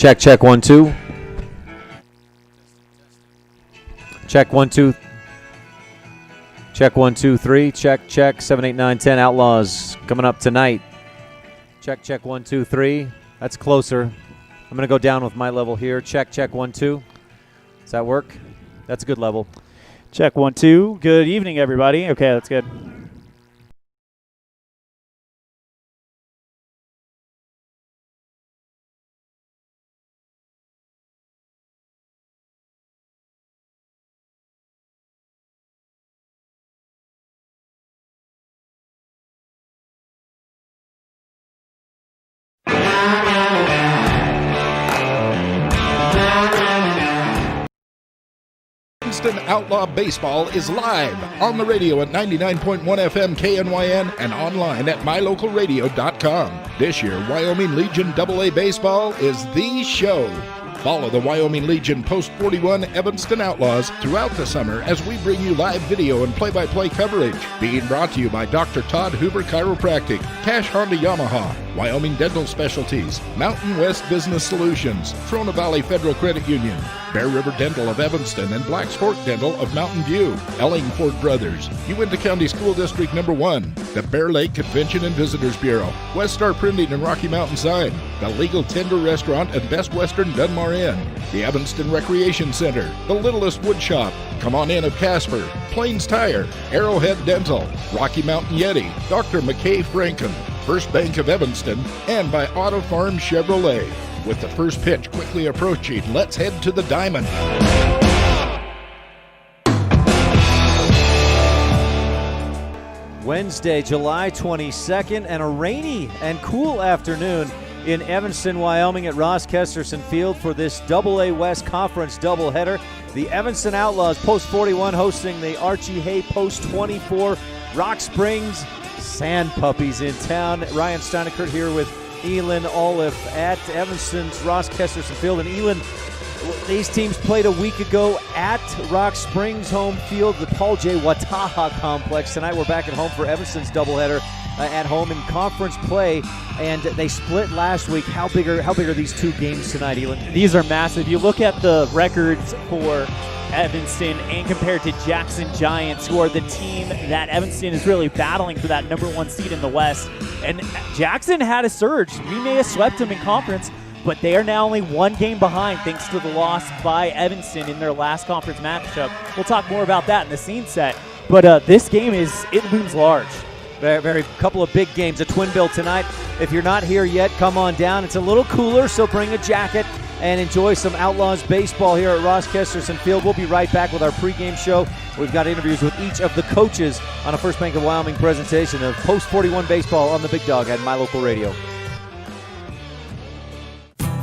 Check, check, 1, 2. Check, 1, 2. Check, 1, 2, 3. Check, check, 7, 8, 9, 10. Outlaws coming up tonight. Check, check, 1, 2, 3. That's closer. I'm going to go down with my level here. Check, check, 1, 2. Does that work? That's a good level. Check, 1, 2. Good evening, everybody. Okay, that's good. Evanston Outlaw Baseball is live on the radio at 99.1 FM KNYN and online at mylocalradio.com. This year, Wyoming Legion AA Baseball is the show. Follow the Wyoming Legion Post 41 Evanston Outlaws throughout the summer as we bring you live video and play-by-play coverage. Being brought to you by Dr. Todd Huber Chiropractic, Cash Honda Yamaha, Wyoming Dental Specialties, Mountain West Business Solutions, Trona Valley Federal Credit Union, Bear River Dental of Evanston, and Black Sport Dental of Mountain View, Ellingford Brothers, Uinta County School District No. 1, the Bear Lake Convention and Visitors Bureau, West Star Printing and Rocky Mountain Sign, the Legal Tender Restaurant and Best Western Dunmar Inn, the Evanston Recreation Center, the Littlest Wood Shop, Come On In of Casper, Plains Tire, Arrowhead Dental, Rocky Mountain Yeti, Dr. McKay Franken, First Bank of Evanston, and by Auto Farm Chevrolet. With the first pitch quickly approaching, let's head to the diamond. Wednesday, July 22nd, and a rainy and cool afternoon in Evanston, Wyoming at Ross Kesterson Field for this AA West Conference doubleheader. The Evanston Outlaws, Post 41, hosting the Archie Hay Post 24. Rock Springs Sand Puppies in town. Ryan Steineckert here with ELAN, OLLIFF at Evanston's Ross Kesterson Field. And ELAN, these teams played a week ago at Rock Springs home field, the Paul J. Wataha Complex. Tonight we're back at home for Evanston's doubleheader at home in conference play, and they split last week. How big are these two games tonight, ELAN? These are massive. You look at the records for Evanston and compared to Jackson Giants, who are the team that Evanston is really battling for that number 1 seed in the West. And Jackson had a surge. We may have swept them in conference, but they are now only 1 game behind thanks to the loss by Evanston in their last conference matchup. We'll talk more about that in the scene set. But this game it looms large. Very couple of big games. A twin bill tonight. If you're not here yet, come on down. It's a little cooler, so bring a jacket and enjoy some Outlaws baseball here at Ross Kesterson Field. We'll be right back with our pregame show. We've got interviews with each of the coaches on a First Bank of Wyoming presentation of Post 41 baseball on the Big Dog at My Local Radio.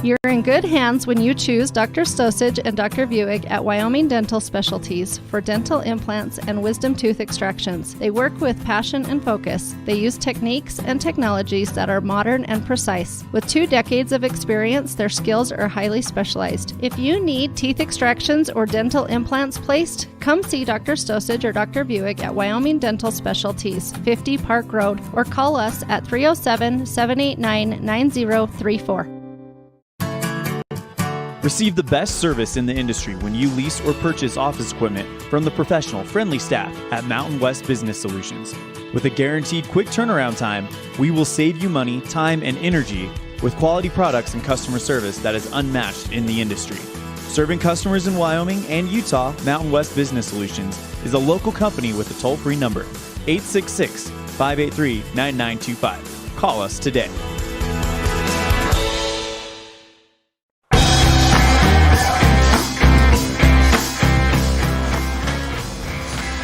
You're in good hands when you choose Dr. Stosage and Dr. Buick at Wyoming Dental Specialties for dental implants and wisdom tooth extractions. They work with passion and focus. They use techniques and technologies that are modern and precise. With 2 decades of experience, their skills are highly specialized. If you need teeth extractions or dental implants placed, come see Dr. Stosage or Dr. Buick at Wyoming Dental Specialties, 50 Park Road, or call us at 307-789-9034. Receive the best service in the industry when you lease or purchase office equipment from the professional, friendly staff at Mountain West Business Solutions. With a guaranteed quick turnaround time, we will save you money, time, and energy with quality products and customer service that is unmatched in the industry. Serving customers in Wyoming and Utah, Mountain West Business Solutions is a local company with a toll-free number, 866-583-9925. Call us today.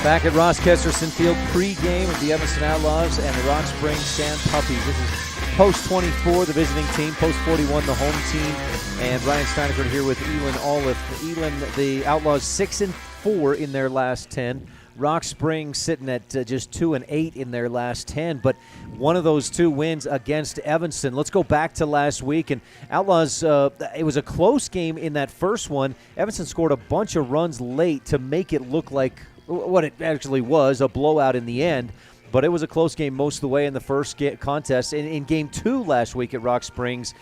Back at Ross Kesterson Field, pre-game of the Evanston Outlaws and the Rock Springs Sand Puppies. This is Post 24, the visiting team. Post 41, the home team. And Ryan Steineckert here with ELAN, OLLIFF. ELAN, the Outlaws 6-4 in their last 10. Rock Springs sitting at just 2-8 in their last 10, but one of those 2 wins against Evanston. Let's go back to last week, and Outlaws, it was a close game in that first one. Evanston scored a bunch of runs late to make it look like what it actually was, a blowout in the end, but it was a close game most of the way in the first contest. In Game 2 last week at Rock Springs,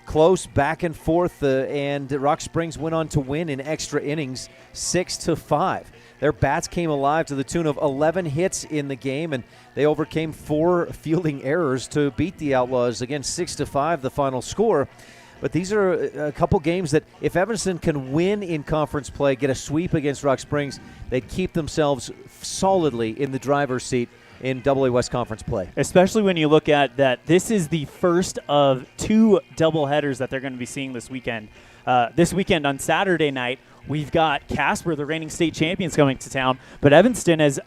close, back and forth, and Rock Springs went on to win in extra innings 6-5. Their bats came alive to the tune of 11 hits in the game, and they overcame 4 fielding errors to beat the Outlaws. Again, 6-5, the final score. But these are a couple games that if Evanston can win in conference play, get a sweep against Rock Springs, they'd keep themselves solidly in the driver's seat in AA West Conference play. Especially when you look at that this is the first of 2 doubleheaders that they're going to be seeing this weekend. This weekend on Saturday night, we've got Casper, the reigning state champions, coming to town. But Evanston has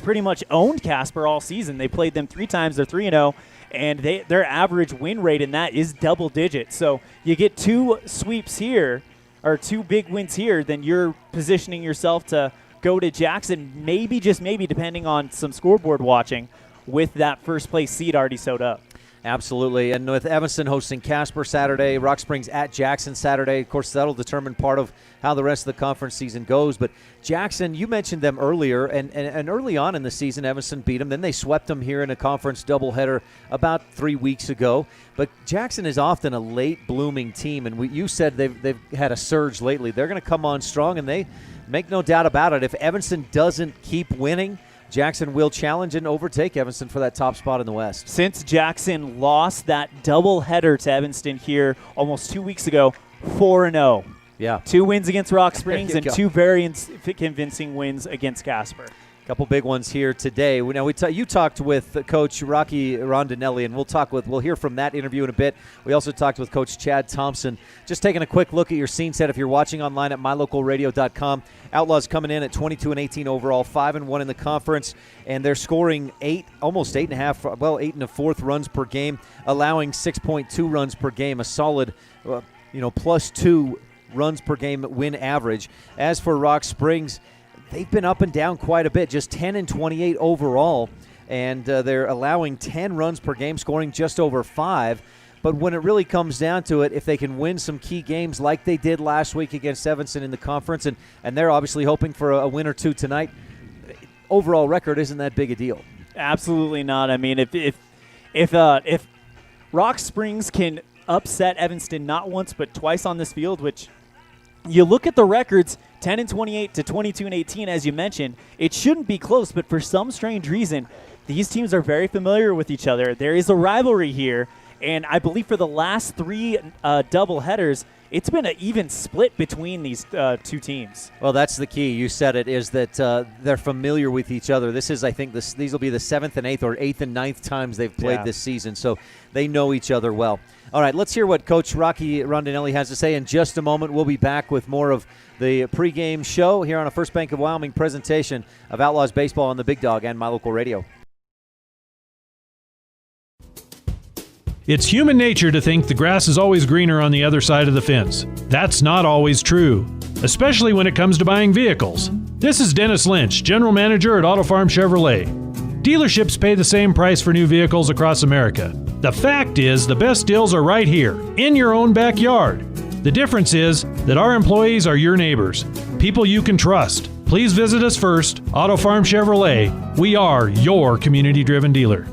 pretty much owned Casper all season. They played them 3 times. They're 3-0. And their average win rate in that is double digits. So you get 2 sweeps here, or 2 big wins here, then you're positioning yourself to go to Jackson, maybe, just maybe, depending on some scoreboard watching, with that first place seed already sewed up. Absolutely. And with Evanston hosting Casper Saturday, Rock Springs at Jackson Saturday, of course, that'll determine part of how the rest of the conference season goes. But Jackson, you mentioned them earlier, and early on in the season, Evanston beat them. Then they swept them here in a conference doubleheader about 3 weeks ago. But Jackson is often a late-blooming team, and you said they've had a surge lately. They're going to come on strong, and they make no doubt about it. If Evanston doesn't keep winning, Jackson will challenge and overtake Evanston for that top spot in the West. Since Jackson lost that doubleheader to Evanston here almost 2 weeks ago, 4-0. Yeah. 2 wins against Rock Springs and go. 2 very convincing wins against Casper. Couple big ones here today. Now you talked with Coach Rocky Rondinelli, and we'll hear from that interview in a bit. We also talked with Coach Chad Thompson. Just taking a quick look at your scene set if you're watching online at mylocalradio.com. Outlaws coming in at 22-18 overall, 5-1 in the conference, and they're scoring 8 and a fourth runs per game, allowing 6.2 runs per game, a solid, +2 runs per game win average. As for Rock Springs, they've been up and down quite a bit, just 10-28 overall, and they're allowing 10 runs per game, scoring just over 5. But when it really comes down to it, if they can win some key games like they did last week against Evanston in the conference, and they're obviously hoping for a win or 2 tonight, overall record isn't that big a deal. Absolutely not. I mean, if Rock Springs can upset Evanston not once but twice on this field, which you look at the records, 10-28 to 22-18, as you mentioned, it shouldn't be close, but for some strange reason, these teams are very familiar with each other. There is a rivalry here, and I believe for the last 3 doubleheaders, it's been an even split between these 2 teams. Well, that's the key. You said it, is that they're familiar with each other. This is, I think, these will be the 7th and 8th or 8th and 9th times they've played this season, so they know each other well. All right, let's hear what Coach Rocky Rondinelli has to say in just a moment. We'll be back with more of the pregame show here on a First Bank of Wyoming presentation of Outlaws Baseball on the Big Dog and My Local Radio. It's human nature to think the grass is always greener on the other side of the fence. That's not always true, especially when it comes to buying vehicles. This is Dennis Lynch, General Manager at Auto Farm Chevrolet. Dealerships pay the same price for new vehicles across America. The fact is, the best deals are right here, in your own backyard. The difference is that our employees are your neighbors, people you can trust. Please visit us first, Auto Farm Chevrolet. We are your community-driven dealer.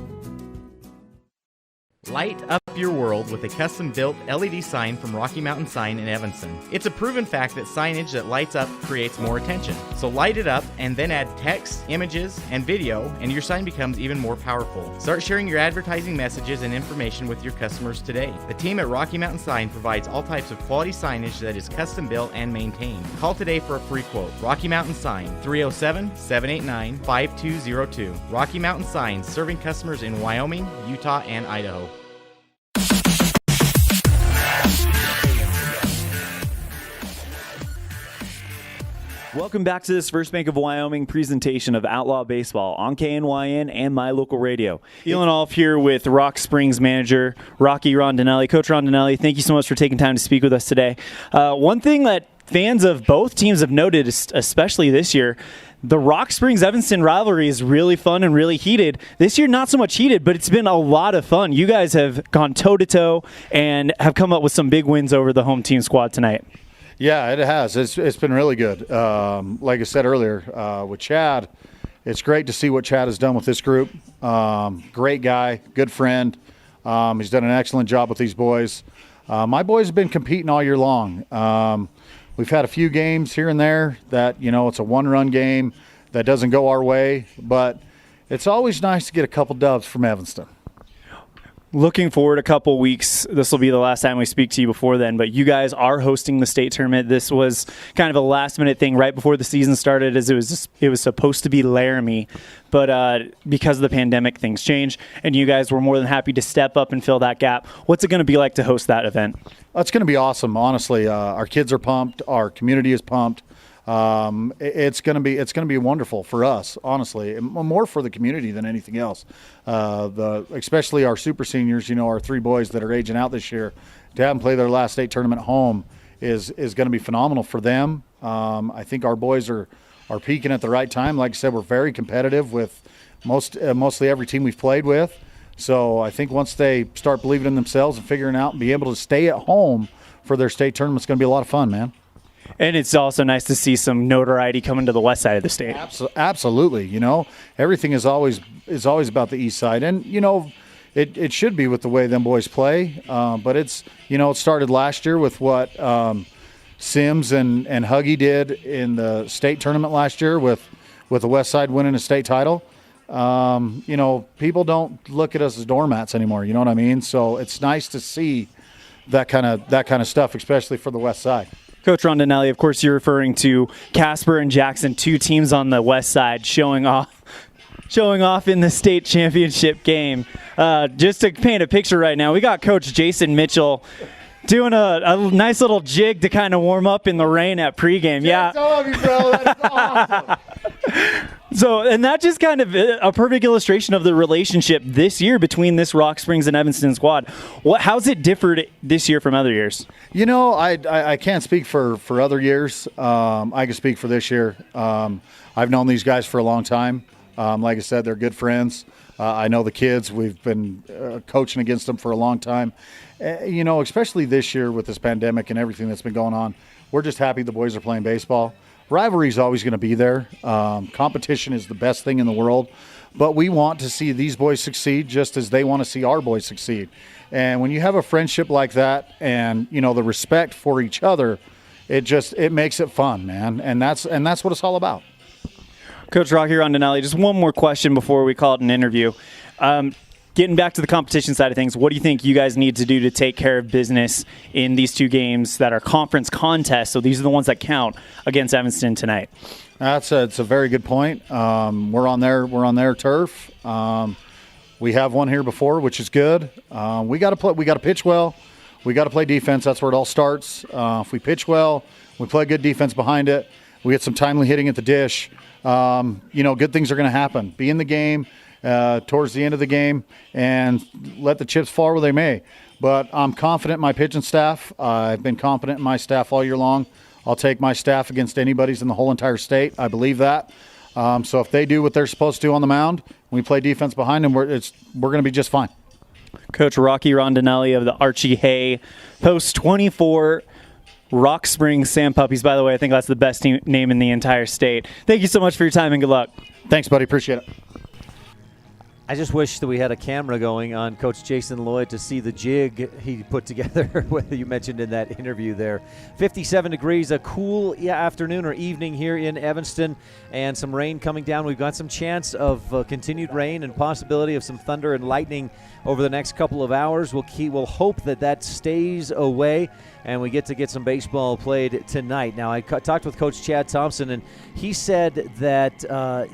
Light up your world with a custom-built LED sign from Rocky Mountain Sign in Evanston. It's a proven fact that signage that lights up creates more attention. So light it up and then add text, images, and video, and your sign becomes even more powerful. Start sharing your advertising messages and information with your customers today. The team at Rocky Mountain Sign provides all types of quality signage that is custom-built and maintained. Call today for a free quote. Rocky Mountain Sign, 307-789-5202. Rocky Mountain Sign, serving customers in Wyoming, Utah, and Idaho. Welcome back to this First Bank of Wyoming presentation of Outlaw Baseball on KNYN and My Local Radio. Elan Off here with Rock Springs manager Rocky Rondinelli. Coach Rondinelli, thank you so much for taking time to speak with us today. One thing that fans of both teams have noted, especially this year, the Rock Springs-Evanston rivalry is really fun and really heated. This year, not so much heated, but it's been a lot of fun. You guys have gone toe-to-toe and have come up with some big wins over the home team squad tonight. Yeah, it has. It's been really good. Like I said earlier, with Chad, it's great to see what Chad has done with this group. Great guy, good friend. He's done an excellent job with these boys. My boys have been competing all year long. We've had a few games here and there that, it's a one-run game that doesn't go our way, but it's always nice to get a couple dubs from Evanston. Looking forward a couple weeks. This will be the last time we speak to you before then, but you guys are hosting the state tournament. This was kind of a last-minute thing right before the season started, as it was supposed to be Laramie, but because of the pandemic, things changed, and you guys were more than happy to step up and fill that gap. What's it going to be like to host that event? It's going to be awesome, honestly. Our kids are pumped. Our community is pumped. It's going to be wonderful for us, honestly, more for the community than anything else. Especially our super seniors, our 3 boys that are aging out this year, to have them play their last state tournament home is going to be phenomenal for them. I think our boys are peaking at the right time. Like I said, we're very competitive with mostly every team we've played with. So I think once they start believing in themselves and figuring out and be able to stay at home for their state tournament, it's going to be a lot of fun, man. And it's also nice to see some notoriety coming to the west side of the state. Absolutely. Everything is always about the east side. And, it should be with the way them boys play. But it's, it started last year with what Sims and Huggy did in the state tournament last year with the west side winning a state title. People don't look at us as doormats anymore. You know what I mean? So it's nice to see that kind of stuff, especially for the west side. Coach Rondinelli, of course, you're referring to Casper and Jackson, 2 teams on the west side showing off in the state championship game. Just to paint a picture right now, we got Coach Jason Mitchell doing a nice little jig to kind of warm up in the rain at pregame. Yeah. I love you, bro. That's awesome. So, and that's just kind of a perfect illustration of the relationship this year between this Rock Springs and Evanston squad. How's it differed this year from other years? I can't speak for other years. I can speak for this year. I've known these guys for a long time. Like I said, they're good friends. I know the kids. We've been coaching against them for a long time. Especially this year with this pandemic and everything that's been going on, we're just happy the boys are playing baseball. Rivalry is always going to be there. Competition is the best thing in the world, but we want to see these boys succeed just as they want to see our boys succeed. And when you have a friendship like that and, the respect for each other, it makes it fun, man. And that's what it's all about. Coach Rocky Rondinelli, just one more question before we call it an interview. Getting back to the competition side of things, what do you think you guys need to do to take care of business in these 2 games that are conference contests? So these are the ones that count against Evanston tonight. It's a very good point. We're on their turf. We have one here before, which is good. We got to pitch well. We got to play defense. That's where it all starts. If we pitch well, we play good defense behind it. We get some timely hitting at the dish. Good things are going to happen. Be in the game. Towards the end of the game and let the chips fall where they may. But I'm confident in my pitching staff. I've been confident in my staff all year long. I'll take my staff against anybody's in the whole entire state. I believe that. So if they do what they're supposed to on the mound, we play defense behind them, we're going to be just fine. Coach Rocky Rondinelli of the Archie Hay Post 24 Rock Springs Sand Puppies. By the way, I think that's the best name in the entire state. Thank you so much for your time and good luck. Thanks, buddy. Appreciate it. I just wish that we had a camera going on Coach Jason Lloyd to see the jig he put together, whether you mentioned in that interview there. 57 degrees, a cool afternoon or evening here in Evanston, and some rain coming down. We've got some chance of continued rain and possibility of some thunder and lightning over the next couple of hours. We'll hope that stays away and we get some baseball played tonight. Now, I talked with Coach Chad Thompson, and he said that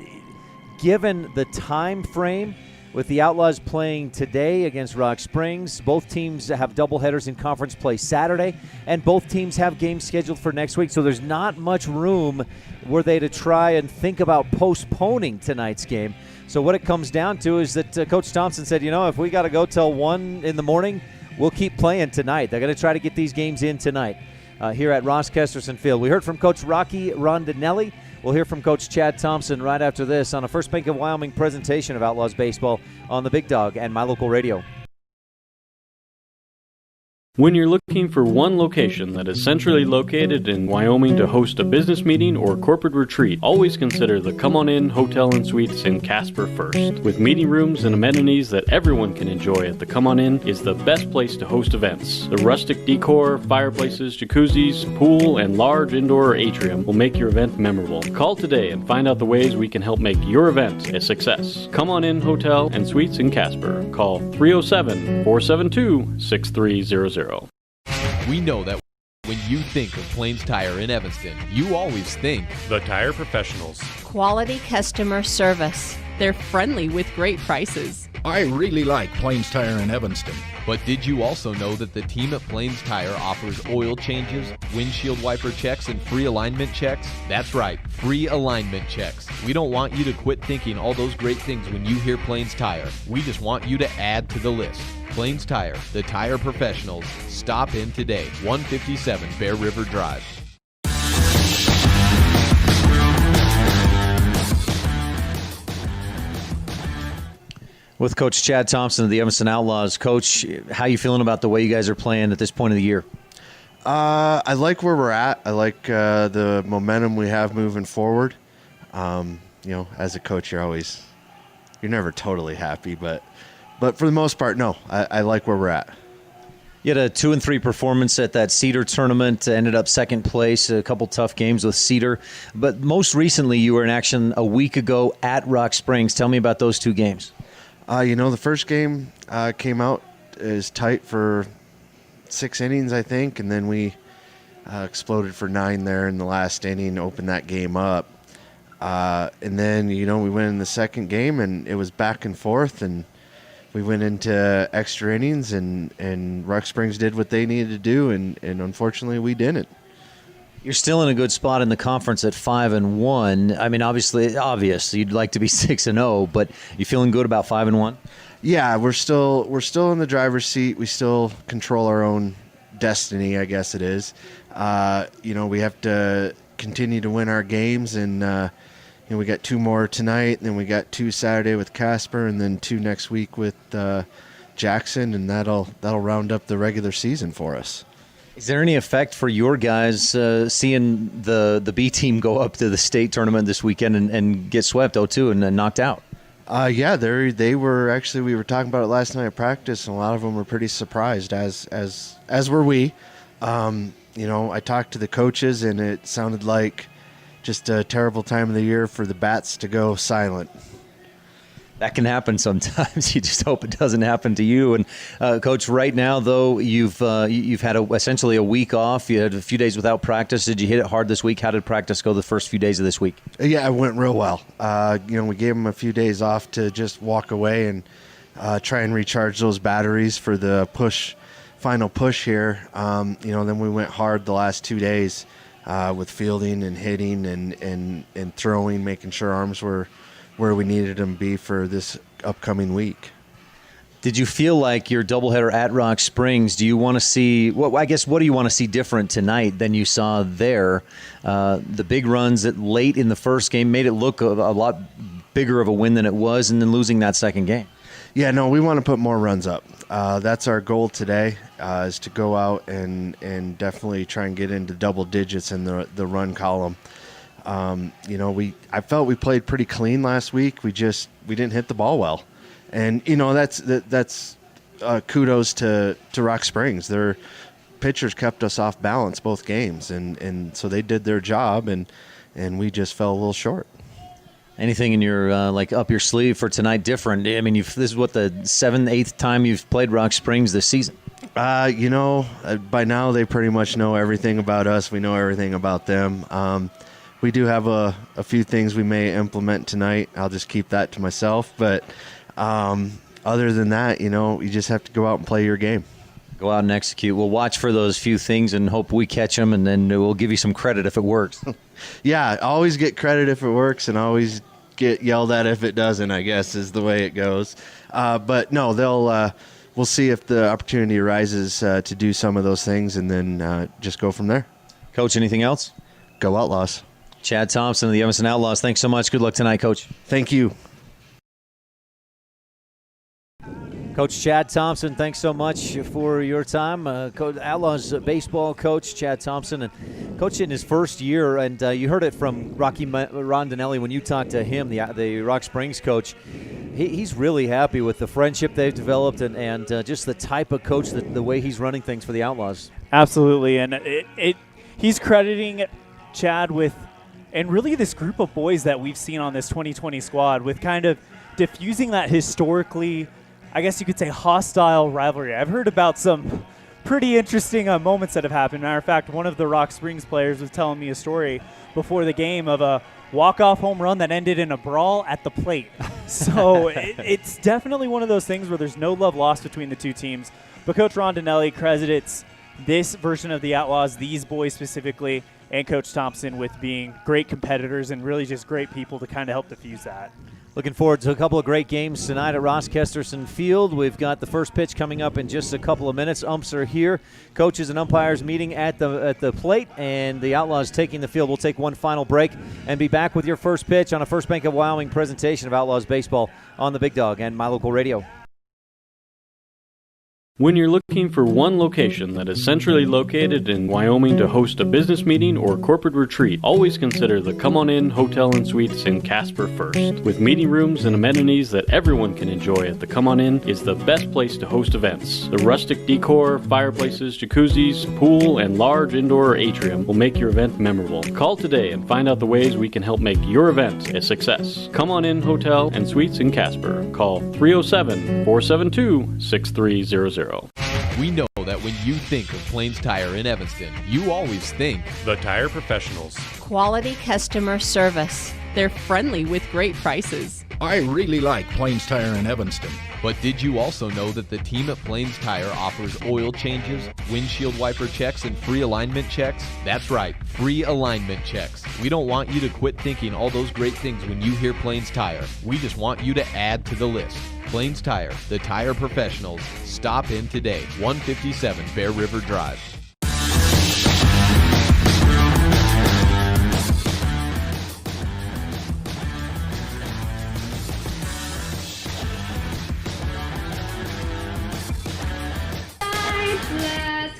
given the time frame with the Outlaws playing today against Rock Springs, both teams have doubleheaders in conference play Saturday, and both teams have games scheduled for next week. So there's not much room were they to try and think about postponing tonight's game. So what it comes down to is that Coach Thompson said, if we got to go till 1 in the morning, we'll keep playing tonight. They're going to try to get these games in tonight here at Ross Kesterson Field. We heard from Coach Rocky Rondinelli. We'll hear from Coach Chad Thompson right after this on a First Bank of Wyoming presentation of Outlaws Baseball on the Big Dog and My Local Radio. When you're looking for one location that is centrally located in Wyoming to host a business meeting or corporate retreat, always consider the Come On In Hotel and Suites in Casper first. With meeting rooms and amenities that everyone can enjoy at the Come On In is the best place to host events. The rustic decor, fireplaces, jacuzzis, pool, and large indoor atrium will make your event memorable. Call today and find out the ways we can help make your event a success. Come On In Hotel and Suites in Casper. Call 307-472-6300. We know that when you think of Plains Tire in Evanston, you always think the Tire Professionals. Quality customer service. They're friendly with great prices. I really like Plains Tire in Evanston. But did you also know that the team at Plains Tire offers oil changes, windshield wiper checks, and free alignment checks? That's right, free alignment checks. We don't want you to quit thinking all those great things when you hear Plains Tire. We just want you to add to the list. Plains Tire, the tire professionals. Stop in today, 157 Bear River Drive. With Coach Chad Thompson of the Evanston Outlaws. Coach, how you feeling about the way you guys are playing at this point of the year? I like where we're at. I like the momentum we have moving forward. As a coach, you're never totally happy, but for the most part, no, I like where we're at. You had a 2-3 performance at that Cedar tournament, ended up second place, a couple tough games with Cedar. But most recently, you were in action a week ago at Rock Springs. Tell me about those two games. The first game came out as tight for 6 innings, I think, and then we exploded for 9 there in the last inning, opened that game up. And then, we went in the second game, and it was back and forth, and we went into extra innings, and Rock Springs did what they needed to do, and unfortunately we didn't. You're still in a good spot in the conference at 5-1. I mean, obvious you'd like to be 6-0, but you feeling good about 5-1? Yeah, we're still in the driver's seat. We still control our own destiny, I guess it is. We have to continue to win our games, and we got 2 more tonight, and then we got 2 Saturday with Casper, and then 2 next week with Jackson, and that'll round up the regular season for us. Is there any effect for your guys seeing the B team go up to the state tournament this weekend and get swept 0-2 and then knocked out? Yeah, they were actually. We were talking about it last night at practice, and a lot of them were pretty surprised, as were we. I talked to the coaches, and it sounded like just a terrible time of the year for the bats to go silent. That can happen sometimes. You just hope it doesn't happen to you. And Coach, right now though, you've had essentially a week off. You had a few days without practice. Did you hit it hard this week? How did practice go the first few days of this week? Yeah, it went real well. We gave them a few days off to just walk away and try and recharge those batteries for the final push here. Then we went hard the last 2 days with fielding and hitting and throwing, making sure arms were where we needed them to be for this upcoming week. Did you feel like your doubleheader at Rock Springs, do you want to see, what do you want to see different tonight than you saw there? The big runs late in the first game made it look a lot bigger of a win than it was, and then losing that second game. Yeah, no, we want to put more runs up. That's our goal today, is to go out and definitely try and get into double digits in the run column. I felt we played pretty clean last week. We didn't hit the ball well, and that's kudos to Rock Springs. Their pitchers kept us off balance both games, and so they did their job, and we just fell a little short. Anything in your up your sleeve for tonight different? I mean, this is what the 7th-8th time you've played Rock Springs this season. By now they pretty much know everything about us. We know everything about them. We do have a few things we may implement tonight. I'll just keep that to myself. But other than that, you just have to go out and play your game. Go out and execute. We'll watch for those few things and hope we catch them, and then we'll give you some credit if it works. Yeah, always get credit if it works and always get yelled at if it doesn't, I guess, is the way it goes. But no, we'll see if the opportunity arises to do some of those things, and then just go from there. Coach, anything else? Go Outlaws. Chad Thompson of the Evanston Outlaws. Thanks so much. Good luck tonight, Coach. Thank you. Coach Chad Thompson, thanks so much for your time. Outlaws baseball coach Chad Thompson, and coach in his first year, and you heard it from Rocky Rondinelli when you talked to him, the Rock Springs coach. He's really happy with the friendship they've developed and just the type of coach, the way he's running things for the Outlaws. Absolutely, and he's crediting Chad with, and really this group of boys that we've seen on this 2020 squad with kind of diffusing that historically, I guess you could say, hostile rivalry. I've heard about some pretty interesting moments that have happened. Matter of fact, one of the Rock Springs players was telling me a story before the game of a walk-off home run that ended in a brawl at the plate. So it's definitely one of those things where there's no love lost between the two teams. But Coach Rondinelli credits this version of the Outlaws, these boys specifically, and Coach Thompson with being great competitors and really just great people to kind of help diffuse that. Looking forward to a couple of great games tonight at Ross Kesterson Field. We've got the first pitch coming up in just a couple of minutes. Umps are here. Coaches and umpires meeting at the plate, and the Outlaws taking the field. We'll take one final break and be back with your first pitch on a First Bank of Wyoming presentation of Outlaws baseball on the Big Dog and My Local Radio. When you're looking for one location that is centrally located in Wyoming to host a business meeting or corporate retreat, always consider the Come On In Hotel and Suites in Casper first. With meeting rooms and amenities that everyone can enjoy at the Come On In is the best place to host events. The rustic decor, fireplaces, jacuzzis, pool, and large indoor atrium will make your event memorable. Call today and find out the ways we can help make your event a success. Come On In Hotel and Suites in Casper. Call 307-472-6300. We know that when you think of Plains Tire in Evanston, you always think the Tire Professionals. Quality customer service. They're friendly with great prices. I really like Plains Tire in Evanston. But did you also know that the team at Plains Tire offers oil changes, windshield wiper checks, and free alignment checks? That's right, free alignment checks. We don't want you to quit thinking all those great things when you hear Plains Tire. We just want you to add to the list. Plains Tire, the tire professionals. Stop in today, 157 Bear River Drive.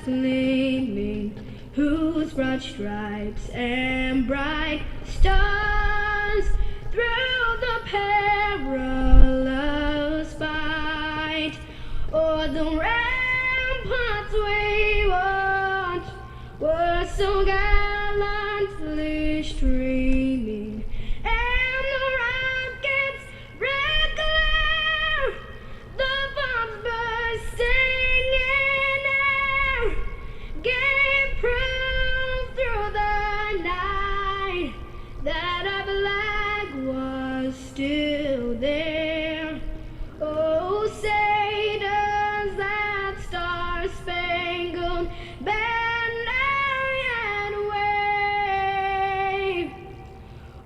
Gleaming, whose broad stripes and bright stars through the perilous fight o'er the ramparts we watched were so gallantly streaming, and the rockets red glare, the bombs bursting in air gave proof through the night that our flag was still there. Oh, say does that star-spangled banner yet wave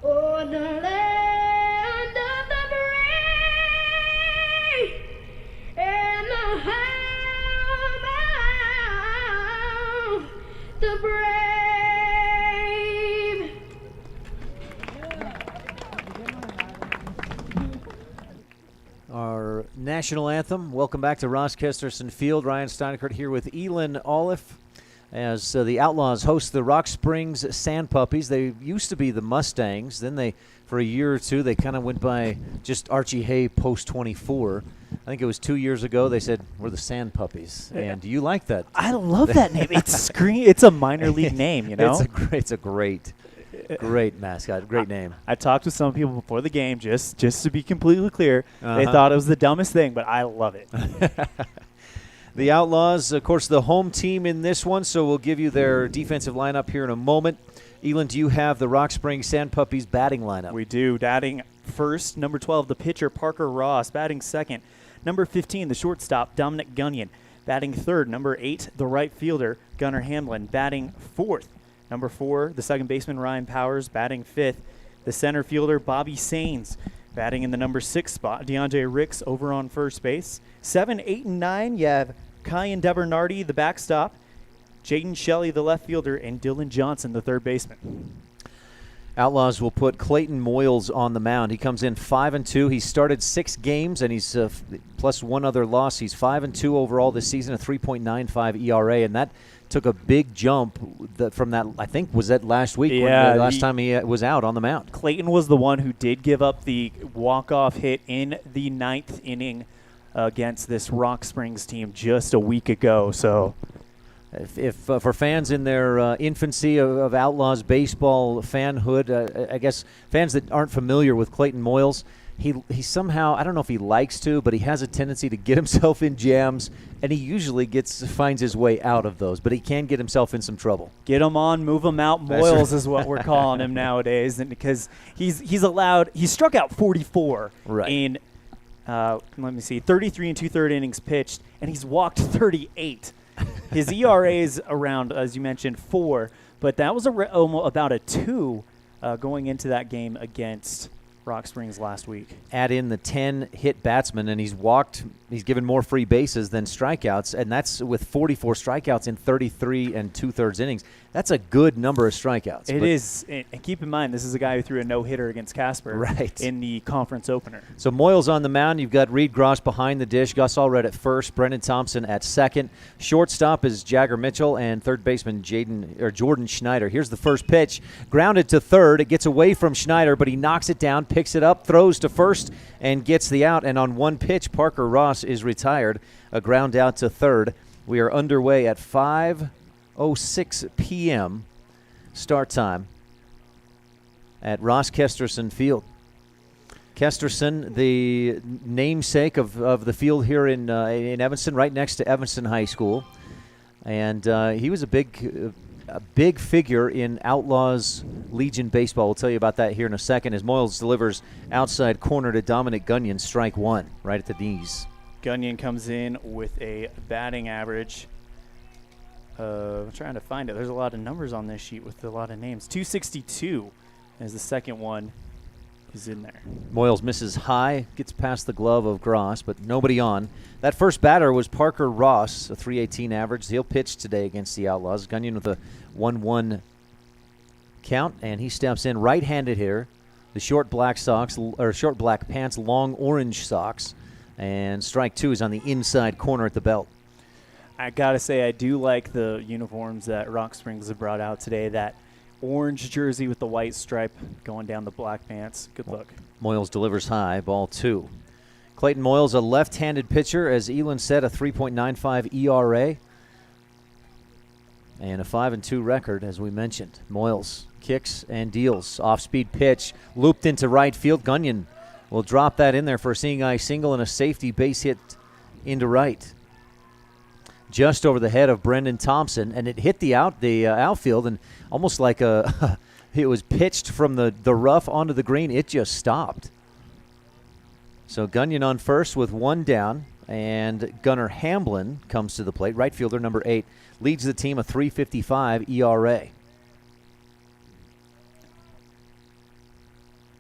o'er the land of the brave and the home of the brave. Our national anthem. Welcome back to Ross Kesterson Field. Ryan STEINECKERT here with ELAN OLLIFF as the Outlaws host the Rock Springs Sand Puppies. They used to be the Mustangs. Then they, for a year or two, they kind of went by just Archie Hay Post 24. I think it was 2 years ago. They said, we're the Sand Puppies. And do you like that? I love that name. It's a minor league name, you know? It's a great mascot, great name. I talked to some people before the game, just to be completely clear. They thought it was the dumbest thing, but I love it. The Outlaws, of course, the home team in this one, so we'll give you their defensive lineup here in a moment. Elan, do you have the Rock Springs Sand Puppies batting lineup? We do. Batting first, number 12, the pitcher, Parker Ross. Batting second, number 15, the shortstop, Dominic Gunyon. Batting third, number 8, the right fielder, Gunnar Hamlin. Batting fourth, number 4, the second baseman, Ryan Powers. Batting fifth, the center fielder, Bobby Sains. Batting in the number 6 spot, DeAndre Ricks over on first base. 7, 8, and 9, you have Kyan Devernardi, the backstop, Jaden Shelley, the left fielder, and Dylan Johnson, the third baseman. Outlaws will put Clayton Moyles on the mound. He comes in 5-2. He started 6 games, and he's plus one other loss. He's 5-2 overall this season, a 3.95 ERA, and that took a big jump from that. I think was that last week. Yeah, when the last time he was out on the mound. Clayton was the one who did give up the walk-off hit in the 9th inning against this Rock Springs team just a week ago. So. If for fans in their infancy of Outlaws baseball fanhood, I guess fans that aren't familiar with Clayton Moyles, he somehow, I don't know if he likes to, but he has a tendency to get himself in jams, and he usually finds his way out of those, but he can get himself in some trouble. Get him on, move him out. Moyles is what we're calling him nowadays, and because he struck out 44 in, let me see, 33 and 2/3 innings pitched, and he's walked 38. His ERA is around, as you mentioned, 4, but that was about a 2 going into that game against Rock Springs last week. Add in the 10 hit batsman, and he's given more free bases than strikeouts, and that's with 44 strikeouts in 33 and 2/3 innings. That's a good number of strikeouts. It is, and keep in mind, this is a guy who threw a no-hitter against Casper in the conference opener. So Moyles on the mound. You've got Reed Gross behind the dish, Gus Allred at first, Brendan Thompson at second. Shortstop is Jagger Mitchell, and third baseman Jordan Schneider. Here's the first pitch. Grounded to third. It gets away from Schneider, but he knocks it down, picks it up, throws to first, and gets the out. And on one pitch, Parker Ross is retired. A ground out to third. We are underway at 5:06 p.m. start time at Ross Kesterson Field. Kesterson, the namesake of the field here in Evanston, right next to Evanston High School, and he was a big figure in Outlaws Legion baseball. We'll tell you about that here in a second as Moyles delivers outside corner to Dominic Gunyon, strike one, right at the knees. Gunyon comes in with a batting average. I'm trying to find it. There's a lot of numbers on this sheet with a lot of names. 262 as the second one is in there. Moyles misses high, gets past the glove of Gross, but nobody on. That first batter was Parker Ross, a 318 average. He'll pitch today against the Outlaws. Gunyon with a 1-1 count, and he steps in right-handed here. The short black pants, long orange socks, and strike two is on the inside corner at the belt. I gotta say, I do like the uniforms that Rock Springs have brought out today. That orange jersey with the white stripe going down the black pants. Good look. Moyles delivers high, ball 2. Clayton Moyles, a left-handed pitcher, as Elan said, a 3.95 ERA and a 5-2 record, as we mentioned. Moyles kicks and deals. Off-speed pitch, looped into right field. Gunyon will drop that in there for a seeing-eye single and a safety base hit into right. Just over the head of Brendan Thompson, and it hit the outfield, and almost like it was pitched from the rough onto the green. It just stopped. So Gunyon on first with one down, and Gunnar Hamblin comes to the plate. Right fielder number 8 leads the team a 3.55 ERA.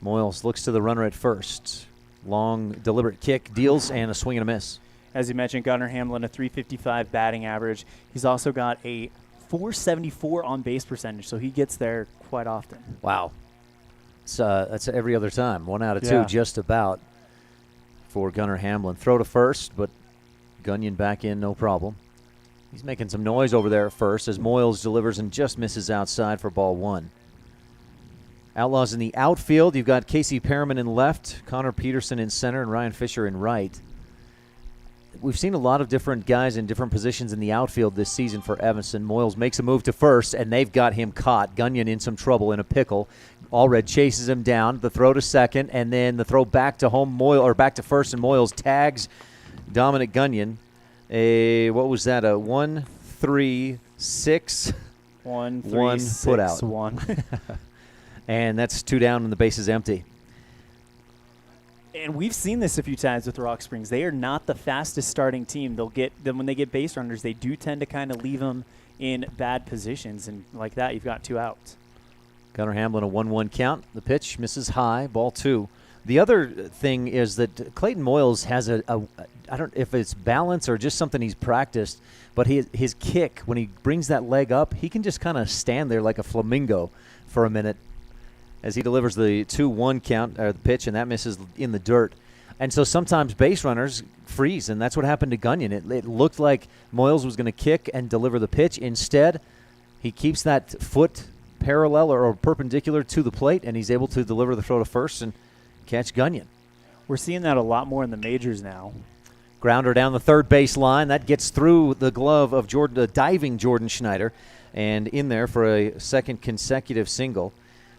Moyles looks to the runner at first. Long, deliberate kick, deals, and a swing and a miss. As you mentioned, Gunnar Hamlin, a 355 batting average. He's also got a 474 on base percentage, so he gets there quite often. Wow. That's every other time. 1 out of 2, just about, for Gunnar Hamlin. Throw to first, but Gunyon back in, no problem. He's making some noise over there at first as Moyles delivers and just misses outside for ball 1. Outlaws in the outfield. You've got Casey Perriman in left, Connor Peterson in center, and Ryan Fisher in right. We've seen a lot of different guys in different positions in the outfield this season for Evanston. Moyles makes a move to first, and they've got him caught. Gunyon in some trouble, in a pickle. Allred chases him down. The throw to second, and then the throw back to back to first, and Moyles tags Dominic Gunyon. What was that? A 1-3-6. 1-3-6 put out. 1. And that's 2 down, and the base is empty. And we've seen this a few times with Rock Springs. They are not the fastest starting team. When they get base runners, they do tend to kind of leave them in bad positions, and like that, you've got 2 outs. Gunnar Hamlin, a 1-1 count. The pitch misses high, ball 2. The other thing is that Clayton Moyles has I don't know if it's balance or just something he's practiced, but his kick, when he brings that leg up, he can just kind of stand there like a flamingo for a minute. as he delivers the 2-1 count, or the pitch, and that misses in the dirt. And so sometimes base runners freeze, and that's what happened to Gunyon. It looked like Moyles was going to kick and deliver the pitch. Instead, he keeps that foot parallel or perpendicular to the plate, and he's able to deliver the throw to first and catch Gunyon. We're seeing that a lot more in the majors now. Grounder down the third base line. That gets through the glove of diving Jordan Schneider, and in there for a second consecutive single.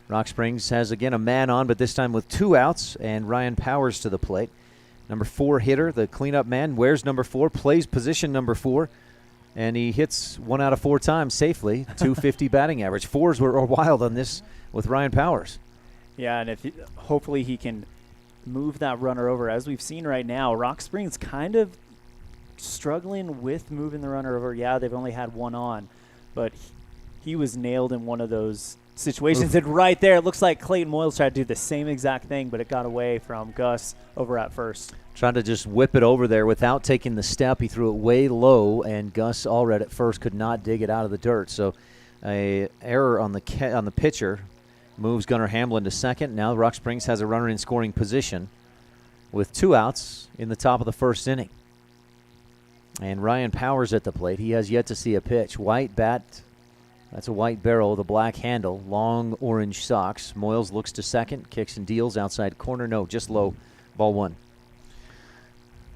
Rock Springs has, again, a man on, but this time with 2 outs, and Ryan Powers to the plate. Number 4 hitter, the cleanup man, wears number 4, plays position number 4, and he hits 1 out of 4 times safely, 250 batting average. 4s were wild on this with Ryan Powers. Yeah, and hopefully he can move that runner over. As we've seen right now, Rock Springs kind of struggling with moving the runner over. Yeah, they've only had 1 on, but he was nailed in one of those situations. And right there, it looks like Clayton Moyles tried to do the same exact thing, but it got away from Gus over at first. Trying to just whip it over there without taking the step. He threw it way low, and Gus Allred at first could not dig it out of the dirt. So a error on the pitcher moves Gunnar Hamlin to second. Now Rock Springs has a runner in scoring position with 2 outs in the top of the first inning. And Ryan Powers at the plate. He has yet to see a pitch. White bat. That's a white barrel with a black handle, long orange socks. Moyles looks to second, kicks and deals outside corner. No, just low, ball 1.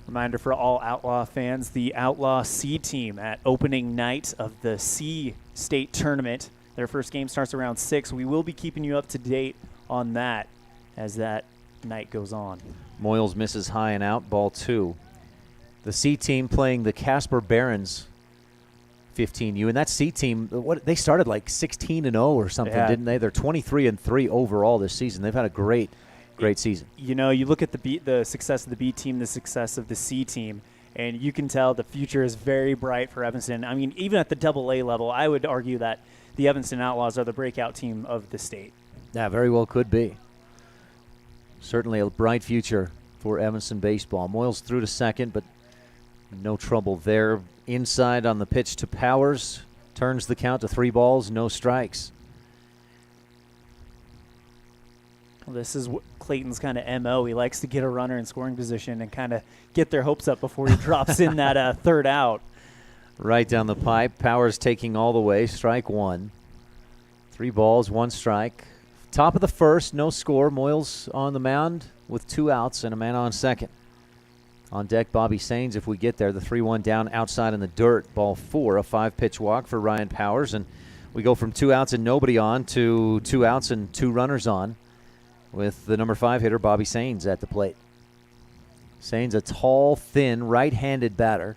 Reminder for all Outlaw fans, the Outlaw C team at opening night of the C State Tournament. Their first game starts around 6. We will be keeping you up to date on that as that night goes on. Moyles misses high and out, ball 2. The C team playing the Casper Barons 15U, and that C team, they started like 16-0 or something, didn't they? They're 23-3 overall this season. They've had a great season. You know, you look at the success of the B team, the success of the C team, and you can tell the future is very bright for Evanston. I mean, even at the AA level, I would argue that the Evanston Outlaws are the breakout team of the state. Yeah, very well could be. Certainly a bright future for Evanston baseball. Moyles threw to second, but no trouble there. Inside on the pitch to Powers. Turns the count to 3 balls, no strikes. Well, this is Clayton's kind of MO. He likes to get a runner in scoring position and kind of get their hopes up before he drops in that third out. Right down the pipe. Powers taking all the way. Strike 1. 3 balls, 1 strike. Top of the first, no score. Moyles on the mound with 2 outs and a man on second. On deck, Bobby Sains, if we get there, the 3-1 down outside in the dirt. Ball 4, a 5-pitch walk for Ryan Powers. And we go from 2 outs and nobody on to 2 outs and 2 runners on with the number 5 hitter, Bobby Sains, at the plate. Sains, a tall, thin, right-handed batter.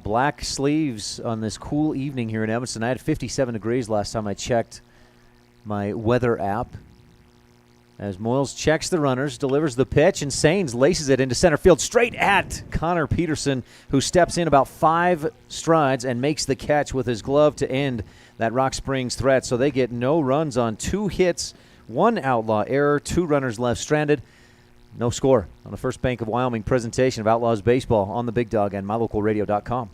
Black sleeves on this cool evening here in Evanston. I had 57 degrees last time I checked my weather app. As Moyles checks the runners, delivers the pitch, and Sains laces it into center field straight at Connor Peterson, who steps in about 5 strides and makes the catch with his glove to end that Rock Springs threat. So they get no runs on 2 hits, 1 outlaw error, 2 runners left stranded. No score on the First Bank of Wyoming presentation of Outlaws Baseball on the Big Dog and mylocalradio.com.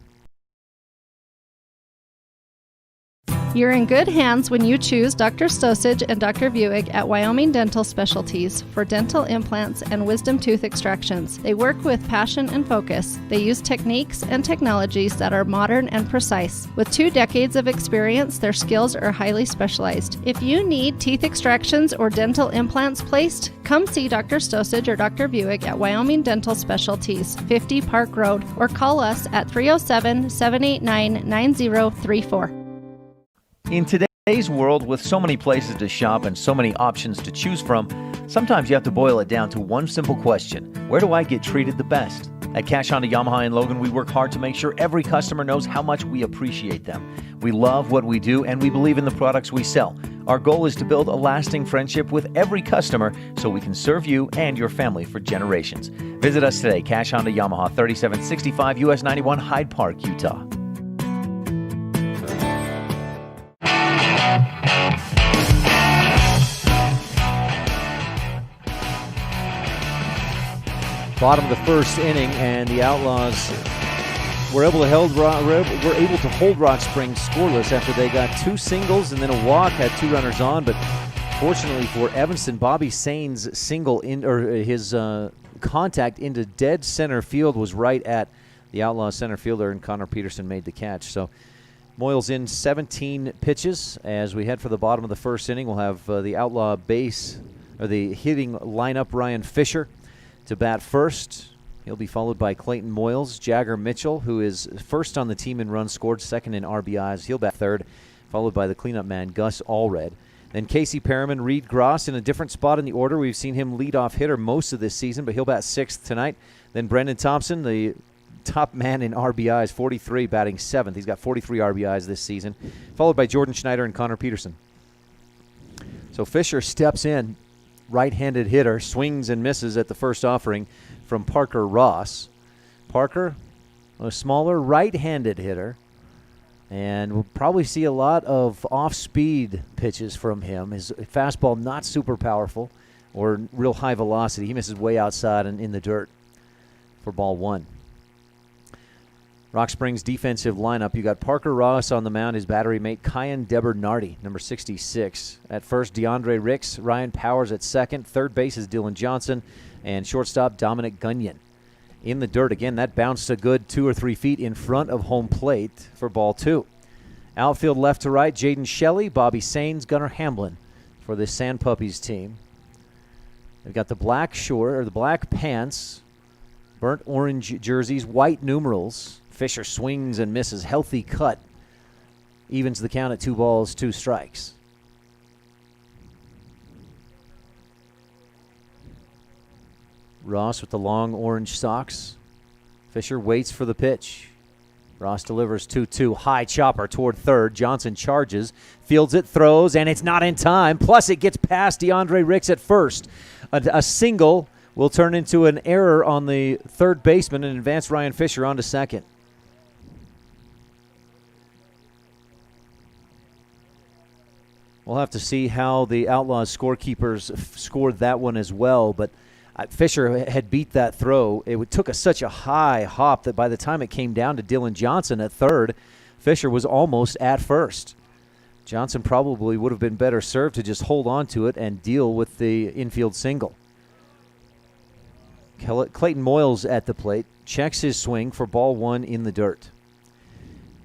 You're in good hands when you choose Dr. Stosage and Dr. Buick at Wyoming Dental Specialties for dental implants and wisdom tooth extractions. They work with passion and focus. They use techniques and technologies that are modern and precise. With 2 decades of experience, their skills are highly specialized. If you need teeth extractions or dental implants placed, come see Dr. Stosage or Dr. Buick at Wyoming Dental Specialties, 50 Park Road, or call us at 307-789-9034. In today's world, with so many places to shop and so many options to choose from, sometimes you have to boil it down to one simple question: where do I get treated the best? At Cash Honda Yamaha in Logan, we work hard to make sure every customer knows how much we appreciate them. We love what we do, and we believe in the products we sell. Our goal is to build a lasting friendship with every customer so we can serve you and your family for generations. Visit us today, Cash Honda Yamaha, 3765 US 91, Hyde Park, Utah. Bottom of the first inning, and the Outlaws were able to hold Rock Springs scoreless after they got 2 singles and then a walk, had 2 runners on, but Unfortunately for Evanston, Bobby Sain's his contact into dead center field was right at the Outlaws center fielder, and Connor Peterson made the catch. So Moyles in 17 pitches. As we head for the bottom of the first inning, we'll have the Outlaw the hitting lineup, Ryan Fisher to bat first. He'll be followed by Clayton Moyles. Jagger Mitchell, who is first on the team in runs scored, second in RBIs. He'll bat third, followed by the cleanup man, Gus Allred. Then Casey Perriman, Reed Gross in a different spot in the order. We've seen him lead-off hitter most of this season, but he'll bat sixth tonight. Then Brendan Thompson, the top man in RBIs, 43, batting seventh. He's got 43 RBIs this season, followed by Jordan Schneider and Connor Peterson. So Fisher steps in, right-handed hitter, swings and misses at the first offering from Parker Ross. Parker, a smaller right-handed hitter, and we'll probably see a lot of off-speed pitches from him. His fastball not super powerful or real high velocity. He misses way outside and in the dirt for ball one. Rock Springs defensive lineup. You got Parker Ross on the mound, his battery mate Kyan Debernardi, number 66. At first, DeAndre Ricks, Ryan Powers at second. Third base is Dylan Johnson, and shortstop Dominic Gunyon. In the dirt again, that bounced a good 2 or 3 feet in front of home plate for ball two. Outfield left to right, Jaden Shelley, Bobby Sains, Gunnar Hamlin for the Sand Puppies team. They've got the black pants, burnt orange jerseys, white numerals. Fisher swings and misses. Healthy cut. Evens the count at 2 balls, 2 strikes. Ross with the long orange socks. Fisher waits for the pitch. Ross delivers 2-2. High chopper toward third. Johnson charges, fields it, throws, and it's not in time. Plus it gets past DeAndre Ricks at first. A single will turn into an error on the third baseman and advance Ryan Fisher on to second. We'll have to see how the Outlaws scorekeepers scored that one as well, but Fisher had beat that throw. It took such a high hop that by the time it came down to Dylan Johnson at third, Fisher was almost at first. Johnson probably would have been better served to just hold on to it and deal with the infield single. Clayton Moyles at the plate, checks his swing for ball one in the dirt.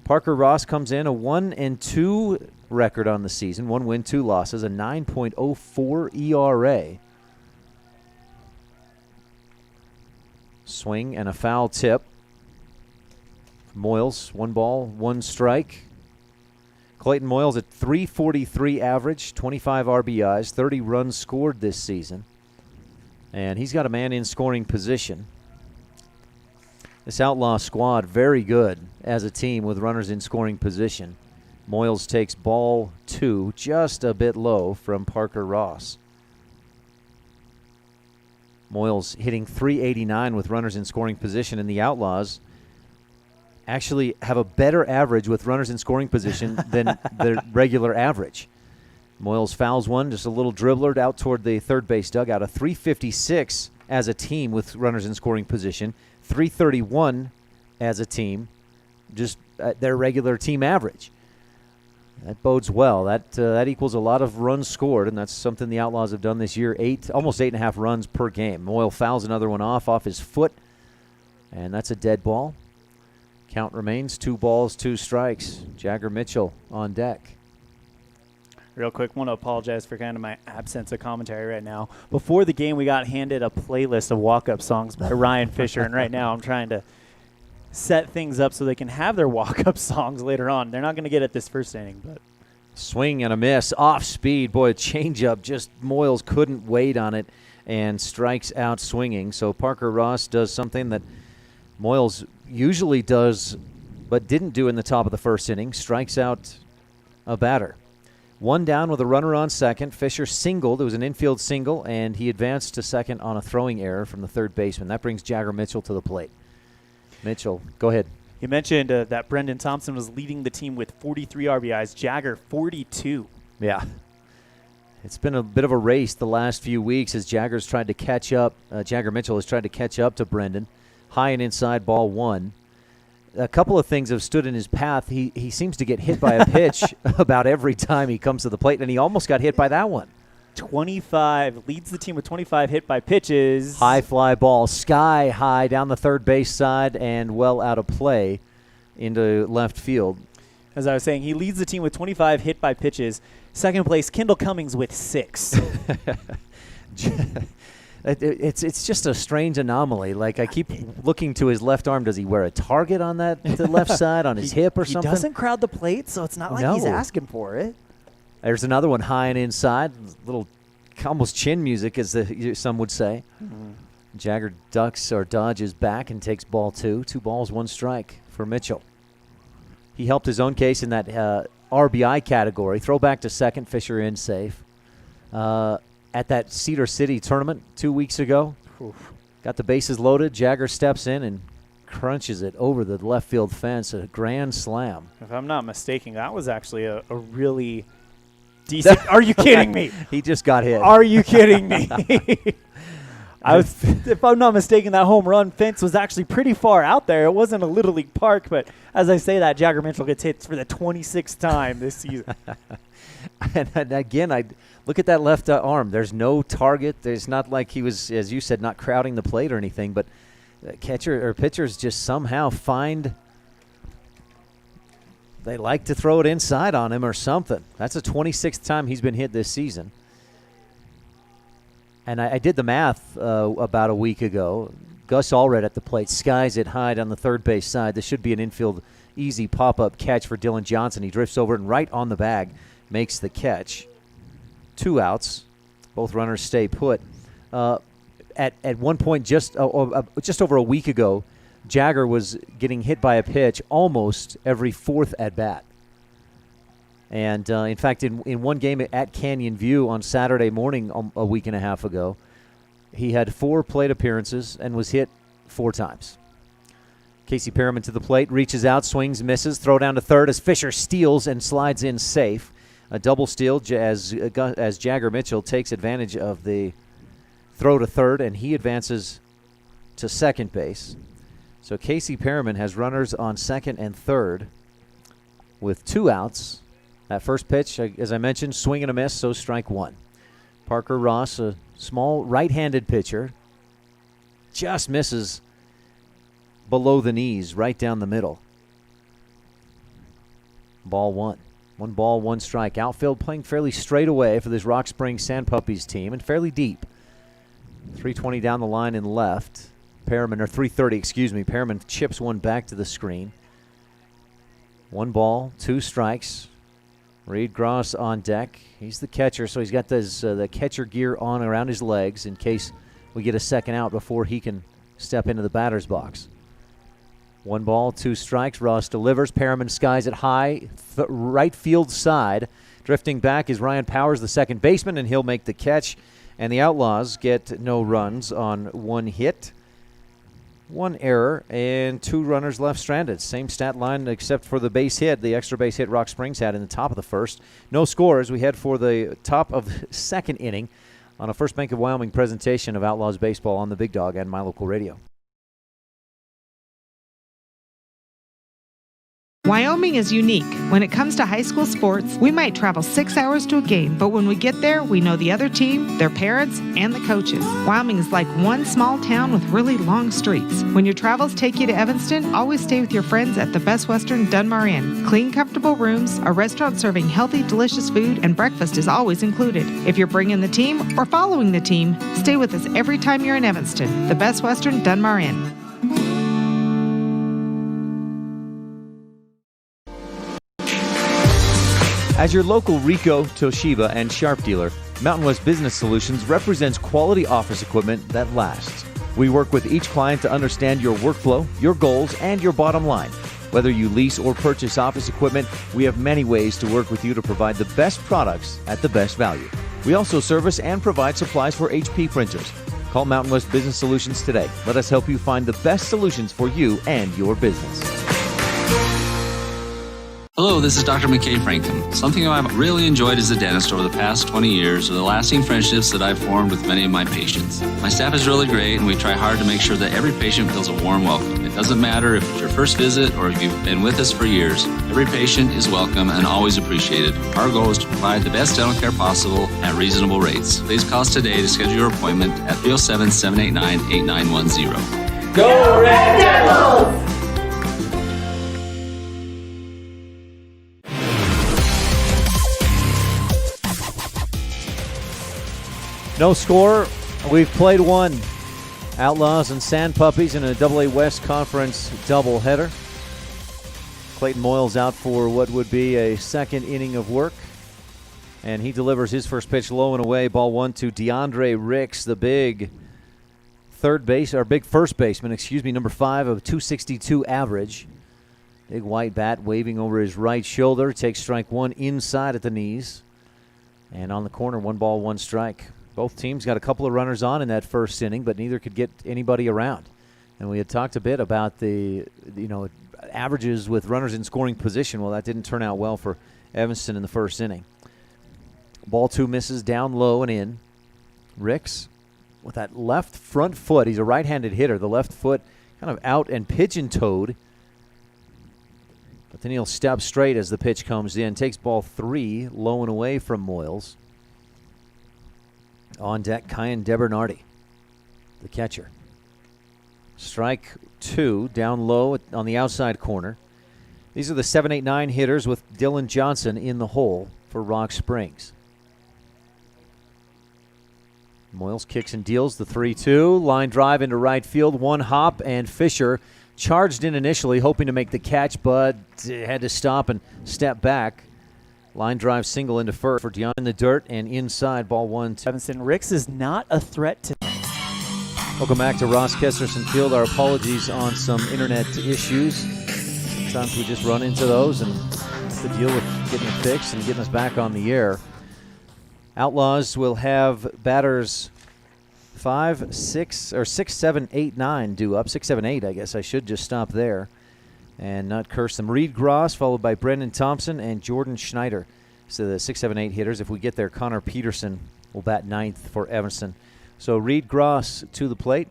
Parker Ross comes in, a 1-2 record on the season, 1 win, 2 losses, a 9.04 ERA. Swing and a foul tip. Moyles, 1 ball, 1 strike. Clayton Moyles at .343 average, 25 RBIs, 30 runs scored this season. And he's got a man in scoring position. This Outlaw squad, very good as a team with runners in scoring position. Moyles takes ball 2, just a bit low from Parker Ross. Moyles hitting .389 with runners in scoring position, and the Outlaws actually have a better average with runners in scoring position than their regular average. Moyles fouls one, just a little dribbler out toward the third base dugout. A .356 as a team with runners in scoring position. .331 as a team, just their regular team average. That bodes well. That equals a lot of runs scored, and that's something the Outlaws have done this year. Almost 8.5 runs per game. Moyle fouls another one off his foot, and that's a dead ball. Count remains 2 balls, 2 strikes. Jagger Mitchell on deck. Real quick, want to apologize for kind of my absence of commentary right now. Before the game, we got handed a playlist of walk-up songs by Ryan Fisher, and right now I'm trying to set things up so they can have their walk-up songs later on. They're not going to get it this first inning, but swing and a miss, off speed. Boy, a changeup. Just Moyles couldn't wait on it and strikes out swinging. So Parker Ross does something that Moyles usually does but didn't do in the top of the first inning. Strikes out a batter. 1 down with a runner on second. Fisher singled. It was an infield single, and he advanced to second on a throwing error from the third baseman. That brings Jagger Mitchell to the plate. Mitchell, go ahead. You mentioned that Brendan Thompson was leading the team with 43 RBIs. Jagger, 42. Yeah. It's been a bit of a race the last few weeks as Jagger's tried to catch up. Jagger Mitchell has tried to catch up to Brendan. High and inside, ball 1. A couple of things have stood in his path. He seems to get hit by a pitch about every time he comes to the plate, and he almost got hit by that one. leads the team with 25 hit by pitches. High fly ball, sky high down the third base side and well out of play into left field. As I was saying, he leads the team with 25 hit by pitches. Second place, Kendall Cummings with 6. It's just a strange anomaly. Like, I keep looking to his left arm. Does he wear a target on the left side, on his hip or something? He doesn't crowd the plate, so it's not like he's asking for it. There's another one high and inside. Little almost chin music, as some would say. Mm-hmm. Jagger ducks or dodges back and takes ball 2. 2 balls, 1 strike for Mitchell. He helped his own case in that RBI category. Throw back to second, Fisher in safe. At that Cedar City tournament 2 weeks ago, got the bases loaded. Jagger steps in and crunches it over the left field fence. A grand slam. If I'm not mistaken, that was actually a really decent. Are you kidding me? He just got hit. Are you kidding me? If I'm not mistaken, that home run fence was actually pretty far out there. It wasn't a Little League park, but as I say that, Jagger Mitchell gets hit for the 26th time this season. And again, I look at that left arm. There's no target. There's not like he was, as you said, not crowding the plate or anything, but catcher or pitchers just somehow find they like to throw it inside on him or something. That's the 26th time he's been hit this season. And I did the math about a week ago. Gus Allred at the plate, skies it high down the third base side. This should be an infield easy pop-up catch for Dylan Johnson. He drifts over and right on the bag makes the catch. 2 outs. Both runners stay put. At one point just over a week ago, Jagger was getting hit by a pitch almost every 4th at-bat. And, in fact, in one game at Canyon View on Saturday morning a week and a half ago, he had 4 plate appearances and was hit 4 times. Casey Perriman to the plate, reaches out, swings, misses, throw down to third as Fisher steals and slides in safe. A double steal as Jagger Mitchell takes advantage of the throw to third, and he advances to second base. So Casey Perriman has runners on second and third with 2 outs. That first pitch, as I mentioned, swing and a miss, so strike 1. Parker Ross, a small right-handed pitcher, just misses below the knees, right down the middle. Ball 1. 1 ball, 1 strike. Outfield playing fairly straight away for this Rock Springs Sand Puppies team and fairly deep. 320 down the line and left. Perriman, or 330, excuse me. Perriman chips one back to the screen. 1 ball, 2 strikes. Reed Gross on deck. He's the catcher, so he's got the catcher gear on around his legs in case we get a second out before he can step into the batter's box. 1 ball, 2 strikes. Ross delivers. Perriman skies it high, right field side. Drifting back is Ryan Powers, the second baseman, and he'll make the catch. And the Outlaws get no runs on 1 hit, 1 error, and 2 runners left stranded. Same stat line except for the base hit, the extra base hit Rock Springs had in the top of the first. No scores. We head for the top of the second inning on a First Bank of Wyoming presentation of Outlaws baseball on the Big Dog and My Local Radio. Wyoming is unique. When it comes to high school sports, we might travel 6 hours to a game, but when we get there, we know the other team, their parents, and the coaches. Wyoming is like one small town with really long streets. When your travels take you to Evanston, always stay with your friends at the Best Western Dunmar Inn. Clean, comfortable rooms, a restaurant serving healthy, delicious food, and breakfast is always included. If you're bringing the team or following the team, stay with us every time you're in Evanston. The Best Western Dunmar Inn. As your local Ricoh, Toshiba, and Sharp dealer, Mountain West Business Solutions represents quality office equipment that lasts. We work with each client to understand your workflow, your goals, and your bottom line. Whether you lease or purchase office equipment, we have many ways to work with you to provide the best products at the best value. We also service and provide supplies for HP printers. Call Mountain West Business Solutions today. Let us help you find the best solutions for you and your business. Hello, this is Dr. McKay Franklin. Something I've really enjoyed as a dentist over the past 20 years are the lasting friendships that I've formed with many of my patients. My staff is really great, and we try hard to make sure that every patient feels a warm welcome. It doesn't matter if it's your first visit or if you've been with us for years. Every patient is welcome and always appreciated. Our goal is to provide the best dental care possible at reasonable rates. Please call us today to schedule your appointment at 307-789-8910. Go Red Devils! No score. We've played one. Outlaws and Sand Puppies in a AA West Conference doubleheader. Clayton Moyles out for what would be a second inning of work. And he delivers his first pitch low and away. Ball 1 to DeAndre Ricks, the big first baseman, number 5 of 262 average. Big white bat waving over his right shoulder. Takes strike 1 inside at the knees. And on the corner, 1 ball, 1 strike. Both teams got a couple of runners on in that first inning, but neither could get anybody around. And we had talked a bit about the averages with runners in scoring position. Well, that didn't turn out well for Evanston in the first inning. Ball 2 misses down low and in. Ricks with that left front foot. He's a right-handed hitter. The left foot kind of out and pigeon-toed. But then he'll step straight as the pitch comes in. Takes ball 3 low and away from Moyles. On deck, Kyan DeBernardi, the catcher. Strike 2, down low on the outside corner. These are the 7-8-9 hitters with Dylan Johnson in the hole for Rock Springs. Moyles kicks and deals the 3-2. Line drive into right field, 1 hop, and Fisher charged in initially, hoping to make the catch, but had to stop and step back. Line drive single into first for Dion in the dirt and inside, ball 1. Evanston. Ricks is not a threat to. Welcome back to Ross Kesterson Field. Our apologies on some internet issues. Sometimes we just run into those and have to deal with getting it fixed and getting us back on the air. Outlaws will have batters 5, 6, 7, 8, 9 due up. 6, 7, 8, I guess I should just stop there and not curse them. Reed Gross, followed by Brendan Thompson and Jordan Schneider. So the 6, 7, 8 hitters. If we get there, Connor Peterson will bat 9th for Evanston. So Reed Gross to the plate.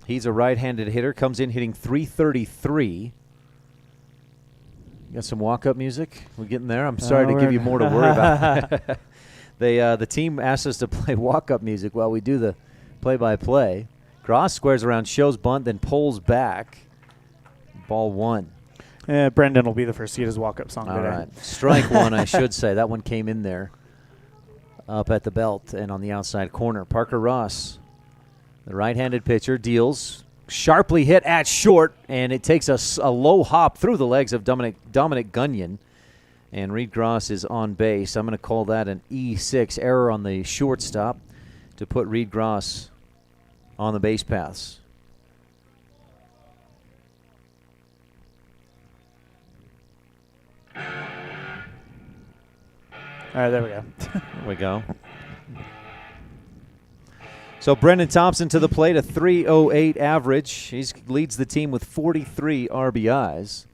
He's a right-handed hitter. Comes in hitting .333. Got some walk-up music? We getting there? I'm sorry to give you more to worry about. The team asked us to play walk-up music while we do the play-by-play. Gross squares around, shows bunt, then pulls back. Ball 1. Brendan will be the first to get his walk-up song today. All right. Strike 1, I should say. That one came in there up at the belt and on the outside corner. Parker Ross, the right-handed pitcher, deals. Sharply hit at short, and it takes a low hop through the legs of Dominic Gunyon. And Reed Gross is on base. I'm going to call that an E6 error on the shortstop to put Reed Gross on the base paths. All right, there we go. There we go. So Brendan Thompson to the plate, a .308 average. He leads the team with 43 RBIs.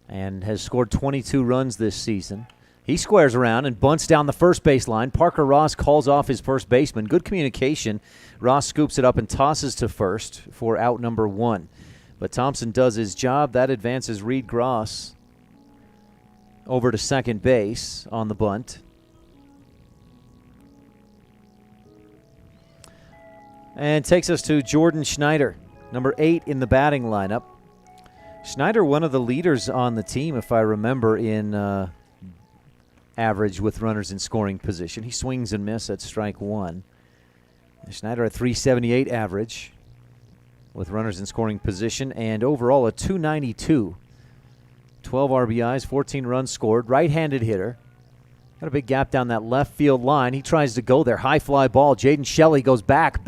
And has scored 22 runs this season. He squares around and bunts down the first base line. Parker Ross calls off his first baseman. Good communication. Ross scoops it up and tosses to first for out number 1. But Thompson does his job. That advances Reed Gross over to second base on the bunt. And takes us to Jordan Schneider, number 8 in the batting lineup. Schneider, one of the leaders on the team, if I remember, in average with runners in scoring position. He swings and misses at strike 1. Schneider at .378 average with runners in scoring position, and overall a .292. 12 RBIs, 14 runs scored. Right-handed hitter. Got a big gap down that left field line. He tries to go there. High fly ball. Jaden Shelley goes back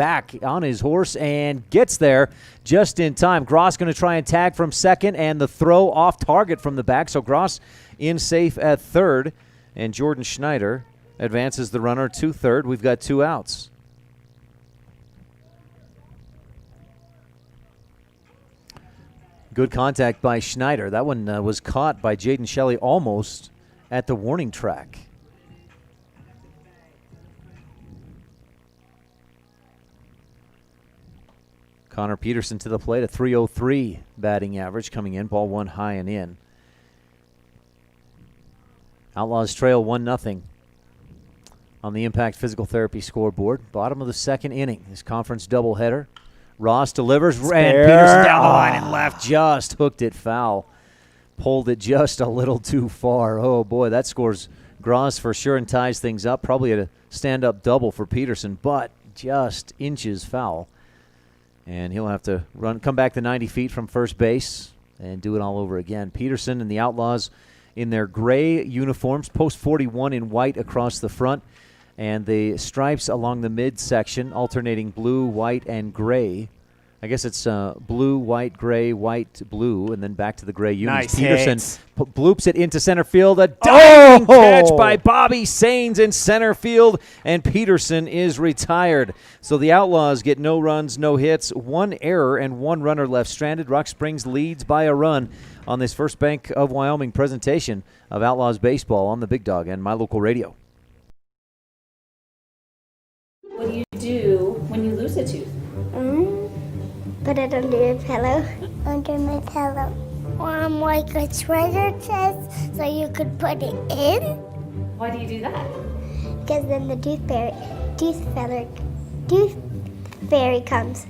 on his horse and gets there just in time. Gross going to try and tag from second, and the throw off target from the back. So Gross in safe at third, and Jordan Schneider advances the runner to third. We've got 2 outs. Good contact by Schneider. That one was caught by Jaden Shelley almost at the warning track. Connor Peterson to the plate, a .303 batting average coming in. Ball one high and in. Outlaws trail 1-0 on the Impact Physical Therapy scoreboard. Bottom of the second inning, this conference doubleheader. Ross delivers, and Peterson down the line and left, just hooked it foul. Pulled it just a little too far. Oh, boy, that scores Gross for sure and ties things up. Probably a stand-up double for Peterson, but just inches foul. And he'll have to come back the 90 feet from first base and do it all over again. Peterson and the Outlaws in their gray uniforms, post 41 in white across the front, and the stripes along the midsection, alternating blue, white, and gray. I guess it's blue, white, gray, white, blue, and then back to the gray unis. Nice Peterson hits. Bloops it into center field. A diving catch by Bobby Sains in center field, and Peterson is retired. So the Outlaws get no runs, no hits, one error, and one runner left stranded. Rock Springs leads by a run on this first Bank of Wyoming presentation of Outlaws baseball on the Big Dog and My Local Radio. What do you do when you lose a tooth? Put it under your pillow. Under my pillow. Like a treasure chest so you could put it in. Why do you do that? Because then the tooth fairy comes.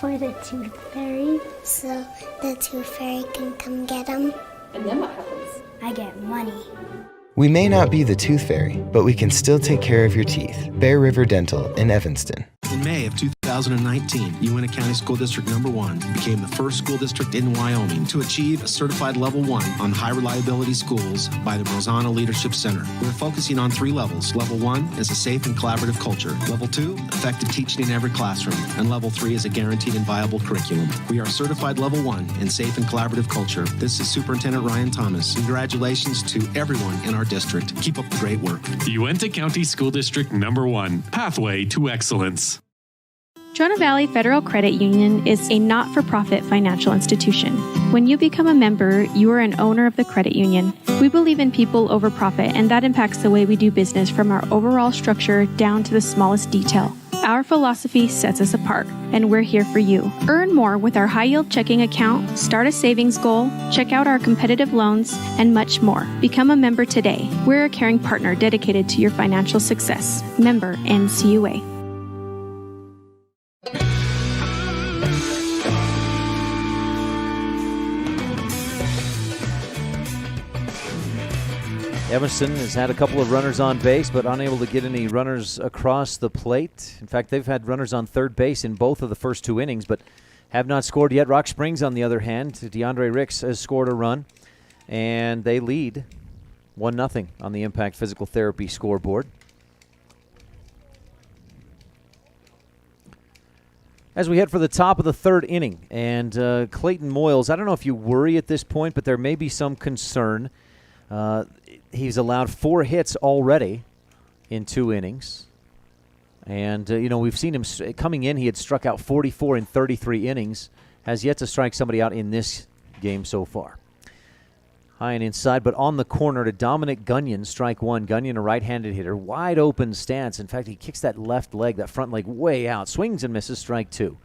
For the tooth fairy. So the tooth fairy can come get them. And then what happens? I get money. We may not be the tooth fairy, but we can still take care of your teeth. Bear River Dental in Evanston. In May of 2019, Uintah County School District Number 1 became the first school district in Wyoming to achieve a certified level 1 on high reliability schools by the Brozana Leadership Center. We're focusing on 3 levels. Level 1 is a safe and collaborative culture. Level 2, effective teaching in every classroom. And Level 3 is a guaranteed and viable curriculum. We are certified Level 1 in safe and collaborative culture. This is Superintendent Ryan Thomas. Congratulations to everyone in our district. Keep up the great work. Uintah County School District Number 1, Pathway to Excellence. Trona Valley Federal Credit Union is a not-for-profit financial institution. When you become a member, you are an owner of the credit union. We believe in people over profit, and that impacts the way we do business from our overall structure down to the smallest detail. Our philosophy sets us apart, and we're here for you. Earn more with our high-yield checking account, start a savings goal, check out our competitive loans, and much more. Become a member today. We're a caring partner dedicated to your financial success. Member NCUA. Evanston has had a couple of runners on base, but unable to get any runners across the plate. In fact, they've had runners on third base in both of the first 2 innings, but have not scored yet. Rock Springs, on the other hand, DeAndre Ricks has scored a run, and they lead 1-0 on the Impact Physical Therapy scoreboard. As we head for the top of the third inning, and Clayton Moyles, I don't know if you worry at this point, but there may be some concern. He's allowed 4 hits already in 2 innings. And, we've seen him coming in. He had struck out 44 in 33 innings. Has yet to strike somebody out in this game so far. High and inside, but on the corner to Dominic Gunyon, strike 1. Gunyon, a right-handed hitter, wide open stance. In fact, he kicks that left leg, that front leg, way out. Swings and misses, strike 2.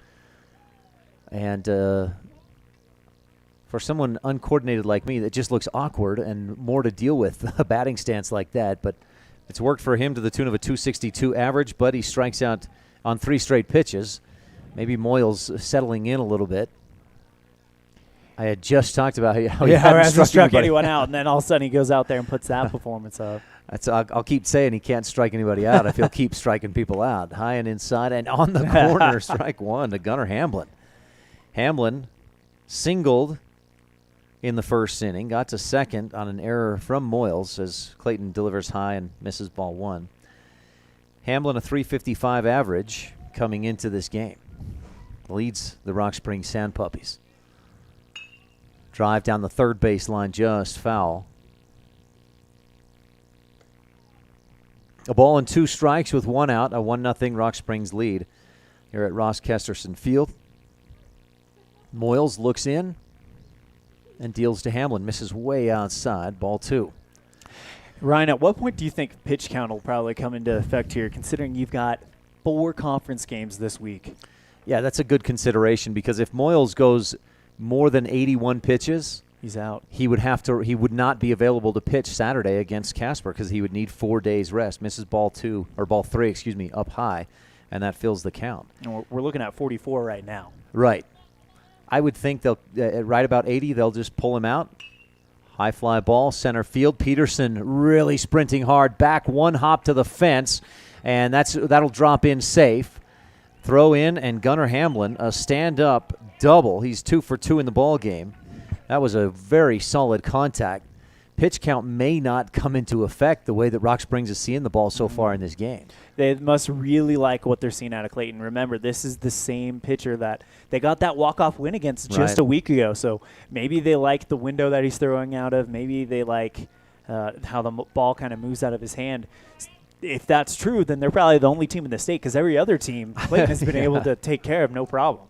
And for someone uncoordinated like me, that just looks awkward and more to deal with a batting stance like that. But it's worked for him to the tune of a .262 average, but he strikes out on 3 straight pitches. Maybe Moyles settling in a little bit. I had just talked about how he hadn't struck anyone out, and then all of a sudden he goes out there and puts that performance up. I'll keep saying he can't strike anybody out. I feel keep striking people out. High and inside, and on the corner, strike 1 to Gunnar Hamblin. Hamblin singled in the first inning, got to second on an error from Moyles as Clayton delivers high and misses ball 1. Hamblin, a .355 average coming into this game, leads the Rock Springs Sand Puppies. Drive down the third base line, just foul. A ball and 2 strikes with 1 out, a 1-0 Rock Springs lead here at Ross Kesterson Field. Moyles looks in, and deals to Hamlin. Misses way outside. Ball 2. Ryan, at what point do you think pitch count will probably come into effect here, considering you've got 4 conference games this week? Yeah, that's a good consideration because if Moyles goes more than 81 pitches, he's out. He would not be available to pitch Saturday against Casper because he would need 4 days rest. Misses ball 3, up high, and that fills the count. And we're looking at 44 right now. Right. I would think they'll right about 80. They'll just pull him out. High fly ball, center field. Peterson really sprinting hard. Back 1 hop to the fence, and that'll drop in safe. Throw in, and Gunnar Hamlin, a stand-up double. He's 2 for 2 in the ball game. That was a very solid contact. Pitch count may not come into effect the way that Rock Springs is seeing the ball so far in this game. They must really like what they're seeing out of Clayton. Remember, this is the same pitcher that they got that walk-off win against just a week ago. So maybe they like the window that he's throwing out of. Maybe they like how the ball kind of moves out of his hand. If that's true, then they're probably the only team in the state because every other team Clayton has been able to take care of no problem.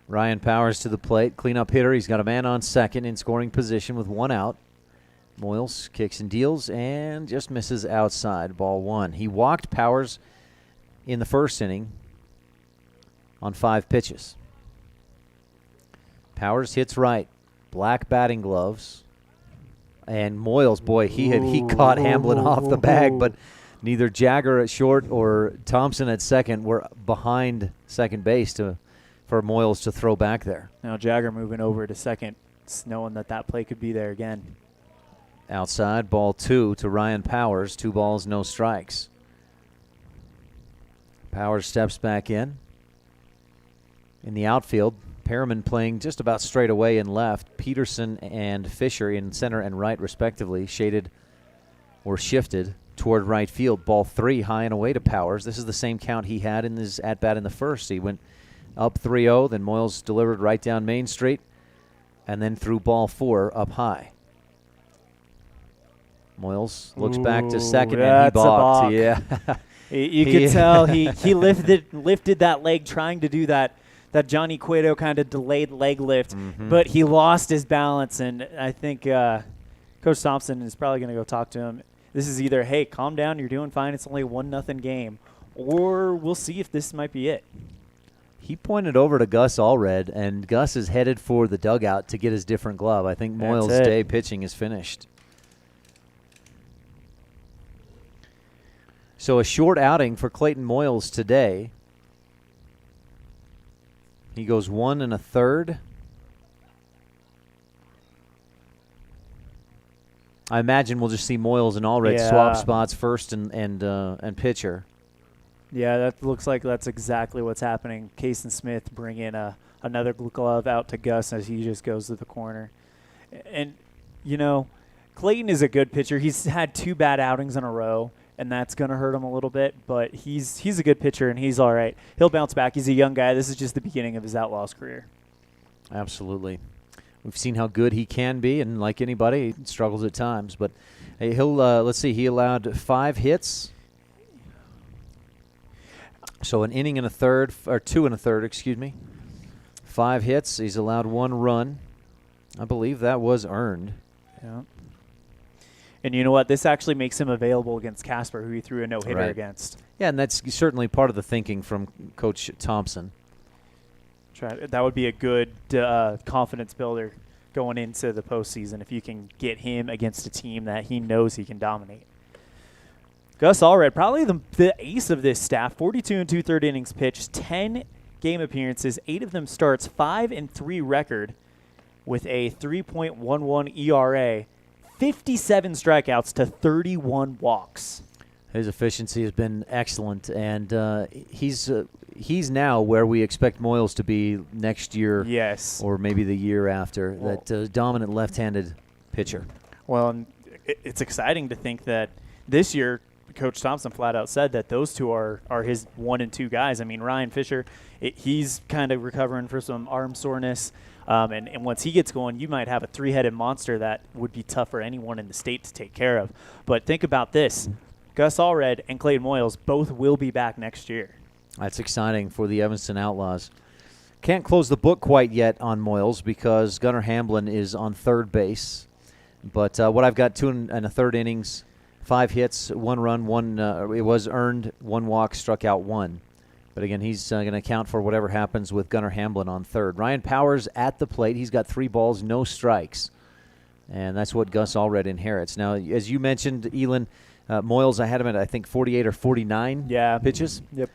Ryan Powers to the plate, cleanup hitter. He's got a man on second in scoring position with 1 out. Moyles kicks and deals and just misses outside. Ball 1. He walked Powers in the first inning on 5 pitches. Powers hits right. Black batting gloves. And Moyles, boy, he caught Hamlin off the bag, but neither Jagger at short or Thompson at second were behind second base for Moyles to throw back there. Now Jagger moving over to second, knowing that play could be there again. Outside, ball 2 to Ryan Powers. 2 balls, no strikes. Powers steps back in. In the outfield, Perriman playing just about straight away in left. Peterson and Fisher in center and right, respectively, shifted toward right field. Ball 3 high and away to Powers. This is the same count he had in his at-bat in the first. He went up 3-0, then Moyles delivered right down Main Street, and then threw ball 4 up high. Moyles looks back to second, and he balked. Yeah, you could tell he lifted that leg trying to do that Johnny Cueto kind of delayed leg lift, but he lost his balance, and I think Coach Thompson is probably going to go talk to him. This is either, hey, calm down, you're doing fine, it's only a 1-0 game, or we'll see if this might be it. He pointed over to Gus Allred, and Gus is headed for the dugout to get his different glove. I think Moyles' day pitching is finished. So a short outing for Clayton Moyles today. He goes 1 1/3. I imagine we'll just see Moyles and Allred swap spots first and pitcher. Yeah, that looks like that's exactly what's happening. Kason Smith bringing another glove out to Gus as he just goes to the corner. And, Clayton is a good pitcher. He's had 2 bad outings in a row, and that's going to hurt him a little bit. But he's a good pitcher, and he's all right. He'll bounce back. He's a young guy. This is just the beginning of his Outlaws career. Absolutely. We've seen how good he can be, and like anybody, he struggles at times. But hey, let's see, he allowed 5 hits. So an inning and a third, or 2 1/3, excuse me. 5 hits. He's allowed 1 run. I believe that was earned. Yeah. And you know what? This actually makes him available against Casper, who he threw a no-hitter against. Yeah, and that's certainly part of the thinking from Coach Thompson. That would be a good confidence builder going into the postseason if you can get him against a team that he knows he can dominate. Gus Allred, probably the ace of this staff, 42 2/3 innings pitched, 10 game appearances, 8 of them starts, 5-3 record with a 3.11 ERA, 57 strikeouts to 31 walks. His efficiency has been excellent, and he's now where we expect Moyles to be next year, or maybe the year after. That dominant left-handed pitcher. Well, and it's exciting to think that this year, Coach Thompson flat out said that those 2 are his 1 and 2 guys. I mean, Ryan Fisher, he's kind of recovering for some arm soreness. And once he gets going, you might have a 3-headed monster that would be tough for anyone in the state to take care of. But think about this. Gus Allred and Clayton Moyles both will be back next year. That's exciting for the Evanston Outlaws. Can't close the book quite yet on Moyles because Gunnar Hamblin is on third base. But what I've got 2 1/3 innings, 5 hits, 1 run, 1 it was earned, 1 walk, struck out 1. But again, he's going to account for whatever happens with Gunnar Hamblin on third. Ryan Powers at the plate. He's got 3 balls, no strikes. And that's what Gus Allred inherits. Now, as you mentioned, Elon, Moyles, I had him at, I think, 48 or 49 pitches. Yep.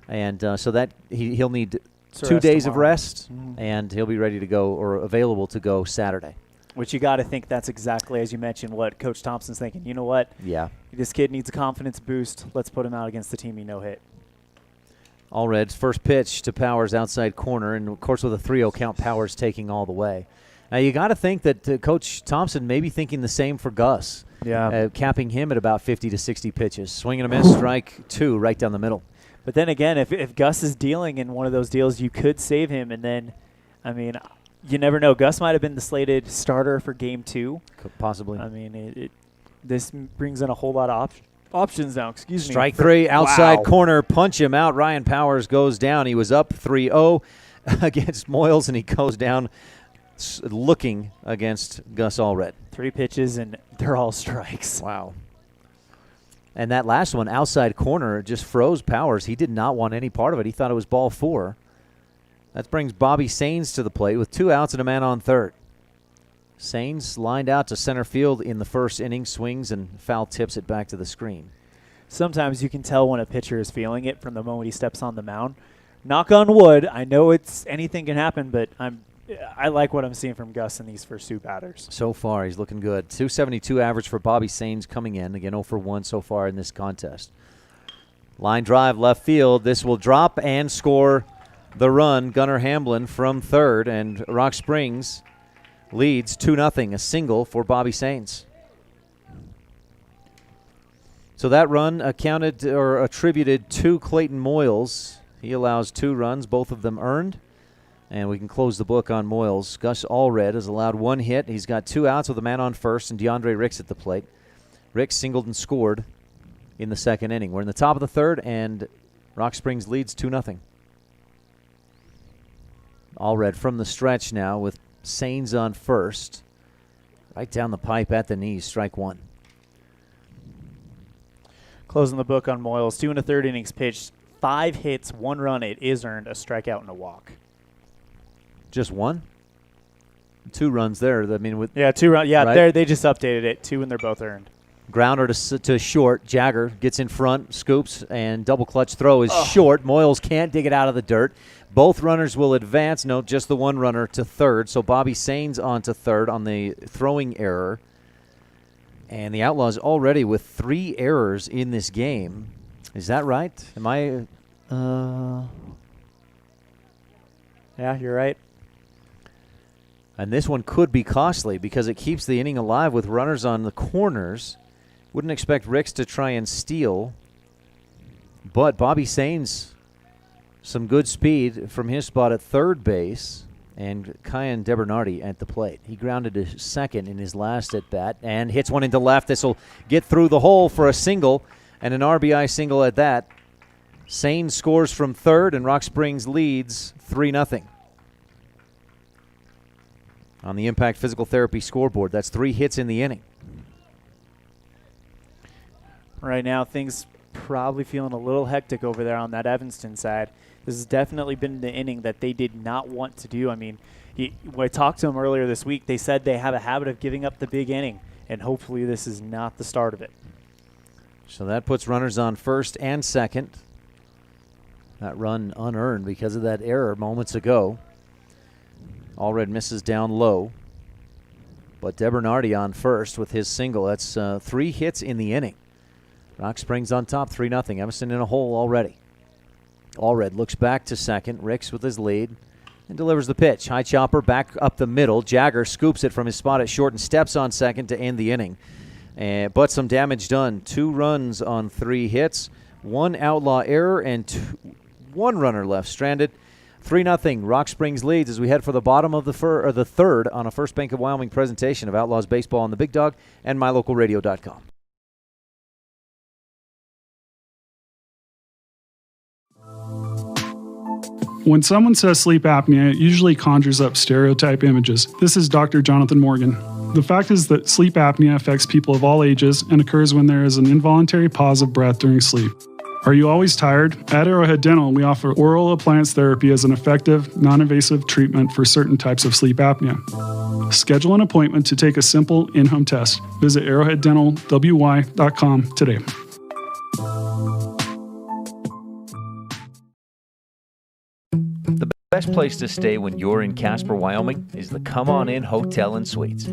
And so that he'll need So 2 days of tomorrow. rest, and he'll be ready to go or available to go Saturday. Which you got to think that's exactly, as you mentioned, what Coach Thompson's thinking. You know what? Yeah. This kid needs a confidence boost. Let's put him out against the team he no-hit. Allred's first pitch to Powers outside corner, and of course with a 3-0 count, Powers taking all the way. Now you got to think that Coach Thompson may be thinking the same for Gus. Yeah. Capping him at about 50 to 60 pitches. Swing and a miss, strike 2 right down the middle. But then again, if Gus is dealing in one of those deals, you could save him. And then, I mean, you never know. Gus might have been the slated starter for Game 2. Possibly. I mean, this brings in a whole lot of options now. Excuse me. Strike 3, outside Wow. corner, punch him out. Ryan Powers goes down. He was up 3-0 against Moyles, and he goes down looking against Gus Allred. 3 pitches, and they're all strikes. Wow. And that last one, outside corner, just froze Powers. He did not want any part of it. He thought it was ball 4. That brings Bobby Sains to the plate with 2 outs and a man on third. Sains lined out to center field in the first inning, swings and foul tips it back to the screen. Sometimes you can tell when a pitcher is feeling it from the moment he steps on the mound. Knock on wood. I know anything can happen, but I like what I'm seeing from Gus in these first 2 batters. So far, he's looking good. 272 average for Bobby Sains coming in. Again, 0 for 1 so far in this contest. Line drive left field. This will drop and score the run. Gunnar Hamblin from third, and Rock Springs leads 2-0, a single for Bobby Sains. So that run accounted or attributed to Clayton Moyles. He allows 2 runs, both of them earned. And we can close the book on Moyles. Gus Allred has allowed 1 hit. He's got 2 outs with a man on first and DeAndre Ricks at the plate. Ricks singled and scored in the second inning. We're in the top of the third, and Rock Springs leads 2-0. Allred from the stretch now with Sains on first. Right down the pipe at the knees, strike 1. Closing the book on Moyles. 2 1/3 innings pitched, 5 hits, 1 run. It is earned, a strikeout and a walk. Just 1? 2 runs there. I mean, 2 runs. Yeah, right? they just updated it. 2 and they're both earned. Grounder to short. Jagger gets in front, scoops, and double clutch throw is short. Moyles can't dig it out of the dirt. Both runners will advance. No, just the 1 runner to third. So Bobby Sains on to third on the throwing error. And the Outlaws already with 3 errors in this game. Is that right? Am I? Yeah, you're right. And this one could be costly because it keeps the inning alive with runners on the corners. Wouldn't expect Ricks to try and steal. But Bobby Sains, some good speed from his spot at third base. And Kyan DeBernardi at the plate. He grounded to second in his last at-bat and hits one into left. This will get through the hole for a single and an RBI single at that. Sains scores from third, and Rock Springs leads 3-0. On the Impact Physical Therapy scoreboard, that's 3 hits in the inning. Right now, things probably feeling a little hectic over there on that Evanston side. This has definitely been the inning that they did not want to do. I mean, when I talked to them earlier this week, they said they have a habit of giving up the big inning, and hopefully this is not the start of it. So that puts runners on first and second. That run unearned because of that error moments ago. Allred misses down low. But DeBernardi on first with his single. That's 3 hits in the inning. Rock Springs on top, 3-0. Evanston in a hole already. Allred looks back to second. Ricks with his lead and delivers the pitch. High chopper back up the middle. Jagger scoops it from his spot at short and steps on second to end the inning. But some damage done. 2 runs on 3 hits. 1 outlaw error and 1 runner left stranded. 3-0. Rock Springs leads as we head for the bottom of the third on a First Bank of Wyoming presentation of Outlaws Baseball on the Big Dog and MyLocalRadio.com. When someone says sleep apnea, it usually conjures up stereotype images. This is Dr. Jonathan Morgan. The fact is that sleep apnea affects people of all ages and occurs when there is an involuntary pause of breath during sleep. Are you always tired? At Arrowhead Dental, we offer oral appliance therapy as an effective, non-invasive treatment for certain types of sleep apnea. Schedule an appointment to take a simple in-home test. Visit arrowheaddentalwy.com today. The best place to stay when you're in Casper, Wyoming is the Come On In Hotel and Suites.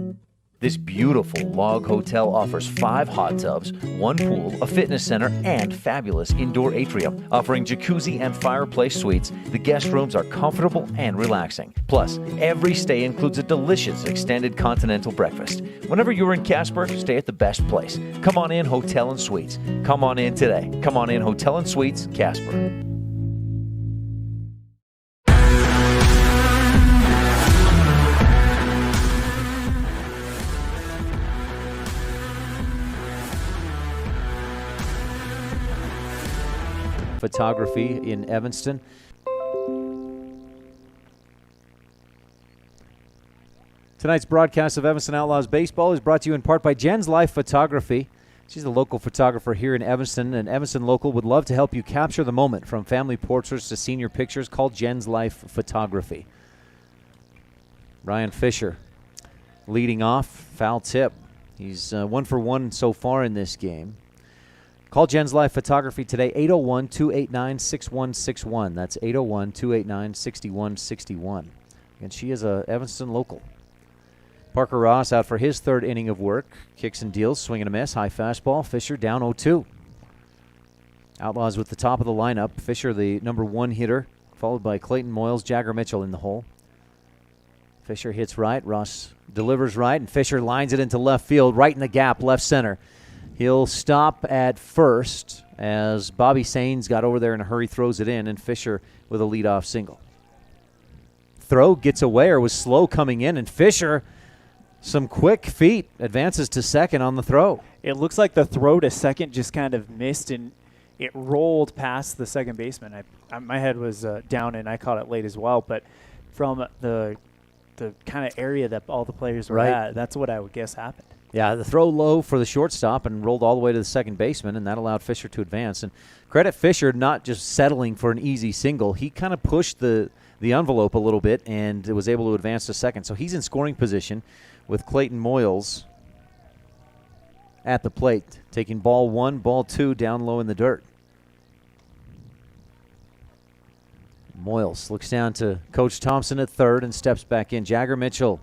This beautiful log hotel offers 5 hot tubs, 1 pool, a fitness center, and fabulous indoor atrium. Offering jacuzzi and fireplace suites, the guest rooms are comfortable and relaxing. Plus, every stay includes a delicious extended continental breakfast. Whenever you're in Casper, stay at the best place. Come On In Hotel and Suites. Come on in today. Come On In Hotel and Suites, Casper. Photography in Evanston. Tonight's broadcast of Evanston Outlaws Baseball is brought to you in part by Jen's Life Photography. She's the local photographer here in Evanston, and Evanston Local would love to help you capture the moment from family portraits to senior pictures. Call Jen's Life Photography. Ryan Fisher leading off, foul tip. He's 1 for 1 so far in this game. Call Jen's Life Photography today, 801-289-6161. That's 801-289-6161. And she is a Evanston local. Parker Ross out for his 3rd inning of work. Kicks and deals, swing and a miss. High fastball. Fisher down 0-2. Outlaws with the top of the lineup. Fisher, the number 1 hitter, followed by Clayton Moyles, Jagger Mitchell in the hole. Fisher hits right. Ross delivers right, and Fisher lines it into left field, right in the gap, left center. He'll stop at first as Bobby Sains got over there in a hurry, throws it in, and Fisher with a leadoff single. Throw gets away or was slow coming in, and Fisher, some quick feet, advances to second on the throw. It looks like the throw to second just kind of missed, and it rolled past the second baseman. My head was down, and I caught it late as well, but from the kind of area that all the players were at, that's what I would guess happened. Yeah, the throw low for the shortstop and rolled all the way to the second baseman, and that allowed Fisher to advance. And credit Fisher not just settling for an easy single. He kind of pushed the envelope a little bit and was able to advance to second. So he's in scoring position with Clayton Moyles at the plate, taking ball 1, ball 2 down low in the dirt. Moyles looks down to Coach Thompson at third and steps back in. Jagger Mitchell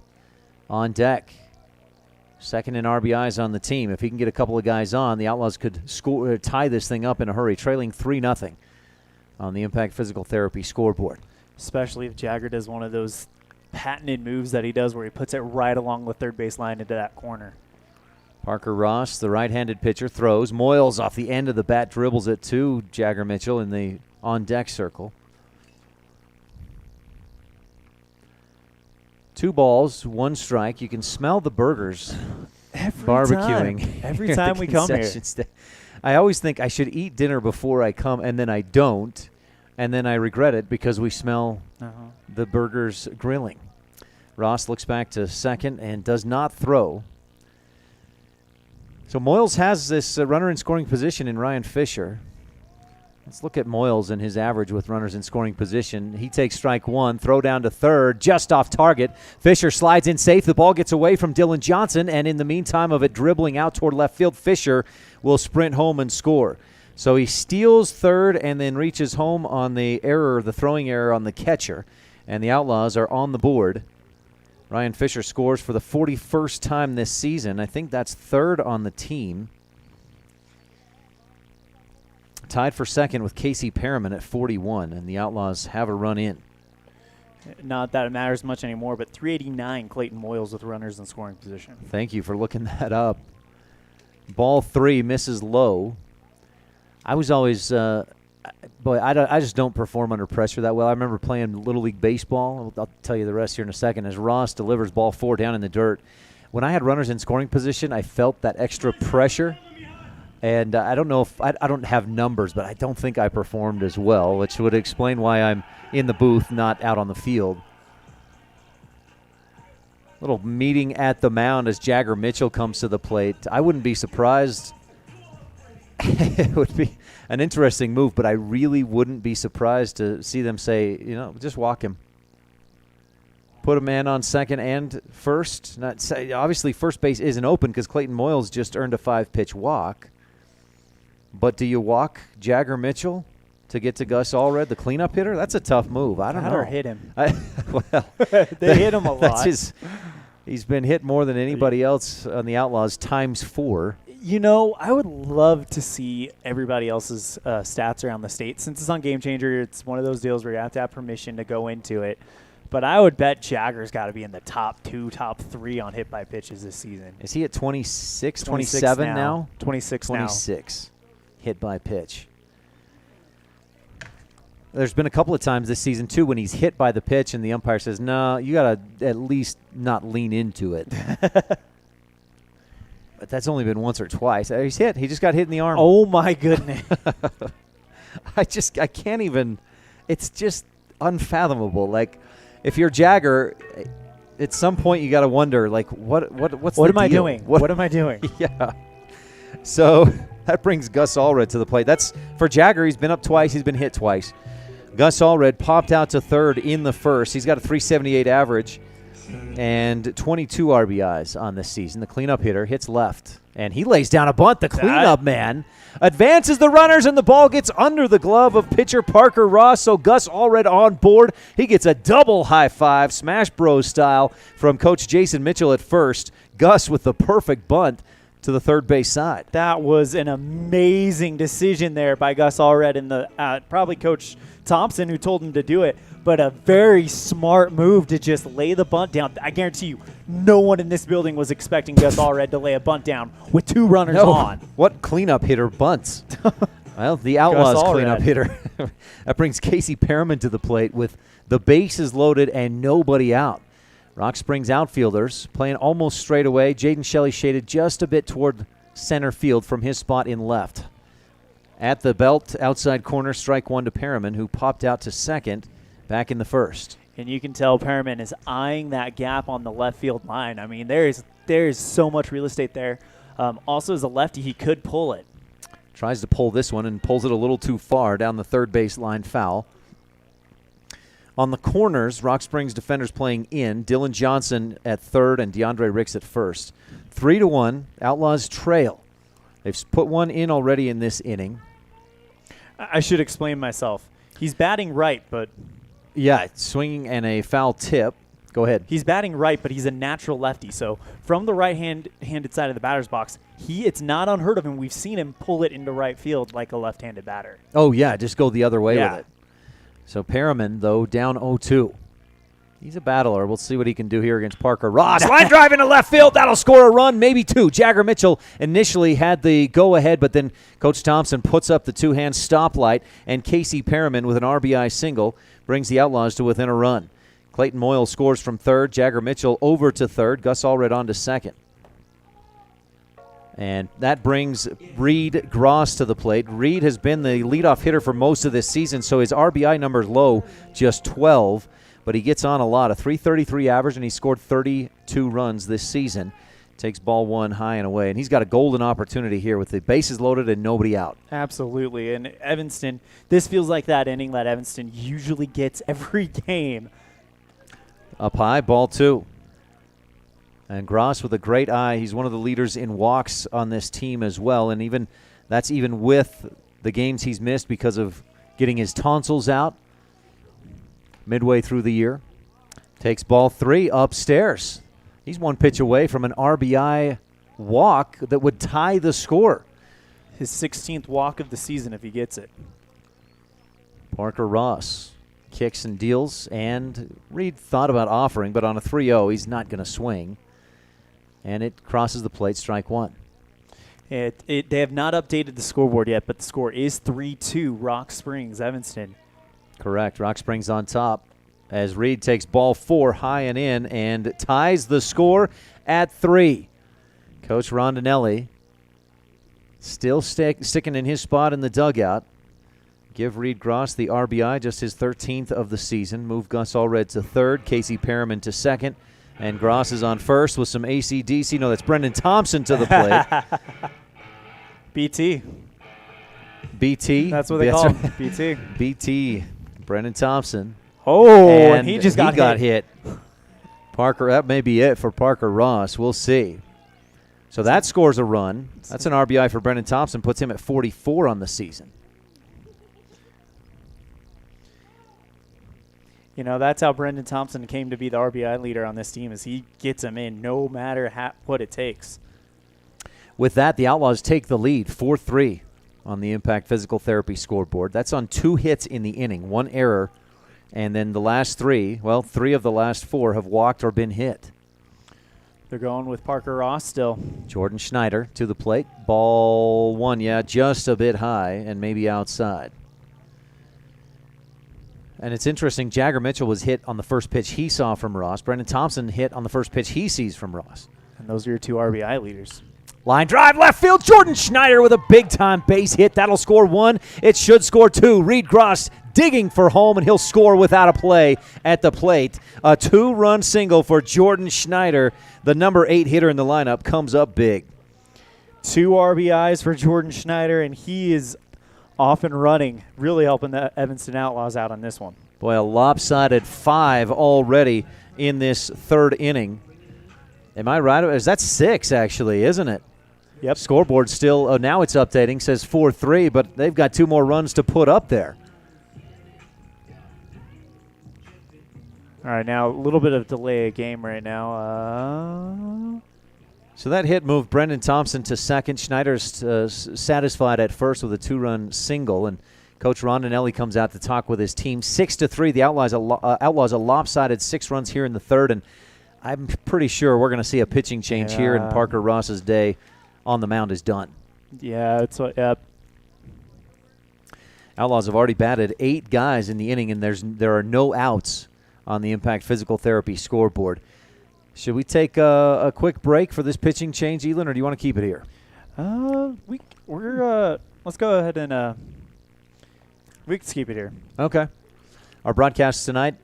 on deck. Second in RBIs on the team. If he can get a couple of guys on, the Outlaws could tie this thing up in a hurry, trailing 3-0 on the Impact Physical Therapy scoreboard. Especially if Jagger does one of those patented moves that he does where he puts it right along the third base line into that corner. Parker Ross, the right-handed pitcher, throws. Moyles off the end of the bat dribbles it to Jagger Mitchell in the on-deck circle. 2 balls, 1 strike. You can smell the burgers barbecuing. Every time we come here. I always think I should eat dinner before I come, and then I don't, and then I regret it because we smell the burgers grilling. Ross looks back to second and does not throw. So Moyles has this runner in scoring position in Ryan Fisher. Let's look at Moyles and his average with runners in scoring position. He takes strike 1, throw down to third, just off target. Fisher slides in safe. The ball gets away from Dylan Johnson, and in the meantime of it dribbling out toward left field, Fisher will sprint home and score. So he steals third and then reaches home on the throwing error on the catcher, and the Outlaws are on the board. Ryan Fisher scores for the 41st time this season. I think that's 3rd on the team. Tied for second with Casey Perriman at 41, and the Outlaws have a run in. Not that it matters much anymore, but 389 Clayton Moyles with runners in scoring position. Thank you for looking that up. Ball 3 misses low. I was always, I just don't perform under pressure that well. I remember playing Little League Baseball. I'll tell you the rest here in a second. As Ross delivers ball 4 down in the dirt, when I had runners in scoring position, I felt that extra pressure. And I don't know if I don't have numbers, but I don't think I performed as well, which would explain why I'm in the booth, not out on the field. Little meeting at the mound as Jagger Mitchell comes to the plate. I wouldn't be surprised. It would be an interesting move, but I really wouldn't be surprised to see them say, just walk him. Put a man on second and first. Obviously, first base isn't open because Clayton Moyles just earned a 5-pitch walk. But do you walk Jagger Mitchell to get to Gus Allred, the cleanup hitter? That's a tough move. I don't know. Or hit him. Well, they hit him a lot. He's been hit more than anybody else on the Outlaws ×4. I would love to see everybody else's stats around the state. Since it's on Game Changer, it's one of those deals where you have to have permission to go into it. But I would bet Jagger's got to be in the top 2, top 3 on hit by pitches this season. Is he at 26, 27 now? 26 now. 26 hit by pitch. There's been a couple of times this season, too, when he's hit by the pitch and the umpire says, no, you got to at least not lean into it. But that's only been once or twice. He's hit. He just got hit in the arm. Oh, my goodness. I can't even. It's just unfathomable. Like, if you're Jagger, at some point you got to wonder, like, what's what the am I deal? doing? What am I doing? Yeah. So that brings Gus Allred to the plate. That's for Jagger. He's been up twice. He's been hit twice. Gus Allred popped out to third in the first. He's got a .378 average and 22 RBIs on this season. The cleanup hitter hits left, and he lays down a bunt. The cleanup man advances the runners, and the ball gets under the glove of pitcher Parker Ross. So Gus Allred on board. He gets a double high five, Smash Bros style, from Coach Jason Mitchell at first. Gus with the perfect bunt to the third base side. That was an amazing decision there by Gus Allred and probably Coach Thompson who told him to do it, but a very smart move to just lay the bunt down. I guarantee you, no one in this building was expecting Gus Allred to lay a bunt down with 2 runners on. What cleanup hitter bunts? Well, the Outlaws cleanup hitter. That brings Casey Perriman to the plate with the bases loaded and nobody out. Rock Springs outfielders playing almost straight away. Jaden Shelley shaded just a bit toward center field from his spot in left. At the belt, outside corner, strike one to Perriman, who popped out to second back in the first. And you can tell Perriman is eyeing that gap on the left field line. I mean, there is so much real estate there. Also, as a lefty, he could pull it. Tries to pull this one and pulls it a little too far down the third base line, foul. On the corners, Rock Springs defenders playing in. Dylan Johnson at third and DeAndre Ricks at first. 3-1, Outlaws trail. They've put one in already in this inning. I should explain myself. He's batting right, but... Yeah, swinging and a foul tip. Go ahead. He's batting right, but he's a natural lefty. So from the right-handed side of the batter's box, it's not unheard of him. We've seen him pull it into right field like a left-handed batter. Oh, yeah, just go the other way with it. So Perriman, though, down 0-2. He's a battler. We'll see what he can do here against Parker Ross. Line drive into left field. That'll score a run, maybe 2. Jagger Mitchell initially had the go-ahead, but then Coach Thompson puts up the 2-hand stoplight, and Casey Perriman with an RBI single brings the Outlaws to within a run. Clayton Moyle scores from third. Jagger Mitchell over to third. Gus Allred on to second. And that brings Reed Gross to the plate. Reed has been the leadoff hitter for most of this season, so his RBI number is low, just 12. But he gets on a lot, a .333 average, and he scored 32 runs this season. Takes ball one high and away. And he's got a golden opportunity here with the bases loaded and nobody out. Absolutely. And Evanston, this feels like that inning that Evanston usually gets every game. Up high, ball 2. And Gross with a great eye. He's one of the leaders in walks on this team as well. And that's even with the games he's missed because of getting his tonsils out midway through the year. Takes ball 3 upstairs. He's one pitch away from an RBI walk that would tie the score. His 16th walk of the season if he gets it. Parker Ross kicks and deals, and Reed thought about offering, but on a 3-0, he's not going to swing. And it crosses the plate, strike one. They have not updated the scoreboard yet, but the score is 3-2, Rock Springs, Evanston. Correct. Rock Springs on top as Reed takes ball 4 high and in and ties the score at 3. Coach Rondinelli Still sticking in his spot in the dugout. Give Reed Gross the RBI, just his 13th of the season. Move Gus Allred to third, Casey Perriman to second, and Gross is on first with some AC/DC. No, that's Brendan Thompson to the plate. BT. That's what they call him, BT. BT. Brendan Thompson. Oh, and he just got hit. Parker, that may be it for Parker Ross. We'll see. So that scores a run. That's an RBI for Brendan Thompson, puts him at 44 on the season. You know, that's how Brendan Thompson came to be the RBI leader on this team, is he gets them in no matter what it takes. With that, the Outlaws take the lead, 4-3 on the Impact Physical Therapy scoreboard. That's on 2 hits in the inning, 1 error, and then the last 3, well, 3 of the last 4 have walked or been hit. They're going with Parker Ross still. Jordan Schneider to the plate. Ball 1, just a bit high and maybe outside. And it's interesting, Jagger Mitchell was hit on the first pitch he saw from Ross. Brendan Thompson hit on the first pitch he sees from Ross. And those are your 2 RBI leaders. Line drive, left field, Jordan Schneider with a big-time base hit. That'll score 1. It should score 2. Reed Gross digging for home, and he'll score without a play at the plate. A 2-run single for Jordan Schneider. The number 8 hitter in the lineup comes up big. 2 RBIs for Jordan Schneider, and he is off and running, really helping the Evanston Outlaws out on this one. Boy, a lopsided 5 already in this 3rd inning. Am I right? That's 6, actually, isn't it? Yep. Scoreboard still, now it's updating, says 4-3, but they've got 2 more runs to put up there. All right, now a little bit of delay of game right now. So that hit moved Brendan Thompson to second. Schneider's satisfied at first with a 2-run single, and Coach Rondinelli comes out to talk with his team. 6-3, the Outlaws a lopsided 6 runs here in the 3rd, and I'm pretty sure we're going to see a pitching change here, and Parker Ross's day on the mound is done. Yeah, it's Outlaws have already batted 8 guys in the inning, and there are no outs on the Impact Physical Therapy scoreboard. Should we take a quick break for this pitching change, Elan, or do you want to keep it here? Let's go ahead and we can keep it here. Okay. Our broadcast tonight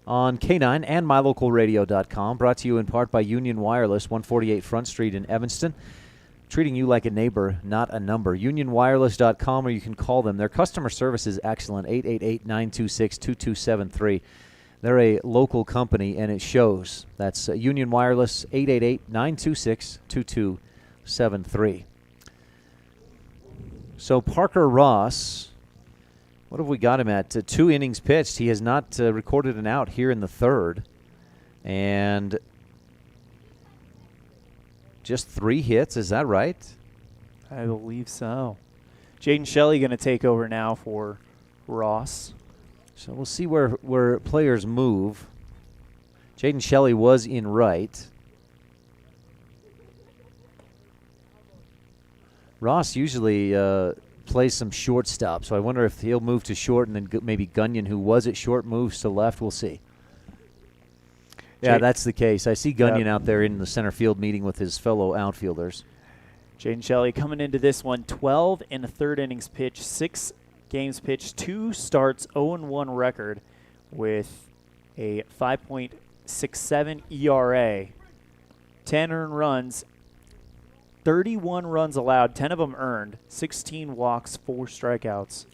on K9 and MyLocalRadio.com, brought to you in part by Union Wireless, 148 Front Street in Evanston. Treating you like a neighbor, not a number. UnionWireless.com, or you can call them. Their customer service is excellent, 888-926-2273. They're a local company, and it shows. That's Union Wireless, 888-926-2273. So Parker Ross, what have we got him at? 2 innings pitched. He has not recorded an out here in the 3rd. And just 3 hits, is that right? I believe so. Jaden Shelley going to take over now for Ross. So we'll see where players move. Jaden Shelley was in right. Ross usually plays some shortstop, so I wonder if he'll move to short, and then maybe Gunyon, who was at short, moves to left. We'll see. Yeah, that's the case. I see Gunyon out there in the center field meeting with his fellow outfielders. Jaden Shelley coming into this one, 12 in the 3rd innings pitched, 6 games pitched, 2 starts, 0-1 record with a 5.67 ERA, 10 earned runs, 31 runs allowed, 10 of them earned, 16 walks, 4 strikeouts.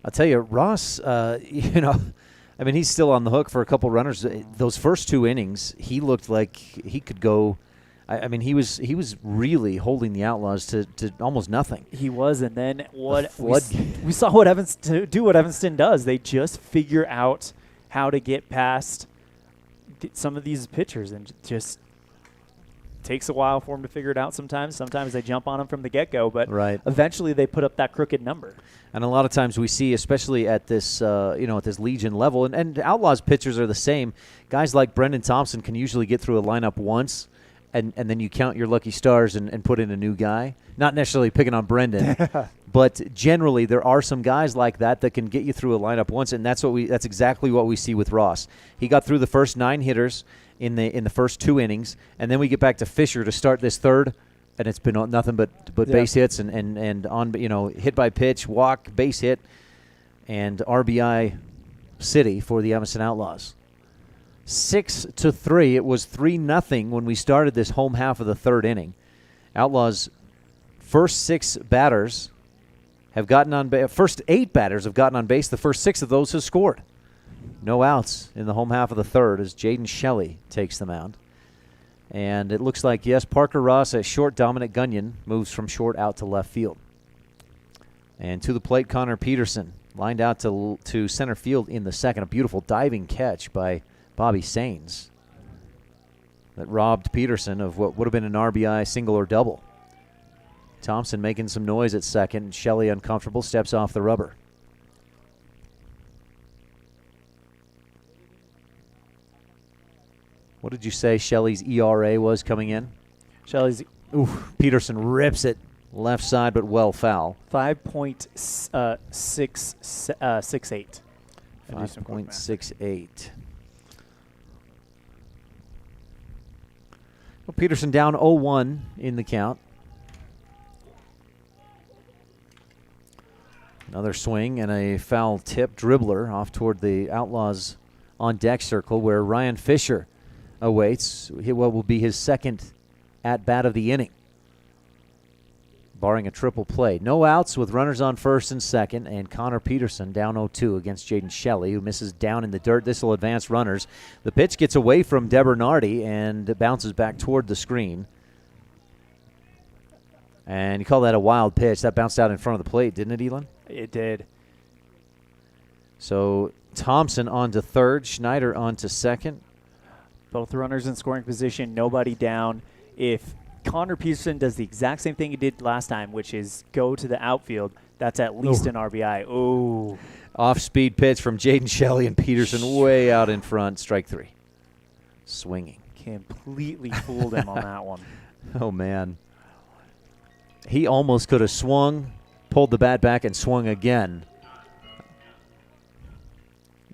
I'll tell you, Ross, he's still on the hook for a couple runners. Those first 2 innings, he looked like he could go. He was really holding the Outlaws to almost nothing. He was, and then we saw what Evanston does. They just figure out how to get past some of these pitchers, and just takes a while for them to figure it out sometimes. Sometimes they jump on them from the get-go, but eventually they put up that crooked number. And a lot of times we see, especially at this, at this Legion level, and Outlaws pitchers are the same. Guys like Brendan Thompson can usually get through a lineup once, and then you count your lucky stars and put in a new guy. Not necessarily picking on Brendan, but generally there are some guys like that can get you through a lineup once, and that's exactly what we see with Ross. He got through the first 9 hitters in the first 2 innings, and then we get back to Fisher to start this 3rd and it's been nothing but base hits and on hit by pitch, walk, base hit, and RBI city for the Evanston Outlaws. 6-3. It was 3-0 when we started this home half of the third inning. Outlaws' first 6 batters have gotten on base. First 8 batters have gotten on base. The first 6 of those have scored. No outs in the home half of the third as Jaden Shelley takes the mound. And it looks like, yes, Parker Ross at short. Dominic Gunyon moves from short out to left field. And to the plate, Connor Peterson lined out to center field in the second. A beautiful diving catch by Bobby Sains that robbed Peterson of what would have been an RBI single or double. Thompson making some noise at second. Shelley uncomfortable, steps off the rubber. What did you say Shelley's ERA was coming in? Shelley's Peterson rips it left side, but well foul. 5.68. 5.68. Well, Peterson down 0-1 in the count. Another swing and a foul tip dribbler off toward the Outlaws on deck circle where Ryan Fisher awaits what will be his second at-bat of the inning, barring a triple play. No outs with runners on first and second, and Connor Peterson down 0-2 against Jaden Shelley, who misses down in the dirt. This will advance runners. The pitch gets away from DeBernardi and bounces back toward the screen. And you call that a wild pitch. That bounced out in front of the plate, didn't it, Elon? It did. So Thompson on to third, Schneider on to second. Both runners in scoring position, nobody down. If Connor Peterson does the exact same thing he did last time, which is go to the outfield, that's at least an RBI. Ooh. Off-speed pitch from Jaden Shelley and Peterson way out in front. Strike 3. Swinging. Completely fooled him on that one. Oh, man. He almost could have swung, pulled the bat back, and swung again.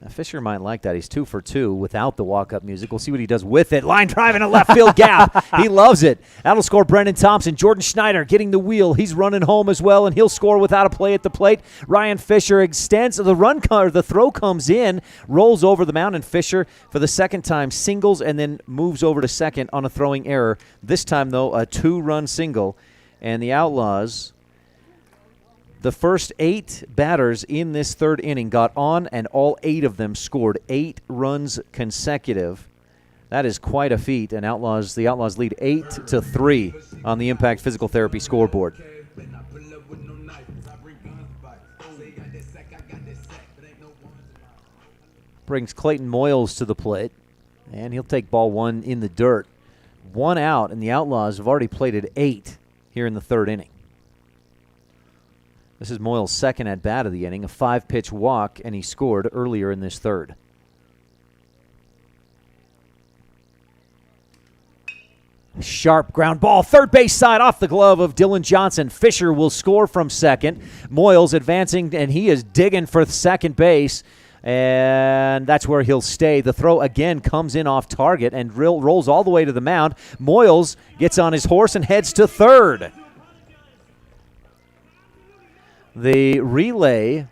Now, Fisher might like that. He's 2 for 2 without the walk-up music. We'll see what he does with it. Line drive in a left field gap. He loves it. That'll score Brendan Thompson. Jordan Schneider getting the wheel. He's running home as well, and he'll score without a play at the plate. Ryan Fisher extends. The throw comes in, rolls over the mound, and Fisher, for the second time, singles and then moves over to second on a throwing error. This time, though, a 2-run single. And the Outlaws, the first 8 batters in this third inning got on, and all 8 of them scored 8 runs consecutive. That is quite a feat, and the Outlaws lead 8-3 on the Impact Physical Therapy scoreboard. Brings Clayton Moyles to the plate, and he'll take ball 1 in the dirt. 1 out, and the Outlaws have already plated 8 here in the third inning. This is Moyles' second at-bat of the inning, a 5-pitch walk, and he scored earlier in this third. Sharp ground ball, third base side off the glove of Dylan Johnson. Fisher will score from second. Moyles advancing, and he is digging for second base, and that's where he'll stay. The throw again comes in off target and rolls all the way to the mound. Moyles gets on his horse and heads to third. The relay,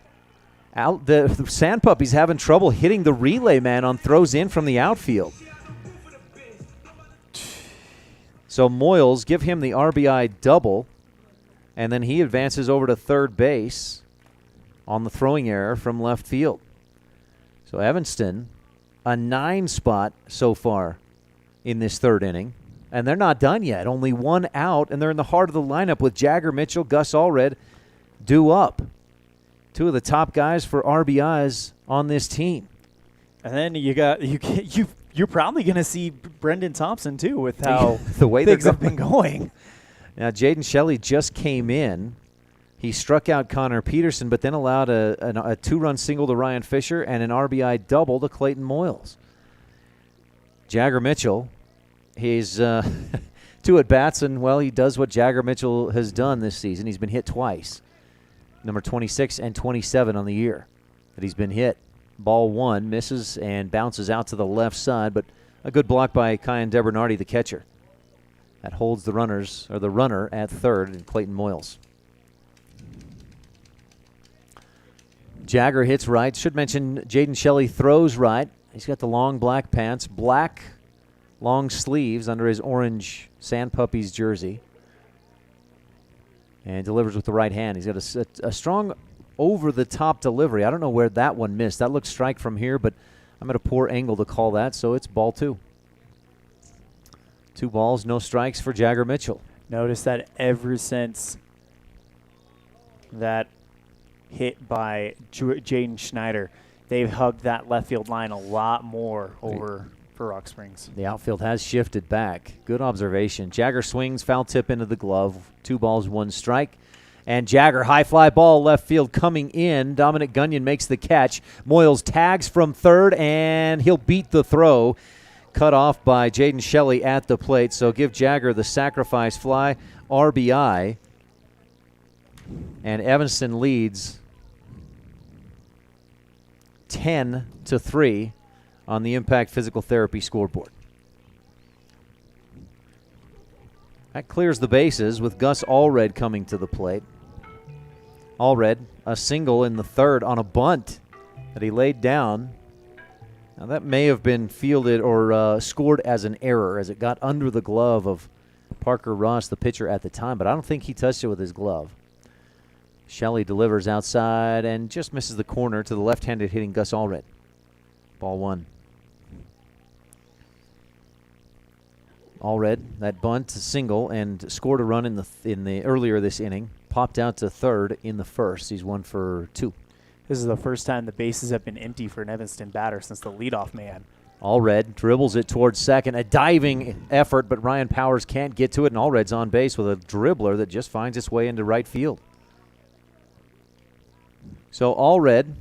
the Sandpuppy's having trouble hitting the relay man on throws in from the outfield. So Moyles, give him the RBI double, and then he advances over to third base on the throwing error from left field. So Evanston, a 9 spot so far in this third inning, and they're not done yet. Only 1 out, and they're in the heart of the lineup with Jagger Mitchell, Gus Allred, due up. 2 of the top guys for RBIs on this team. And then you're probably going to see Brendan Thompson too with how the way things have been going. Now Jaden Shelley just came in. He struck out Connor Peterson, but then allowed a 2-run single to Ryan Fisher and an RBI double to Clayton Moyles. Jagger Mitchell, he's 2 at-bats, and, well, he does what Jagger Mitchell has done this season. He's been hit twice. Number 26 and 27 on the year that he's been hit. Ball 1 misses and bounces out to the left side, but a good block by Kyan DeBernardi, the catcher. That holds the runner at third in Clayton Moyles. Jagger hits right. Should mention Jaden Shelley throws right. He's got the long black pants, black long sleeves under his orange Sand Puppies jersey. And delivers with the right hand. He's got a strong over-the-top delivery. I don't know where that one missed. That looks strike from here, but I'm at a poor angle to call that, so it's ball 2. 2 balls, no strikes for Jagger Mitchell. Notice that ever since that hit by Jaden Schneider, they've hugged that left field line a lot more over for Rock Springs. The outfield has shifted back. Good observation. Jagger swings, foul tip into the glove. 2 balls, 1 strike. And Jagger, high fly ball, left field coming in. Dominic Gunyon makes the catch. Moyles tags from third, and he'll beat the throw. Cut off by Jaden Shelley at the plate. So give Jagger the sacrifice fly, RBI. And Evanston leads 10-3 on the Impact Physical Therapy scoreboard. That clears the bases with Gus Allred coming to the plate. Allred, a single in the third on a bunt that he laid down. Now that may have been fielded or scored as an error as it got under the glove of Parker Ross, the pitcher at the time, but I don't think he touched it with his glove. Shelley delivers outside and just misses the corner to the left-handed hitting Gus Allred. Ball 1. Allred, that bunt, single, and scored a run in the earlier this inning. Popped out to third in the first. He's 1 for 2. This is the first time the bases have been empty for an Evanston batter since the leadoff man. Allred dribbles it towards second. A diving effort, but Ryan Powers can't get to it, and Allred's on base with a dribbler that just finds its way into right field. So Allred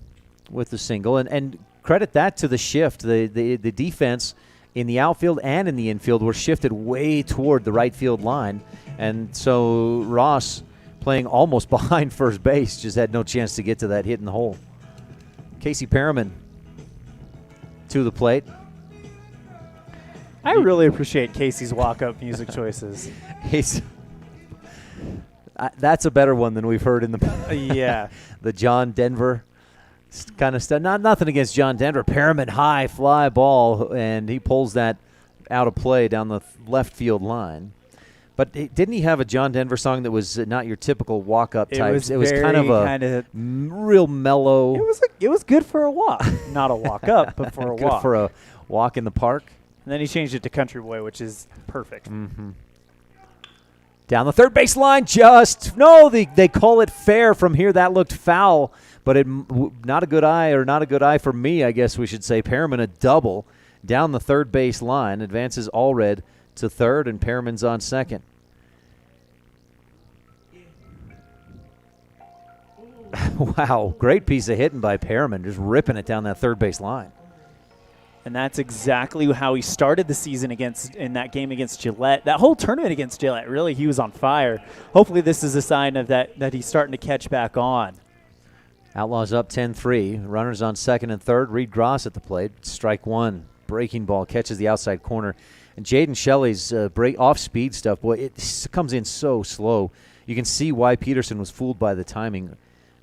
with the single, and credit that to the shift. The defense in the outfield and in the infield were shifted way toward the right field line, and so Ross, playing almost behind first base, just had no chance to get to that hit in the hole. Casey Perriman to the plate. I really appreciate Casey's walk-up music choices. That's a better one than we've heard in the yeah. The John Denver kind of stuff. Nothing against John Denver. Perriman, high fly ball, and he pulls that out of play down the left field line. But didn't he have a John Denver song that was not your typical walk-up type? It was kind of real mellow. It was good for a walk. Not a walk-up, but for a good walk. For a walk in the park. And then he changed it to Country Boy, which is perfect. Mm-hmm. Down the third base line, they call it fair from here. That looked foul, but not a good eye for me, I guess we should say. Perriman a double down the third base line, advances Allred to third, and Perriman's on second. Wow, great piece of hitting by Perriman, just ripping it down that third base line. And that's exactly how he started the season in that game against Gillette. That whole tournament against Gillette, really, he was on fire. Hopefully this is a sign of that he's starting to catch back on. Outlaws up 10-3. Runners on second and third. Reed Gross at the plate. Strike 1. Breaking ball catches the outside corner. And Jaden Shelley's off-speed stuff, boy, it comes in so slow. You can see why Peterson was fooled by the timing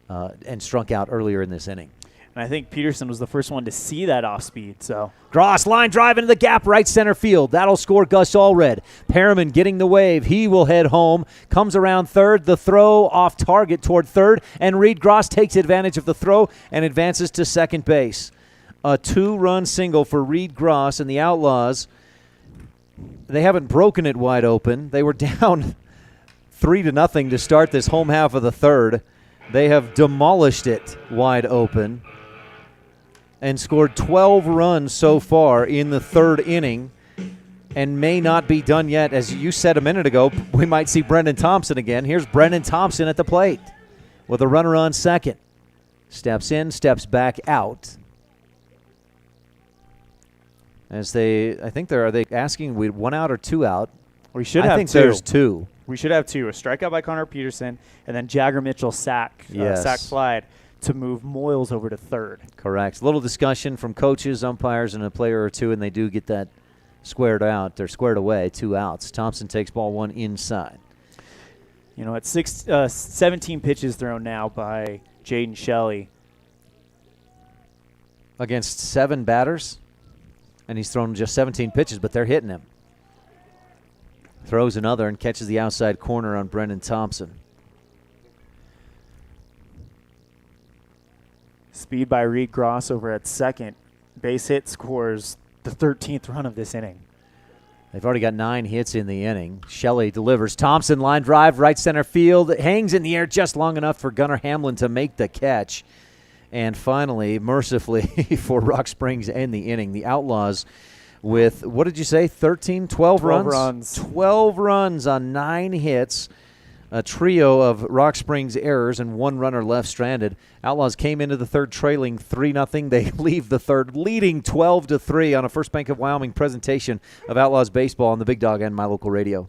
and struck out earlier in this inning. And I think Peterson was the first one to see that off-speed. So Gross, line drive into the gap, right center field. That'll score Gus Allred. Perriman getting the wave. He will head home. Comes around third. The throw off target toward third. And Reed Gross takes advantage of the throw and advances to second base. A 2-run single for Reed Gross, and the Outlaws, they haven't broken it wide open. They were down 3-0 to start this home half of the third. They have demolished it wide open and scored 12 runs so far in the third inning and may not be done yet. As you said a minute ago, we might see Brendan Thompson again. Here's Brendan Thompson at the plate with a runner on second. Steps in, steps back out. Are they asking 1 out or 2 out? We should have 2. I think there's 2. We should have 2. A strikeout by Connor Peterson, and then Jagger Mitchell sack slide to move Moyles over to third. Correct. A little discussion from coaches, umpires, and a player or two, and they do get that squared away, 2 outs. Thompson takes ball 1 inside. You know, at 17 pitches thrown now by Jaden Shelley. Against 7 batters, and he's thrown just 17 pitches, but they're hitting him. Throws another and catches the outside corner on Brendan Thompson. Speed by Reed Gross over at second. Base hit scores the 13th run of this inning. They've already got 9 hits in the inning. Shelley delivers. Thompson line drive, right center field. It hangs in the air just long enough for Gunnar Hamlin to make the catch. And finally, mercifully for Rock Springs end the inning, the Outlaws with, what did you say, 12 runs? 12 runs on 9 hits. A trio of Rock Springs errors and 1 runner left stranded. Outlaws came into the third trailing 3-0. They leave the third leading 12-3 on a First Bank of Wyoming presentation of Outlaws baseball on the Big Dog and My Local Radio.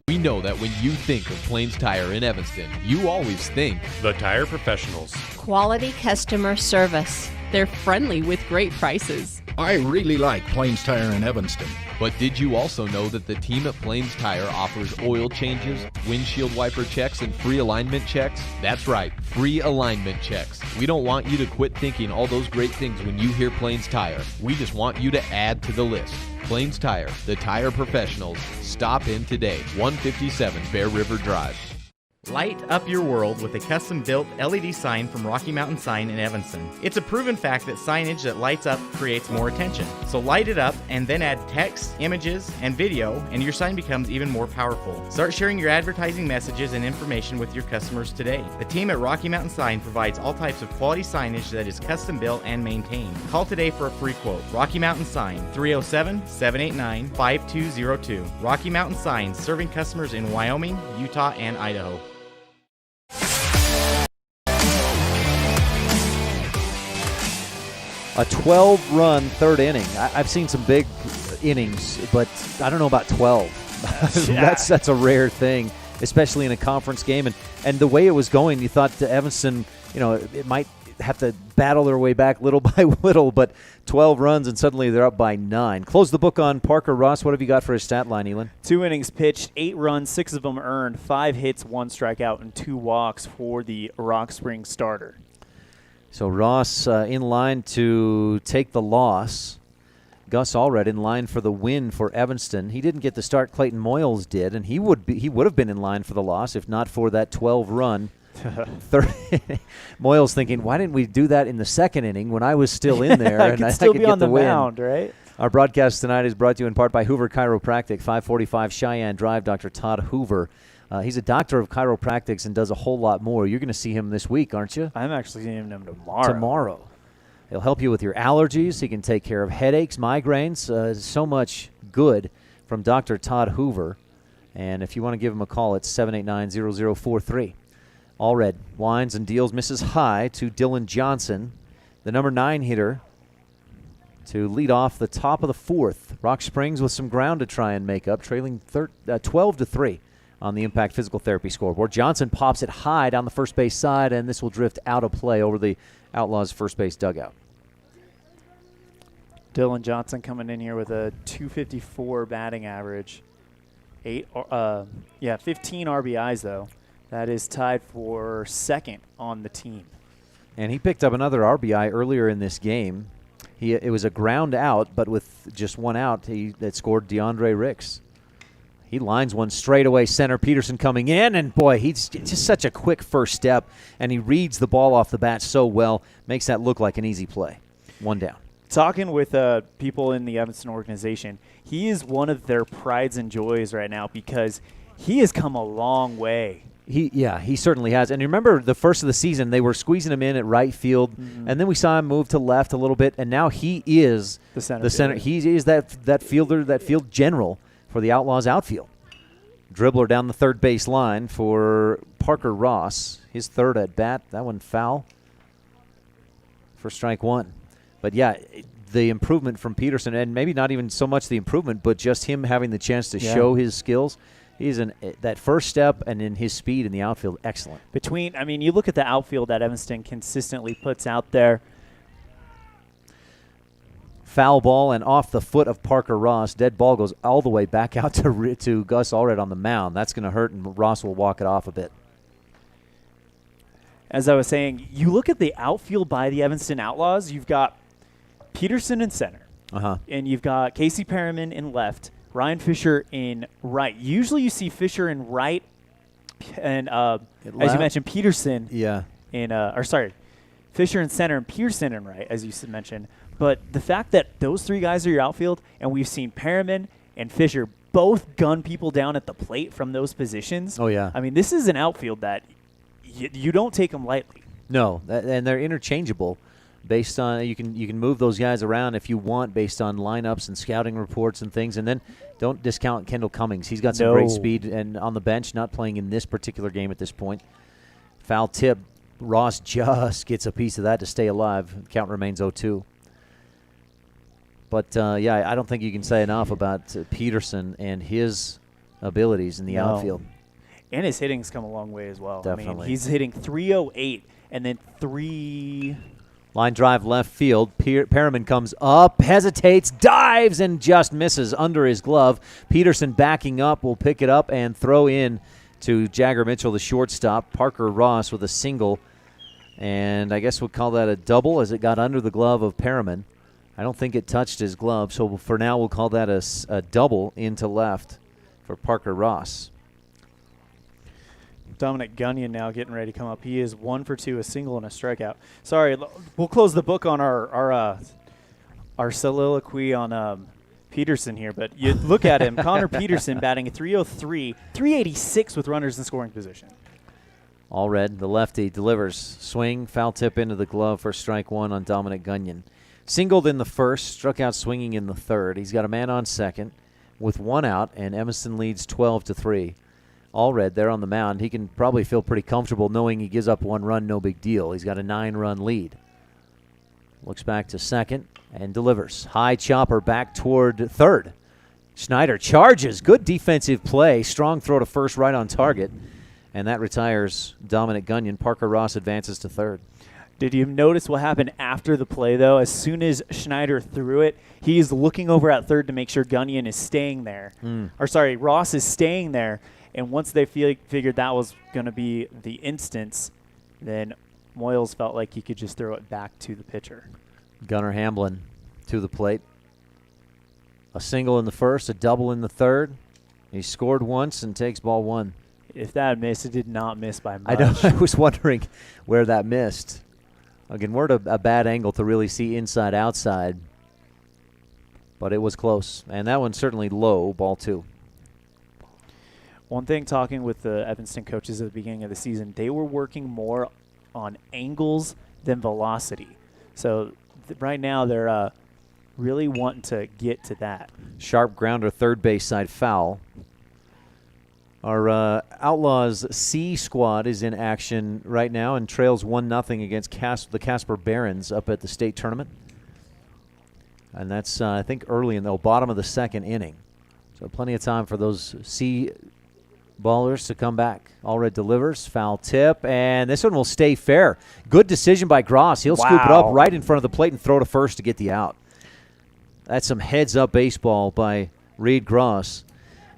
We know that when you think of Plains Tire in Evanston, you always think The Tire Professionals. Quality customer service. They're friendly with great prices. I really like Plains Tire in Evanston. But did you also know that the team at Plains Tire offers oil changes, windshield wiper checks, and free alignment checks? That's right, free alignment checks. We don't want you to quit thinking all those great things when you hear Plains Tire. We just want you to add to the list. Plains Tire, the tire professionals. Stop in today, 157 Bear River Drive. Light up your world with a custom-built LED sign from Rocky Mountain Sign in Evanston. It's a proven fact that signage that lights up creates more attention. So light it up and then add text, images, and video, and your sign becomes even more powerful. Start sharing your advertising messages and information with your customers today. The team at Rocky Mountain Sign provides all types of quality signage that is custom-built and maintained. Call today for a free quote. Rocky Mountain Sign, 307-789-5202. Rocky Mountain Sign, serving customers in Wyoming, Utah, and Idaho. A 12-run third inning. I've seen some big innings, but I don't know about 12. That's a rare thing, especially in a conference game. And the way it was going, you thought Evanston, it might have to battle their way back little by little, but 12 runs and suddenly they're up by 9. Close the book on Parker Ross. What have you got for his stat line, Elan? 2 innings pitched, 8 runs, 6 of them earned, 5 hits, 1 strikeout, and 2 walks for the Rock Springs starter. So Ross in line to take the loss. Gus Allred in line for the win for Evanston. He didn't get the start Clayton Moyles did, and he would have been in line for the loss if not for that 12-run. Moyles thinking, why didn't we do that in the second inning when I was still in there and I could be get on the win. mound, right? Our broadcast tonight is brought to you in part by Hoover Chiropractic, 545 Cheyenne Drive. Dr. Todd Hoover. He's a doctor of chiropractics and does a whole lot more. You're going to see him this week, aren't you? I'm actually seeing him tomorrow. He'll help you with your allergies. He can take care of headaches, migraines. So much good from Dr. Todd Hoover. And if you want to give him a call, it's 789-0043. Allred winds and deals, misses high to Dylan Johnson, the number 9 hitter, to lead off the top of the 4th. Rock Springs with some ground to try and make up, trailing 12-3 on the Impact Physical Therapy scoreboard. Johnson pops it high down the first base side, and this will drift out of play over the Outlaws' first base dugout. Dylan Johnson coming in here with a .254 batting average. 15 RBIs, though. That is tied for second on the team. And he picked up another RBI earlier in this game. It was a ground out, but with just 1 out, that scored DeAndre Ricks. He lines one straight away center. Peterson coming in, and boy, he's just such a quick first step, and he reads the ball off the bat so well, makes that look like an easy play. 1 down. Talking with people in the Evanston organization, he is one of their prides and joys right now because he has come a long way. He certainly has. And you remember the first of the season, they were squeezing him in at right field, and then we saw him move to left a little bit, and now he is the center. He is that fielder, that field general for the Outlaws outfield. Dribbler down the third base line for Parker Ross. His third at bat. That one foul for strike 1. But yeah, the improvement from Peterson, and maybe not even so much the improvement, but just him having the chance to show his skills. He's that first step and in his speed in the outfield, excellent. You look at the outfield that Evanston consistently puts out there. Foul ball and off the foot of Parker Ross. Dead ball goes all the way back out to Gus Allred on the mound. That's going to hurt, and Ross will walk it off a bit. As I was saying, you look at the outfield by the Evanston Outlaws, you've got Peterson in center. And you've got Casey Perriman in left, Ryan Fisher in right. Usually you see Fisher in right, and as you mentioned, Peterson. Fisher in center and Pearson in right, as you mentioned. But the fact that those three guys are your outfield, and we've seen Perriman and Fisher both gun people down at the plate from those positions. Oh, yeah. I mean, this is an outfield that you don't take them lightly. No, and they're interchangeable. Based on you can move those guys around if you want, based on lineups and scouting reports and things. And then don't discount Kendall Cummings. He's got some great speed and on the bench, not playing in this particular game at this point. Foul tip. Ross just gets a piece of that to stay alive. Count remains 0-2. But I don't think you can say enough about Peterson and his abilities in the outfield. And his hitting's come a long way as well. Definitely. I mean, he's hitting .308 and then 3. Line drive left field. Perriman comes up, hesitates, dives, and just misses under his glove. Peterson backing up will pick it up and throw in to Jagger Mitchell, the shortstop. Parker Ross with a single. And I guess we'll call that a double as it got under the glove of Perriman. I don't think it touched his glove, so for now we'll call that a double into left for Parker Ross. Dominic Gunyon now getting ready to come up. He is 1 for 2, a single and a strikeout. Sorry, we'll close the book on our soliloquy on Peterson here, but you look at him, Connor Peterson batting at .303, .386 with runners in scoring position. Allred, the lefty, delivers. Swing, foul tip into the glove for strike one on Dominic Gunyon. Singled in the first, struck out swinging in the third. He's got a man on second with one out, and Evanston leads 12-3. Allred there on the mound. He can probably feel pretty comfortable knowing he gives up one run, no big deal. He's got a 9-run lead. Looks back to second and delivers. High chopper back toward third. Schneider charges. Good defensive play. Strong throw to first, right on target. And that retires Dominic Gunyon. Parker Ross advances to third. Did you notice what happened after the play, though? As soon as Schneider threw it, he's looking over at third to make sure Gunyon is staying there. Ross is staying there. And once they figured that was going to be the instance, then Moyles felt like he could just throw it back to the pitcher. Gunnar Hamblin to the plate. A single in the first, a double in the third. He scored once and takes ball one. If that missed, it did not miss by much. I was wondering where that missed. Again, we're at a bad angle to really see inside, outside. But it was close. And that one's certainly low, ball two. One thing, talking with the Evanston coaches at the beginning of the season, they were working more on angles than velocity. So right now they're really wanting to get to that. Sharp grounder, third base side foul. Our Outlaws C squad is in action right now and trails 1-0 against the Casper Barons up at the state tournament. And that's, I think, early in the bottom of the second inning. So plenty of time for those C ballers to come back. Allred delivers, foul tip, and this one will stay fair. Good decision by Gross. He'll scoop it up right in front of the plate and throw to first to get the out. That's some heads-up baseball by Reed Gross.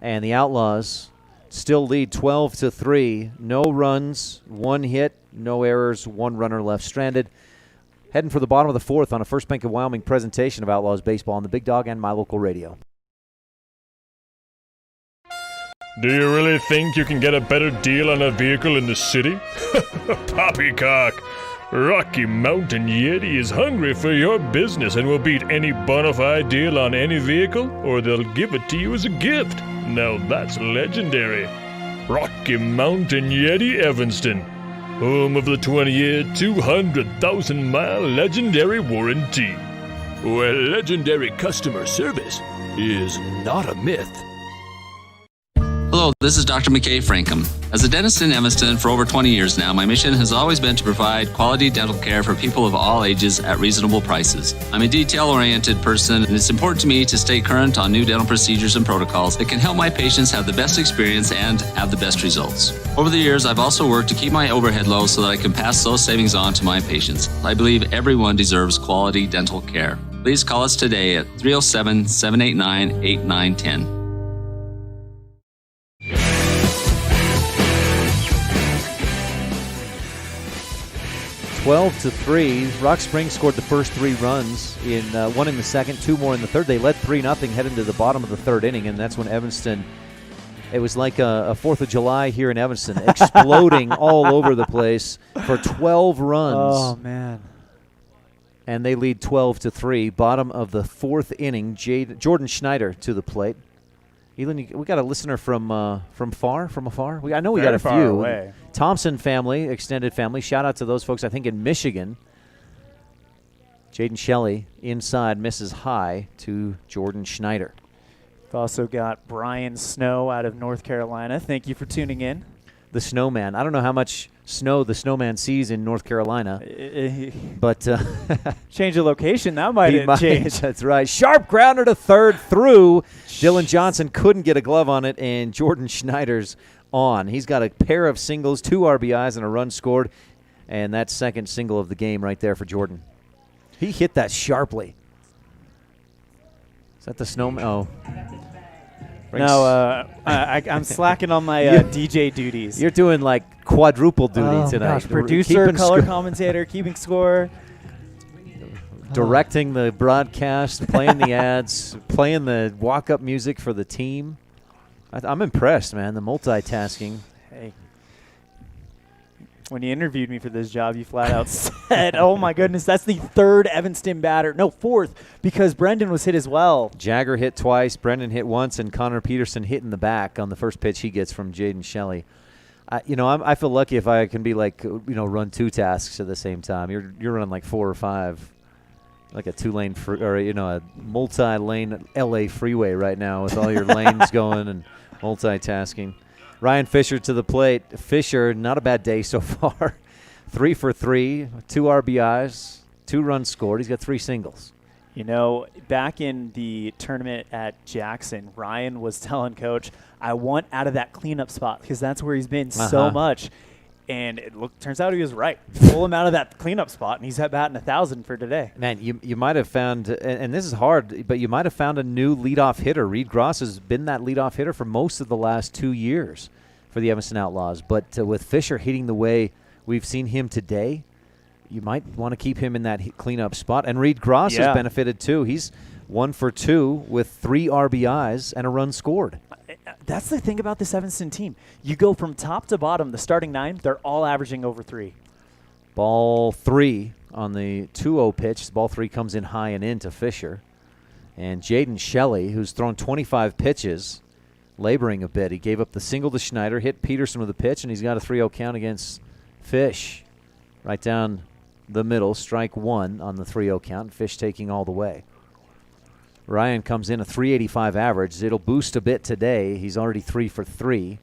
And the Outlaws still lead 12-3. No runs, one hit, no errors, one runner left stranded. Heading for the bottom of the fourth on a First Bank of Wyoming presentation of Outlaws baseball on the Big Dog and My Local Radio. Do you really think you can get a better deal on a vehicle in the city? Poppycock! Rocky Mountain Yeti is hungry for your business and will beat any bona fide deal on any vehicle, or they'll give it to you as a gift. Now that's legendary. Rocky Mountain Yeti Evanston, home of the 20-year, 200,000-mile legendary warranty, where legendary customer service is not a myth. Hello, this is Dr. McKay Frankham. As a dentist in Evanston for over 20 years now, my mission has always been to provide quality dental care for people of all ages at reasonable prices. I'm a detail-oriented person, and it's important to me to stay current on new dental procedures and protocols that can help my patients have the best experience and have the best results. Over the years, I've also worked to keep my overhead low so that I can pass those savings on to my patients. I believe everyone deserves quality dental care. Please call us today at 307-789-8910. 12-3. Rock Springs scored the first 3 runs, one in the second, 2 more in the third. They led 3-0 heading to the bottom of the third inning, and that's when Evanston, it was like a 4th of July here in Evanston, exploding all over the place for 12 runs. Oh, man. And they lead 12-3. Bottom of the 4th inning, Jordan Schneider to the plate. Elan, we got a listener from afar. I know we got a few. Away. Thompson family, extended family. Shout out to those folks, I think, in Michigan. Jaden Shelley inside, misses high to Jordan Schneider. We've also got Brian Snow out of North Carolina. Thank you for tuning in. The Snowman. I don't know how much snow the Snowman sees in North Carolina, but change the location. That might change. That's right. Sharp grounder to third through. Dylan Johnson couldn't get a glove on it, and Jordan Schneider's on. He's got a pair of singles, 2 RBIs, and a run scored, and that second single of the game right there for Jordan. He hit that sharply. Is that the Snowman? Oh. No, I'm slacking on my DJ duties. You're doing like quadruple duty tonight. Gosh, producer, color commentator, keeping score. Directing the broadcast, playing the ads, playing the walk-up music for the team. I'm impressed, man, the multitasking. Hey. When you interviewed me for this job, you flat out said, oh, my goodness, that's the 3rd Evanston batter. No, 4th, because Brendan was hit as well. Jagger hit twice, Brendan hit once, and Connor Peterson hit in the back on the first pitch he gets from Jaden Shelley. I feel lucky if I can be like, run 2 tasks at the same time. You're running like 4 or 5, like a 2-lane a multi-lane LA freeway right now with all your lanes going and multitasking. Ryan Fisher to the plate. Fisher, not a bad day so far. 3 for 3, 2 RBIs, 2 runs scored. He's got 3 singles. Back in the tournament at Jackson, Ryan was telling Coach, I want out of that cleanup spot because that's where he's been so much. And turns out he was right. Pull him out of that cleanup spot, and he's at batting 1,000 for today. Man, you might have found, and this is hard, but you might have found a new leadoff hitter. Reed Gross has been that leadoff hitter for most of the last 2 years for the Evanston Outlaws. But with Fisher hitting the way we've seen him today, you might want to keep him in that cleanup spot. And Reed Gross has benefited too. He's 1 for 2 with 3 RBIs and a run scored. That's the thing about this Evanston team. You go from top to bottom, the starting 9, they're all averaging over 3. Ball 3 on the 2-0 pitch. Ball 3 comes in high and in to Fisher. And Jaden Shelley, who's thrown 25 pitches, laboring a bit. He gave up the single to Schneider, hit Peterson with a pitch, and he's got a 3-0 count against Fish. Right down the middle, strike 1 on the 3-0 count. Fish taking all the way. Ryan comes in a 385 average. It'll boost a bit today. He's already 3 for 3.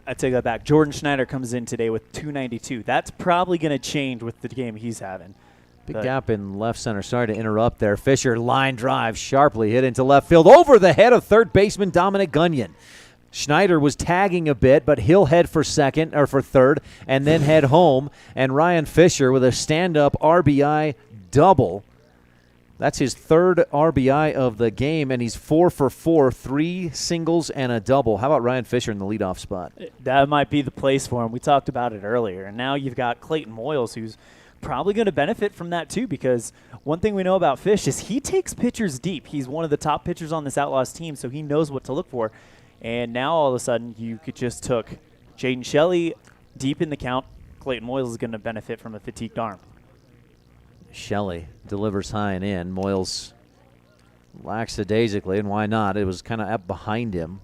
I take that back. Jordan Schneider comes in today with 292. That's probably going to change with the game he's having. Big gap in left center. Sorry to interrupt there. Fisher line drive sharply hit into left field over the head of third baseman Dominic Gunyon. Schneider was tagging a bit, but he'll head for third and then head home. And Ryan Fisher with a stand-up RBI double. That's his 3rd RBI of the game, and he's 4 for 4, 3 singles and a double. How about Ryan Fisher in the leadoff spot? That might be the place for him. We talked about it earlier. And now you've got Clayton Moyles, who's probably going to benefit from that too, because one thing we know about Fish is he takes pitchers deep. He's one of the top pitchers on this Outlaws team, so he knows what to look for. And now all of a sudden you just took Jaden Shelley deep in the count. Clayton Moyles is going to benefit from a fatigued arm. Shelley delivers high and in. Moyles lackadaisically, and why not? It was kind of up behind him.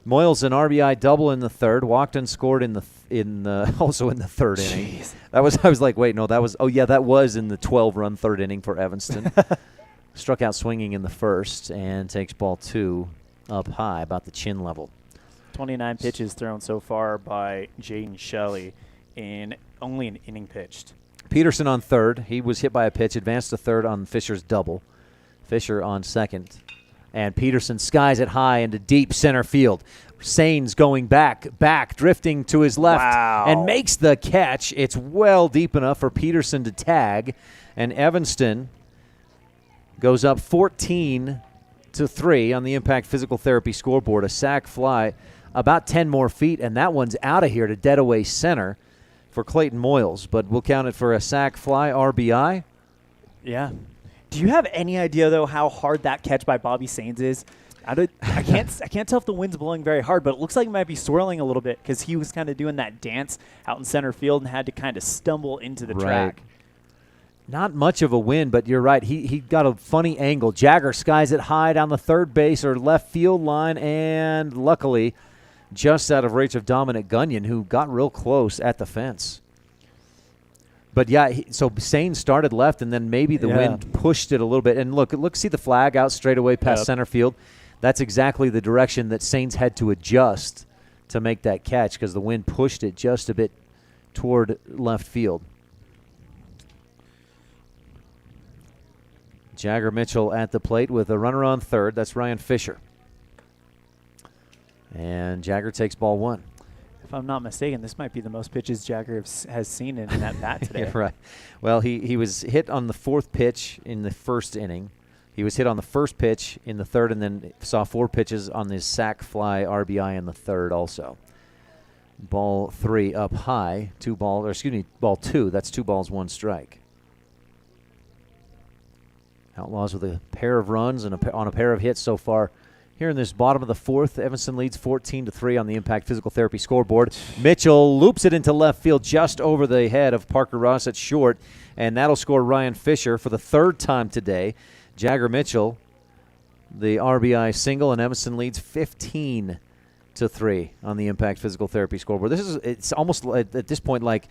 Moyles an RBI double in the 3rd. Walked and scored also in the 3rd inning. I was like, wait, no, that was in the 12-run 3rd inning for Evanston. Struck out swinging in the 1st and takes ball 2 up high, about the chin level. 29 pitches thrown so far by Jaden Shelley in only an inning pitched. Peterson on 3rd. He was hit by a pitch, advanced to 3rd on Fisher's double. Fisher on 2nd. And Peterson skies it high into deep center field. Sains going back, drifting to his left, and makes the catch. It's well deep enough for Peterson to tag. And Evanston goes up 14-3 on the Impact Physical Therapy scoreboard. A sac fly, about 10 more feet, and that one's out of here to dead away center for Clayton Moyles. But we'll count it for a sac fly RBI. Yeah. Do you have any idea, though, how hard that catch by Bobby Sains is? I can't tell if the wind's blowing very hard, but it looks like it might be swirling a little bit because he was kind of doing that dance out in center field and had to kind of stumble into the track. Not much of a wind, but you're right. He got a funny angle. Jagger skies it high down the third base or left field line, and luckily just out of reach of Dominic Gunyon, who got real close at the fence. But, yeah, so Sains started left, and then maybe the wind pushed it a little bit. And look, see the flag out straight away past center field? That's exactly the direction that Sains had to adjust to make that catch because the wind pushed it just a bit toward left field. Jagger Mitchell at the plate with a runner on third. That's Ryan Fisher. And Jagger takes ball one. If I'm not mistaken, this might be the most pitches Jagger has seen in that bat today. Yeah, right. Well, he was hit on the fourth pitch in the first inning. He was hit on the first pitch in the third, and then saw 4 pitches on this sac fly RBI in the third also. Ball 3 up high. Ball 2. That's 2 balls, 1 strike. Outlaws with a pair of runs and on a pair of hits so far. Here in this bottom of the fourth, Evanston leads 14-3 on the Impact Physical Therapy scoreboard. Mitchell loops it into left field just over the head of Parker Ross at short, and that'll score Ryan Fisher for the third time today. Jagger Mitchell, the RBI single, and Evanston leads 15-3 on the Impact Physical Therapy scoreboard. It's almost at this point like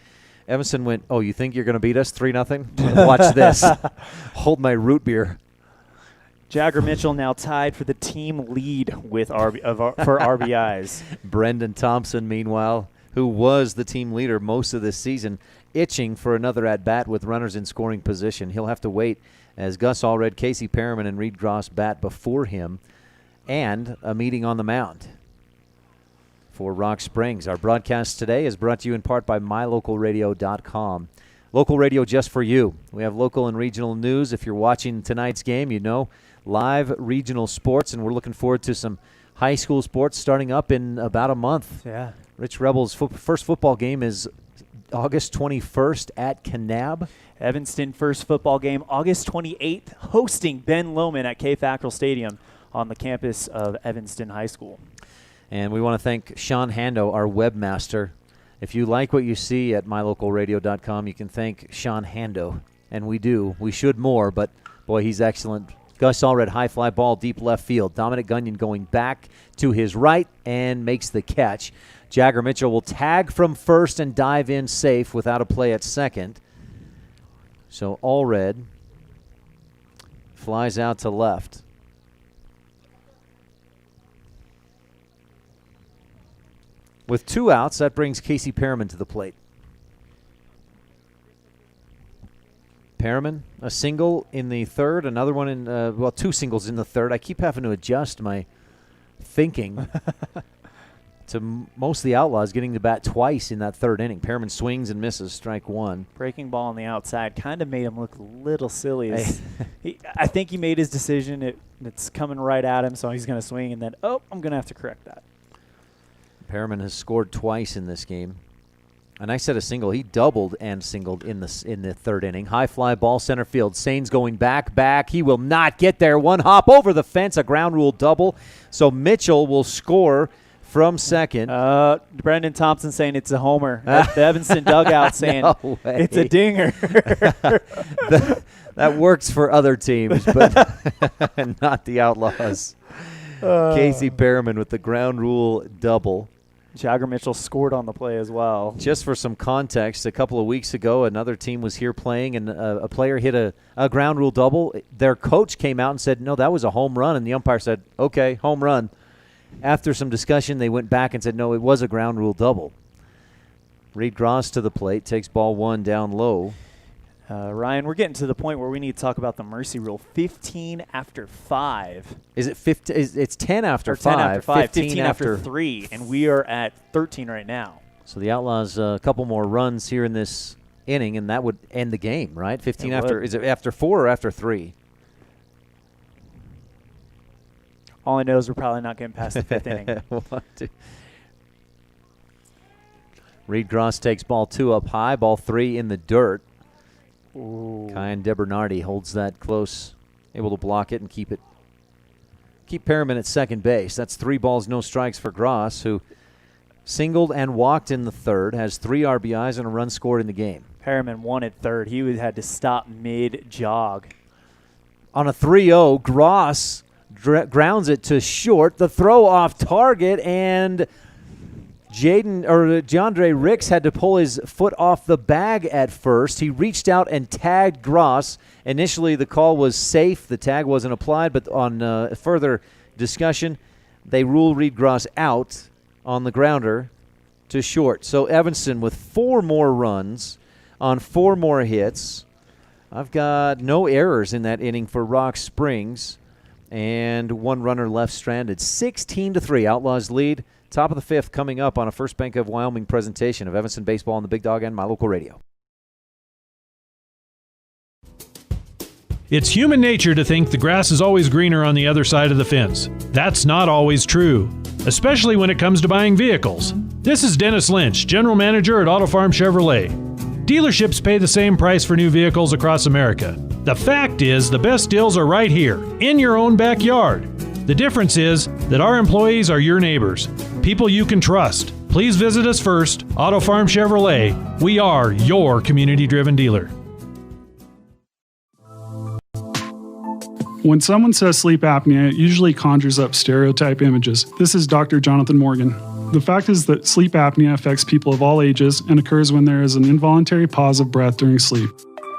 Evanston went, oh, you think you're going to beat us 3-0? Watch this. Hold my root beer. Jagger Mitchell now tied for the team lead with for RBIs. Brendan Thompson, meanwhile, who was the team leader most of this season, itching for another at-bat with runners in scoring position. He'll have to wait as Gus Allred, Casey Perriman, and Reed Gross bat before him, and a meeting on the mound for Rock Springs. Our broadcast today is brought to you in part by MyLocalRadio.com. Local radio just for you. We have local and regional news. If you're watching tonight's game, you know live regional sports, and we're looking forward to some high school sports starting up in about a month. Yeah. Rich Rebels' first football game is August 21st at Kanab. Evanston first football game August 28th, hosting Ben Lomond at K. Fackrell Stadium on the campus of Evanston High School. And we want to thank Sean Hando, our webmaster. If you like what you see at mylocalradio.com, you can thank Sean Hando. And we do. We should more, but, boy, he's excellent. Gus Allred, high fly ball, deep left field. Dominic Gunyon going back to his right and makes the catch. Jagger Mitchell will tag from first and dive in safe without a play at second. So Allred flies out to left. With 2 outs, that brings Casey Perriman to the plate. Perriman, a single in the third, another one in, 2 singles in the third. I keep having to adjust my thinking to most of the Outlaws getting to bat twice in that third inning. Perriman swings and misses, strike 1. Breaking ball on the outside kind of made him look a little silly. I think he made his decision. It's coming right at him, so he's going to swing, and then, I'm going to have to correct that. Perriman has scored twice in this game. And I said a single. He doubled and singled in the third inning. High fly ball center field. Sains going back. He will not get there. One hop over the fence, a ground rule double. So Mitchell will score from second. Brendan Thompson saying it's a homer. The Evanston dugout saying it's a dinger. That works for other teams, but not the Outlaws. Casey Perriman with the ground rule double. Jagger Mitchell scored on the play as well. Just for some context, a couple of weeks ago, another team was here playing, and a player hit a ground rule double. Their coach came out and said, no, that was a home run, and the umpire said, okay, home run. After some discussion, they went back and said, no, it was a ground rule double. Reed Gross to the plate, takes ball 1 down low. Ryan, we're getting to the point where we need to talk about the mercy rule. 15 after 5. Is it 15? It's 10 after 5. 10 after 5. 15 after 3, and we are at 13 right now. So the Outlaws a couple more runs here in this inning, and that would end the game, right? 15 after. Is it after 4 or after 3? All I know is we're probably not getting past the 5th inning. Reed Gross takes ball 2 up high, ball 3 in the dirt. Ooh. Kyan DeBernardi holds that close, able to block it and keep Perriman at second base. That's 3 balls, no strikes for Gross, who singled and walked in the third, has 3 RBIs and a run scored in the game. Perriman won at third. He had to stop mid-jog. On a 3-0, Gross grounds it to short. The throw off target, and DeAndre Ricks had to pull his foot off the bag at first. He reached out and tagged Gross. Initially, the call was safe. The tag wasn't applied, but on further discussion, they rule Reed Gross out on the grounder to short. So Evanston with 4 more runs on 4 more hits. I've got no errors in that inning for Rock Springs, and 1 runner left stranded. 16-3, Outlaws lead. Top of the 5th coming up on a First Bank of Wyoming presentation of Evanston Baseball on the Big Dog and My Local Radio. It's human nature to think the grass is always greener on the other side of the fence. That's not always true, especially when it comes to buying vehicles. This is Dennis Lynch, General Manager at Auto Farm Chevrolet. Dealerships pay the same price for new vehicles across America. The fact is, the best deals are right here, in your own backyard. The difference is that our employees are your neighbors, people you can trust. Please visit us first, Auto Farm Chevrolet. We are your community-driven dealer. When someone says sleep apnea, it usually conjures up stereotype images. This is Dr. Jonathan Morgan. The fact is that sleep apnea affects people of all ages and occurs when there is an involuntary pause of breath during sleep.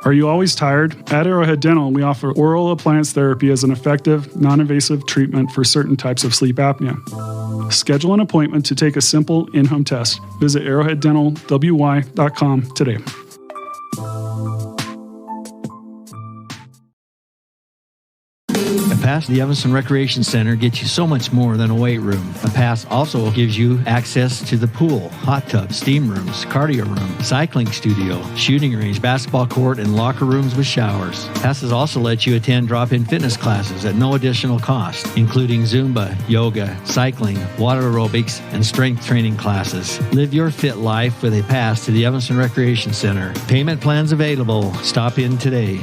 Are you always tired? At Arrowhead Dental, we offer oral appliance therapy as an effective, non-invasive treatment for certain types of sleep apnea. Schedule an appointment to take a simple in-home test. Visit arrowheaddentalwy.com today. A pass to the Evanston Recreation Center gets you so much more than a weight room. A pass also gives you access to the pool, hot tub, steam rooms, cardio room, cycling studio, shooting range, basketball court, and locker rooms with showers. Passes also let you attend drop-in fitness classes at no additional cost, including Zumba, yoga, cycling, water aerobics, and strength training classes. Live your fit life with a pass to the Evanston Recreation Center. Payment plans available. Stop in today.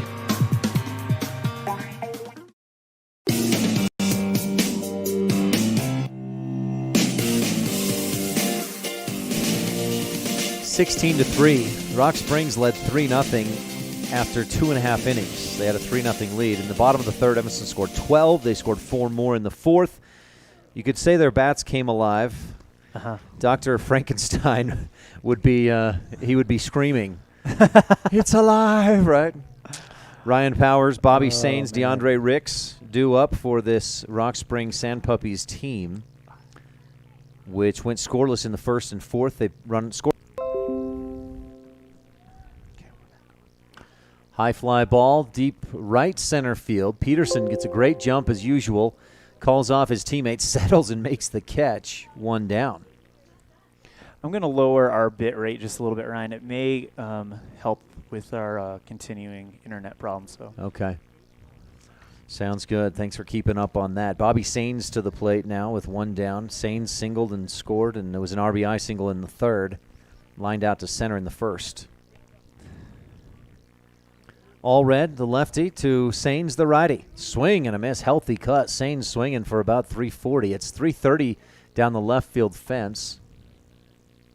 (16-3). Rock Springs led 3-0 after 2.5 innings. They had a 3-0 lead. In the bottom of the third, Evanston scored 12. They scored 4 more in the fourth. You could say their bats came alive. Dr. Frankenstein would be screaming, "It's alive!" Right? Ryan Powers, Bobby Sains, DeAndre Ricks due up for this Rock Springs Sand Puppies team, which went scoreless in the first and fourth. They scored. High fly ball, deep right center field. Peterson gets a great jump as usual, calls off his teammate, settles and makes the catch. 1 down. I'm going to lower our bit rate just a little bit, Ryan. It may help with our continuing internet problems. So. Okay. Sounds good. Thanks for keeping up on that. Bobby Sains to the plate now with 1 down. Sains singled and scored, and there was an RBI single in the third. Lined out to center in the first. Allred, the lefty, to Sains, the righty. Swing and a miss. Healthy cut. Sains swinging for about 340. It's 330 down the left field fence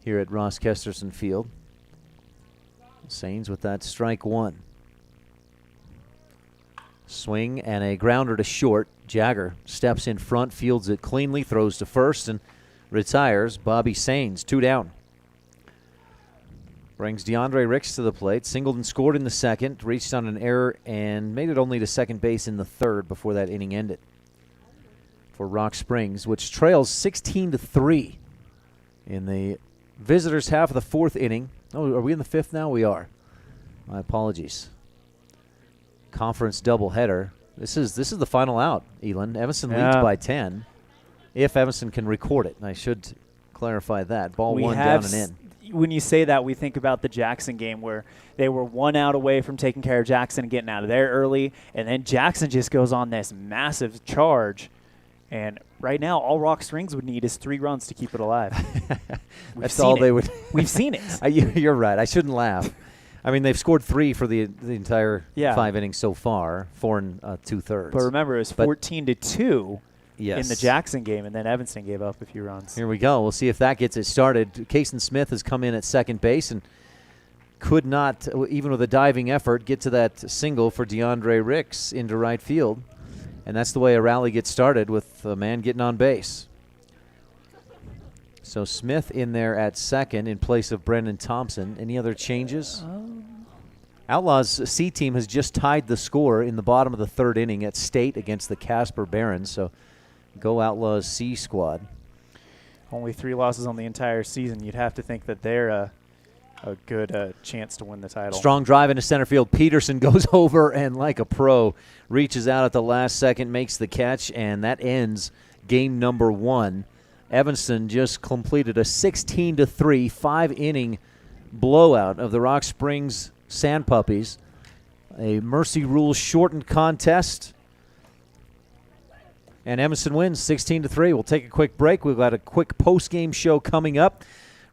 here at Ross Kesterson Field. Sains with that strike 1. Swing and a grounder to short. Jagger steps in front, fields it cleanly, throws to first, and retires. Bobby Sains, 2 down. Brings DeAndre Ricks to the plate. Singled and scored in the second. Reached on an error and made it only to second base in the third before that inning ended for Rock Springs, which trails 16-3 in the visitors' half of the fourth inning. Oh, are we in the fifth now? We are. My apologies. Conference doubleheader. This is the final out, Elan. Evanston leads by 10 if Evanston can record it. And I should clarify that. Ball 1 down and in. When you say that, we think about the Jackson game where they were 1 out away from taking care of Jackson and getting out of there early, and then Jackson just goes on this massive charge And right now, all Rock Springs would need is 3 runs to keep it alive. That's all they would. We've seen it. You're right. I shouldn't laugh. I mean, they've scored 3 for the entire 5 innings so far, 4 and 2/3. But remember, it was 14-2 yes. in the Jackson game, and then Evanston gave up a few runs. Here we go. We'll see if that gets it started. Kason Smith has come in at second base and could not, even with a diving effort, get to that single for DeAndre Ricks into right field. And that's the way a rally gets started, with a man getting on base. So Smith in there at second in place of Brendan Thompson. Any other changes? Outlaws C team has just tied the score in the bottom of the 3rd inning at State against the Casper Barons. So go Outlaws C squad. Only 3 losses on the entire season. You'd have to think that they're a good chance to win the title. Strong drive into center field. Peterson goes over and, like a pro, reaches out at the last second, makes the catch, and that ends game number 1. Evanston just completed a 16-3 5-inning blowout of the Rock Springs Sand Puppies. A Mercy Rule shortened contest. And Evanston wins 16-3. We'll take a quick break. We've got a quick post-game show coming up.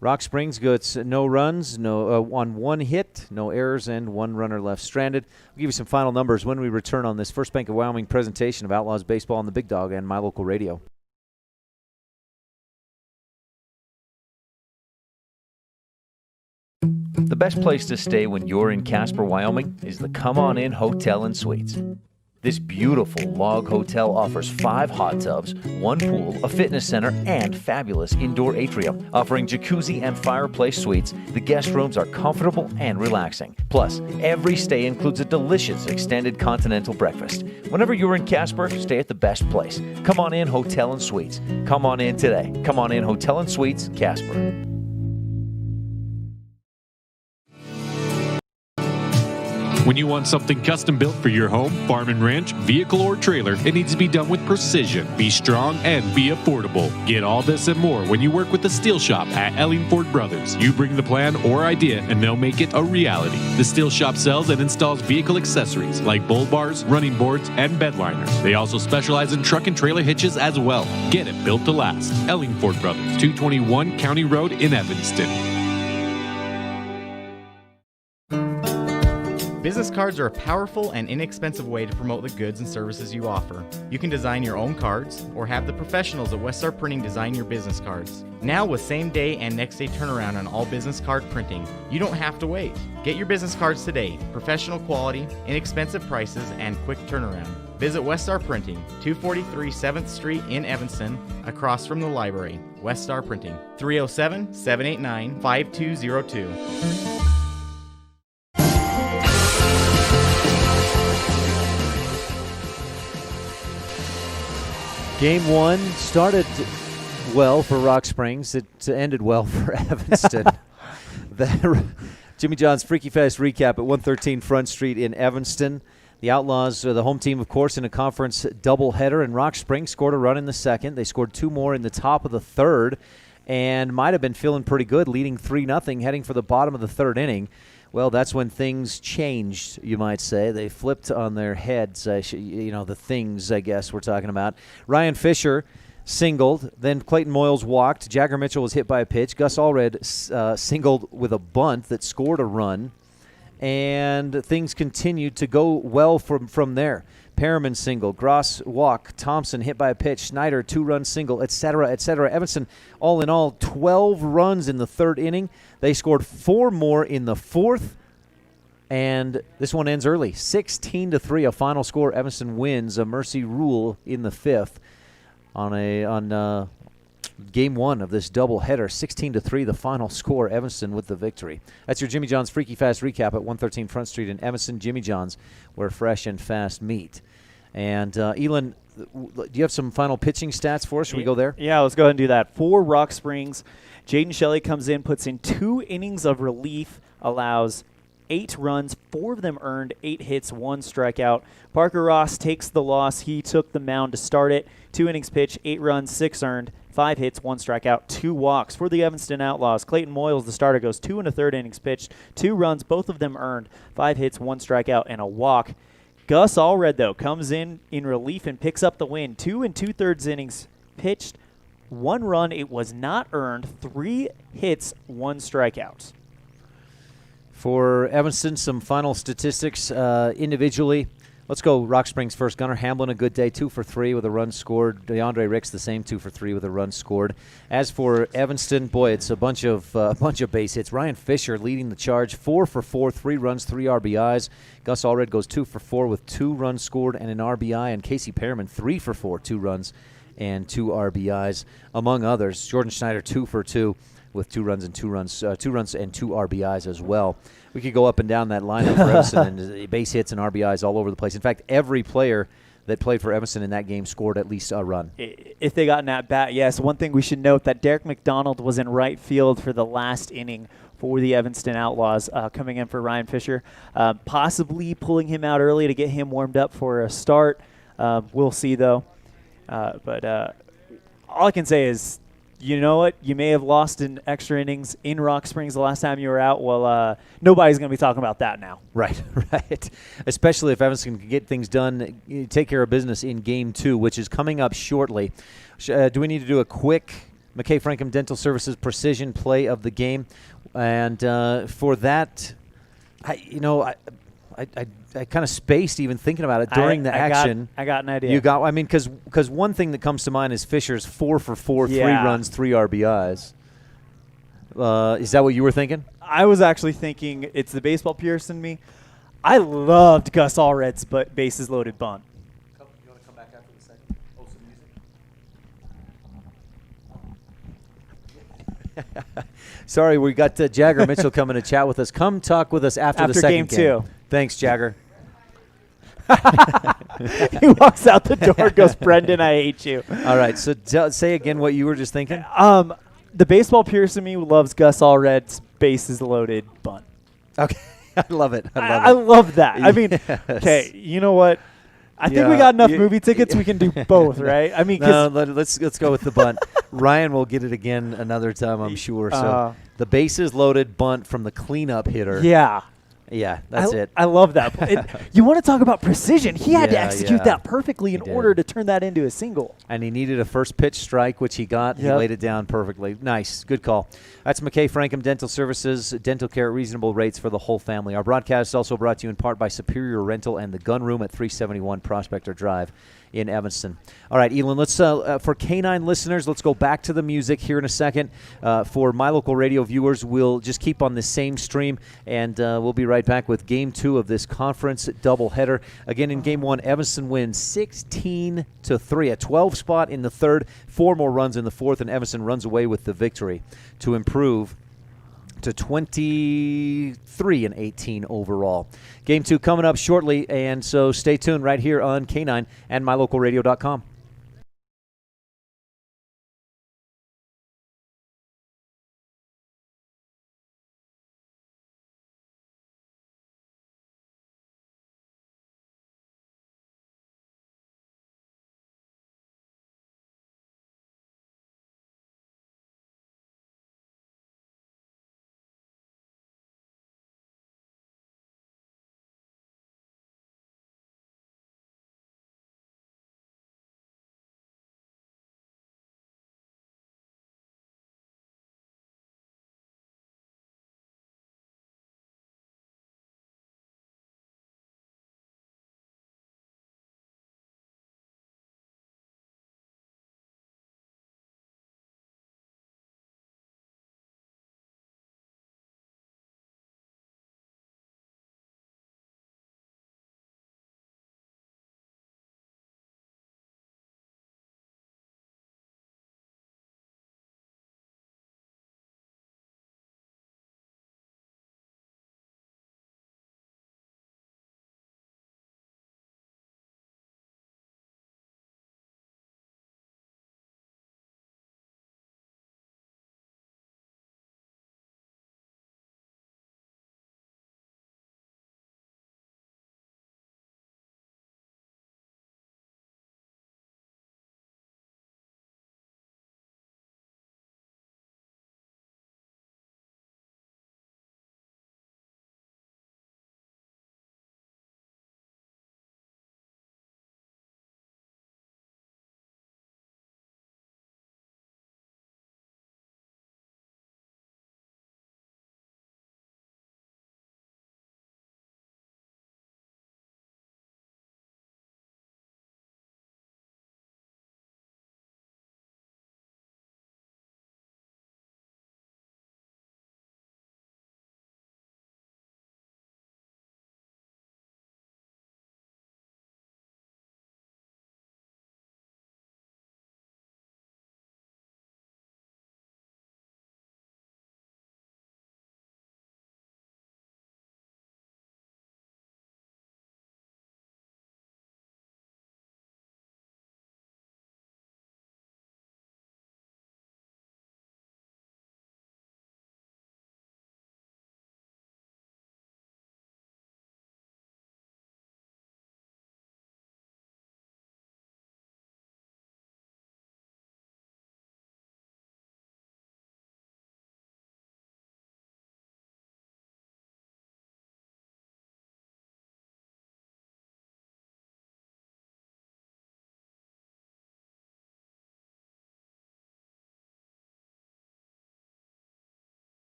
Rock Springs gets no runs, on 1 hit, no errors, and 1 runner left stranded. We'll give you some final numbers when we return on this First Bank of Wyoming presentation of Outlaws Baseball on the Big Dog and My Local Radio. The best place to stay when you're in Casper, Wyoming is the Come On In Hotel and Suites. This beautiful log hotel offers 5 hot tubs, 1 pool, a fitness center, and fabulous indoor atrium. Offering jacuzzi and fireplace suites, the guest rooms are comfortable and relaxing. Plus, every stay includes a delicious extended continental breakfast. Whenever you're in Casper, stay at the best place. Come On In Hotel and Suites. Come on in today. Come On In Hotel and Suites, Casper. When you want something custom built for your home, farm and ranch, vehicle, or trailer, it needs to be done with precision, be strong, and be affordable. Get all this and more when you work with the Steel Shop at Elling Ford Brothers. You bring the plan or idea, and they'll make it a reality. The Steel Shop sells and installs vehicle accessories like bull bars, running boards, and bed liners. They also specialize in truck and trailer hitches as well. Get it built to last. Elling Ford Brothers, 221 County Road in Evanston. Business cards are a powerful and inexpensive way to promote the goods and services you offer. You can design your own cards or have the professionals at Westar Printing design your business cards. Now with same-day and next-day turnaround on all business card printing, you don't have to wait. Get your business cards today. Professional quality, inexpensive prices, and quick turnaround. Visit Westar Printing, 243 7th Street in Evanston, across from the library. Westar Printing, 307-789-5202. Game 1 started well for Rock Springs. It ended well for Evanston. The Jimmy John's Freaky Fest recap at 113 Front Street in Evanston. The Outlaws are the home team, of course, in a conference doubleheader, and Rock Springs scored a run in the second. They scored 2 more in the top of the third and might have been feeling pretty good, leading 3-0, heading for the bottom of the 3rd inning. Well, that's when things changed, you might say. They flipped on their heads, the things, I guess, we're talking about. Ryan Fisher singled, then Clayton Moyles walked. Jagger Mitchell was hit by a pitch. Gus Allred singled with a bunt that scored a run. And things continued to go well from there. Perriman single, Gross walk, Thompson hit by a pitch, Schneider 2-run single, etc., etc. Evanston, all in all, 12 runs in the 3rd inning. They scored 4 more in the 4th, and this one ends early, 16-3, a final score. Evanston wins a Mercy Rule in the 5th on Game 1 of this doubleheader. 16-3, the final score. Evanston with the victory. That's your Jimmy John's Freaky Fast recap at 113 Front Street in Evanston. Jimmy John's, where fresh and fast meet. And Elan, do you have some final pitching stats for us? Should we go there? Yeah, let's go ahead and do that. For Rock Springs, Jaden Shelley comes in, puts in 2 innings of relief, allows 8 runs, 4 of them earned, 8 hits, 1 strikeout. Parker Ross takes the loss. He took the mound to start it. 2 innings pitched, 8 runs, 6 earned, 5 hits, 1 strikeout, 2 walks. For the Evanston Outlaws, Clayton Moyles, the starter, goes 2 1/3 innings pitched, 2 runs, both of them earned, 5 hits, 1 strikeout, and a walk. Gus Allred, though, comes in relief and picks up the win. 2 2/3 innings pitched, 1 run. It was not earned. 3 hits, 1 strikeout. For Evanston, some final statistics individually. Let's go Rock Springs first. Gunnar Hamblin, a good day, 2 for 3 with a run scored. DeAndre Ricks, the same, 2 for 3 with a run scored. As for Evanston, boy, it's a bunch of base hits. Ryan Fisher leading the charge, 4 for 4, 3 runs, 3 RBIs. Gus Allred goes 2 for 4 with 2 runs scored and an RBI. And Casey Pearman, 3 for 4, 2 runs and 2 RBIs, among others. Jordan Schneider, 2 for 2 with 2 runs and 2 RBIs as well. We could go up and down that lineup for Evanston, and base hits and RBIs all over the place. In fact, every player that played for Evanston in that game scored at least a run. If they got an at-bat, yes. One thing we should note that Derek McDonald was in right field for the last inning for the Evanston Outlaws, coming in for Ryan Fisher, possibly pulling him out early to get him warmed up for a start. We'll see, though. But all I can say is, you know what? You may have lost in extra innings in Rock Springs the last time you were out. Well, nobody's going to be talking about that now. Right, right. Especially if Evanston can get things done, take care of business in Game 2, which is coming up shortly. Do we need to do a quick McKay Frankham Dental Services precision play of the game? And for that, I kind of spaced even thinking about it during the action. I got an idea. You got, because one thing that comes to mind is Fisher's 4 for 4, 3 runs, 3 RBIs. Is that what you were thinking? I was actually thinking it's the baseball purist in me. I loved Gus Allred's bases loaded bunt. You want to come back after the second? Oh, some music? Sorry, we got Jagger Mitchell coming to chat with us. Come talk with us after the second game. Game 2. Thanks, Jagger. He walks out the door, goes, Brendan, I hate you. All right, so say again what you were just thinking. The baseball purist in me loves Gus Allred's bases loaded bunt. Okay, I love it. I love that. Yes. I mean, okay, you know what? I think we got enough movie tickets. We can do both, right? I mean, no, let's go with the bunt. Ryan will get it again another time, I'm sure. So the bases loaded bunt from the cleanup hitter. Yeah, that's it. I love that. You want to talk about precision. He had to execute that perfectly in order to turn that into a single. And he needed a first pitch strike, which he got. He laid it down perfectly. Nice. Good call. That's McKay Frankham Dental Services, dental care at reasonable rates for the whole family. Our broadcast is also brought to you in part by Superior Rental and the Gun Room at 371 Prospector Drive in Evanston. All right, Elon, let's for K9 listeners, let's go back to the music here in a second. For my local radio viewers, we'll just keep on the same stream, and we'll be right back with Game 2 of this conference doubleheader. Again, in Game 1, Evanston wins 16-3, a 12 spot in the third, 4 more runs in the fourth, and Evanston runs away with the victory to improve to 23-18 overall. Game 2 coming up shortly, and so stay tuned right here on K9 and mylocalradio.com.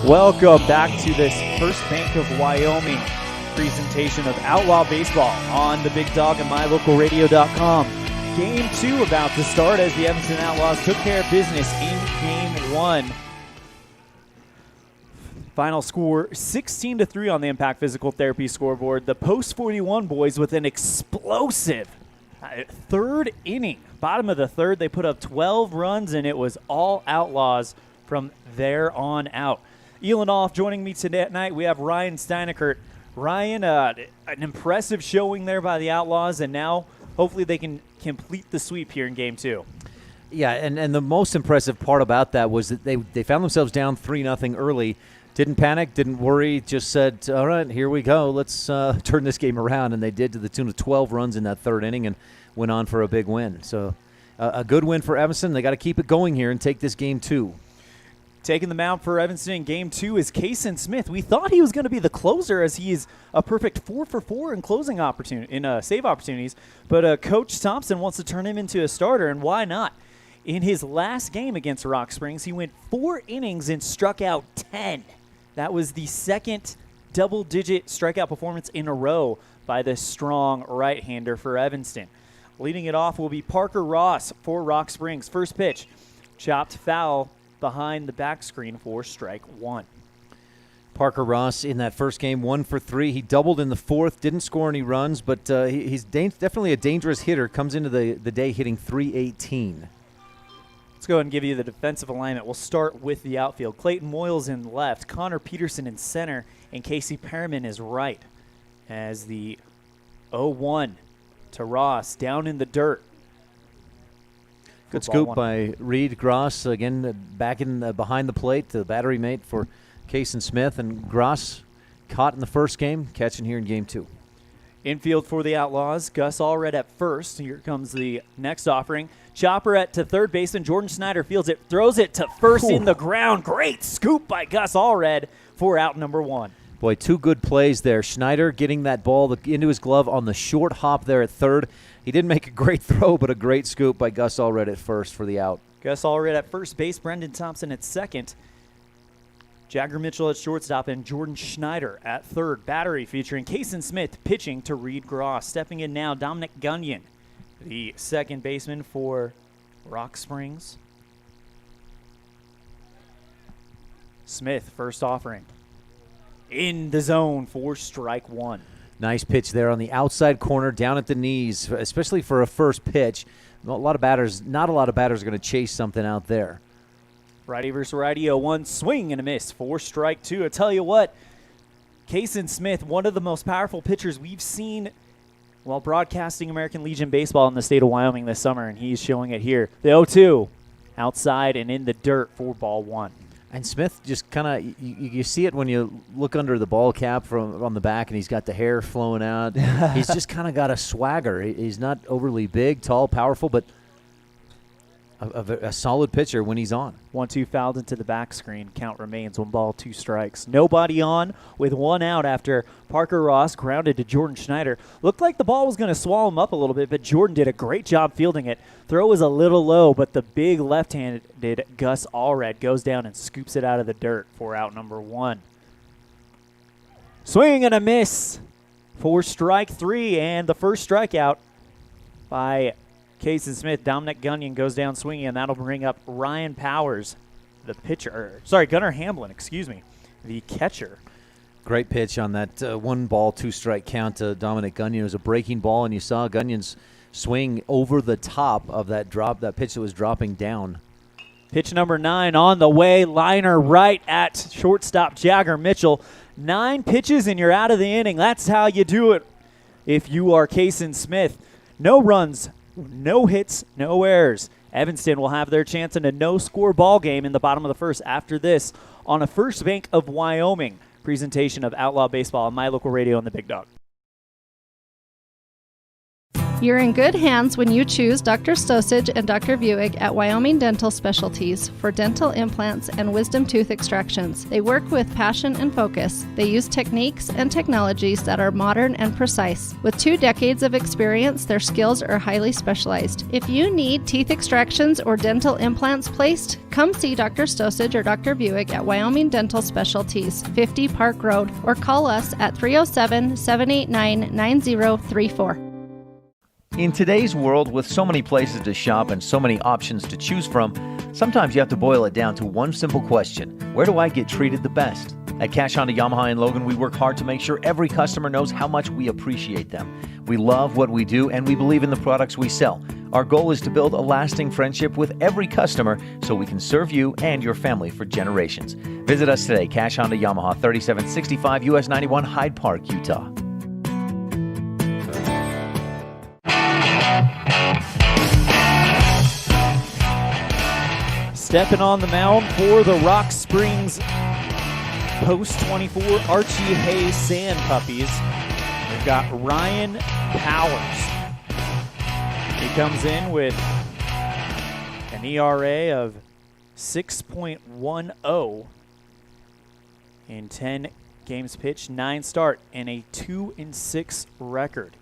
Welcome back to this First Bank of Wyoming presentation of Outlaw Baseball on the Big Dog and MyLocalRadio.com. Game 2 about to start as the Evanston Outlaws took care of business in Game 1. Final score 16-3 on the Impact Physical Therapy scoreboard. The Post 41 boys with an explosive third inning. Bottom of the third, they put up 12 runs, and it was all Outlaws from there on out. Elan off joining me tonight. We have Ryan Steineckert. Ryan, an impressive showing there by the Outlaws, and now hopefully they can complete the sweep here in Game 2. Yeah, and the most impressive part about that was that they found themselves down 3-0 early. Didn't panic, didn't worry, just said, all right, here we go. Let's turn this game around. And they did, to the tune of 12 runs in that third inning, and went on for a big win. So a good win for Evanston. They got to keep it going here and take this Game 2. Taking the mound for Evanston in Game 2 is Kason Smith. We thought he was going to be the closer, as he is a perfect 4 for 4 in closing save opportunities. But Coach Thompson wants to turn him into a starter, and why not? In his last game against Rock Springs, he went 4 innings and struck out 10. That was the second double-digit strikeout performance in a row by this strong right-hander for Evanston. Leading it off will be Parker Ross for Rock Springs. First pitch, chopped foul behind the back screen for strike 1. Parker Ross in that first game, 1 for 3. He doubled in the fourth, didn't score any runs, but he's definitely a dangerous hitter. Comes into the day hitting .318. Let's go ahead and give you the defensive alignment. We'll start with the outfield. Clayton Moyles in left, Connor Peterson in center, and Casey Perriman is right. As the 0-1 to Ross down in the dirt. Good scoop by Reed Gross, again back in behind the plate, the battery mate for Kason Smith. And Gross caught in the first game, catching here in Game 2. Infield for the Outlaws, Gus Allred at first. Here comes the next offering. Chopper to third baseman. Jordan Schneider fields it, throws it to first in the ground. Great scoop by Gus Allred for out number 1. Boy, 2 good plays there. Schneider getting that ball into his glove on the short hop there at third. He didn't make a great throw, but a great scoop by Gus Allred at first for the out. Gus Allred at first base, Brendan Thompson at second. Jagger Mitchell at shortstop, and Jordan Schneider at third. Battery featuring Kason Smith pitching to Reed Gross. Stepping in now, Dominic Gunyon, the second baseman for Rock Springs. Smith, first offering. In the zone for strike 1. Nice pitch there on the outside corner, down at the knees, especially for a first pitch. Not a lot of batters are going to chase something out there. Righty versus righty, 0-1 swing and a miss for strike 2. I tell you what, Kason Smith, one of the most powerful pitchers we've seen while broadcasting American Legion baseball in the state of Wyoming this summer, and he's showing it here. The 0-2 outside and in the dirt for ball 1. And Smith just kind of, you see it when you look under the ball cap from on the back, and he's got the hair flowing out. He's just kind of got a swagger. He's not overly big, tall, powerful, but a solid pitcher when he's on. 1-2 fouled into the back screen. Count remains 1 ball, 2 strikes. Nobody on with 1 out after Parker Ross grounded to Jordan Schneider. Looked like the ball was going to swallow him up a little bit, but Jordan did a great job fielding it. Throw was a little low, but the big left-handed Gus Allred goes down and scoops it out of the dirt for out number 1. Swing and a miss for strike 3, and the first strikeout by Kason Smith. Dominic Gunyon goes down swinging, and that'll bring up Ryan Powers, the pitcher. Gunnar Hamblin, the catcher. Great pitch on that 1 ball, 2 strike count to Dominic Gunyon. It was a breaking ball, and you saw Gunyon's swing over the top of that pitch that was dropping down. Pitch number 9 on the way. Liner right at shortstop Jagger Mitchell. 9 pitches, and you're out of the inning. That's how you do it if you are Kason Smith. No runs, no hits, no errors. Evanston will have their chance in a no-score ball game in the bottom of the first after this on a First Bank of Wyoming presentation of Outlaw Baseball on My Local Radio and the Big Dog. You're in good hands when you choose Dr. Stosage and Dr. Buick at Wyoming Dental Specialties for dental implants and wisdom tooth extractions. They work with passion and focus. They use techniques and technologies that are modern and precise. With 2 decades of experience, their skills are highly specialized. If you need teeth extractions or dental implants placed, come see Dr. Stosage or Dr. Buick at Wyoming Dental Specialties, 50 Park Road, or call us at 307-789-9034. In today's world, with so many places to shop and so many options to choose from, sometimes you have to boil it down to one simple question: where do I get treated the best? At Cash Honda Yamaha in Logan, we work hard to make sure every customer knows how much we appreciate them. We love what we do, and we believe in the products we sell. Our goal is to build a lasting friendship with every customer so we can serve you and your family for generations. Visit us today, Cash Honda Yamaha, 3765 US 91, Hyde Park, Utah. Stepping on the mound for the Rock Springs post-24 Archie Hayes Sand Puppies. We've got Ryan Powers. He comes in with an ERA of 6.10 in 10 games pitched, 9 start, and a 2-6 record.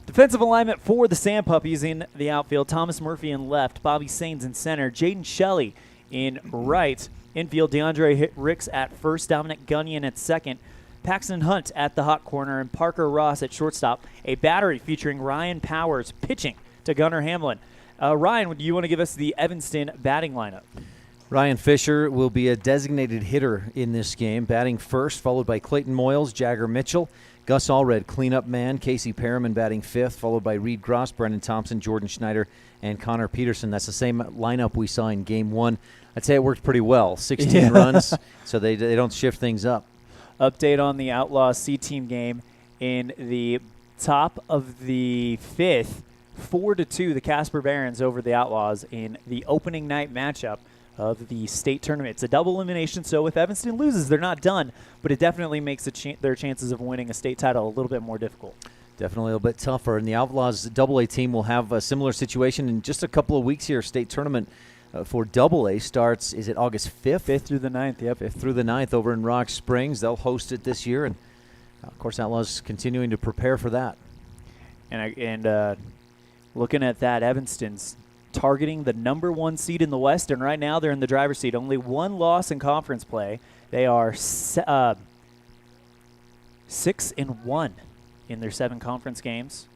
Defensive alignment for the Sand Puppies in the outfield: Thomas Murphy in left, Bobby Sains in center, Jaden Shelley in right. Infield: DeAndre Ricks at first, Dominic Gunyon at second, Paxton Hunt at the hot corner, and Parker Ross at shortstop. A battery featuring Ryan Powers pitching to Gunnar Hamlin. Ryan, do you want to give us the Evanston batting lineup? Ryan Fisher will be a designated hitter in this game, batting first, followed by Clayton Moyles, Jagger Mitchell, Gus Allred, cleanup man, Casey Perriman batting fifth, followed by Reed Gross, Brendan Thompson, Jordan Schneider, and Connor Peterson. That's the same lineup we saw in Game 1. I'd say it worked pretty well. 16 runs, so they don't shift things up. Update on the Outlaws C-Team game. In the top of the 5th, 4-2, the Casper Barons over the Outlaws in the opening night matchup of the state tournament. It's a double elimination, so if Evanston loses, they're not done, but it definitely makes their chances of winning a state title a little bit more difficult. Definitely a little bit tougher, and the Outlaws AA team will have a similar situation in just a couple of weeks here. State tournament for AA starts, is it August 5th? 5th through the 9th, yep. 5th through the 9th over in Rock Springs. They'll host it this year, and of course Outlaws continuing to prepare for that. And looking at that, Evanston's targeting the number 1 seed in the West, and right now they're in the driver's seat. Only 1 loss in conference play. They are 6-1 in their 7 conference games.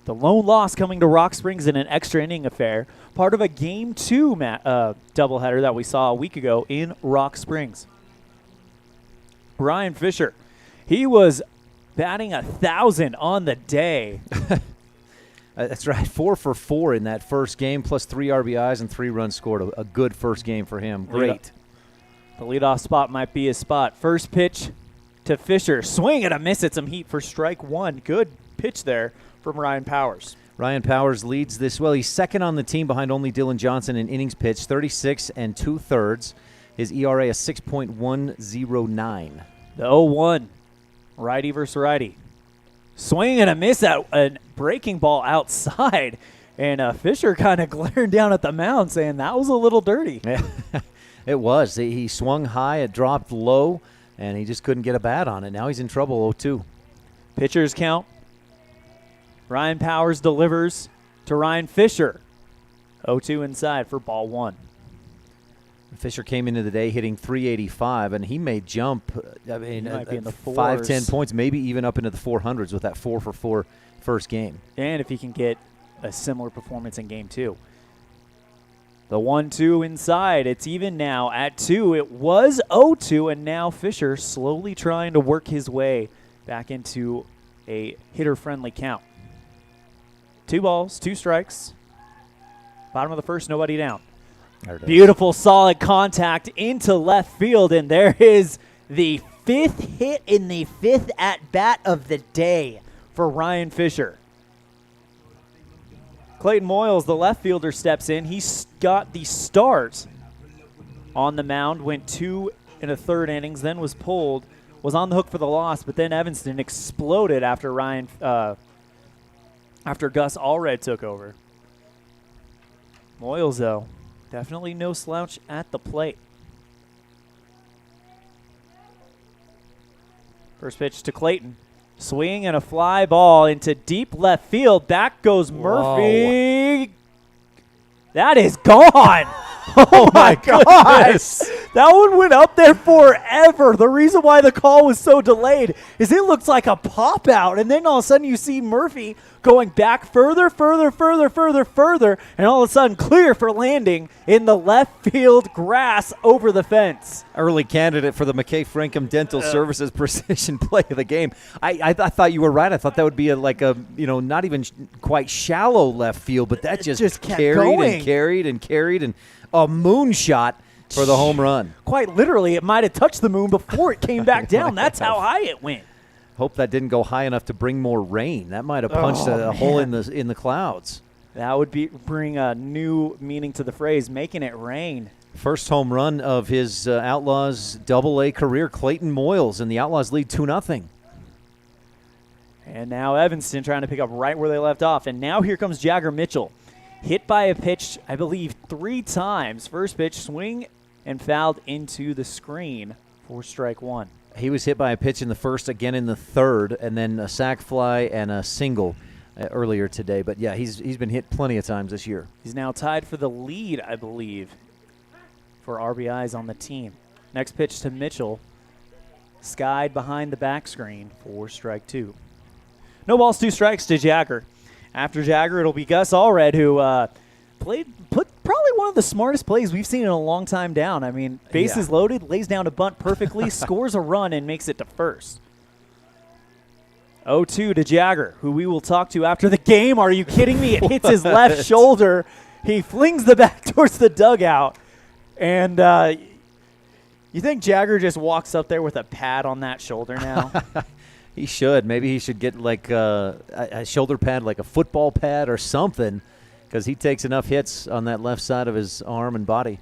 The lone loss coming to Rock Springs in an extra inning affair, part of a Game 2 doubleheader that we saw a week ago in Rock Springs. Brian Fisher, he was batting 1,000 on the day. That's right, 4 for 4 in that first game, plus 3 RBIs and 3 runs scored. A good first game for him. Great. The leadoff spot might be his spot. First pitch to Fisher. Swing and a miss at some heat for strike 1. Good pitch there from Ryan Powers. Ryan Powers leads this. Well, he's second on the team behind only Dylan Johnson in innings pitched, 36 2/3. His ERA is 6.109. The 0-1, righty versus righty. Swing and a miss at a breaking ball outside. And Fisher kind of glaring down at the mound saying that was a little dirty. It was. He swung high, it dropped low, and he just couldn't get a bat on it. Now he's in trouble, 0-2. Pitchers count. Ryan Powers delivers to Ryan Fisher. 0-2 inside for ball 1. Fisher came into the day hitting .385, and he may jump, He might be in the 5-10 points, maybe even up into the 400s with that 4 for 4 first game. And if he can get a similar performance in Game 2. The 1-2 inside. It's even now at 2. It was 0-2, and now Fisher slowly trying to work his way back into a hitter-friendly count. 2 balls, 2 strikes. Bottom of the first, nobody down. Beautiful, solid contact into left field, and there is the 5th hit in the 5th at-bat of the day for Ryan Fisher. Clayton Moyles, the left fielder, steps in. He's got the start on the mound, went 2 1/3 innings, then was pulled, was on the hook for the loss, but then Evanston exploded after Ryan after Gus Allred took over. Moyles, though, definitely no slouch at the plate. First pitch to Clayton. Swing and a fly ball into deep left field. Back goes Murphy. Whoa. That is gone. Oh my gosh. That one went up there forever. The reason why the call was so delayed is it looks like a pop out, and then all of a sudden you see Murphy going back further, and all of a sudden clear for landing in the left field grass over the fence. Early candidate for the McKay Frankham Dental Services Precision Play of the Game. I thought you were right. I thought that would be not even quite shallow left field, but that just carried going. and carried and carried, and a moonshot for the home run. Quite literally, it might have touched the moon before it came back down. That's how high it went. Hope that didn't go high enough to bring more rain. That might have punched a hole in the clouds. That would bring a new meaning to the phrase, making it rain. First home run of his Outlaws Double-A career, Clayton Moyles, and the Outlaws lead 2-0. And now Evanston trying to pick up right where they left off. And now here comes Jagger Mitchell. Hit by a pitch, I believe, 3 times. First pitch, swing and fouled into the screen for strike 1. He was hit by a pitch in the first, again in the third, and then a sac fly and a single earlier today. But, yeah, he's been hit plenty of times this year. He's now tied for the lead, I believe, for RBIs on the team. Next pitch to Mitchell. Skied behind the back screen for strike 2. No balls, 2 strikes to Jagger. After Jagger, it'll be Gus Allred, who put probably one of the smartest plays we've seen in a long time down. I mean, bases loaded, lays down a bunt perfectly, scores a run, and makes it to first. 0-2 to Jagger, who we will talk to after the game. Are you kidding me? It hits his left shoulder. He flings the bat towards the dugout. And you think Jagger just walks up there with a pad on that shoulder now? He should. Maybe he should get like a shoulder pad, like a football pad or something, because he takes enough hits on that left side of his arm and body.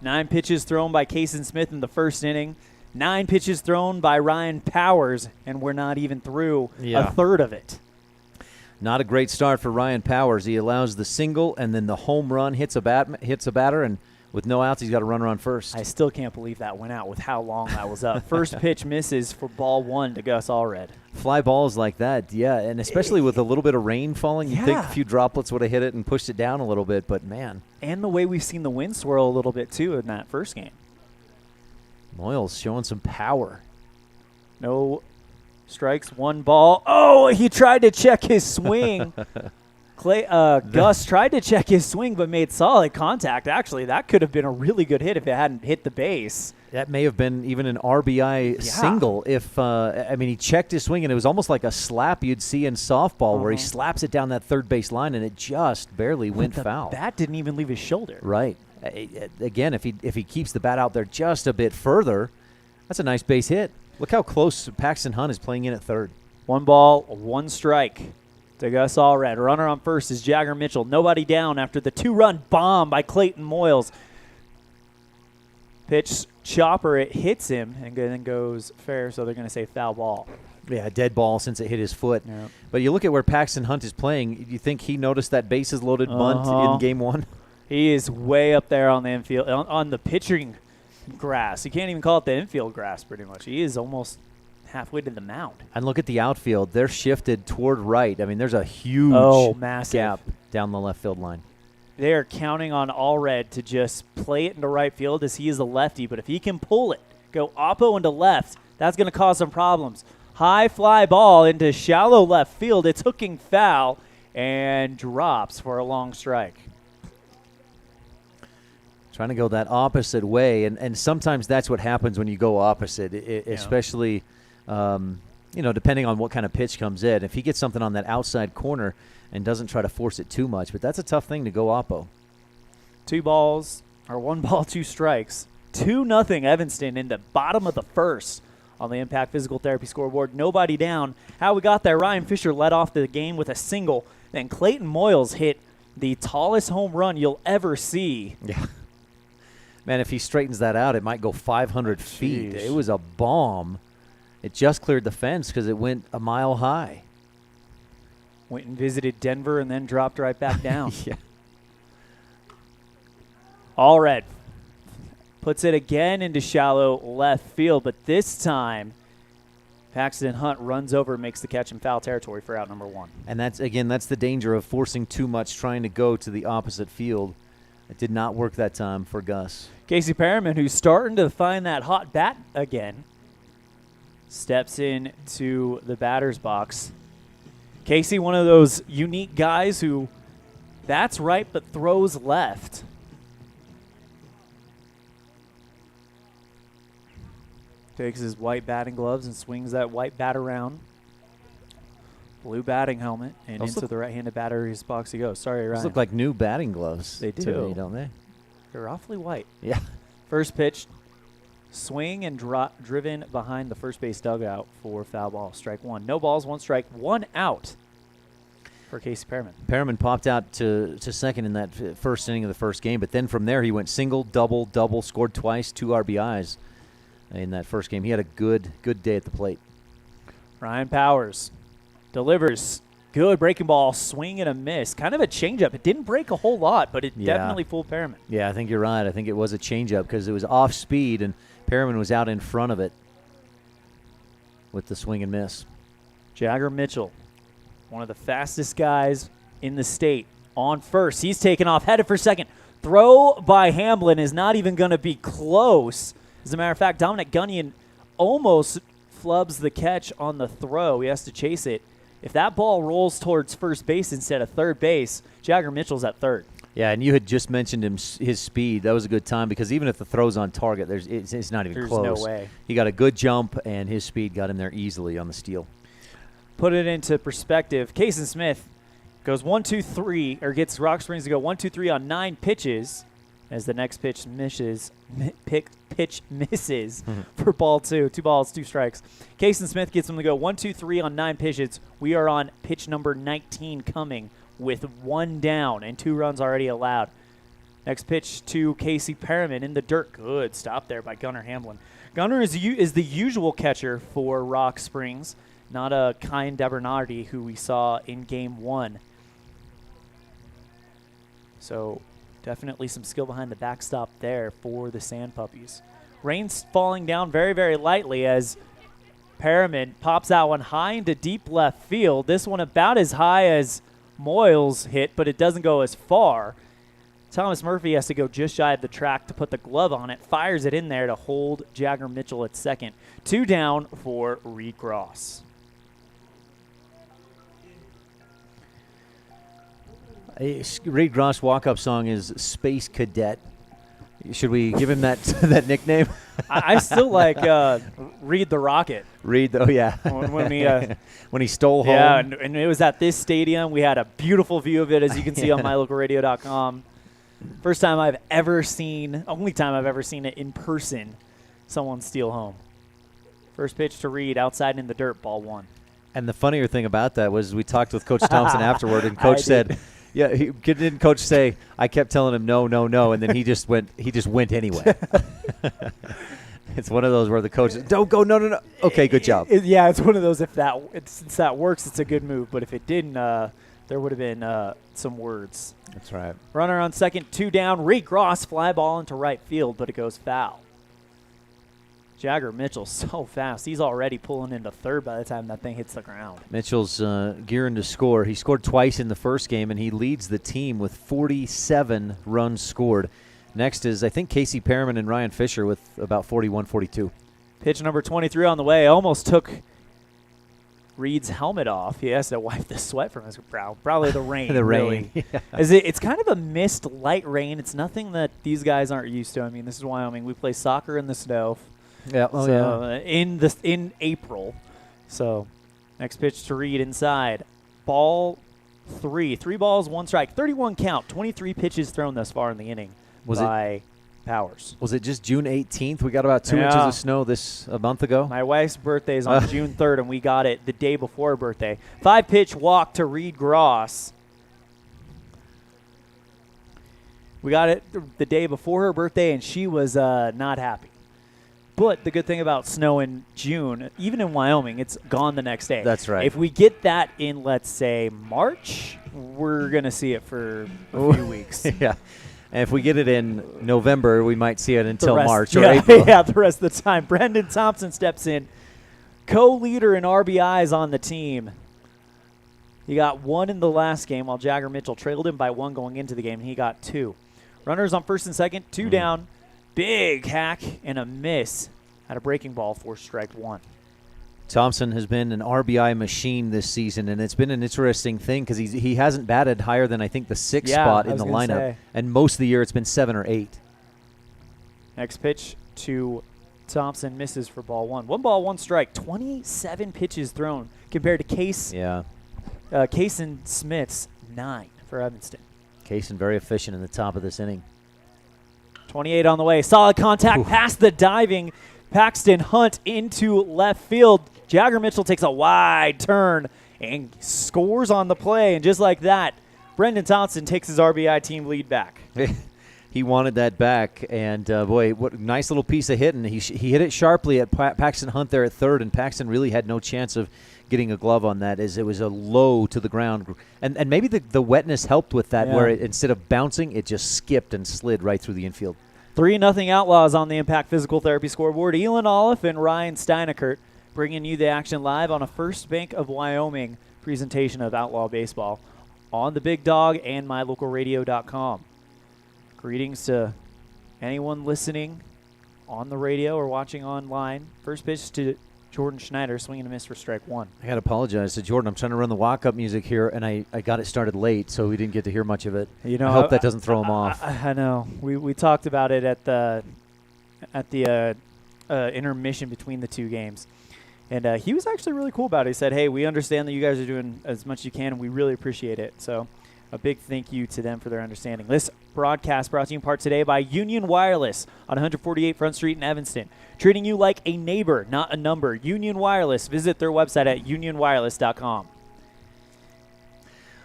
9 pitches thrown by Kason Smith in the first inning. 9 pitches thrown by Ryan Powers, and we're not even through a third of it. Not a great start for Ryan Powers. He allows the single and then the home run, hits a batter, and with no outs, he's got a runner on first. I still can't believe that went out with how long that was up. First pitch misses for ball 1 to Gus Allred. Fly balls like that, yeah, and especially with a little bit of rain falling, you'd think a few droplets would have hit it and pushed it down a little bit, but man. And the way we've seen the wind swirl a little bit, too, in that first game. Moyles showing some power. No strikes, 1 ball. Oh, he tried to check his swing. Gus tried to check his swing but made solid contact. Actually, that could have been a really good hit if it hadn't hit the base. That may have been even an RBI single if, he checked his swing, and it was almost like a slap you'd see in softball where he slaps it down that third base line, and it just barely went foul. That didn't even leave his shoulder. Right. Again, if he keeps the bat out there just a bit further, that's a nice base hit. Look how close Paxton Hunt is playing in at third. 1 ball, 1 strike to Gus Allred. Runner on first is Jagger Mitchell. Nobody down after the 2-run bomb by Clayton Moyles. Pitch chopper, it hits him and then goes fair, so they're going to say foul ball. Yeah, dead ball since it hit his foot. Yep. But you look at where Paxton Hunt is playing, you think he noticed that bases loaded bunt in game 1? He is way up there on the infield, on the pitching grass. You can't even call it the infield grass pretty much. He is almost halfway to the mound. And look at the outfield. They're shifted toward right. I mean, there's a huge massive gap down the left field line. They are counting on Allred to just play it into right field as he is a lefty. But if he can pull it, go oppo into left, that's going to cause some problems. High fly ball into shallow left field. It's hooking foul and drops for a long strike. Trying to go that opposite way. And sometimes that's what happens when you go opposite, especially depending on what kind of pitch comes in. If he gets something on that outside corner and doesn't try to force it too much, but that's a tough thing to go oppo. 1 ball, 2 strikes. 2-0 Evanston in the bottom of the first on the Impact Physical Therapy scoreboard. Nobody down. How we got there, Ryan Fisher led off the game with a single. Then Clayton Moyles hit the tallest home run you'll ever see. Yeah. Man, if he straightens that out, it might go 500 feet. It was a bomb. It just cleared the fence because it went a mile high. Went and visited Denver and then dropped right back down. Yeah. All red. Puts it again into shallow left field, but this time Paxton Hunt runs over and makes the catch in foul territory for out number 1. And that's the danger of forcing too much, trying to go to the opposite field. It did not work that time for Gus. Casey Perriman, who's starting to find that hot bat again, steps into the batter's box. Casey, one of those unique guys who bats right but throws left. Takes his white batting gloves and swings that white bat around. Blue batting helmet, and into the right-handed batter's box he goes. Sorry, Ryan. Those look like new batting gloves. They do. To me, don't they? They're awfully white. Yeah. First pitch, swing and driven behind the first base dugout for foul ball. Strike 1. No balls, 1 strike, 1 out for Casey Perriman. Perriman popped out to second in that first inning of the first game, but then from there he went single, double, scored twice, 2 RBIs in that first game. He had a good day at the plate. Ryan Powers delivers. Good breaking ball, swing and a miss. Kind of a changeup. It didn't break a whole lot, but it definitely fooled Perriman. Yeah, I think you're right. I think it was a changeup because it was off speed, and Perriman was out in front of it with the swing and miss. Jagger Mitchell, one of the fastest guys in the state, on first. He's taken off, headed for second. Throw by Hamblin is not even going to be close. As a matter of fact, Dominic Gunyon almost flubs the catch on the throw. He has to chase it. If that ball rolls towards first base instead of third base, Jagger Mitchell's at third. Yeah, and you had just mentioned his speed. That was a good time because even if the throw's on target, it's not even close. There's no way. He got a good jump, and his speed got him there easily on the steal. Put it into perspective. Kason Smith goes 1-2-3, or gets Rock Springs to go 1-2-3 on 9 pitches as the next pitch misses. Pitch misses for ball 2. 2 balls, 2 strikes. Kason Smith gets him to go 1-2-3 on 9 pitches. We are on pitch number 19 coming with 1 down and 2 runs already allowed. Next pitch to Casey Perriman in the dirt. Good stop there by Gunnar Hamblin. Gunnar is the usual catcher for Rock Springs, not a Kyan Debernardi who we saw in game 1. So definitely some skill behind the backstop there for the Sand Puppies. Rain's falling down very, very lightly as Perriman pops that one high into deep left field. This one about as high as Moyles hit, but it doesn't go as far. Thomas Murphy has to go just shy of the track to put the glove on it. Fires it in there to hold Jagger Mitchell at second. 2 down for Reed Gross. Reed Gross' walk-up song is Space Cadet. Should we give him that that nickname? I still like Reed the Rocket. Reed, yeah. When he stole home. Yeah, and it was at this stadium. We had a beautiful view of it, as you can see on mylocalradio.com. First time I've ever seen, only time I've ever seen it in person, someone steal home. First pitch to Reed, outside in the dirt, ball 1. And the funnier thing about that was we talked with Coach Thompson afterward, and Coach said, "Yeah, didn't Coach say I kept telling him no, and then he just went anyway." It's one of those where the coach says, "Don't go, no. Okay, good job." It's one of those. Since that works, it's a good move. But if it didn't, there would have been some words. That's right. Runner on second, 2 down. Reed Gross fly ball into right field, but it goes foul. Jagger Mitchell's so fast. He's already pulling into third by the time that thing hits the ground. Mitchell's gearing to score. He scored twice in the first game, and he leads the team with 47 runs scored. Next is, I think, Casey Perriman and Ryan Fisher with about 41, 42. Pitch number 23 on the way. Almost took Reed's helmet off. He has to wipe the sweat from his brow. Probably the rain. The rain. Really. Yeah. It's kind of a mist, light rain. It's nothing that these guys aren't used to. I mean, this is Wyoming. We play soccer in the snow. Yeah. In April. So next pitch to Reed inside. Ball 3. 3 balls, 1 strike. 31 count. 23 pitches thrown thus far in the inning by Powers. Was it just June 18th? We got about 2 inches of snow a month ago. My wife's birthday is on June 3rd, and we got it the day before her birthday. 5-pitch walk to Reed Gross. We got it the day before her birthday, and she was not happy. But the good thing about snow in June, even in Wyoming, it's gone the next day. That's right. If we get that in, let's say, March, we're going to see it for a few weeks. Yeah. And if we get it in November, we might see it until March or yeah, April. Yeah, the rest of the time. Brendan Thompson steps in, co-leader in RBIs on the team. He got 1 in the last game while Jagger Mitchell trailed him by 1 going into the game, and he got 2. Runners on first and second, 2 down. Big hack and a miss. Had a breaking ball, forced strike 1. Thompson has been an RBI machine this season, and it's been an interesting thing because he hasn't batted higher than I think the 6th spot in the lineup. And most of the year it's been 7 or 8. Next pitch to Thompson, misses for ball 1. 1 ball, 1 strike. 27 pitches thrown compared to Case. Yeah. Cason Smith's 9 for Evanston. Cason very efficient in the top of this inning. 28 on the way. Solid contact past the diving Paxton Hunt into left field. Jagger Mitchell takes a wide turn and scores on the play. And just like that, Brendan Thompson takes his RBI team lead back. He wanted that back, and boy, what a nice little piece of hitting. He hit it sharply at Paxton Hunt there at third, and Paxton really had no chance of getting a glove on that as it was a low to the ground. And maybe the wetness helped with that, where instead of bouncing, it just skipped and slid right through the infield. 3-0 Outlaws on the Impact Physical Therapy scoreboard. ELAN, OLLIFF, and Ryan Steineckert bringing you the action live on a First Bank of Wyoming presentation of Outlaw Baseball on the Big Dog and mylocalradio.com. Greetings to anyone listening on the radio or watching online. First pitch to Jordan Schneider, swinging a miss for strike 1. I got to apologize to Jordan. I'm trying to run the walk-up music here, and I got it started late, so we didn't get to hear much of it. I hope that doesn't throw him off. I know. We talked about it at the intermission between the 2 games. And he was actually really cool about it. He said, hey, we understand that you guys are doing as much as you can, and we really appreciate it. So a big thank you to them for their understanding. This broadcast brought to you in part today by Union Wireless on 148 Front Street in Evanston. Treating you like a neighbor, not a number. Union Wireless. Visit their website at unionwireless.com.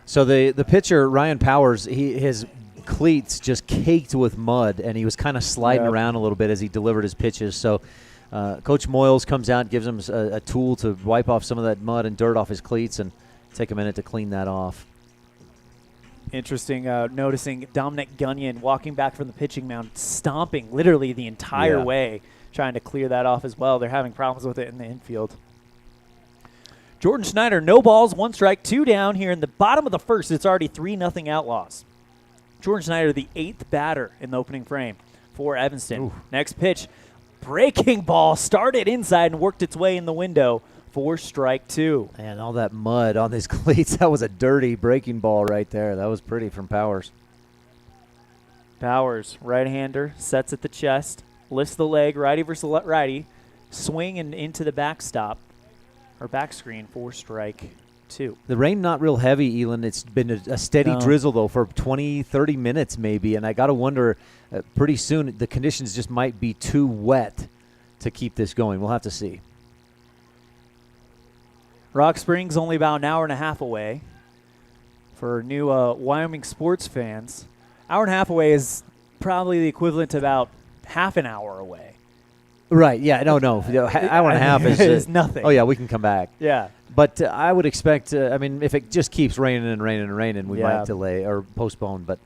So the pitcher, Ryan Powers, his cleats just caked with mud, and he was kind of sliding around a little bit as he delivered his pitches. So Coach Moyles comes out and gives him a tool to wipe off some of that mud and dirt off his cleats and take a minute to clean that off. Interesting noticing Dominic Gunyon walking back from the pitching mound, stomping literally the entire way, trying to clear that off as well. They're having problems with it in the infield. Jordan Schneider, no balls, 1 strike, 2 down here in the bottom of the first. It's already 3-0 Outlaws. Jordan Schneider, the 8th batter in the opening frame for Evanston. Ooh. Next pitch, breaking ball, started inside and worked its way in the window for strike 2. And all that mud on his cleats, that was a dirty breaking ball right there. That was pretty from Powers. Powers, right-hander, sets at the chest, lifts the leg, righty versus righty, swing and into the backstop, or back screen for strike 2. The rain not real heavy, Elan. It's been a steady drizzle, though, for 20, 30 minutes maybe, and I got to wonder, pretty soon the conditions just might be too wet to keep this going. We'll have to see. Rock Springs only about an hour and a half away. For new Wyoming sports fans, hour and a half away is probably the equivalent to about half an hour away. Right, yeah, no. Hour and a half is nothing. Oh, yeah, we can come back. Yeah. But I would expect, if it just keeps raining and raining and raining, we might delay or postpone. But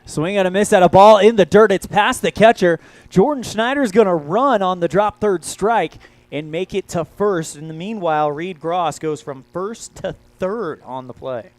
swing and a miss at a ball in the dirt. It's past the catcher. Jordan Schneider's going to run on the drop third strike and make it to first. In the meanwhile, Reed Gross goes from first to third on the play.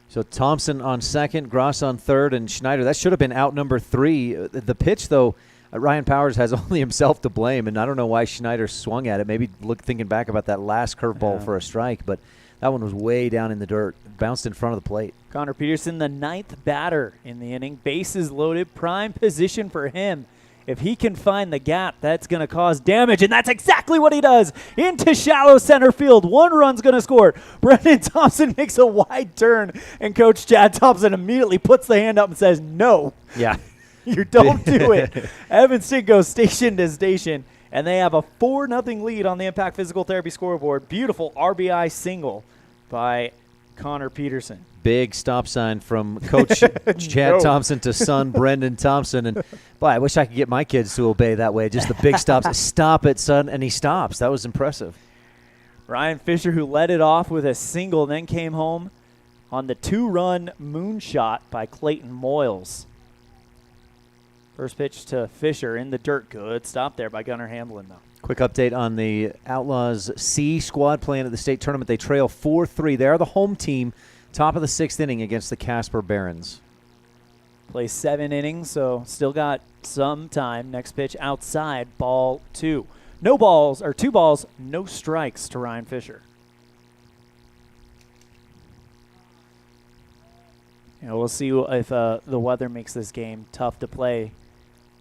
So Thompson on second, Gross on third, and Schneider. That should have been out number 3. The pitch, though, Ryan Powers has only himself to blame, and I don't know why Schneider swung at it. Maybe thinking back about that last curveball for a strike, but that one was way down in the dirt, bounced in front of the plate. Connor Peterson, the 9th batter in the inning. Bases loaded, prime position for him. If he can find the gap, that's going to cause damage, and that's exactly what he does. Into shallow center field. 1 run's going to score. Brendan Thompson makes a wide turn, and Coach Chad Thompson immediately puts the hand up and says, no. Yeah. You don't do it. Evanston goes station to station, and they have a 4-0 lead on the Impact Physical Therapy scoreboard. Beautiful RBI single by Connor Peterson. Big stop sign from Coach Chad Thompson to son Brendan Thompson. And boy, I wish I could get my kids to obey that way. Just the big stops. Stop it, son. And he stops. That was impressive. Ryan Fisher, who led it off with a single, then came home on the 2-run moonshot by Clayton Moyles. First pitch to Fisher in the dirt. Good stop there by Gunnar Hamblin, though. Quick update on the Outlaws C squad playing at the state tournament. They trail 4-3. They are the home team, top of the 6th inning against the Casper Barons. Play 7 innings, so still got some time. Next pitch outside, ball 2. 2 balls, no strikes to Ryan Fisher. We'll see if the weather makes this game tough to play.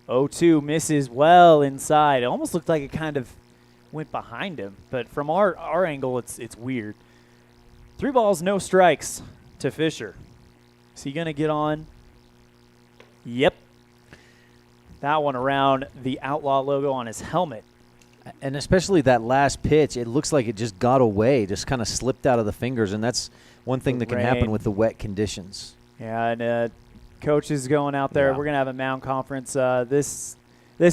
0-2 misses well inside. It almost looked like it kind of went behind him, but from our angle, it's weird. 3 balls, no strikes to Fisher. Is he going to get on? Yep. That one around the Outlaw logo on his helmet. And especially that last pitch, it looks like it just got away, just kind of slipped out of the fingers, and that's one thing that can happen with the wet conditions. Yeah, and coach is going out there. Yeah. We're going to have a mound conference. This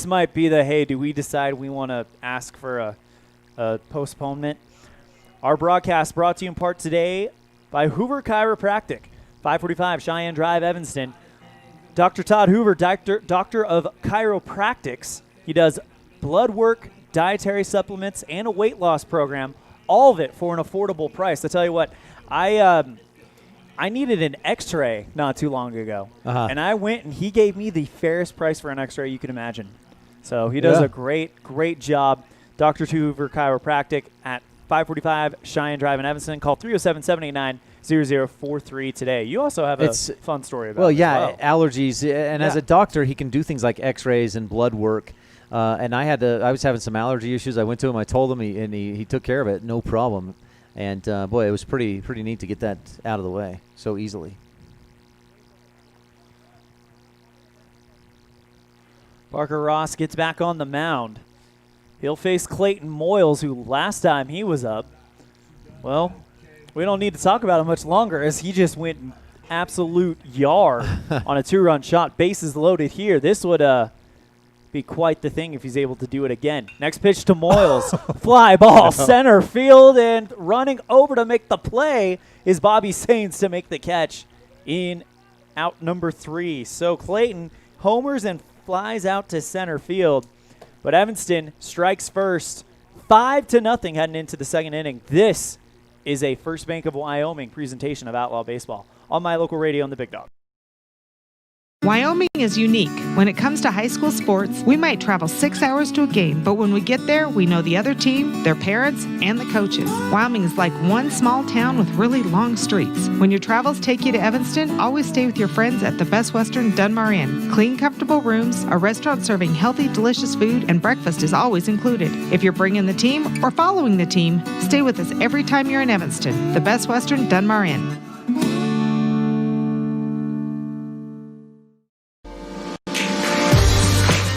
might be the, hey, do we decide we want to ask for a postponement? Our broadcast brought to you in part today by Hoover Chiropractic, 545 Cheyenne Drive, Evanston. Dr. Todd Hoover, doctor of chiropractics. He does blood work, dietary supplements, and a weight loss program, all of it for an affordable price. I tell you what, I needed an x-ray not too long ago, and I went and he gave me the fairest price for an x-ray you can imagine. So he does a great job. Dr. Hoover Chiropractic at 545 Cheyenne Drive in Evanston. Call 307-789-0043 today. You also have a fun story about it. Allergies. And as a doctor, he can do things like x-rays and blood work. And I was having some allergy issues. I went to him. I told him, and he took care of it. No problem. And, boy, it was pretty neat to get that out of the way so easily. Parker Ross gets back on the mound. He'll face Clayton Moyles, who last time he was up, well, we don't need to talk about it much longer as he just went absolute yard on a 2-run shot. Bases loaded here. This would be quite the thing if he's able to do it again. Next pitch to Moyles. Fly ball, center field, and running over to make the play is Bobby Sains to make the catch in out number 3. So Clayton homers and flies out to center field. But Evanston strikes first, 5-0 heading into the 2nd inning. This is a First Bank of Wyoming presentation of Outlaw Baseball on my local radio on the Big Dog. Wyoming is unique. When it comes to high school sports, we might travel 6 hours to a game, but when we get there, we know the other team, their parents, and the coaches. Wyoming is like one small town with really long streets. When your travels take you to Evanston, always stay with your friends at the Best Western Dunmar Inn. Clean, comfortable rooms, a restaurant serving healthy, delicious food, and breakfast is always included. If you're bringing the team or following the team, stay with us every time you're in Evanston. The Best Western Dunmar Inn.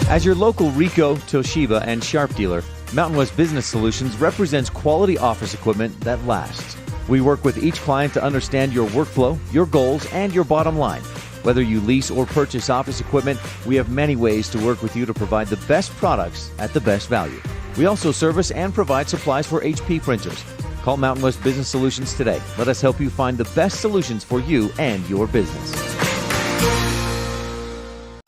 As your local Ricoh, Toshiba, and Sharp dealer, Mountain West Business Solutions represents quality office equipment that lasts. We work with each client to understand your workflow, your goals, and your bottom line. Whether you lease or purchase office equipment, we have many ways to work with you to provide the best products at the best value. We also service and provide supplies for HP printers. Call Mountain West Business Solutions today. Let us help you find the best solutions for you and your business.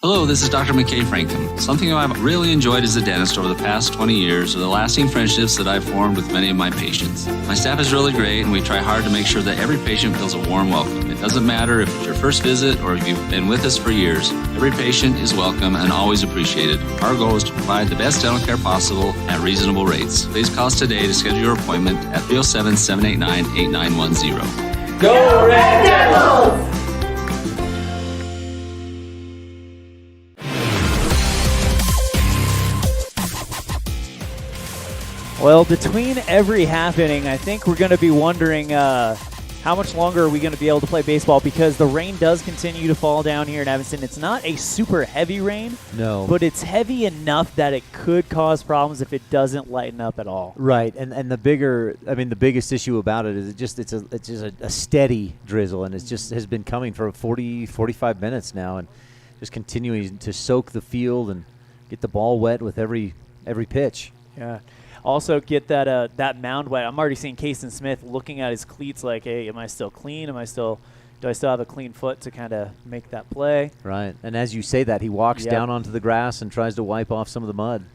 Hello, this is Dr. McKay Franklin. Something I've really enjoyed as a dentist over the past 20 years are the lasting friendships that I've formed with many of my patients. My staff is really great, and we try hard to make sure that every patient feels a warm welcome. It doesn't matter if it's your first visit or if you've been with us for years. Every patient is welcome and always appreciated. Our goal is to provide the best dental care possible at reasonable rates. Please call us today to schedule your appointment at 307-789-8910. Go Red Devils! Well, between every half inning, I think we're going to be wondering how how much longer are we going to be able to play baseball? Because the rain does continue to fall down here in Evanston. It's not a super heavy rain. No. But it's heavy enough that it could cause problems if it doesn't lighten up at all. Right, and the biggest issue about it is it's just a steady drizzle, and it's just has been coming for 45 minutes now, and just continuing to soak the field and get the ball wet with every pitch. Yeah. Also get that mound wet. I'm already seeing Kason Smith looking at his cleats like, hey, am I still clean? Do I still have a clean foot to kind of make that play? Right. And as you say that, he walks down onto the grass and tries to wipe off some of the mud.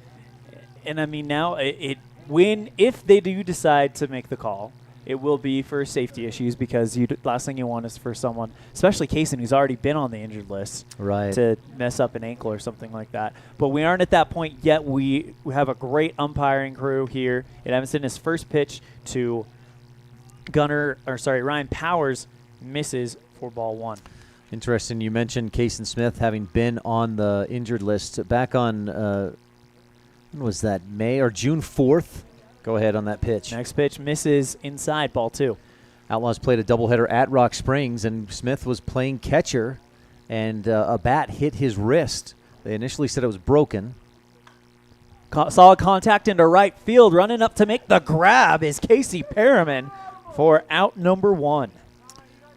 And I mean, now if they do decide to make the call, it will be for safety issues, because last thing you want is for someone, especially Kason, who's already been on the injured list, right, to mess up an ankle or something like that. But we aren't at that point yet. We have a great umpiring crew here in Evanston. His first pitch to Ryan Powers misses for ball 1. Interesting. You mentioned Kason Smith having been on the injured list back on, when was that, May or June 4th? Go ahead on that pitch. Next pitch misses inside, ball 2. Outlaws played a doubleheader at Rock Springs, and Smith was playing catcher, and a bat hit his wrist. They initially said it was broken. Solid contact into right field. Running up to make the grab is Casey Perriman for out number 1.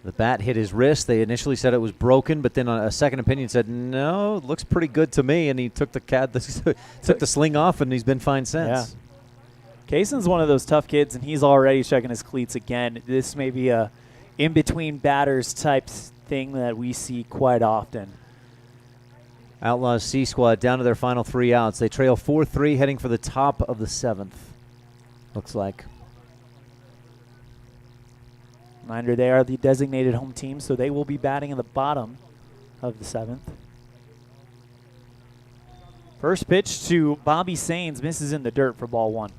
The bat hit his wrist. They initially said it was broken, but then a second opinion said, no, it looks pretty good to me, and he took the sling off, and he's been fine since. Yeah. Kason's one of those tough kids, and he's already checking his cleats again. This may be a in-between batters type thing that we see quite often. Outlaws C squad down to their final 3 outs. They trail 4-3 heading for the top of the 7th, looks like. Reminder, they are the designated home team, so they will be batting in the bottom of the 7th. First pitch to Bobby Sains misses in the dirt for ball 1.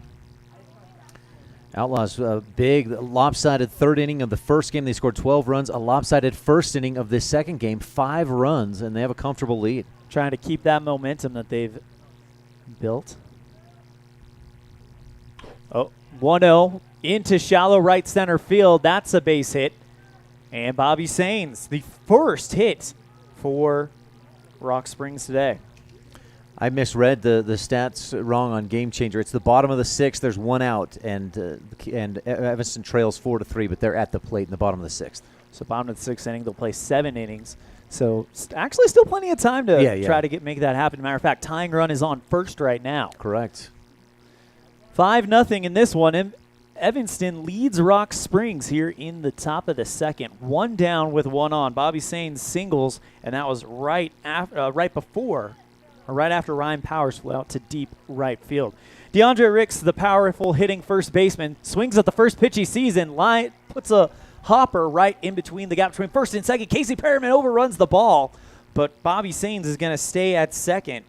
Outlaws, a big lopsided third inning of the first game. They scored 12 runs. A lopsided first inning of this second game, 5 runs, and they have a comfortable lead. Trying to keep that momentum that they've built. 1-0 into shallow right center field. That's a base hit. And Bobby Sains, the first hit for Rock Springs today. I misread the stats wrong on Game Changer. It's the bottom of the 6th. There's 1 out, and Evanston trails 4-3, but they're at the plate in the bottom of the 6th. So bottom of the 6th inning, they'll play 7 innings. So actually still plenty of time to try to make that happen. Matter of fact, tying run is on first right now. Correct. 5-0 in this one. Evanston leads Rock Springs here in the top of the 2nd. 1 down with 1 on. Bobby Sains singles, and that was right after Ryan Powers flew out to deep right field. DeAndre Ricks, the powerful hitting first baseman, swings at the first pitch he sees and puts a hopper right in between the gap between first and second. Casey Perriman overruns the ball, but Bobby Sains is going to stay at second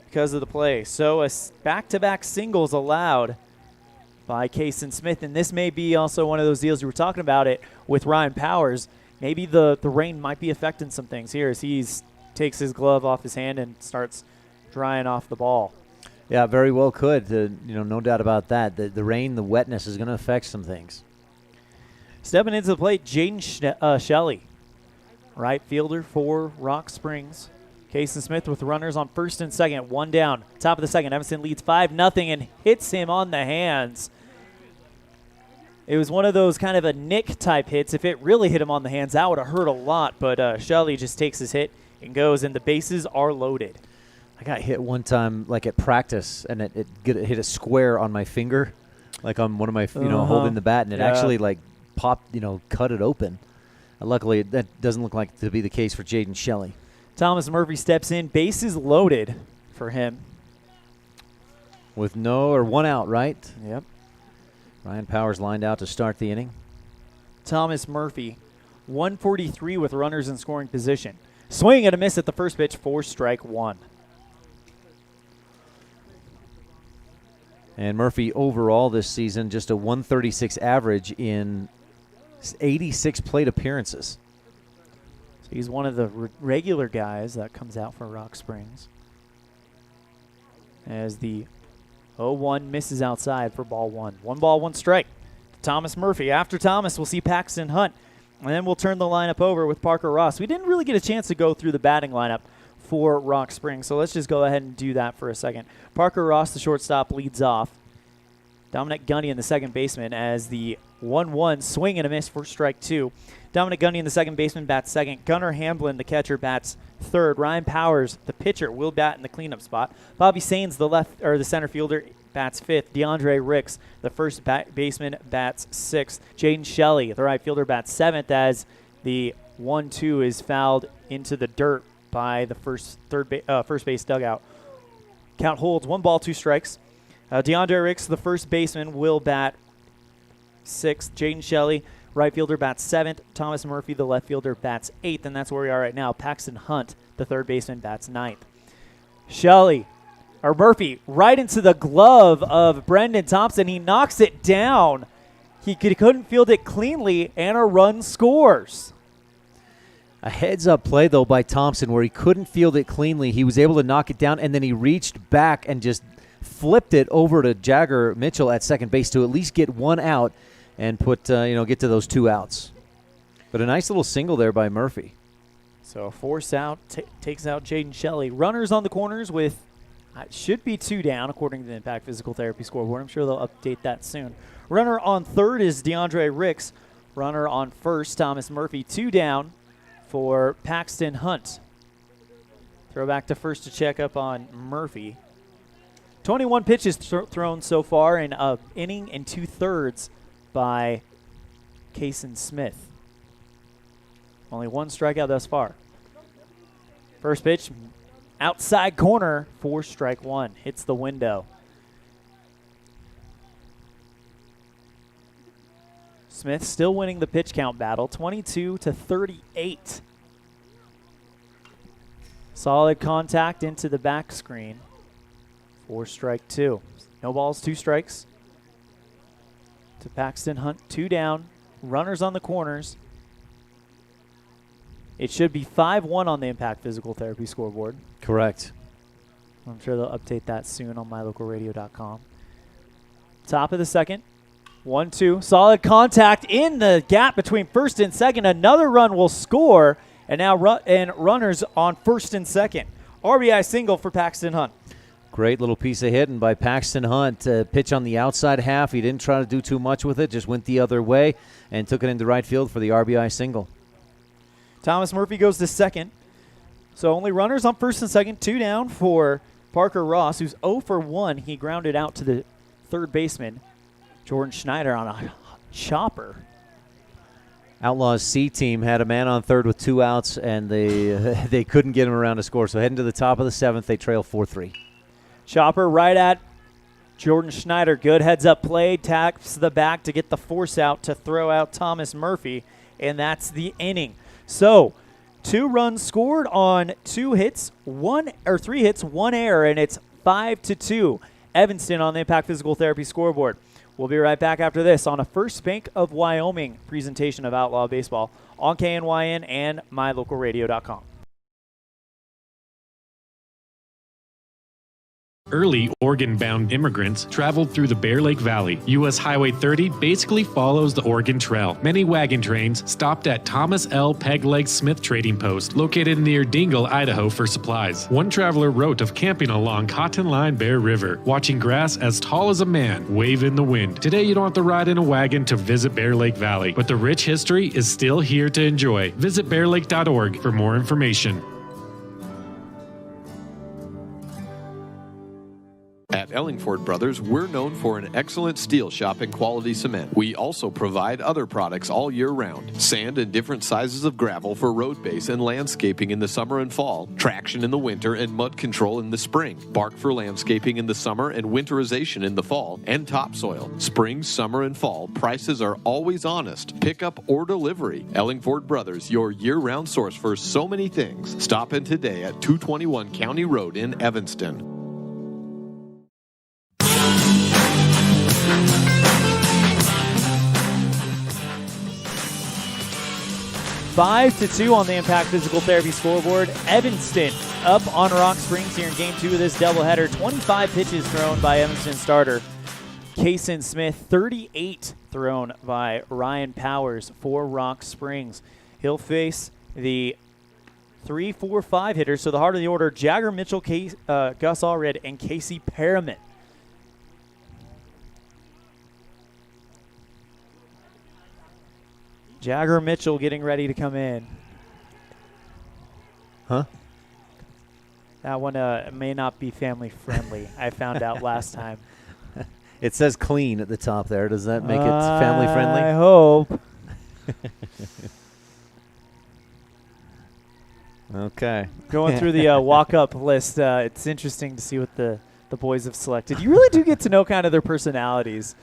because of the play. So a back-to-back singles allowed by Kason Smith, and this may be also one of those deals you were talking about it with Ryan Powers. Maybe the rain might be affecting some things here as he's takes his glove off his hand and starts drying off the ball. Yeah, very well could. No doubt about that. The rain, the wetness is going to affect some things. Stepping into the plate, Jaden Shelley, right fielder for Rock Springs. Kason Smith with runners on first and second, 1 down. Top of the 2nd, Evanston leads 5-0 and hits him on the hands. It was one of those kind of a Nick type hits. If it really hit him on the hands, that would have hurt a lot. But Shelley just takes his hit and goes, and the bases are loaded. I got hit one time, like at practice, and it hit a square on my finger, like on one of my, holding the bat, and it actually like popped, cut it open. Luckily, that doesn't look like to be the case for Jaden Shelley. Thomas Murphy steps in, bases loaded for him. With 1 out, right? Yep. Ryan Powers lined out to start the inning. Thomas Murphy, 143 with runners in scoring position. Swing and a miss at the first pitch for strike 1. And Murphy overall this season, just a 136 average in 86 plate appearances. So he's one of the regular guys that comes out for Rock Springs. As the 0-1 misses outside for ball 1. 1 ball, 1 strike. Thomas Murphy. After Thomas, we'll see Paxton Hunt. And then we'll turn the lineup over with Parker Ross. We didn't really get a chance to go through the batting lineup for Rock Springs, so let's just go ahead and do that for a second. Parker Ross, the shortstop, leads off. Dominic Gundian, the second baseman, as the 1-1 swing and a miss for strike 2. Dominic Gundian, the second baseman, bats second. Gunnar Hamblin, the catcher, bats third. Ryan Powers, the pitcher, will bat in the cleanup spot. Bobby Sains, the center fielder, bats fifth. DeAndre Ricks, the first baseman, bats sixth. Jaden Shelley, the right fielder, bats seventh as the 1-2 is fouled into the dirt by the first base dugout. Count holds 1 ball, 2 strikes. DeAndre Ricks, the first baseman, will bat sixth. Jaden Shelley, right fielder, bats seventh. Thomas Murphy, the left fielder, bats eighth, and that's where we are right now. Paxton Hunt, the third baseman, bats ninth. Murphy, right into the glove of Brendan Thompson. He knocks it down. He couldn't field it cleanly, and a run scores. A heads-up play, though, by Thompson where he couldn't field it cleanly. He was able to knock it down, and then he reached back and just flipped it over to Jagger Mitchell at second base to at least get 1 out and get to those 2 outs. But a nice little single there by Murphy. So a force out takes out Jaden Shelley. Runners on the corners with should be 2 down according to the Impact Physical Therapy scoreboard. I'm sure they'll update that soon. Runner on third is DeAndre Ricks. Runner on first, Thomas Murphy. 2 down for Paxton Hunt. Throw back to first to check up on Murphy. 21 pitches thrown so far in an inning and 2/3 by Kason Smith. Only 1 strikeout thus far. First pitch, outside corner for strike 1. Hits the window. Smith still winning the pitch count battle, 22-38. Solid contact into the back screen for strike 2. No balls, 2 strikes. To Paxton Hunt, 2 down. Runners on the corners. It should be 5-1 on the Impact Physical Therapy scoreboard. Correct. I'm sure they'll update that soon on mylocalradio.com. Top of the second. 1-2. Solid contact in the gap between first and second. Another run will score. And now runners on first and second. RBI single for Paxton Hunt. Great little piece of hitting by Paxton Hunt. Pitch on the outside half. He didn't try to do too much with it. Just went the other way and took it into right field for the RBI single. Thomas Murphy goes to second. So only runners on first and second. 2 down for Parker Ross, who's 0 for 1. He grounded out to the third baseman, Jordan Schneider, on a chopper. Outlaws C team had a man on third with 2 outs, and they couldn't get him around to score. So heading to the top of the 7th, they trail 4-3. Chopper right at Jordan Schneider. Good heads-up play. Taps the back to get the force out to throw out Thomas Murphy, and that's the inning. So 2 runs scored on 3 hits, 1 error, and it's 5-2. Evanston on the Impact Physical Therapy scoreboard. We'll be right back after this on a First Bank of Wyoming presentation of Outlaw Baseball on KNYN and mylocalradio.com. Early Oregon-bound immigrants traveled through the Bear Lake Valley. U.S. Highway 30 basically follows the Oregon Trail. Many wagon trains stopped at Thomas L. Pegleg Smith Trading Post, located near Dingle, Idaho, for supplies. One traveler wrote of camping along Cotton Line Bear River, watching grass as tall as a man wave in the wind. Today, you don't have to ride in a wagon to visit Bear Lake Valley, but the rich history is still here to enjoy. Visit bearlake.org for more information. At Ellingford Brothers, we're known for an excellent steel shop and quality cement. We also provide other products all year round. Sand and different sizes of gravel for road base and landscaping in the summer and fall. Traction in the winter and mud control in the spring. Bark for landscaping in the summer and winterization in the fall. And topsoil. Spring, summer, and fall, prices are always honest. Pickup or delivery. Ellingford Brothers, your year-round source for so many things. Stop in today at 221 County Road in Evanston. 5-2 on the Impact Physical Therapy scoreboard. Evanston up on Rock Springs here in Game 2 of this doubleheader. 25 pitches thrown by Evanston starter Kason Smith, 38 thrown by Ryan Powers for Rock Springs. He'll face the 3, 4, 5 hitters. So the heart of the order, Jagger Mitchell, Gus Allred, and Casey Perriman. Jagger Mitchell getting ready to come in. Huh? That one may not be family friendly. I found out last time. It says clean at the top there. Does that make it family friendly? I hope. Okay. Going through the walk-up list, it's interesting to see what the boys have selected. You really do get to know kind of their personalities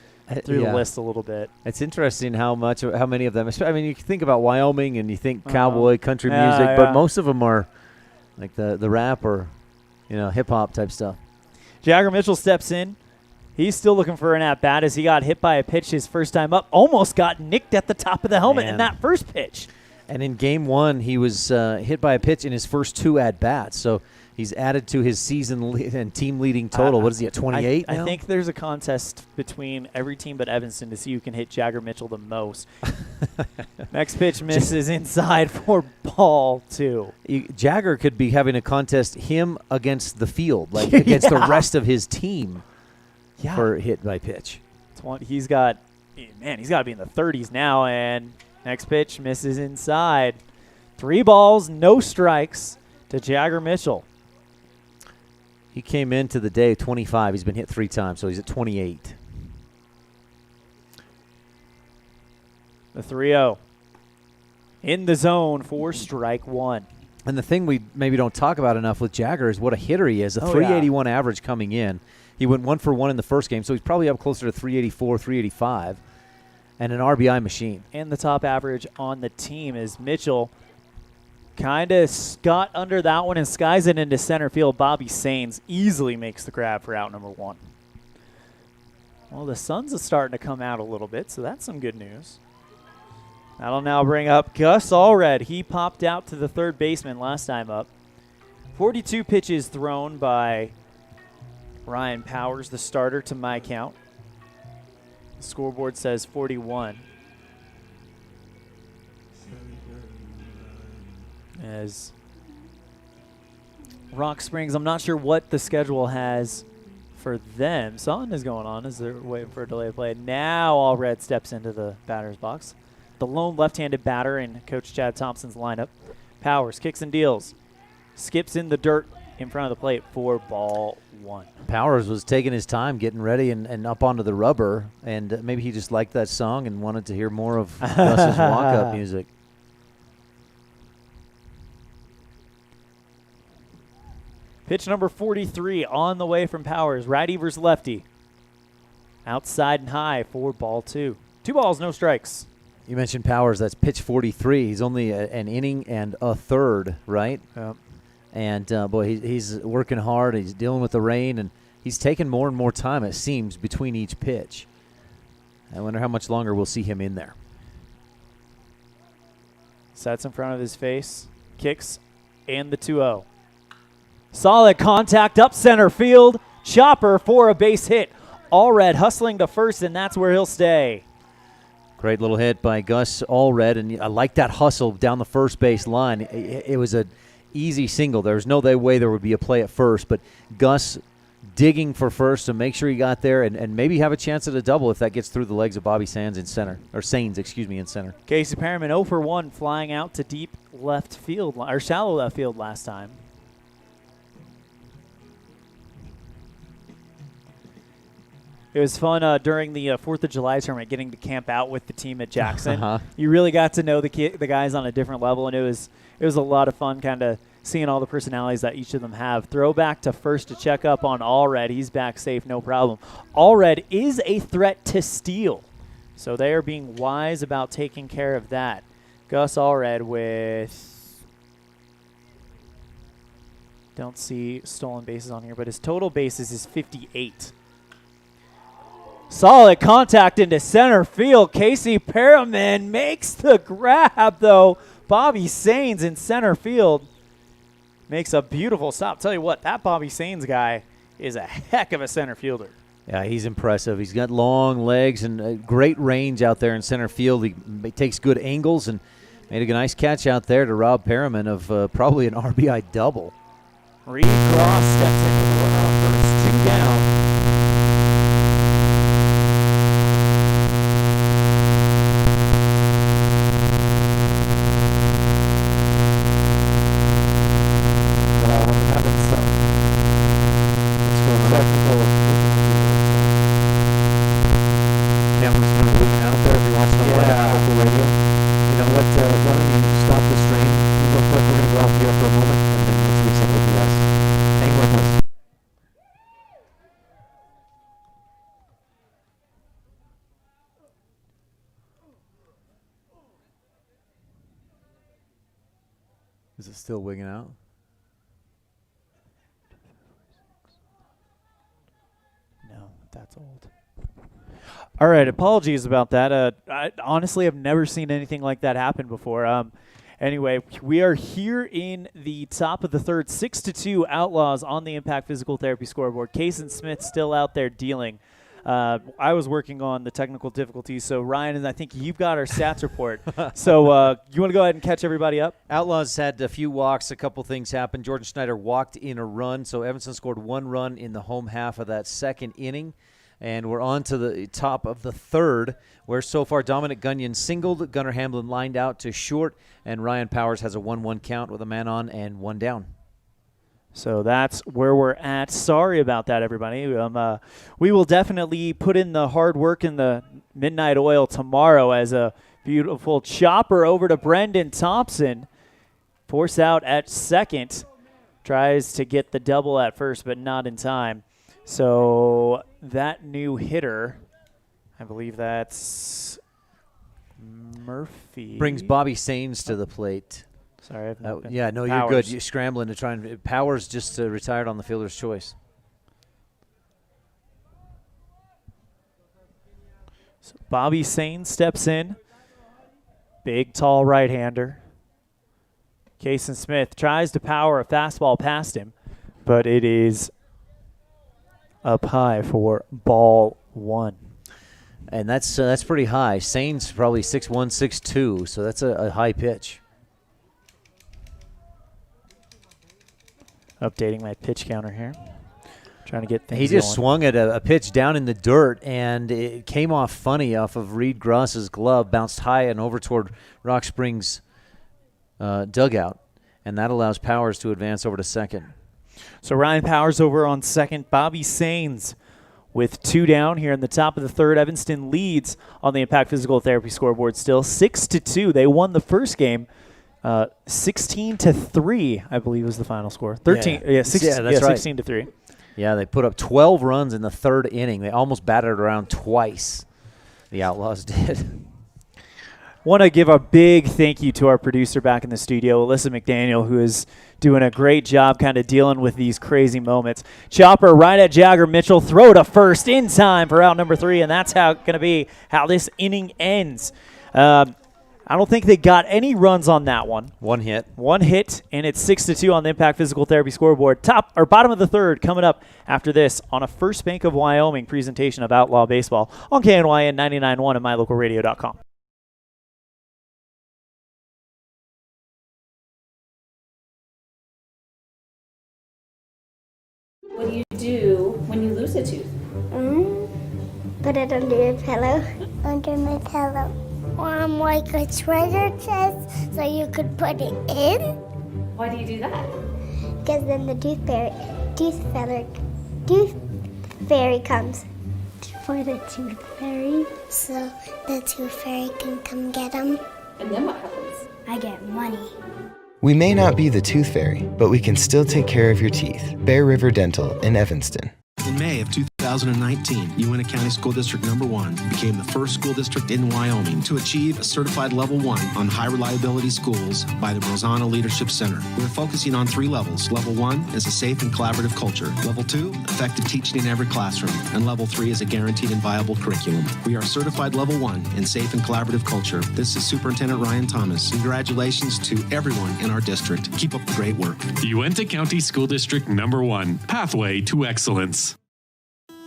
through the list a little bit. It's interesting how many of them. I mean, you think about Wyoming and you think cowboy, country music, but most of them are like the rap or, hip hop type stuff. Jagger Mitchell steps in. He's still looking for an at-bat as he got hit by a pitch his first time up. Almost got nicked at the top of the helmet in that first pitch. And in game 1, he was hit by a pitch in his first 2 at-bats. So he's added to his season and team leading total. What is he at, 28 now? I think there's a contest between every team but Evanston to see who can hit Jagger Mitchell the most. Next pitch misses inside for ball 2. Jagger could be having a contest, him against the field, like against the rest of his team for hit by pitch. He's got to be in the 30s now, and next pitch misses inside. 3 balls, no strikes to Jagger Mitchell. He came into the day 25. He's been hit 3 times, so he's at 28. The 3-0. In the zone for strike 1. And the thing we maybe don't talk about enough with Jagger is what a hitter he is. A 381 average coming in. He went 1 for 1 in the first game, so he's probably up closer to 384, 385. And an RBI machine. And the top average on the team is Mitchell. Kind of got under that one and skies it into center field. Bobby Sains easily makes the grab for out number 1. Well, the sun's starting to come out a little bit, so that's some good news. That'll now bring up Gus Allred. He popped out to the third baseman last time up. 42 pitches thrown by Ryan Powers, the starter, to my count. The scoreboard says 41. As Rock Springs, I'm not sure what the schedule has for them. Something is going on as they're waiting for a delay of play. Now Allred steps into the batter's box. The lone left-handed batter in Coach Chad Thompson's lineup. Powers kicks and deals. Skips in the dirt in front of the plate for ball 1. Powers was taking his time getting ready and up onto the rubber, and maybe he just liked that song and wanted to hear more of Gus's walk-up music. Pitch number 43 on the way from Powers. Righty versus lefty. Outside and high for ball 2. 2 balls, no strikes. You mentioned Powers. That's pitch 43. He's only an inning and a third, right? Yep. And, boy, he's working hard. He's dealing with the rain, and he's taking more and more time, it seems, between each pitch. I wonder how much longer we'll see him in there. Sets in front of his face. Kicks, and the 2-0. Solid contact up center field. Chopper for a base hit. Allred hustling to first, and that's where he'll stay. Great little hit by Gus Allred, and I like that hustle down the first base line. It was an easy single. There was no way there would be a play at first, but Gus digging for first to make sure he got there and maybe have a chance at a double if that gets through the legs of Bobby Sains in center. Casey Perriman 0 for 1 flying out to deep left field, or shallow left field last time. It was fun during the 4th of July tournament getting to camp out with the team at Jackson. You really got to know the guys on a different level, and it was a lot of fun kind of seeing all the personalities that each of them have. Throwback to first to check up on Allred. He's back safe, no problem. Allred is a threat to steal, so they are being wise about taking care of that. Gus Allred with, don't see stolen bases on here, but his total bases is 58. Solid contact into center field. Casey Perriman makes the grab, though. Bobby Sains in center field makes a beautiful stop. Tell you what, that Bobby Sains guy is a heck of a center fielder. Yeah, he's impressive. He's got long legs and great range out there in center field. He takes good angles and made a nice catch out there to Rob Perriman of probably an RBI double. Reed Gross steps into the runner on first, 2 down. Is it still wigging out? No, that's old. All right, apologies about that. I honestly have never seen anything like that happen before. Anyway, we are here in the top of the third, 6-2 Outlaws on the Impact Physical Therapy scoreboard. Kason Smith still out there dealing. I was working on the technical difficulties, so Ryan, and I think you've got our stats report. So you want to go ahead and catch everybody up? Outlaws had a few walks, a couple things happened. Jordan Schneider walked in a run, so Evanston scored 1 run in the home half of that second inning. And we're on to the top of the third, where so far Dominic Gunyon singled, Gunnar Hamlin lined out to short, and Ryan Powers has a 1-1 count with a man on and 1 down. So that's where we're at. Sorry about that, everybody. We will definitely put in the hard work in the midnight oil tomorrow as a beautiful chopper over to Brendan Thompson. Force out at second. Tries to get the double at first, but not in time. So that new hitter, I believe that's Murphy. Brings Bobby Sains to the plate. Sorry, I've not been. Yeah, no, Powers. You're good. You're scrambling to try and Powers just retired on the fielder's choice. So Bobby Sains steps in. Big, tall right-hander. Kason Smith tries to power a fastball past him, but it is up high for ball 1. And that's pretty high. Sains probably 6'1", 6'2", so that's a high pitch. Updating my pitch counter here. Trying to get things He just going. swung at a pitch down in the dirt, and it came off funny off of Reed Gross's glove, bounced high and over toward Rock Springs' dugout, and that allows Powers to advance over to second. So Ryan Powers over on second. Bobby Sains with 2 down here in the top of the third. Evanston leads on the Impact Physical Therapy scoreboard still 6-2. They won the first game 16-3, I believe was the final score. 13, that's right. 16-3. Yeah, they put up 12 runs in the third inning. They almost batted it around twice. The Outlaws did. Want to give a big thank you to our producer back in the studio, Alyssa McDaniel, who is doing a great job kind of dealing with these crazy moments. Chopper right at Jagger Mitchell, throw to first in time for out number 3, and that's how going to be how this inning ends. I don't think they got any runs on that one. One hit, and it's 6-2 on the Impact Physical Therapy scoreboard. Bottom of the third coming up after this on a First Bank of Wyoming presentation of Outlaw Baseball on KNYN 99.1 and mylocalradio.com. What do you do when you lose a tooth? Put it under your pillow. Under my pillow. Like a treasure chest, so you could put it in. Why do you do that? Because then the tooth fairy comes. For the tooth fairy, so the tooth fairy can come get them. And then what happens? I get money. We may not be the tooth fairy, but we can still take care of your teeth. Bear River Dental in Evanston. In May of 2019, Uintah County School District Number 1 became the first school district in Wyoming to achieve a certified level 1 on high reliability schools by the Rosanna Leadership Center. We're focusing on 3 levels. Level 1 is a safe and collaborative culture. Level 2, effective teaching in every classroom. And Level 3 is a guaranteed and viable curriculum. We are certified Level 1 in safe and collaborative culture. This is Superintendent Ryan Thomas. Congratulations to everyone in our district. Keep up the great work. Uintah County School District Number 1, Pathway to Excellence.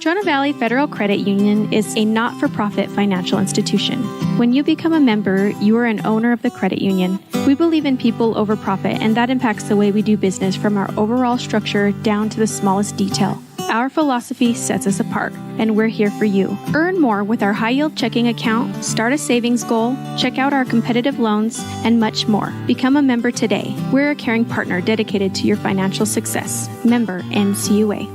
Trona Valley Federal Credit Union is a not-for-profit financial institution. When you become a member, you are an owner of the credit union. We believe in people over profit, and that impacts the way we do business from our overall structure down to the smallest detail. Our philosophy sets us apart, and we're here for you. Earn more with our high-yield checking account, start a savings goal, check out our competitive loans, and much more. Become a member today. We're a caring partner dedicated to your financial success. Member NCUA.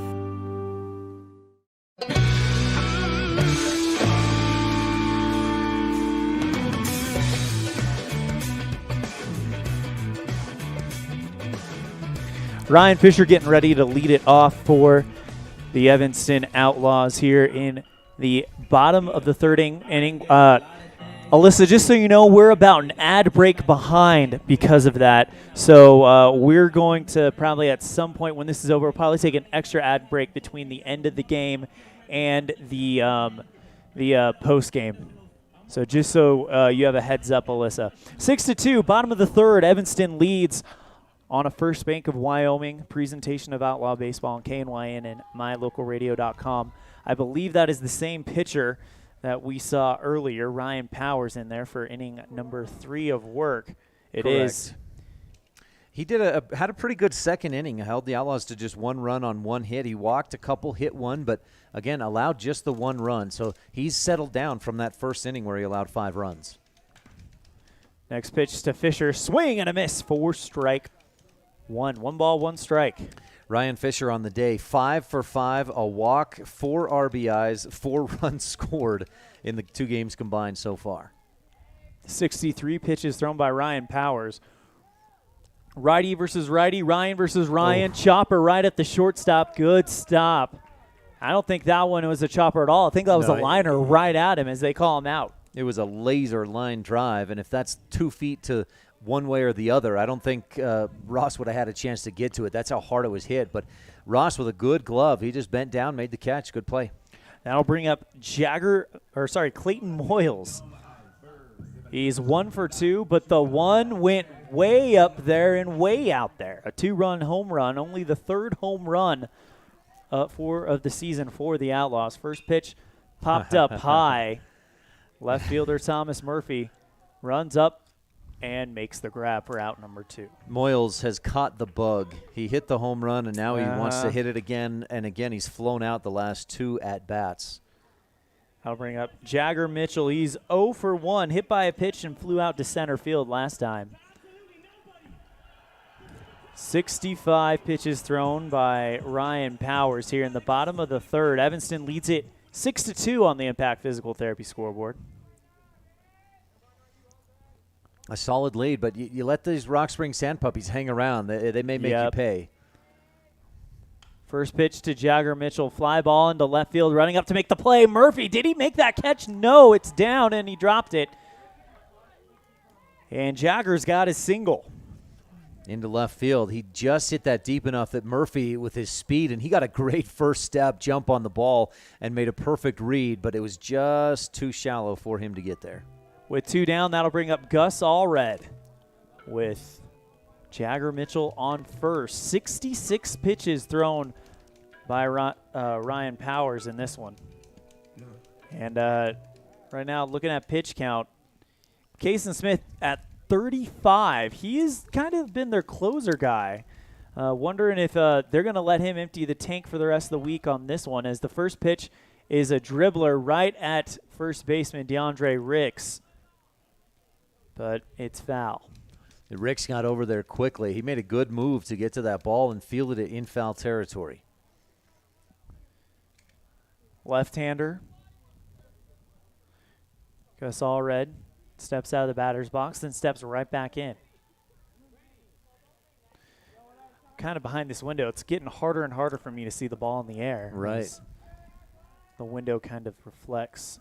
Ryan Fisher getting ready to lead it off for the Evanston Outlaws here in the bottom of the third inning. Alyssa, just so you know, we're about an ad break behind because of that. So we're going to probably at some point when this is over, we'll probably take an extra ad break between the end of the game and the post game. So just so you have a heads up, Alyssa. 6-2, bottom of the third, Evanston leads on a First Bank of Wyoming presentation of Outlaw Baseball on KNYN and mylocalradio.com. I believe that is the same pitcher that we saw earlier, Ryan Powers, in there for inning number 3 of work. It is. He had a pretty good second inning. Held the Outlaws to just 1 run on 1 hit. He walked a couple, hit 1, but again allowed just the 1 run. So he's settled down from that first inning where he allowed 5 runs. Next pitch to Fisher, swing and a miss, 4 strike. 1 ball, 1 strike. Ryan Fisher on the day, 5 for 5, a walk, 4 RBIs, 4 runs scored in the 2 games combined so far. 63 pitches thrown by Ryan Powers. Righty versus righty, Ryan versus Ryan. Oh. Chopper right at the shortstop. Good stop. I don't think that one was a chopper at all. I think that was a liner right at him as they call him out. It was a laser line drive, and if that's 2 feet to one way or the other, I don't think Ross would have had a chance to get to it. That's how hard it was hit. But Ross with a good glove. He just bent down, made the catch. Good play. That'll bring up Clayton Moyles. He's 1 for 2, but the 1 went way up there and way out there. A 2-run home run, only the 3rd home run of the season for the Outlaws. First pitch popped up high. Left fielder Thomas Murphy runs up and makes the grab for out number 2. Moyles has caught the bug. He hit the home run, and now he wants to hit it again. And again, he's flown out the last 2 at-bats. I'll bring up Jagger Mitchell. He's 0 for 1, hit by a pitch and flew out to center field last time. 65 pitches thrown by Ryan Powers here in the bottom of the third. Evanston leads it 6-2 on the Impact Physical Therapy scoreboard. A solid lead, but you let these Rock Spring Sand Puppies hang around. They may make you pay. First pitch to Jagger Mitchell. Fly ball into left field, running up to make the play. Murphy, did he make that catch? No, it's down, and he dropped it. And Jagger's got his single. Into left field. He just hit that deep enough that Murphy, with his speed, and he got a great first step jump on the ball and made a perfect read, but it was just too shallow for him to get there. With 2 down, that'll bring up Gus Allred with Jagger Mitchell on first. 66 pitches thrown by Ryan Powers in this one. And right now, looking at pitch count, Kason Smith at 35. He has kind of been their closer guy. Wondering if they're going to let him empty the tank for the rest of the week on this one, as the first pitch is a dribbler right at first baseman DeAndre Ricks. But it's foul. Ricks got over there quickly. He made a good move to get to that ball and fielded it in foul territory. Left-hander. Gus Allred steps out of the batter's box, then steps right back in. Kind of behind this window. It's getting harder and harder for me to see the ball in the air. Right. The window kind of reflects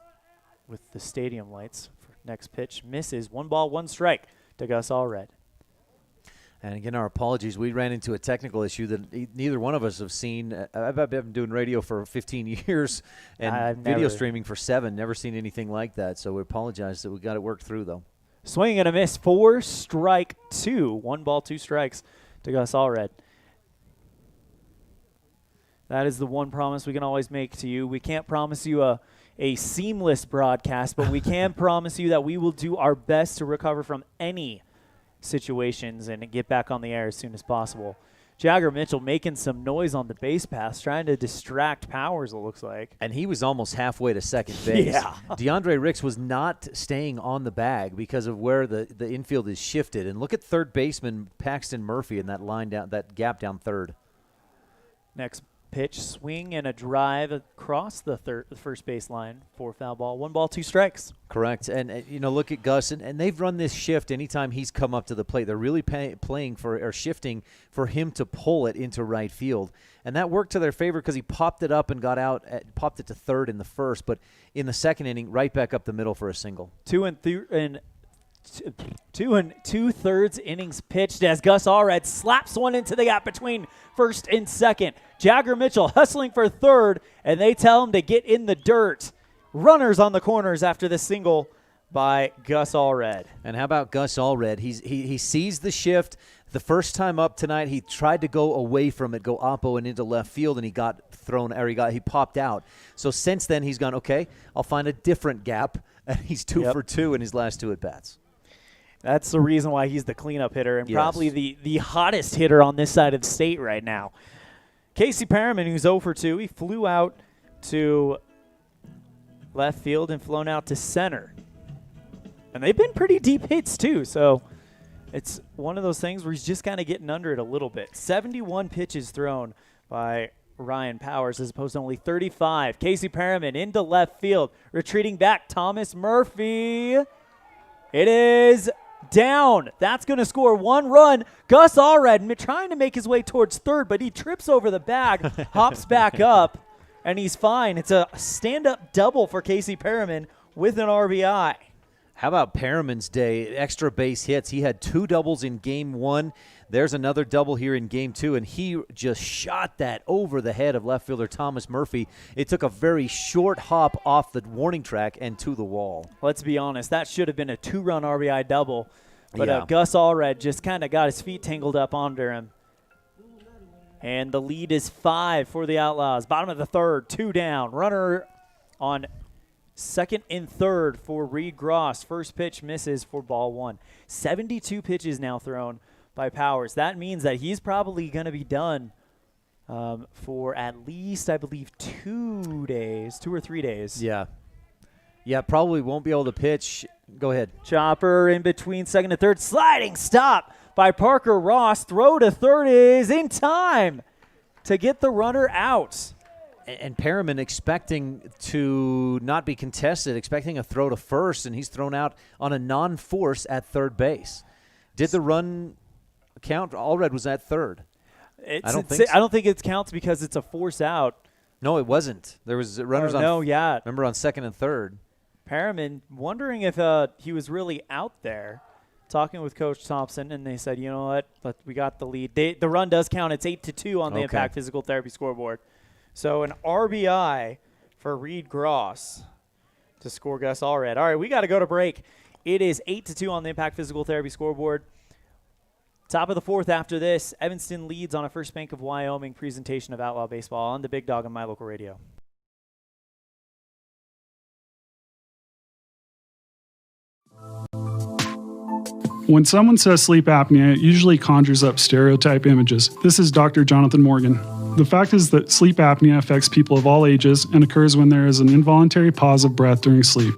with the stadium lights. Next pitch misses. 1 ball, 1 strike to Gus Allred. And again, our apologies. We ran into a technical issue that neither one of us have seen. I've been doing radio for 15 years and video streaming for 7. Never seen anything like that. So we apologize that we got it worked through, though. Swing and a miss. 4 strike 2. 1 ball, 2 strikes to Gus Allred. That is the one promise we can always make to you. We can't promise you a seamless broadcast, but we can promise you that we will do our best to recover from any situations and get back on the air as soon as possible. Jagger Mitchell making some noise on the base pass, trying to distract Powers, it looks like. And he was almost halfway to second base. Yeah. DeAndre Ricks was not staying on the bag because of where the infield is shifted. And look at third baseman Paxton Murphy in that line down, that gap down third. Next pitch, swing and a drive across the first base line for foul ball. 1 ball, 2 strikes. Correct. And look at Gus, and they've run this shift anytime he's come up to the plate. They're really playing for or shifting for him to pull it into right field. And that worked to their favor because he popped it up and got out, popped it to third in the first, but in the second inning, right back up the middle for a single. 2 2 2/3 innings pitched as Gus Allred slaps one into the gap between first and second. Jagger Mitchell hustling for third, and they tell him to get in the dirt. Runners on the corners after the single by Gus Allred. And how about Gus Allred? He sees the shift. The first time up tonight, he tried to go away from it, go oppo and into left field, and he got thrown, or he popped out. So since then, he's gone, okay, I'll find a different gap, and he's 2 for 2 in his last 2 at-bats. That's the reason why he's the cleanup hitter and Yes. probably the hottest hitter on this side of the state right now. Casey Perriman, who's 0 for 2, he flew out to left field and flown out to center. And they've been pretty deep hits too, so it's one of those things where he's just kind of getting under it a little bit. 71 pitches thrown by Ryan Powers as opposed to only 35. Casey Perriman into left field, retreating back, Thomas Murphy. It is down. That's going to score 1 run. Gus Allred trying to make his way towards third, but he trips over the bag, hops back up, and he's fine. It's a stand-up double for Casey Perriman with an RBI. How about Perriman's day? Extra base hits. He had 2 doubles in game 1. There's another double here in game 2, and he just shot that over the head of left fielder Thomas Murphy. It took a very short hop off the warning track and to the wall. Let's be honest, that should have been a 2-run RBI double, but Gus Allred just kind of got his feet tangled up under him. And the lead is 5 for the Outlaws. Bottom of the third, 2 down. Runner on second and third for Reed Gross. First pitch misses for ball 1. 72 pitches now thrown by Powers. That means that he's probably going to be done for at least, I believe, 2 or 3 days. Yeah, probably won't be able to pitch. Go ahead. Chopper in between second and third. Sliding stop by Parker Ross. Throw to third is in time to get the runner out. And Perriman expecting to not be contested, expecting a throw to first, and he's thrown out on a non-force at third base. Did the run count? Allred was at third. I don't think it counts because it's a force out. No, it wasn't. There was runners on. No, yeah. Remember on second and third. Perriman wondering if he was really out there, talking with Coach Thompson, and they said, you know what, but we got the lead. The run does count. It's 8-2 on the Impact Physical Therapy scoreboard. So an RBI for Reed Gross to score Gus Allred. All right, we got to go to break. It is 8-2 on the Impact Physical Therapy scoreboard. Top of the fourth after this, Evanston leads on a First Bank of Wyoming presentation of Outlaw Baseball on the Big Dog on My Local Radio. When someone says sleep apnea, it usually conjures up stereotype images. This is Dr. Jonathan Morgan. The fact is that sleep apnea affects people of all ages and occurs when there is an involuntary pause of breath during sleep.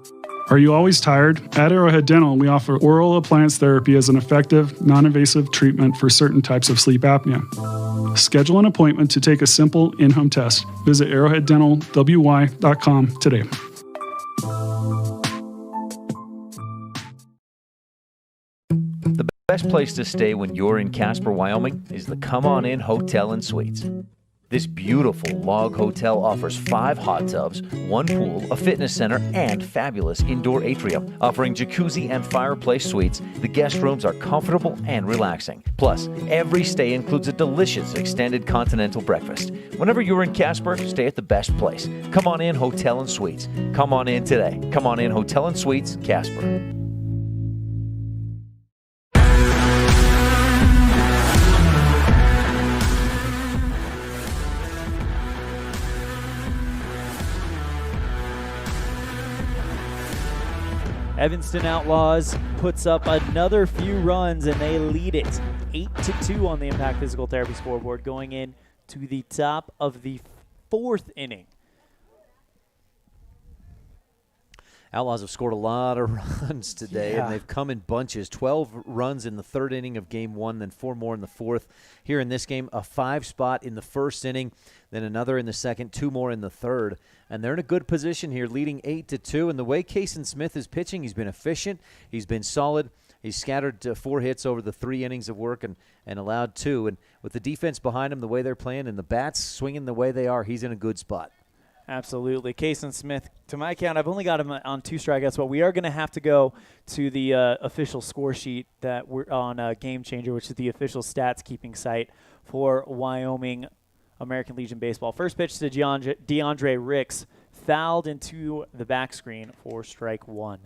Are you always tired? At Arrowhead Dental, we offer oral appliance therapy as an effective, non-invasive treatment for certain types of sleep apnea. Schedule an appointment to take a simple in-home test. Visit arrowheaddentalwy.com today. The best place to stay when you're in Casper, Wyoming is the Come On In Hotel and Suites. This beautiful log hotel offers 5 hot tubs, 1 pool, a fitness center, and fabulous indoor atrium. Offering jacuzzi and fireplace suites, the guest rooms are comfortable and relaxing. Plus, every stay includes a delicious extended continental breakfast. Whenever you're in Casper, stay at the best place. Come On In Hotel and Suites. Come on in today. Come On In Hotel and Suites, Casper. Evanston Outlaws puts up another few runs, and they lead it 8-2 on the Impact Physical Therapy scoreboard going in to the top of the 4th inning. Outlaws have scored a lot of runs today, Yeah. and they've come in bunches. 12 runs in the 3rd inning of Game 1, then 4 more in the 4th. Here in this game, a 5 spot in the 1st inning, then another in the 2nd, 2 more in the 3rd. And they're in a good position here, leading 8-2. And the way Kason Smith is pitching, he's been efficient, he's been solid. He's scattered 4 hits over the 3 innings of work and allowed 2. And with the defense behind him, the way they're playing, and the bats swinging the way they are, he's in a good spot. Absolutely. Kason Smith, to my count, I've only got him on 2 strikeouts, but we are going to have to go to the official score sheet that we're on Game Changer, which is the official stats keeping site for Wyoming American Legion Baseball. First pitch to DeAndre Ricks, fouled into the back screen for strike 1.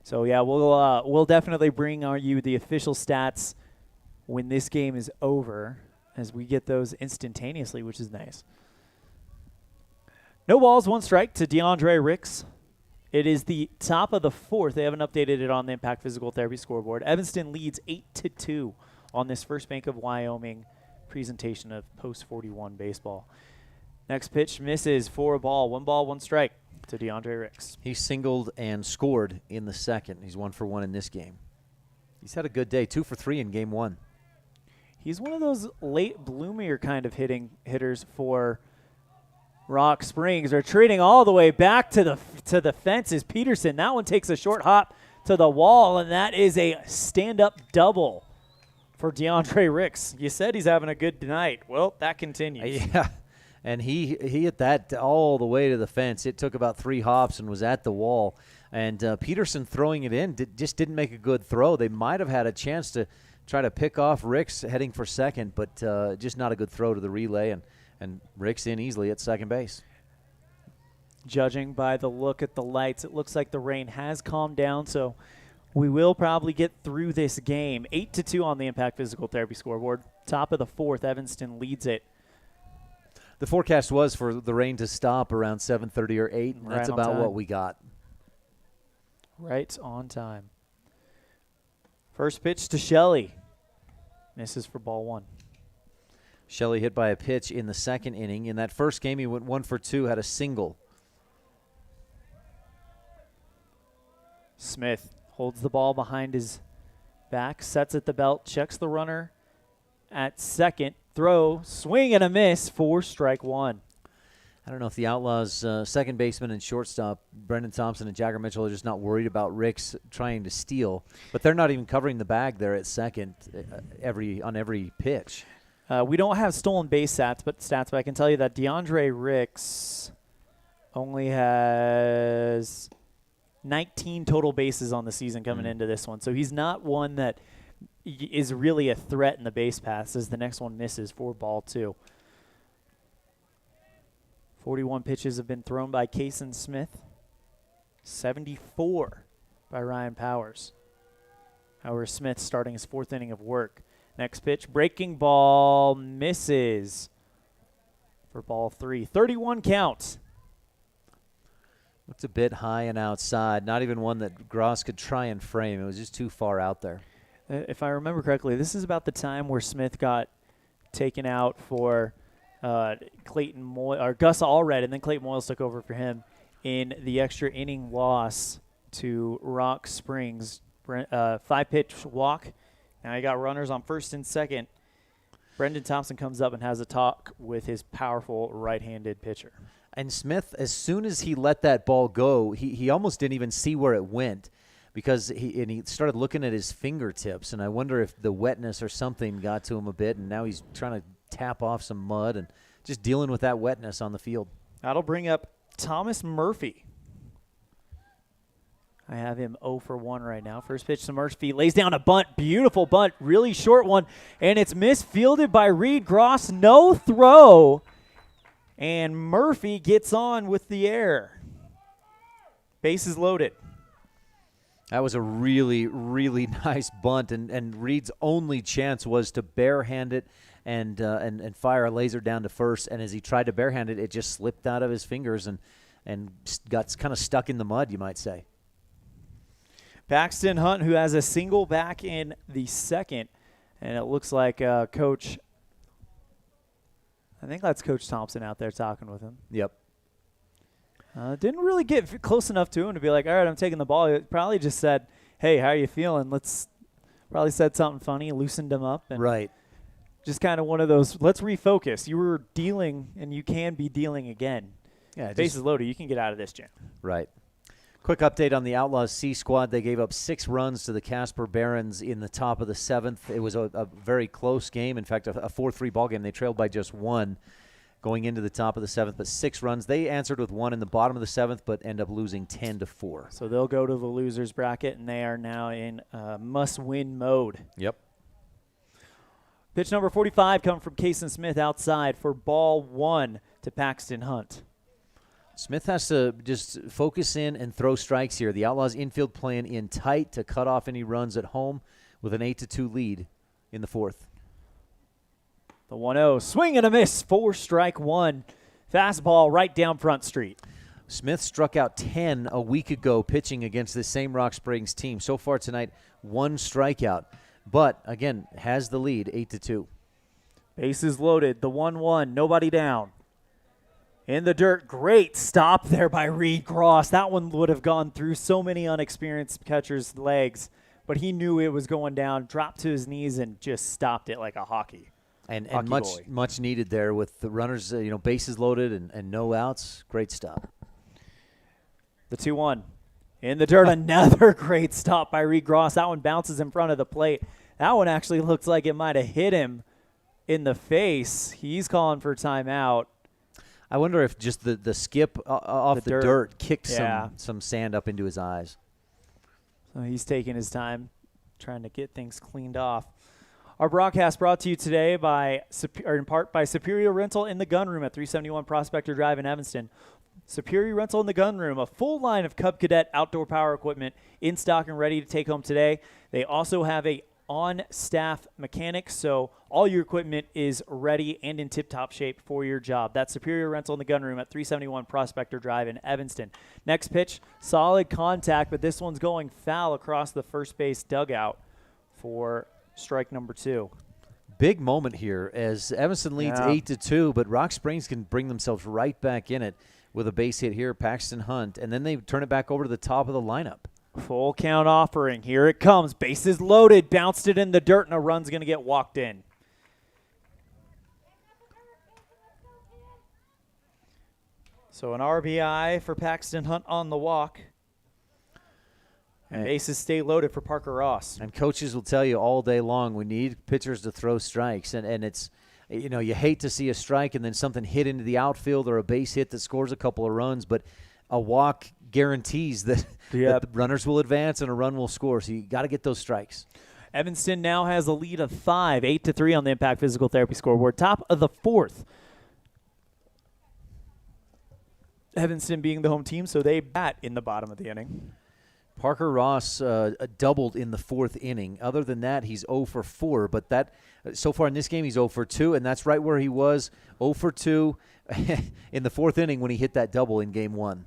So, yeah, we'll definitely bring you the official stats when this game is over, as we get those instantaneously, which is nice. No balls, 1 strike to DeAndre Ricks. It is the top of the 4th. They haven't updated it on the Impact Physical Therapy scoreboard. Evanston leads 8-2 on this First Bank of Wyoming presentation of Post 41 baseball. Next pitch misses for a ball. 1 ball, 1 strike to DeAndre Ricks. He singled and scored in the 2nd. He's 1 for 1 in this game. He's had a good day, 2 for 3 in Game 1. He's one of those late bloomer kind of hitters for Rock Springs. Are trading all the way back to the fences. Peterson, that one takes a short hop to the wall, and that is a stand-up double for DeAndre Ricks. You said he's having a good night. Well, that continues. Yeah, and he hit that all the way to the fence. It took about 3 hops and was at the wall. And Peterson throwing it in just didn't make a good throw. They might have had a chance to try to pick off Ricks heading for second, but just not a good throw to the relay, and Ricks in easily at second base. Judging by the look at the lights, it looks like the rain has calmed down, so we will probably get through this game. 8-2 on the Impact Physical Therapy scoreboard. Top of the 4th, Evanston leads it. The forecast was for the rain to stop around 7:30 or 8, and that's about what we got. Right on time. First pitch to Shelley. Misses for ball 1. Shelley hit by a pitch in the 2nd inning. In that first game, he went 1 for 2, had a single. Smith holds the ball behind his back, sets at the belt, checks the runner at second. Throw, swing and a miss for strike 1. I don't know if the Outlaws' second baseman and shortstop, Brendan Thompson and Jagger Mitchell, are just not worried about Ricks trying to steal. But they're not even covering the bag there at second on every pitch. We don't have stolen base stats, but I can tell you that DeAndre Ricks only has 19 total bases on the season coming into this one. So he's not one that is really a threat in the base paths, as the next one misses for ball 2. 41 pitches have been thrown by Kason Smith. 74 by Ryan Powers. However, Smith starting his 4th inning of work. Next pitch, breaking ball, misses for ball 3. 31 count. Looks a bit high and outside. Not even one that Gross could try and frame. It was just too far out there. If I remember correctly, this is about the time where Smith got taken out for Clayton Moyle, or Gus Allred, and then Clayton Moyles took over for him in the extra inning loss to Rock Springs. 5-pitch walk. Now you got runners on first and second. Brendan Thompson comes up and has a talk with his powerful right-handed pitcher. And Smith, as soon as he let that ball go, he almost didn't even see where it went, because he started looking at his fingertips, and I wonder if the wetness or something got to him a bit, and now he's trying to tap off some mud and just dealing with that wetness on the field. That'll bring up Thomas Murphy. I have him 0 for 1 right now. First pitch to Murphy, lays down a bunt, beautiful bunt, really short one, and it's misfielded by Reed Gross. No throw, and Murphy gets on with the air. Bases loaded. That was a really, really nice bunt, and Reed's only chance was to barehand it and fire a laser down to first, and as he tried to barehand it, it just slipped out of his fingers and got kind of stuck in the mud, you might say. Paxton Hunt, who has a single back in the second, and it looks like Coach, I think that's Coach Thompson out there talking with him. Yep. Didn't really get close enough to him to be like, all right, I'm taking the ball. He probably just said, hey, how are you feeling? Probably said something funny, loosened him up. And right. Just kind of one of those, let's refocus. You were dealing, and you can be dealing again. Yeah, bases loaded. You can get out of this jam. Right. Quick update on the Outlaws C squad. They gave up 6 runs to the Casper Barons in the top of the 7th. It was a very close game. In fact, a 4-3 ball game. They trailed by just 1 going into the top of the 7th, but 6 runs. They answered with 1 in the bottom of the 7th, but end up losing 10-4. So they'll go to the losers bracket, and they are now in must-win mode. Yep. Pitch number 45 coming from Kason Smith outside for ball 1 to Paxton Hunt. Smith has to just focus in and throw strikes here. The Outlaws infield playing in tight to cut off any runs at home with an 8-2 lead in the 4th. The 1-0, swing and a miss, 4-strike 1. Fastball right down Front Street. Smith struck out 10 a week ago pitching against this same Rock Springs team. So far tonight, 1 strikeout. But, again, has the lead, 8-2. Bases loaded, the 1-1, nobody down. In the dirt, great stop there by Reed Gross. That one would have gone through so many unexperienced catchers' legs, but he knew it was going down, dropped to his knees, and just stopped it like a hockey. And much needed there with the runners, bases loaded and no outs. Great stop. The 2-1. In the dirt, another great stop by Reed Gross. That one bounces in front of the plate. That one actually looks like it might have hit him in the face. He's calling for timeout. I wonder if just the skip off the dirt kicked yeah. some sand up into his eyes. So he's taking his time, trying to get things cleaned off. Our broadcast brought to you today in part by Superior Rental in the Gun Room at 371 Prospector Drive in Evanston. Superior Rental in the Gun Room, a full line of Cub Cadet outdoor power equipment in stock and ready to take home today. They also have a on-staff mechanic, so all your equipment is ready and in tip-top shape for your job. That's Superior Rental in the Gun Room at 371 Prospector Drive in Evanston. Next pitch, solid contact, but this one's going foul across the first base dugout for strike number 2. Big moment here as Evanston leads 8-2, but Rock Springs can bring themselves right back in it with a base hit here, Paxton Hunt, and then they turn it back over to the top of the lineup. Full count offering. Here it comes. Bases loaded. Bounced it in the dirt, and a run's going to get walked in. So an RBI for Paxton Hunt on the walk. And bases stay loaded for Parker Ross. And coaches will tell you all day long we need pitchers to throw strikes. And it's, you hate to see a strike and then something hit into the outfield or a base hit that scores a couple of runs, but a walk guarantees that, that the runners will advance and a run will score. So you got to get those strikes. Evanston now has a lead of 5, 8-3 on the Impact Physical Therapy scoreboard. Top of the 4th. Evanston being the home team, so they bat in the bottom of the inning. Parker Ross doubled in the 4th inning. Other than that, he's 0 for 4. But that so far in this game, he's 0 for 2, and that's right where he was 0 for 2 in the 4th inning when he hit that double in Game 1.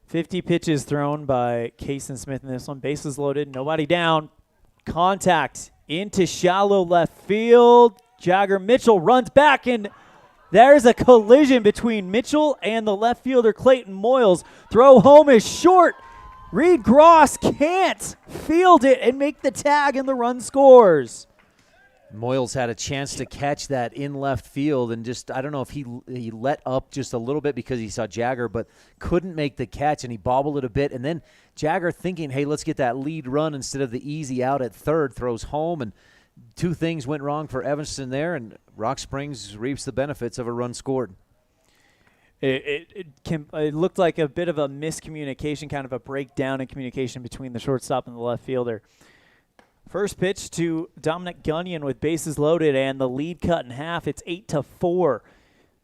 50 pitches thrown by Kason Smith in this one. Bases loaded, nobody down. Contact into shallow left field. Jagger Mitchell runs back, and there's a collision between Mitchell and the left fielder Clayton Moyles. Throw home is short. Reed Gross can't field it and make the tag, and the run scores. Moyles had a chance to catch that in left field, and just I don't know if he let up just a little bit because he saw Jagger, but couldn't make the catch, and he bobbled it a bit. And then Jagger thinking, hey, let's get that lead run instead of the easy out at third, throws home, and 2 things went wrong for Evanston there, and Rock Springs reaps the benefits of a run scored. It looked like a bit of a miscommunication, kind of a breakdown in communication between the shortstop and the left fielder. First pitch to Dominic Gunyon with bases loaded and the lead cut in half. It's 8-4.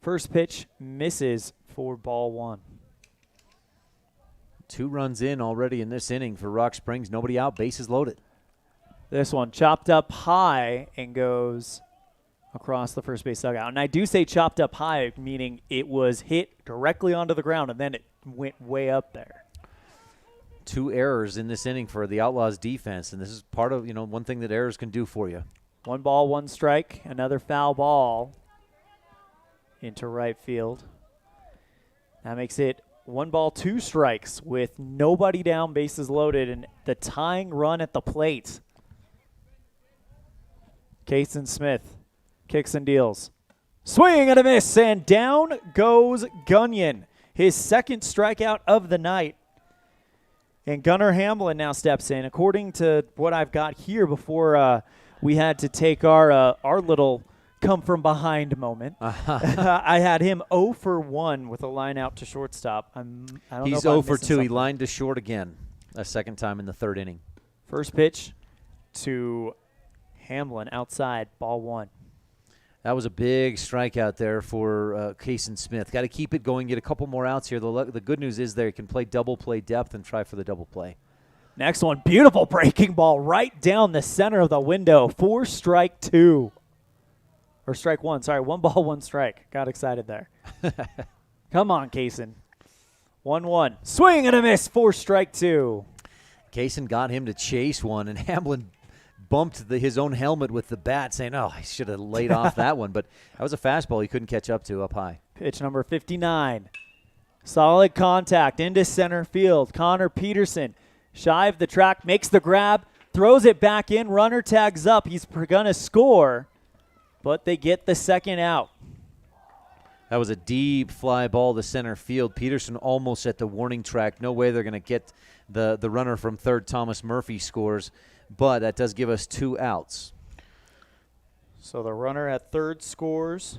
First pitch misses for ball 1. 2 runs in already in this inning for Rock Springs. Nobody out, bases loaded. This one chopped up high and goes across the first base dugout. And I do say chopped up high, meaning it was hit directly onto the ground and then it went way up there. 2 errors in this inning for the Outlaws defense, and this is part of, one thing that errors can do for you. 1 ball, 1 strike, another foul ball into right field. That makes it 1 ball, 2 strikes with nobody down, bases loaded, and the tying run at the plate. Kason Smith kicks and deals. Swing and a miss, and down goes Gunyon. His 2nd strikeout of the night. And Gunnar Hamlin now steps in. According to what I've got here before we had to take our little come-from-behind moment, I had him 0 for 1 with a line out to shortstop. I don't know He's if 0 I'm for missing 2. He something. lined to short again, a 2nd time in the 3rd inning. First pitch to Hamlin outside, ball 1. That was a big strikeout there for Kason Smith. Got to keep it going, get a couple more outs here. The good news is there, you can play double play depth and try for the double play. Next one, beautiful breaking ball right down the center of the window for strike 2. Or strike 1, sorry, 1 ball, 1 strike. Got excited there. Come on, Kason. 1-1. Swing and a miss for strike 2. Kason got him to chase one, and Hamlin bumped his own helmet with the bat, saying, oh, I should have laid off that one. But that was a fastball he couldn't catch up to up high. Pitch number 59. Solid contact into center field. Connor Peterson, shy of the track, makes the grab, throws it back in. Runner tags up. He's going to score, but they get the 2nd out. That was a deep fly ball to center field. Peterson almost at the warning track. No way they're going to get the runner from 3rd, Thomas Murphy, scores. But that does give us 2 outs. So the runner at 3rd scores.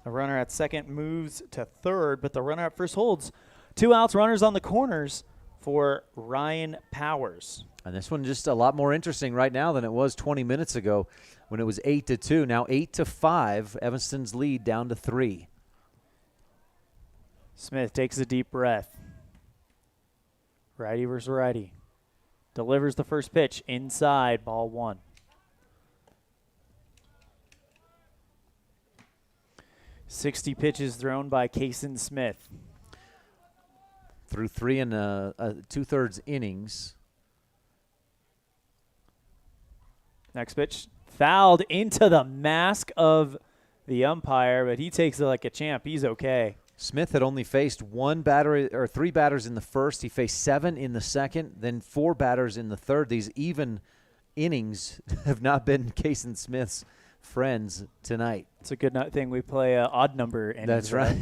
The runner at 2nd moves to 3rd, but the runner at 1st holds. 2 outs, runners on the corners for Ryan Powers. And this one just a lot more interesting right now than it was 20 minutes ago when it was 8-2. Now 8-5. Evanston's lead down to 3. Smith takes a deep breath. Righty versus righty. Delivers the first pitch inside, ball 1. .60 pitches thrown by Kason Smith. Through 3 and 2/3 innings. Next pitch, fouled into the mask of the umpire, but he takes it like a champ. He's okay. Smith had only faced 3 batters in the 1st. He faced 7 in the 2nd, then 4 batters in the 3rd. These even innings have not been Kason Smith's friends tonight. It's a good thing we play odd number innings. That's right.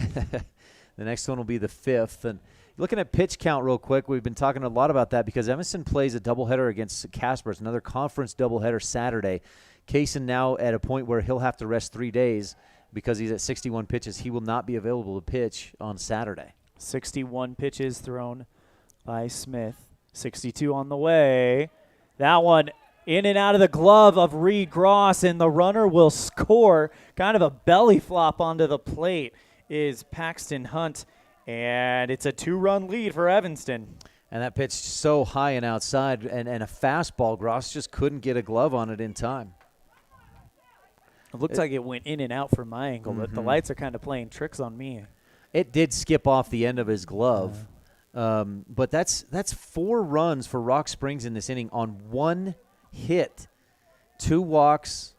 The next one will be the 5th. And looking at pitch count real quick, we've been talking a lot about that because Evanston plays a doubleheader against Casper. It's another conference doubleheader Saturday. Kason now at a point where he'll have to rest 3 days. Because he's at 61 pitches, he will not be available to pitch on Saturday. 61 pitches thrown by Smith. 62 on the way. That one in and out of the glove of Reed Gross, and the runner will score. Kind of a belly flop onto the plate is Paxton Hunt, and it's a 2-run lead for Evanston. And that pitch so high and outside, and a fastball. Gross just couldn't get a glove on it in time. It looks like it went in and out from my angle, but the lights are kind of playing tricks on me. It did skip off the end of his glove. But that's 4 runs for Rock Springs in this inning on 1 hit. 2 walks,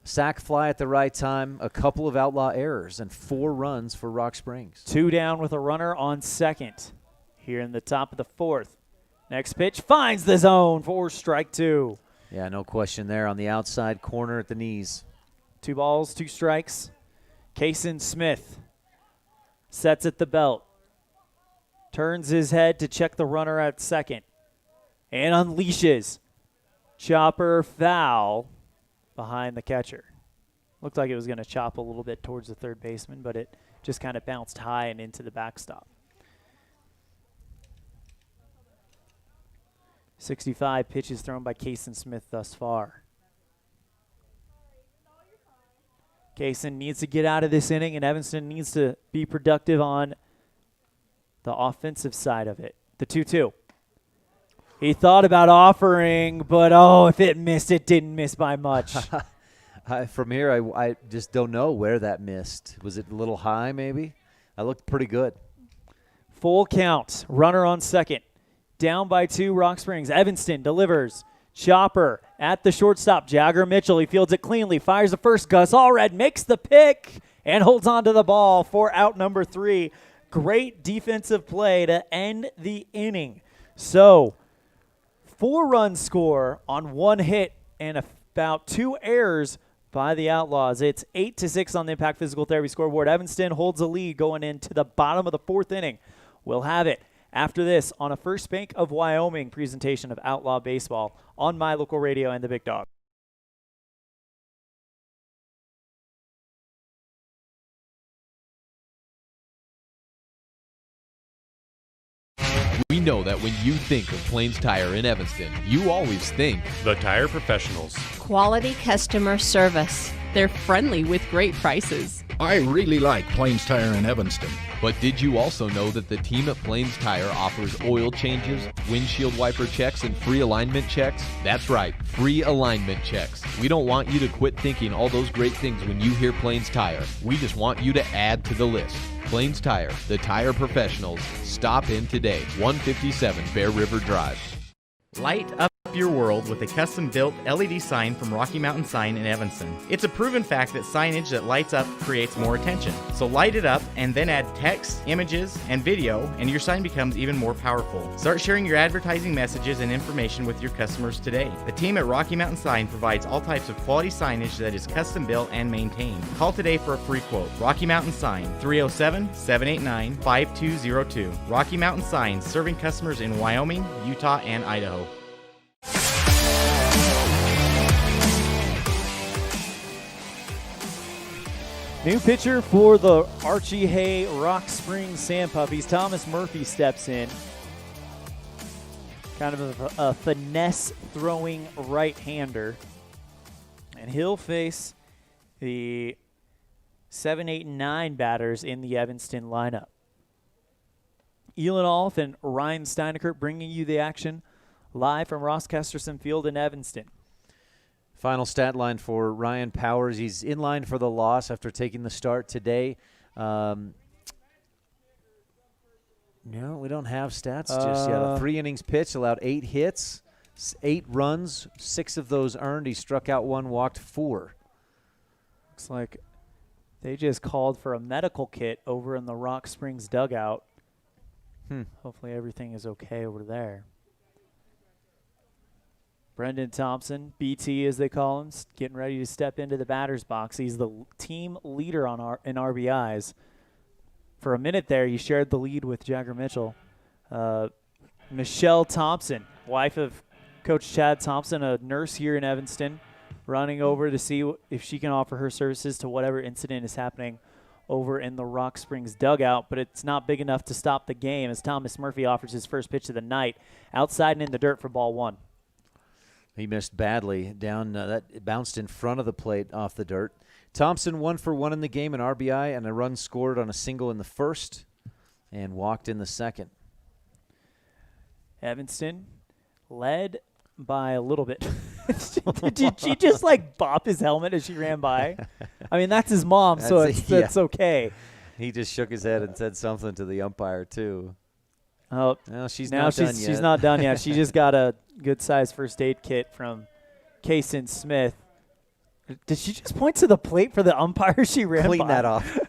sac fly at the right time, a couple of outlaw errors, and 4 runs for Rock Springs. 2 down with a runner on 2nd here in the top of the 4th. Next pitch finds the zone for strike 2. Yeah, no question there on the outside corner at the knees. 2 balls, 2 strikes. Kason Smith sets at the belt. Turns his head to check the runner at 2nd. And unleashes. Chopper foul behind the catcher. Looked like it was going to chop a little bit towards the 3rd baseman, but it just kind of bounced high and into the backstop. 65 pitches thrown by Kason Smith thus far. Kason needs to get out of this inning, and Evanston needs to be productive on the offensive side of it. The 2-2. He thought about offering, but, if it missed, it didn't miss by much. From here, I just don't know where that missed. Was it a little high maybe? I looked pretty good. Full count. Runner on 2nd. down by 2, Rock Springs. Evanston delivers. Chopper at the shortstop. Jagger Mitchell, he fields it cleanly, fires the first. Gus Allred makes the pick and holds on to the ball for out number 3. Great defensive play to end the inning. So 4-run score on 1 hit and about 2 errors by the Outlaws. It's 8-6 on the Impact Physical Therapy scoreboard. Evanston holds a lead going into the bottom of the 4th inning. We'll have it after this on a First Bank of Wyoming presentation of Outlaw Baseball on My Local Radio and the Big Dog. We know that when you think of Plains Tire in Evanston, you always think The Tire Professionals. Quality customer service. They're friendly with great prices. I really like Plains Tire in Evanston. But did you also know that the team at Plains Tire offers oil changes, windshield wiper checks, and free alignment checks? That's right, free alignment checks. We don't want you to quit thinking all those great things when you hear Plains Tire. We just want you to add to the list. Plains Tire, the tire professionals. Stop in today, 157 Bear River Drive. Light up your world with a custom-built LED sign from Rocky Mountain Sign in Evanston. It's a proven fact that signage that lights up creates more attention. So light it up and then add text, images, and video, and your sign becomes even more powerful. Start sharing your advertising messages and information with your customers today. The team at Rocky Mountain Sign provides all types of quality signage that is custom-built and maintained. Call today for a free quote. Rocky Mountain Sign, 307-789-5202. Rocky Mountain Sign, serving customers in Wyoming, Utah, and Idaho. New pitcher for the Archie Hay Rock Springs Sand Puppies. Thomas Murphy steps in. Kind of a finesse throwing right-hander. And he'll face the 7, 8, and 9 batters in the Evanston lineup. Elan Olliff and Ryan Steineckert bringing you the action live from Ross Kesterson Field in Evanston. Final stat line for Ryan Powers. He's in line for the loss after taking the start today. No, we don't have stats just yet. 3 innings pitched, allowed 8 hits, 8 runs, 6 of those earned. He struck out 1, walked 4. Looks like they just called for a medical kit over in the Rock Springs dugout. Hopefully everything is okay over there. Brendan Thompson, BT as they call him, getting ready to step into the batter's box. He's the team leader in RBIs. For a minute there, he shared the lead with Jagger Mitchell. Michelle Thompson, wife of Coach Chad Thompson, a nurse here in Evanston, running over to see if she can offer her services to whatever incident is happening over in the Rock Springs dugout, but it's not big enough to stop the game as Thomas Murphy offers his first pitch of the night outside and in the dirt for ball 1. He missed badly down. That bounced in front of the plate off the dirt. Thompson 1 for 1 in the game, an RBI, and a run scored on a single in the first and walked in the second. Evanston led by a little bit. Did she just like bop his helmet as she ran by? I mean, that's his mom, so it's okay. He just shook his head and said something to the umpire, too. Oh, no, she's not done yet. She's not done yet. She just got a good-sized first aid kit from Kason Smith. Did she just point to the plate for the umpire she ran by? Clean that off.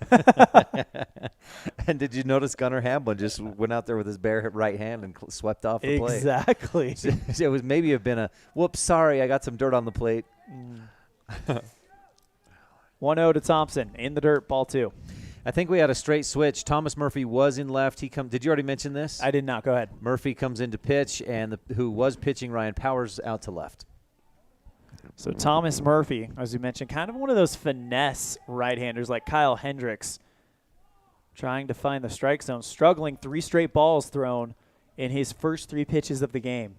And did you notice Gunnar Hamblin just went out there with his bare right hand and swept off the plate? Exactly. It was maybe have been a, whoops, sorry, I got some dirt on the plate. 1-0 to Thompson. In the dirt, ball 2. I think we had a straight switch. Thomas Murphy was in left. Did you already mention this? I did not. Go ahead. Murphy comes in to pitch, and who was pitching, Ryan Powers, out to left. So Thomas Murphy, as you mentioned, kind of one of those finesse right-handers like Kyle Hendricks, trying to find the strike zone, struggling 3 straight balls thrown in his first 3 pitches of the game.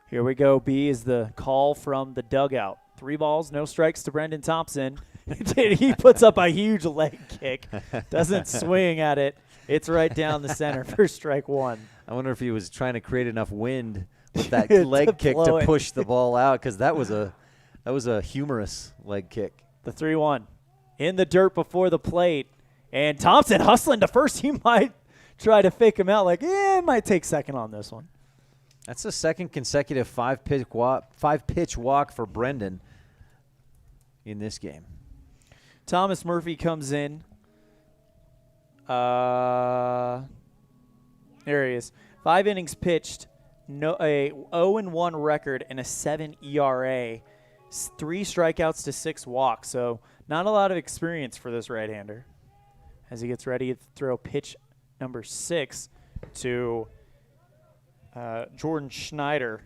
Here we go. B is the call from the dugout. 3 balls, no strikes to Brendan Thompson. He puts up a huge leg kick. Doesn't swing at it. It's right down the center for strike 1. I wonder if he was trying to create enough wind with that leg kick to push the ball out, because that was a humorous leg kick. The 3-1. In the dirt before the plate And Thompson hustling to first. He might try to fake him out like, it might take second on this one. That's the second consecutive five-pitch walk for Brendan in this game. Thomas Murphy comes in. There he is. 5 innings pitched, a 0-1 record, and a 7 ERA. 3 strikeouts to 6 walks, so not a lot of experience for this right-hander. As he gets ready to throw pitch number 6 to Jordan Schneider.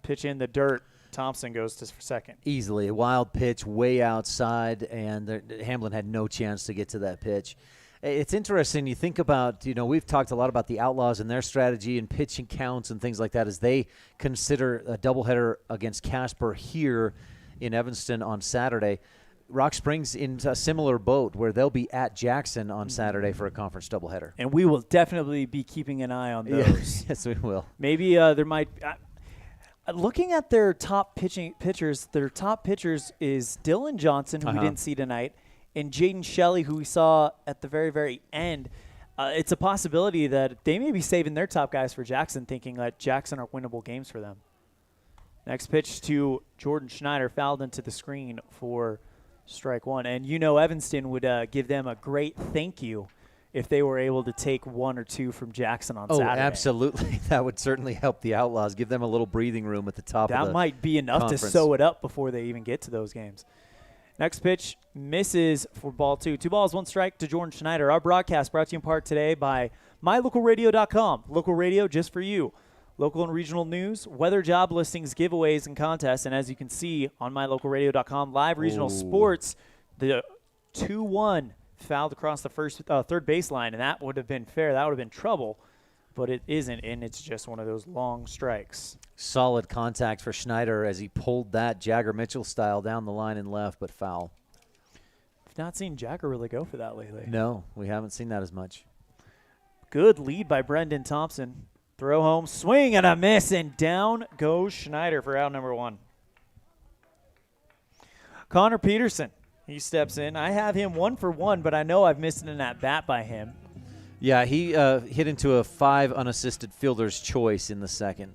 Pitch in the dirt. Thompson goes to second. Easily. A wild pitch way outside, and Hamblin had no chance to get to that pitch. It's interesting. You think about, we've talked a lot about the Outlaws and their strategy and pitching counts and things like that as they consider a doubleheader against Casper here in Evanston on Saturday. Rock Springs in a similar boat where they'll be at Jackson on Saturday for a conference doubleheader. And we will definitely be keeping an eye on those. Yes, we will. Maybe there might looking at their top pitchers, their top pitchers is Dylan Johnson, who we didn't see tonight, and Jaden Shelley, who we saw at the very, very end. It's a possibility that they may be saving their top guys for Jackson, thinking that Jackson are winnable games for them. Next pitch to Jordan Schneider, fouled into the screen for strike one. And Evanston would give them a great thank you if they were able to take 1 or 2 from Jackson on Saturday. Oh, absolutely. That would certainly help the Outlaws, give them a little breathing room at the top of the That might be enough conference to sew it up before they even get to those games. Next pitch misses for ball 2. 2 balls, 1 strike to Jordan Schneider. Our broadcast brought to you in part today by mylocalradio.com. Local radio just for you. Local and regional news, weather, job listings, giveaways, and contests. And as you can see on mylocalradio.com, live regional sports, the 2-1 fouled across the third baseline, and that would have been fair. That would have been trouble, but it isn't, and it's just one of those long strikes. Solid contact for Schneider as he pulled that Jagger Mitchell style down the line and left, but foul. I've not seen Jagger really go for that lately. No, we haven't seen that as much. Good lead by Brendan Thompson. Throw home, swing and a miss, and down goes Schneider for out number 1. Connor Peterson, he steps in. I have him 1 for 1, but I know I've missed an at-bat by him. Yeah, he hit into a 5 unassisted fielder's choice in the second.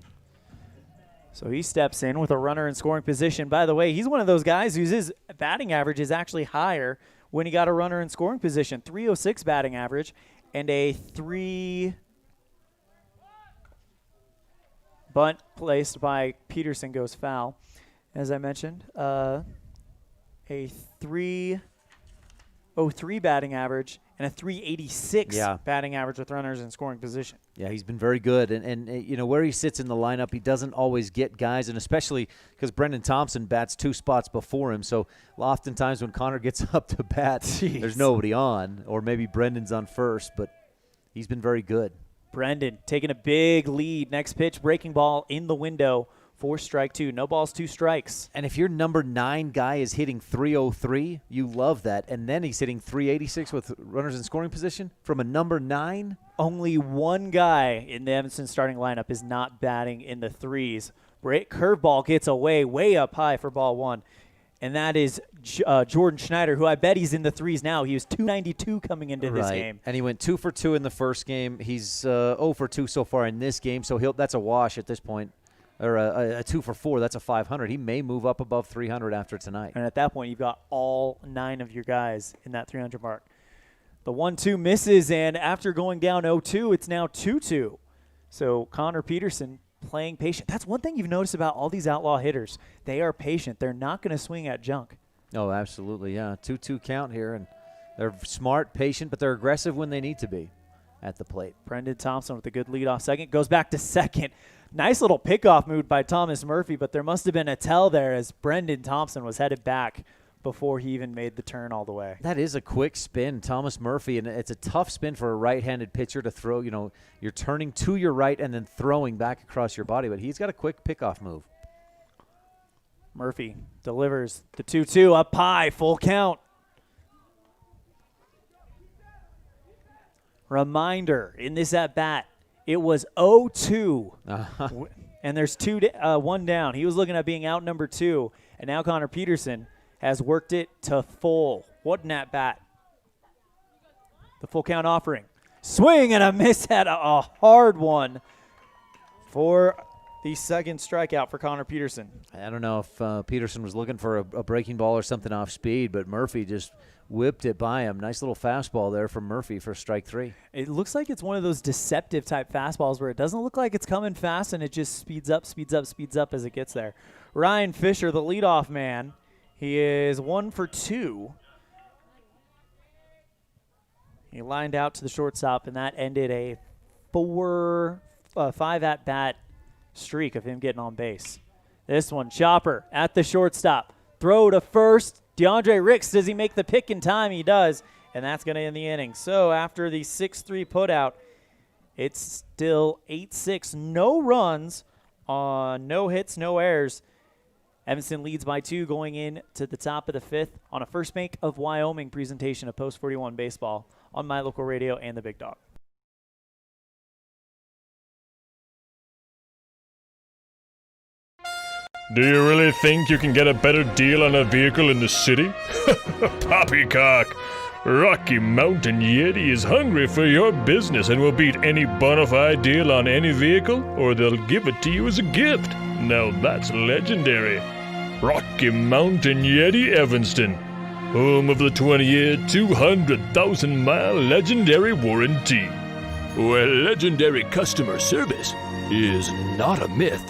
So he steps in with a runner in scoring position. By the way, he's one of those guys his batting average is actually higher when he got a runner in scoring position. 306 batting average and a 3 bunt placed by Peterson goes foul. As I mentioned, a 303 batting average and a 386 batting average with runners in scoring position. Yeah, he's been very good. And where he sits in the lineup, he doesn't always get guys, and especially because Brendan Thompson bats 2 spots before him. So oftentimes when Connor gets up to bat, there's nobody on, or maybe Brendan's on first, but he's been very good. Brendan taking a big lead. Next pitch, breaking ball in the window for strike 2. No balls, 2 strikes. And if your number 9 guy is hitting 303, you love that. And then he's hitting 386 with runners in scoring position from a number 9. Only one guy in the Evanston starting lineup is not batting in the 3s. Curveball gets away way up high for ball 1. And that is Jordan Schneider, who I bet he's in the 3s now. He was 292 coming into this game. And he went 2 for 2 in the first game. He's 0 for 2 so far in this game, so that's a wash at this point. Or a 2 for 4, that's a 500. He may move up above 300 after tonight. And at that point, you've got all 9 of your guys in that 300 mark. The 1-2 misses, and after going down 0-2, it's now 2-2. So Connor Peterson playing patient. That's one thing you've noticed about all these outlaw hitters. They are patient. They're not going to swing at junk. Oh, absolutely, yeah. 2-2 count here, and they're smart, patient, but they're aggressive when they need to be at the plate. Brendan Thompson with a good leadoff second. Goes back to second. Nice little pickoff move by Thomas Murphy, but there must have been a tell there as Brendan Thompson was headed back before he even made the turn all the way. That is a quick spin, Thomas Murphy, and it's a tough spin for a right-handed pitcher to throw. You're turning to your right and then throwing back across your body, but he's got a quick pickoff move. Murphy delivers the 2-2 up high, full count. Reminder, in this at-bat, it was 0-2, and there's 1 down. He was looking at being out number 2, and now Connor Peterson has worked it to full. What an at-bat. The full count offering. Swing and a miss at a hard one for the second strikeout for Connor Peterson. I don't know if Peterson was looking for a breaking ball or something off speed, but Murphy just whipped it by him. Nice little fastball there from Murphy for strike 3. It looks like it's one of those deceptive type fastballs where it doesn't look like it's coming fast and it just speeds up as it gets there. Ryan Fisher, the leadoff man, he is 1 for 2. He lined out to the shortstop, and that ended a 5 at-bat streak of him getting on base. This one, Chopper at the shortstop. Throw to first. DeAndre Ricks, does he make the pick in time? He does, and that's going to end the inning. So after the 6-3 putout, it's still 8-6. No runs on no hits, no errors. Evanston leads by 2 going into the top of the 5th on a First Bank of Wyoming presentation of Post 41 Baseball on My Local Radio and the Big Dog. Do you really think you can get a better deal on a vehicle in the city? Poppycock! Rocky Mountain Yeti is hungry for your business and will beat any bona fide deal on any vehicle, or they'll give it to you as a gift. Now that's legendary. Rocky Mountain Yeti Evanston, home of the 20-year, 200,000-mile legendary warranty, where legendary customer service is not a myth.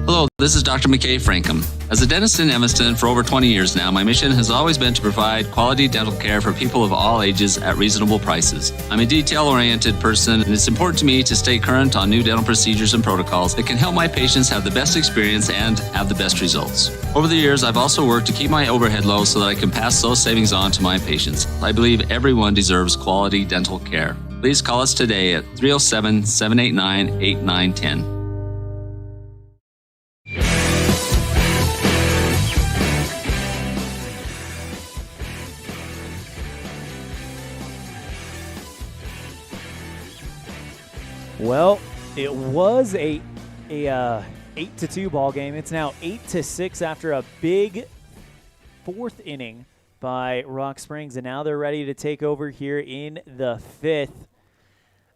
Hello, this is Dr. McKay Frankham. As a dentist in Evanston for over 20 years now, my mission has always been to provide quality dental care for people of all ages at reasonable prices. I'm a detail-oriented person, and it's important to me to stay current on new dental procedures and protocols that can help my patients have the best experience and have the best results. Over the years, I've also worked to keep my overhead low so that I can pass those savings on to my patients. I believe everyone deserves quality dental care. Please call us today at 307-789-8910. Well, it was a 8-2 ball game. It's now 8-6 after a big 4th inning by Rock Springs, and now they're ready to take over here in the 5th.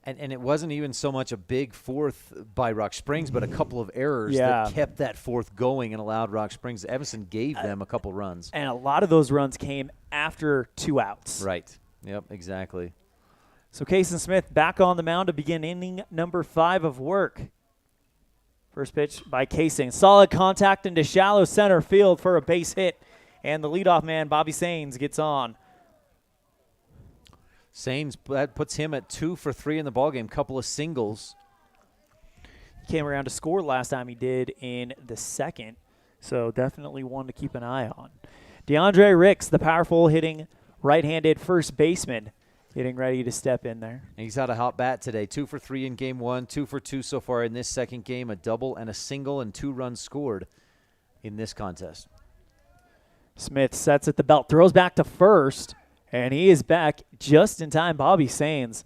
And it wasn't even so much a big 4th by Rock Springs, but a couple of errors that kept that 4th going and allowed Rock Springs. Evanston gave them a couple runs. And a lot of those runs came after 2 outs. Right. Yep, exactly. So Kason Smith back on the mound to begin inning number 5 of work. First pitch by Kasing. Solid contact into shallow center field for a base hit. And the leadoff man, Bobby Sains, gets on. Sains, that puts him at 2 for 3 in the ballgame. Couple of singles. He came around to score last time he did in the 2nd. So definitely one to keep an eye on. DeAndre Ricks, the powerful hitting right-handed first baseman, getting ready to step in there. He's had a hot bat today. 2 for 3 in game 1, 2 for 2 so far in this 2nd game. A double and a single and 2 runs scored in this contest. Smith sets at the belt, throws back to first, and he is back just in time. Bobby Sains.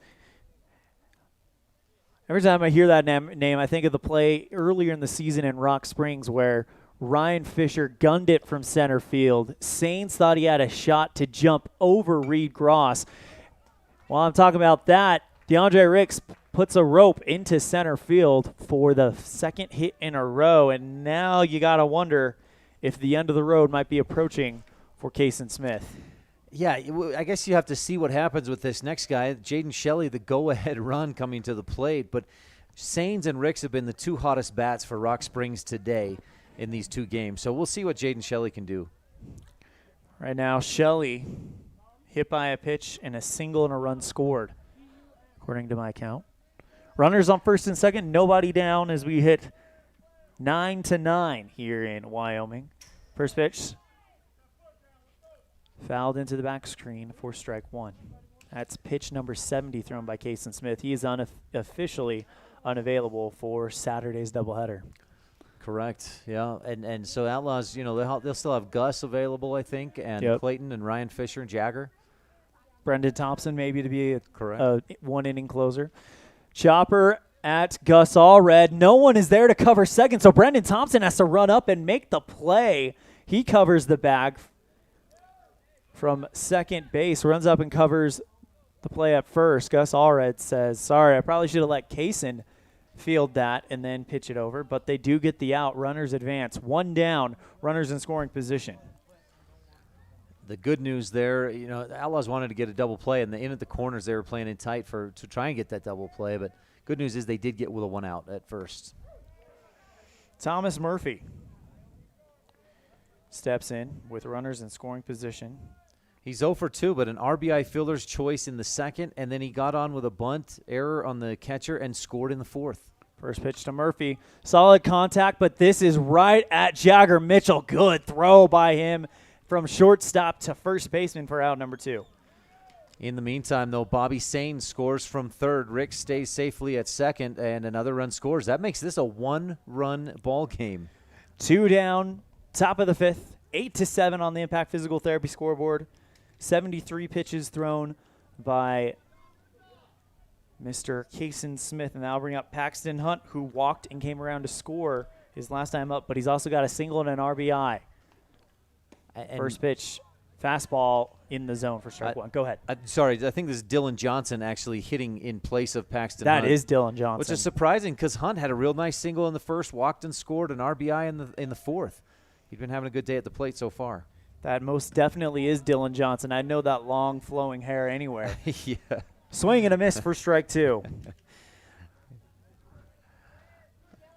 Every time I hear that name, I think of the play earlier in the season in Rock Springs where Ryan Fisher gunned it from center field. Sains thought he had a shot to jump over Reed Gross. While I'm talking about that, DeAndre Ricks puts a rope into center field for the 2nd hit in a row, and now you got to wonder if the end of the road might be approaching for Kason Smith. Yeah, I guess you have to see what happens with this next guy. Jaden Shelley, the go-ahead run coming to the plate, but Sains and Ricks have been the 2 hottest bats for Rock Springs today in these 2 games, so we'll see what Jaden Shelley can do. Right now, Shelley hit by a pitch and a single and a run scored, according to my count. Runners on first and second, nobody down as we hit 9-9 here in Wyoming. First pitch fouled into the back screen for strike 1. That's pitch number 70 thrown by Kason Smith. He is officially unavailable for Saturday's doubleheader. Correct, yeah. And so Outlaws, they'll still have Gus available, I think, and Clayton and Ryan Fisher and Jagger. Brendan Thompson maybe to be a 1-inning closer. Chopper at Gus Allred. No one is there to cover second, so Brendan Thompson has to run up and make the play. He covers the bag from second base. Runs up and covers the play at first. Gus Allred says, sorry, I probably should have let Kaysen field that and then pitch it over, but they do get the out. Runners advance. One down, runners in scoring position. The good news there, you know, the Outlaws wanted to get a double play, and in at the corners they were playing in tight to try and get that double play, but good news is they did get with a one out at first. Thomas Murphy steps in with runners in scoring position. He's 0 for 2, but an RBI fielder's choice in the second, and then he got on with a bunt error on the catcher and scored in the fourth. First pitch to Murphy. Solid contact, but this is right at Jagger Mitchell. Good throw by him from shortstop to first baseman for out number 2. In the meantime, though, Bobby Sane scores from third. Rick stays safely at second, and another run scores. That makes this a one-run ball game. 2 down, top of the 5th, 8-7 on the Impact Physical Therapy scoreboard. 73 pitches thrown by Mr. Kaysen Smith, and that'll bring up Paxton Hunt, who walked and came around to score his last time up, but he's also got a single and an RBI. First pitch, fastball in the zone for strike one. Go ahead. Sorry, I think this is Dylan Johnson actually hitting in place of Paxton Hunt. That is Dylan Johnson. Which is surprising because Hunt had a real nice single in the first, walked and scored an RBI in the fourth. He's been having a good day at the plate so far. That most definitely is Dylan Johnson. I know that long flowing hair anywhere. Yeah. Swing and a miss for strike 2.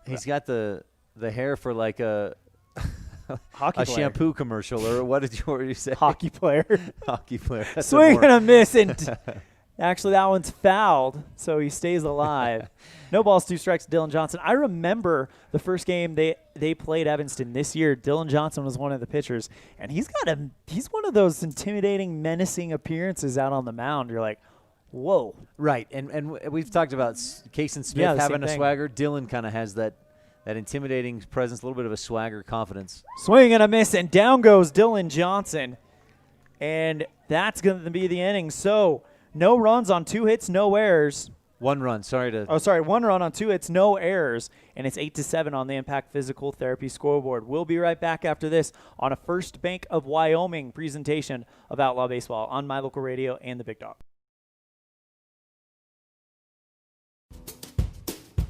He's got the hair for like a hockey player. Shampoo commercial, or what did you say? Hockey player. Hockey player. That's Swing and a miss, and actually that one's fouled, so he stays alive. No balls, 2 strikes to Dylan Johnson. I remember the first game they played Evanston this year. Dylan Johnson was one of the pitchers, and he's one of those intimidating, menacing appearances out on the mound. You're like, whoa. Right, and we've talked about Kaysen Smith having a swagger. Dylan kind of has that intimidating presence, a little bit of a swagger, confidence. Swing and a miss, and down goes Dylan Johnson. And that's going to be the inning. So no runs on 2 hits, no errors. 1 run, 1 run on 2 hits, no errors. And it's 8-7 on the Impact Physical Therapy scoreboard. We'll be right back after this on a First Bank of Wyoming presentation of Outlaw Baseball on My Local Radio and the Big Dog.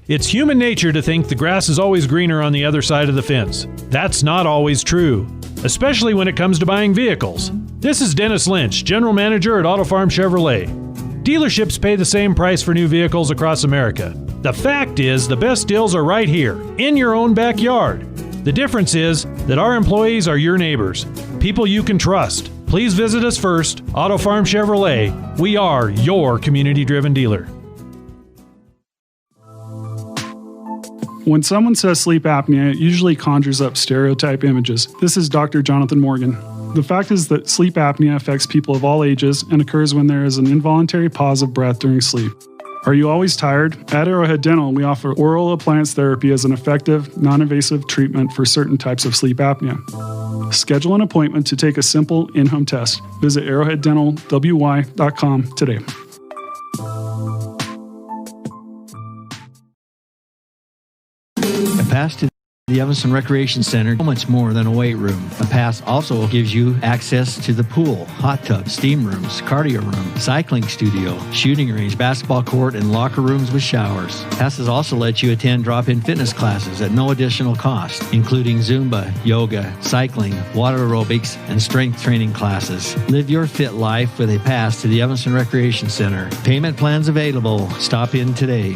It's human nature to think the grass is always greener on the other side of the fence. That's not always true, especially when it comes to buying vehicles. This is Dennis Lynch, General Manager at Auto Farm Chevrolet. Dealerships pay the same price for new vehicles across America. The fact is, the best deals are right here, in your own backyard. The difference is that our employees are your neighbors, people you can trust. Please visit us first, Auto Farm Chevrolet. We are your community-driven dealer. When someone says sleep apnea, it usually conjures up stereotype images. This is Dr. Jonathan Morgan. The fact is that sleep apnea affects people of all ages and occurs when there is an involuntary pause of breath during sleep. Are you always tired? At Arrowhead Dental, we offer oral appliance therapy as an effective, non-invasive treatment for certain types of sleep apnea. Schedule an appointment to take a simple in-home test. Visit arrowheaddentalwy.com today. A pass to the Evanston Recreation Center, so much more than a weight room. A pass also gives you access to the pool, hot tub, steam rooms, cardio room, cycling studio, shooting range, basketball court, and locker rooms with showers. Passes also let you attend drop-in fitness classes at no additional cost, including Zumba, yoga, cycling, water aerobics, and strength training classes. Live your fit life with a pass to the Evanston Recreation Center. Payment plans available. Stop in today.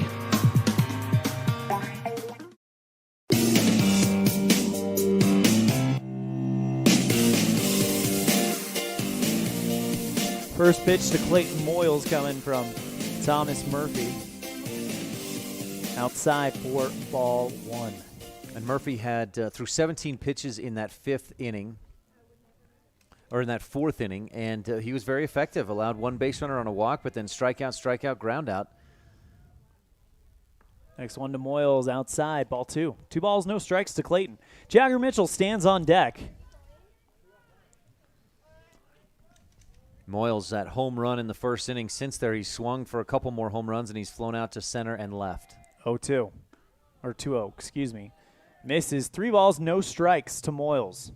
First pitch to Clayton Moyles coming from Thomas Murphy. Outside for ball 1. And Murphy had threw 17 pitches in that 5th inning, or in that 4th inning, and he was very effective. Allowed 1 base runner on a walk, but then strikeout, ground out. Next one to Moyles outside, ball 2. 2 balls, no strikes to Clayton. Jagger Mitchell stands on deck. Moyles, that home run in the 1st inning. Since there, he's swung for a couple more home runs, and he's flown out to center and left. 0-2. Or 2-0, excuse me. Misses. 3 balls, no strikes to Moyles.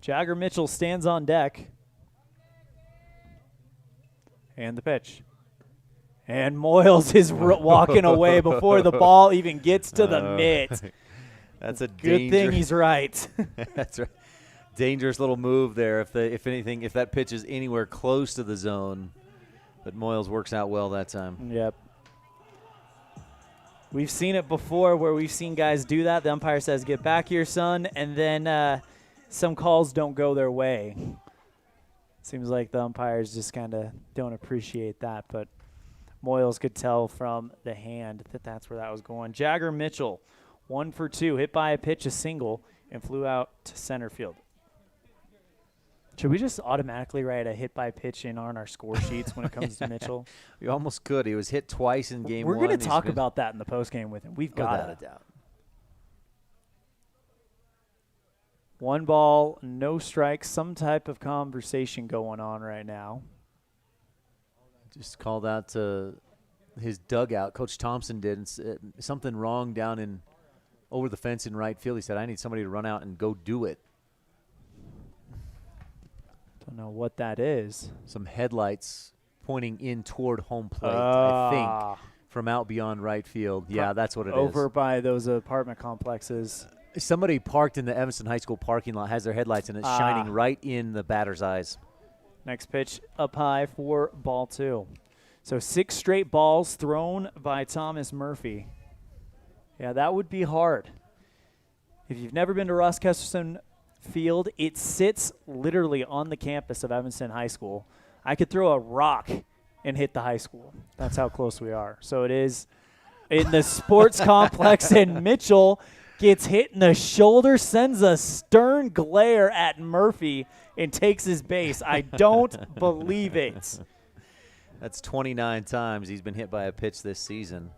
Jagger Mitchell stands on deck. And the pitch. And Moyles is walking away before the ball even gets to the mitt. That's a good thing he's right. That's right. Dangerous little move there. If anything, if that pitch is anywhere close to the zone, but Moyles works out well that time. Yep. We've seen it before where we've seen guys do that. The umpire says, "Get back here, son," and then some calls don't go their way. Seems like the umpires just kind of don't appreciate that, but Moyles could tell from the hand that that's where that was going. Jagger Mitchell, 1 for 2, hit by a pitch, a single, and flew out to center field. Should we just automatically write a hit by pitch in on our score sheets when it comes to Mitchell? We almost could. He was hit twice in game We're one. We're going to talk about that in the postgame with him. We've got without a doubt. 1 ball, no strikes, some type of conversation going on right now. Just called out to his dugout. Coach Thompson did. Something wrong down in over the fence in right field. He said, I need somebody to run out and go do it. Don't know what that is. Some headlights pointing in toward home plate, I think, from out beyond right field. Yeah, that's what it is. Over by those apartment complexes. Somebody parked in the Evanston High School parking lot, has their headlights, and it's shining right in the batter's eyes. Next pitch up high for ball 2. So 6 straight balls thrown by Thomas Murphy. Yeah, that would be hard. If you've never been to Ross Kesterson Field, it sits literally on the campus of Evanston High School. I could throw a rock and hit the high school. That's how close we are. So it is in the sports complex, and Mitchell gets hit in the shoulder, sends a stern glare at Murphy, and takes his base. I don't believe it. That's 29 times he's been hit by a pitch this season.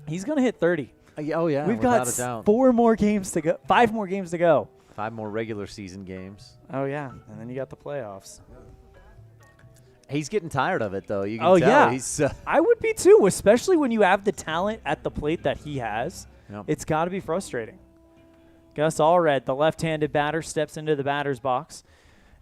He's going to hit 30. Oh, yeah, We've without got a doubt. 4 more games to go. 5 more games to go. 5 more regular season games. Oh, yeah, and then you got the playoffs. He's getting tired of it, though. You can tell. Yeah. He's, I would be, too, especially when you have the talent at the plate that he has. Yep. It's got to be frustrating. Gus Allred, the left-handed batter, steps into the batter's box.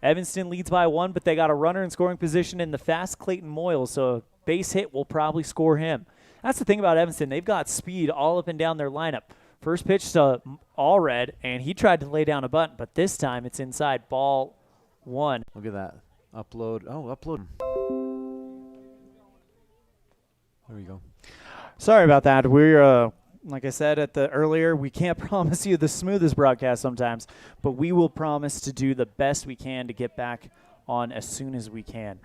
Evanston leads by 1, but they got a runner in scoring position in the fast Clayton Moyles, so a base hit will probably score him. That's the thing about Evanston. They've got speed all up and down their lineup. First pitch to Allred, and he tried to lay down a bunt, but this time it's inside. Ball 1. Look at that. Upload. Oh, upload. There we go. Sorry about that. We're, like I said earlier, we can't promise you the smoothest broadcast sometimes, but we will promise to do the best we can to get back on as soon as we can.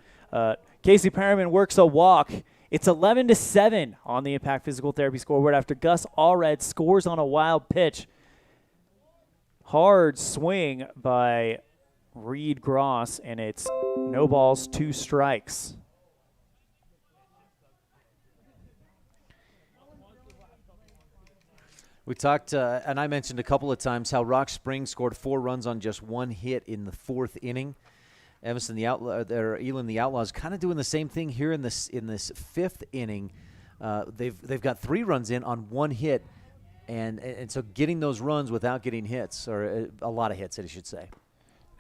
Casey Perriman works a walk. It's 11-7 on the Impact Physical Therapy scoreboard after Gus Allred scores on a wild pitch. Hard swing by Reed Gross, and it's no balls, 2 strikes. We talked, and I mentioned a couple of times how Rock Springs scored 4 runs on just 1 hit in the 4th inning. Evanston, Elan, the Outlaws, kind of doing the same thing here in this 5th inning. They've got 3 runs in on 1 hit, and so getting those runs without getting hits, or a lot of hits, I should say.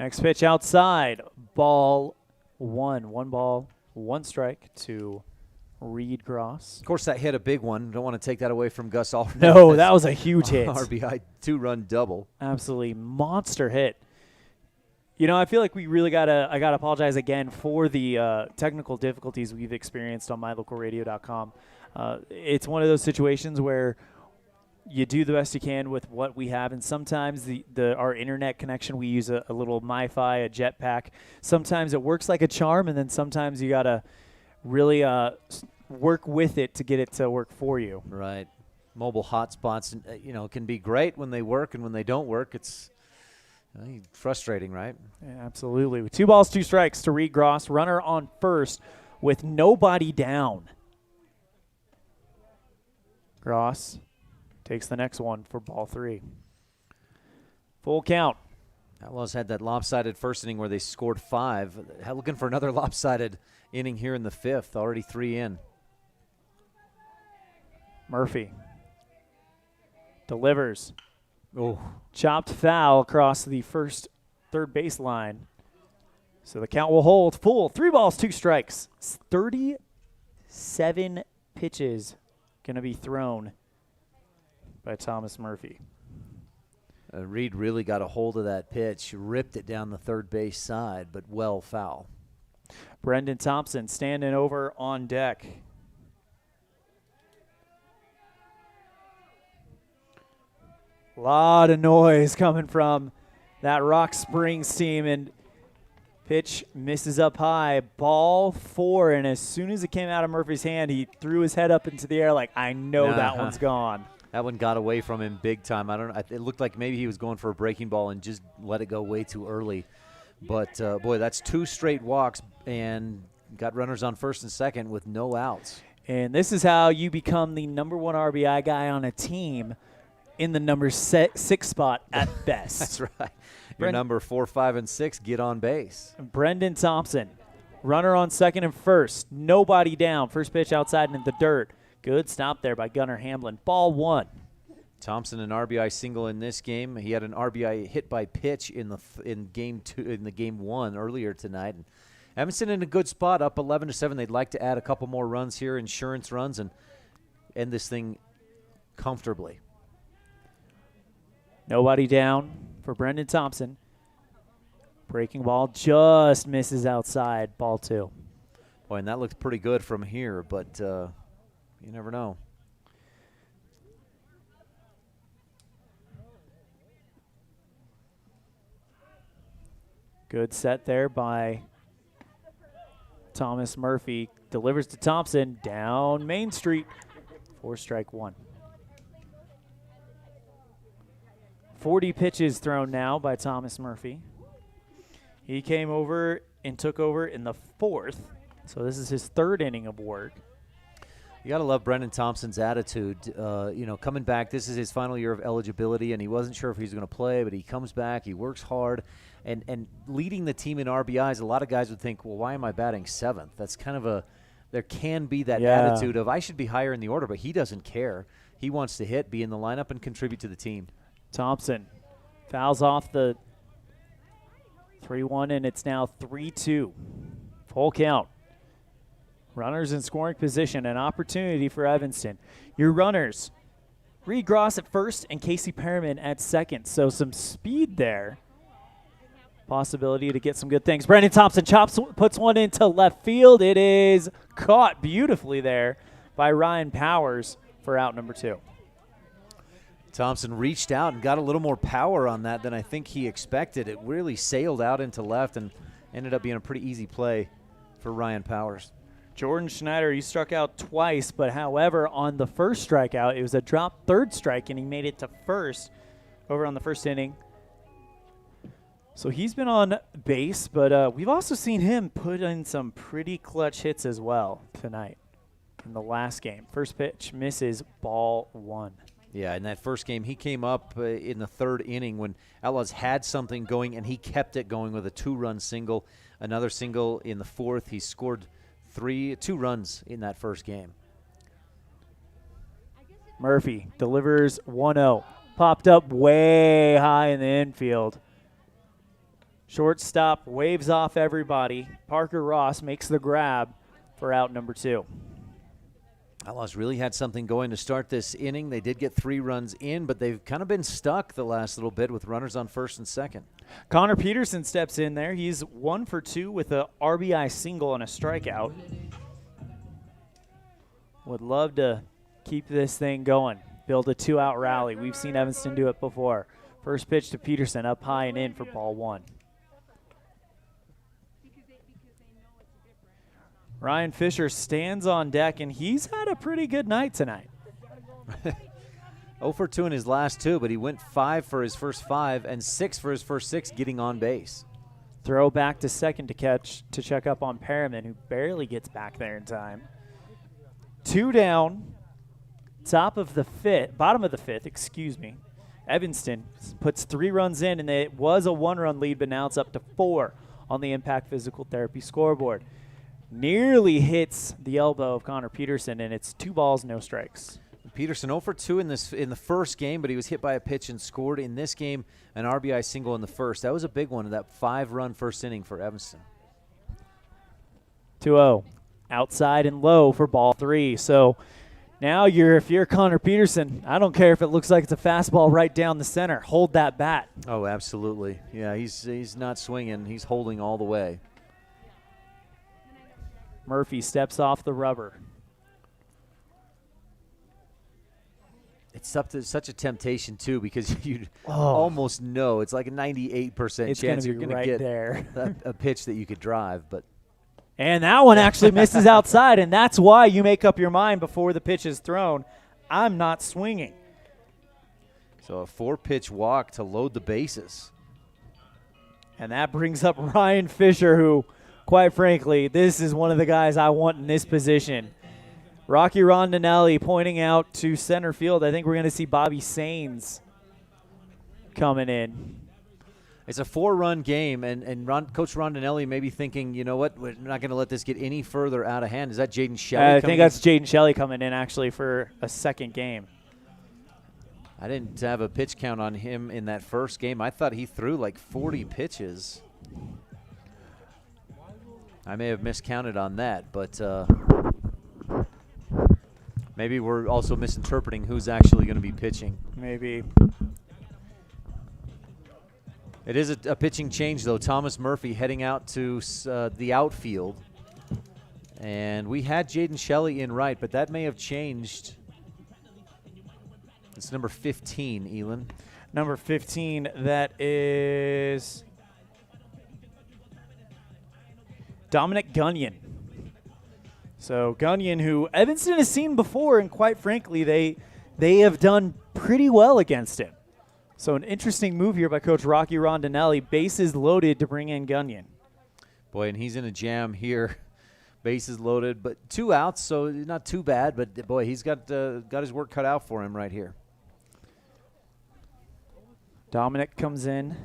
Next pitch outside, ball 1. 1 ball, 1 strike to Reed Gross. Of course, that hit a big one. Don't want to take that away from Gus Allred. No, that was a huge hit. RBI 2-run double. Absolutely monster hit. You know, I feel like we really I gotta apologize again for the technical difficulties we've experienced on mylocalradio.com. It's one of those situations where you do the best you can with what we have, and sometimes our internet connection, we use a little MiFi, a jetpack. Sometimes it works like a charm, and then sometimes you gotta really work with it to get it to work for you. Right. Mobile hotspots, can be great when they work, and when they don't work, it's frustrating, right? Yeah, absolutely. With 2 balls, 2 strikes to Reed Gross, runner on first with nobody down. Gross takes the next one for ball 3. Full count. Outlaws had that lopsided first inning where they scored 5. Looking for another lopsided inning here in the 5th. Already 3 in. Murphy delivers. Oh. Chopped foul across the first third baseline. So the count will hold. Full 3 balls, 2 strikes. 37 pitches going to be thrown by Thomas Murphy. Reed really got a hold of that pitch, ripped it down the third base side, but well foul. Brendan Thompson standing over on deck. A lot of noise coming from that Rock Springs team, and pitch misses up high. Ball 4, and as soon as it came out of Murphy's hand, he threw his head up into the air like, I know that one's gone. That one got away from him big time. I don't know. It looked like maybe he was going for a breaking ball and just let it go way too early. But, boy, that's 2 straight walks and got runners on first and second with no outs. And this is how you become the number 1 RBI guy on a team in the number 6 spot at best. That's right. Your number 4, 5, and 6 get on base. Brendan Thompson, runner on second and first. Nobody down. First pitch outside into the dirt. Good stop there by Gunnar Hamlin. Ball 1. Thompson an RBI single in this game. He had an RBI hit by pitch in game 1 earlier tonight. And Evanston in a good spot, up 11-7. They'd like to add a couple more runs here, insurance runs, and end this thing comfortably. Nobody down for Brendan Thompson. Breaking ball just misses outside. Ball 2. Boy, and that looked pretty good from here, but you never know. Good set there by Thomas Murphy. Delivers to Thompson down Main Street. 4 strike 1. 40 pitches thrown now by Thomas Murphy. He came over and took over in the 4th. So this is his 3rd inning of work. You got to love Brendan Thompson's attitude. Coming back, this is his final year of eligibility, and he wasn't sure if he was going to play, but he comes back, he works hard, and leading the team in RBIs, a lot of guys would think, well, why am I batting 7th? That's kind of there can be that attitude of I should be higher in the order, but he doesn't care. He wants to hit, be in the lineup, and contribute to the team. Thompson fouls off the 3-1, and it's now 3-2. Full count. Runners in scoring position, an opportunity for Evanston. Your runners, Reed Gross at first and Casey Perriman at second. So some speed there. Possibility to get some good things. Brendan Thompson puts one into left field. It is caught beautifully there by Ryan Powers for out number 2. Thompson reached out and got a little more power on that than I think he expected. It really sailed out into left and ended up being a pretty easy play for Ryan Powers. Jordan Schneider, he struck out twice, but however, on the first strikeout, it was a drop 3rd strike, and he made it to first over on the first inning. So he's been on base, but we've also seen him put in some pretty clutch hits as well tonight in the last game. First pitch misses, ball 1. Yeah, in that first game, he came up in the 3rd inning when Outlaws had something going, and he kept it going with a 2-run single. Another single in the 4th. He scored 2 runs in that first game. Murphy delivers 1-0. Popped up way high in the infield. Shortstop waves off everybody. Parker Ross makes the grab for out number 2. Outlaws really had something going to start this inning. They did get 3 runs in, but they've kind of been stuck the last little bit with runners on first and second. Connor Peterson steps in there. He's 1 for 2 with a RBI single and a strikeout. Would love to keep this thing going, build a 2-out rally. We've seen Evanston do it before. First pitch to Peterson, up high and in for ball 1. Ryan Fisher stands on deck, and he's had a pretty good night tonight. 0 for 2 in his last 2, but he went 5 for his first 5 and 6 for his first 6 getting on base. Throw back to second to check up on Perriman, who barely gets back there in time. 2 down, bottom of the 5th, excuse me. Evanston puts 3 runs in, and it was a 1-run lead, but now it's up to 4 on the Impact Physical Therapy scoreboard. Nearly hits the elbow of Connor Peterson, and it's 2 balls, no strikes. Peterson 0 for 2 in the first game, but he was hit by a pitch and scored in this game, an RBI single in the first. That was a big one, that 5-run first inning for Evanston. 2-0. Outside and low for ball 3. So now if you're Connor Peterson, I don't care if it looks like it's a fastball right down the center. Hold that bat. Oh, absolutely. Yeah, he's not swinging. He's holding all the way. Murphy steps off the rubber. It's such a temptation, too, because you almost know. It's like a 98% chance you're going to get there. a pitch that you could drive. And that one actually misses outside, and that's why you make up your mind before the pitch is thrown. I'm not swinging. So a 4-pitch walk to load the bases. And that brings up Ryan Fisher, who, quite frankly, this is one of the guys I want in this position. Rocky Rondinelli pointing out to center field. I think we're going to see Bobby Sains coming in. It's a 4-run game, and Coach Rondinelli may be thinking, you know what, we're not going to let this get any further out of hand. Is that Jaden Shelley? I think that's Jaden Shelley coming in, actually, for a second game. I didn't have a pitch count on him in that first game. I thought he threw like 40 pitches. I may have miscounted on that, but maybe we're also misinterpreting who's actually going to be pitching. Maybe. It is a pitching change, though. Thomas Murphy heading out to the outfield. And we had Jaden Shelley in right, but that may have changed. It's number 15, Elan. Number 15, that is Dominic Gunyon. So Gunyon, who Evanston has seen before, and quite frankly, they have done pretty well against him. So an interesting move here by Coach Rocky Rondinelli. Bases loaded to bring in Gunyon. Boy, and he's in a jam here. Bases loaded, but 2 outs, so not too bad. But, boy, he's got his work cut out for him right here. Dominic comes in.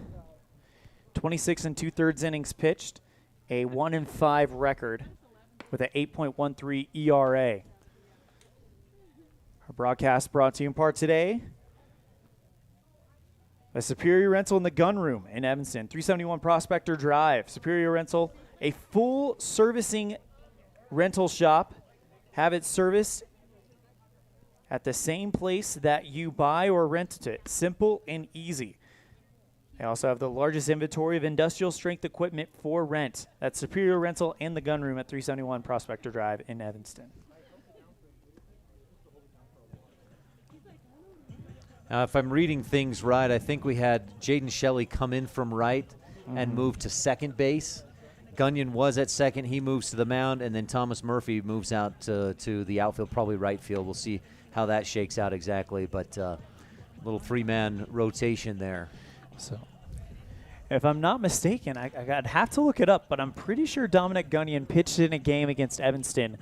26 2/3 innings pitched. A 1-5 record with an 8.13 ERA. Our broadcast brought to you in part today by Superior Rental in the Gun Room in Evanston, 371 Prospector Drive. Superior Rental, a full servicing rental shop. Have it serviced at the same place that you buy or rent it. Simple and easy. They also have the largest inventory of industrial strength equipment for rent. That's Superior Rental and the Gun Room at 371 Prospector Drive in Evanston. If I'm reading things right, I think we had Jaden Shelley come in from right and move to second base. Gunyon was at second. He moves to the mound, and then Thomas Murphy moves out to the outfield, probably right field. We'll see how that shakes out exactly, but little 3-man rotation there. So, if I'm not mistaken, I'd have to look it up, but I'm pretty sure Dominic Gunyon pitched in a game against Evanston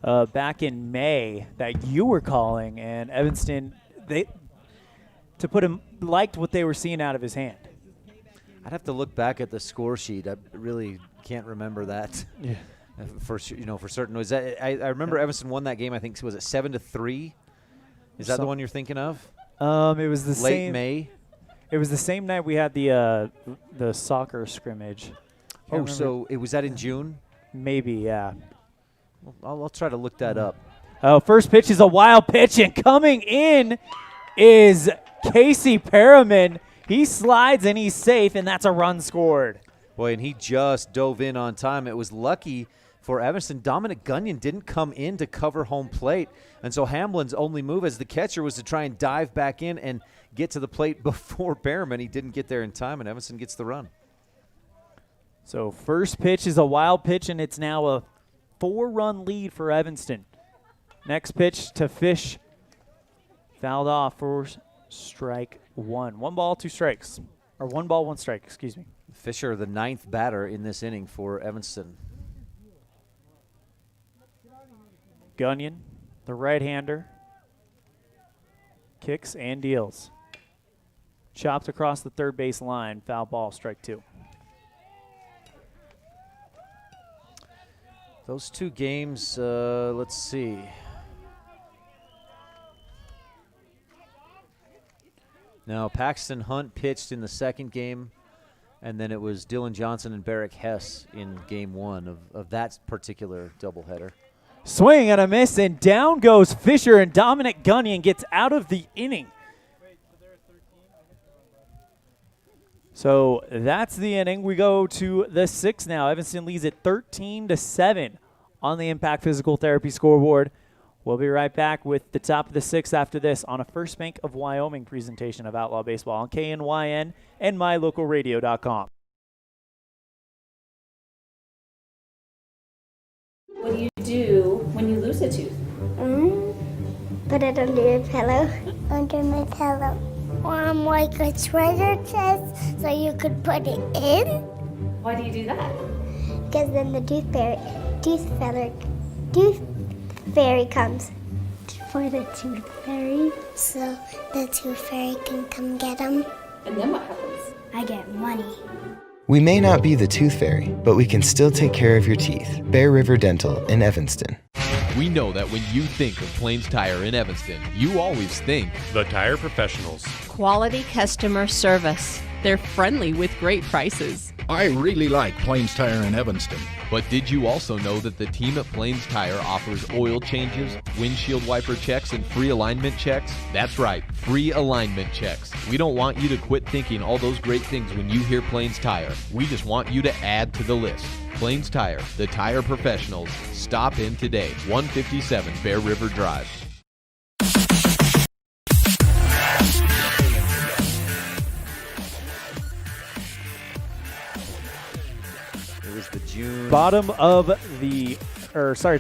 back in May that you were calling, and Evanston, to put him, liked what they were seeing out of his hand. I'd have to look back at the score sheet. I really can't remember that. Yeah. For certain. Was that I remember Evanston won that game. I think was it 7-3? Is that the one you're thinking of? It was the late May. It was the same night we had the soccer scrimmage. So it was that in June? Maybe, yeah. Well, I'll try to look that up. Oh, first pitch is a wild pitch, and coming in is Casey Perriman. He slides and he's safe, and that's a run scored. Boy, and he just dove in on time. It was lucky for Evanston. Dominic Gunyon didn't come in to cover home plate, and so Hamlin's only move as the catcher was to try and dive back in and get to the plate before Perriman. He didn't get there in time, and Evanston gets the run. So first pitch is a wild pitch, and it's now a 4-run lead for Evanston. Next pitch to Fish. Fouled off for strike 1. 1 ball, 2 strikes. Or 1 ball, 1 strike, excuse me. Fisher, the 9th batter in this inning for Evanston. Gunyon, the right-hander, kicks and deals. Chopped across the third base line. Foul ball, strike 2. Those 2 games, let's see. No, Paxton Hunt pitched in the second game, and then it was Dylan Johnson and Barrick Hess in game one of that particular doubleheader. Swing and a miss, and down goes Fisher, and Dominic Gunyon gets out of the inning. So that's the inning. We go to the sixth now. Evanston leads at 13-7 on the Impact Physical Therapy scoreboard. We'll be right back with the top of the sixth after this on a First Bank of Wyoming presentation of Outlaw Baseball on KNYN and mylocalradio.com. What do you do when you lose a tooth? Put it under your pillow. Under my pillow. Like a treasure chest so you could put it in. Why do you do that? Because then the tooth fairy comes for the tooth fairy. So the tooth fairy can come get them. And then what happens? I get money. We may not be the tooth fairy, but we can still take care of your teeth. Bear River Dental in Evanston. We know that when you think of Plains Tire in Evanston, you always think The Tire Professionals. Quality customer service. They're friendly with great prices. I really like Plains Tire in Evanston. But did you also know that the team at Plains Tire offers oil changes, windshield wiper checks, and free alignment checks? That's right, free alignment checks. We don't want you to quit thinking all those great things when you hear Plains Tire. We just want you to add to the list. Plains Tire, the tire professionals. Stop in today, 157 Bear River Drive.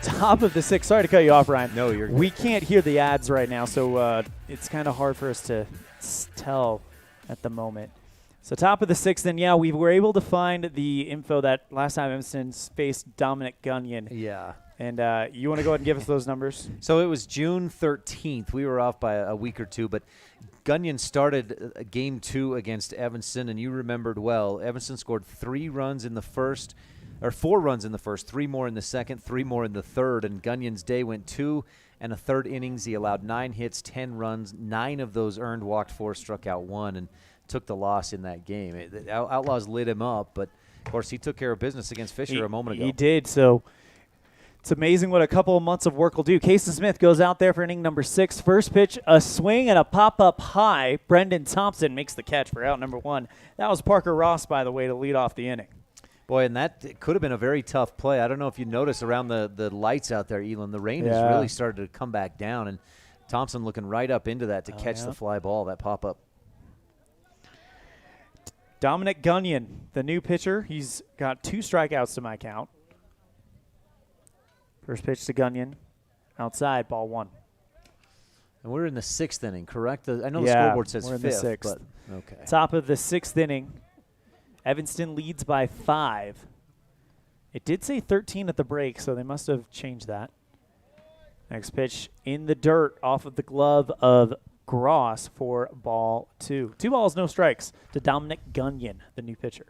Top of the sixth. Sorry to cut you off, Ryan. No, you're good. We can't hear the ads right now, so it's kind of hard for us to tell at the moment. So top of the sixth, and yeah, we were able to find the info that last time Evanston faced Dominic Gunyon. Yeah. And you want to go ahead and give us those numbers? So it was June 13th. We were off by a week or two, but Gunyon started game 2 against Evanston, and you remembered well. Evanston scored 4 runs in the first, 3 more in the second, 3 more in the third, and Gunyon's day went 2 1/3 innings. He allowed 9 hits, 10 runs, 9 of those earned, walked 4, struck out 1, and took the loss in that game. The Outlaws lit him up, but, of course, he took care of business against Fisher a moment ago. He did, so it's amazing what a couple of months of work will do. Casey Smith goes out there for inning number 6. First pitch, a swing and a pop-up high. Brendan Thompson makes the catch for out number 1. That was Parker Ross, by the way, to lead off the inning. Boy, and that could have been a very tough play. I don't know if you noticed around the lights out there, Elan, the rain has really started to come back down, and Thompson looking right up into that to catch the fly ball, that pop-up. Dominic Gunyon, the new pitcher. He's got 2 strikeouts to my count. First pitch to Gunyon. Outside, ball 1. And we're in the 6th inning, correct? I know the scoreboard says we're in 5th, the 6th. but okay. Top of the 6th inning. Evanston leads by 5. It did say 13 at the break, so they must have changed that. Next pitch in the dirt off of the glove of Gross for ball 2. 2 balls, no strikes to Dominic Gunyon, the new pitcher.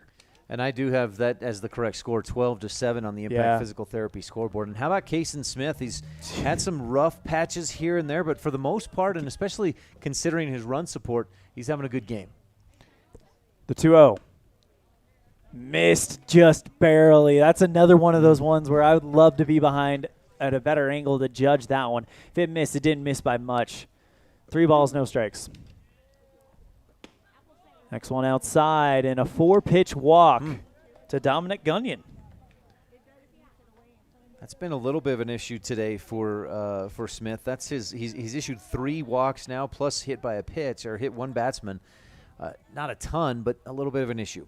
And I do have that as the correct score, 12-7 on the Impact Physical Therapy scoreboard. And how about Kason Smith? He's had some rough patches here and there, but for the most part, and especially considering his run support, he's having a good game. The 2-0. Missed just barely. That's another one of those ones where I would love to be behind at a better angle to judge that one. If it missed, it didn't miss by much. 3 balls, no strikes. Next one outside, and a 4-pitch walk to Dominic Gunyon. That's been a little bit of an issue today for Smith. That's he's issued 3 walks now, plus hit by a pitch or hit 1 batsman. Not a ton, but a little bit of an issue.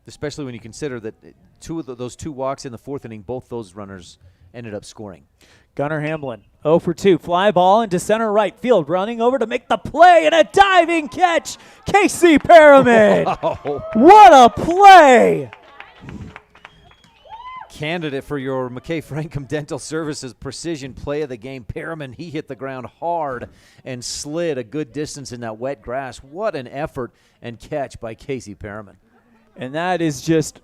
Especially when you consider that those 2 walks in the 4th inning, both those runners ended up scoring. Gunnar Hamblin, 0 for 2. Fly ball into center right field, running over to make the play, and a diving catch. Casey Perriman. Wow. What a play. Candidate for your McKay Frankham Dental Services Precision Play of the Game. Perriman, he hit the ground hard and slid a good distance in that wet grass. What an effort and catch by Casey Perriman. And that is just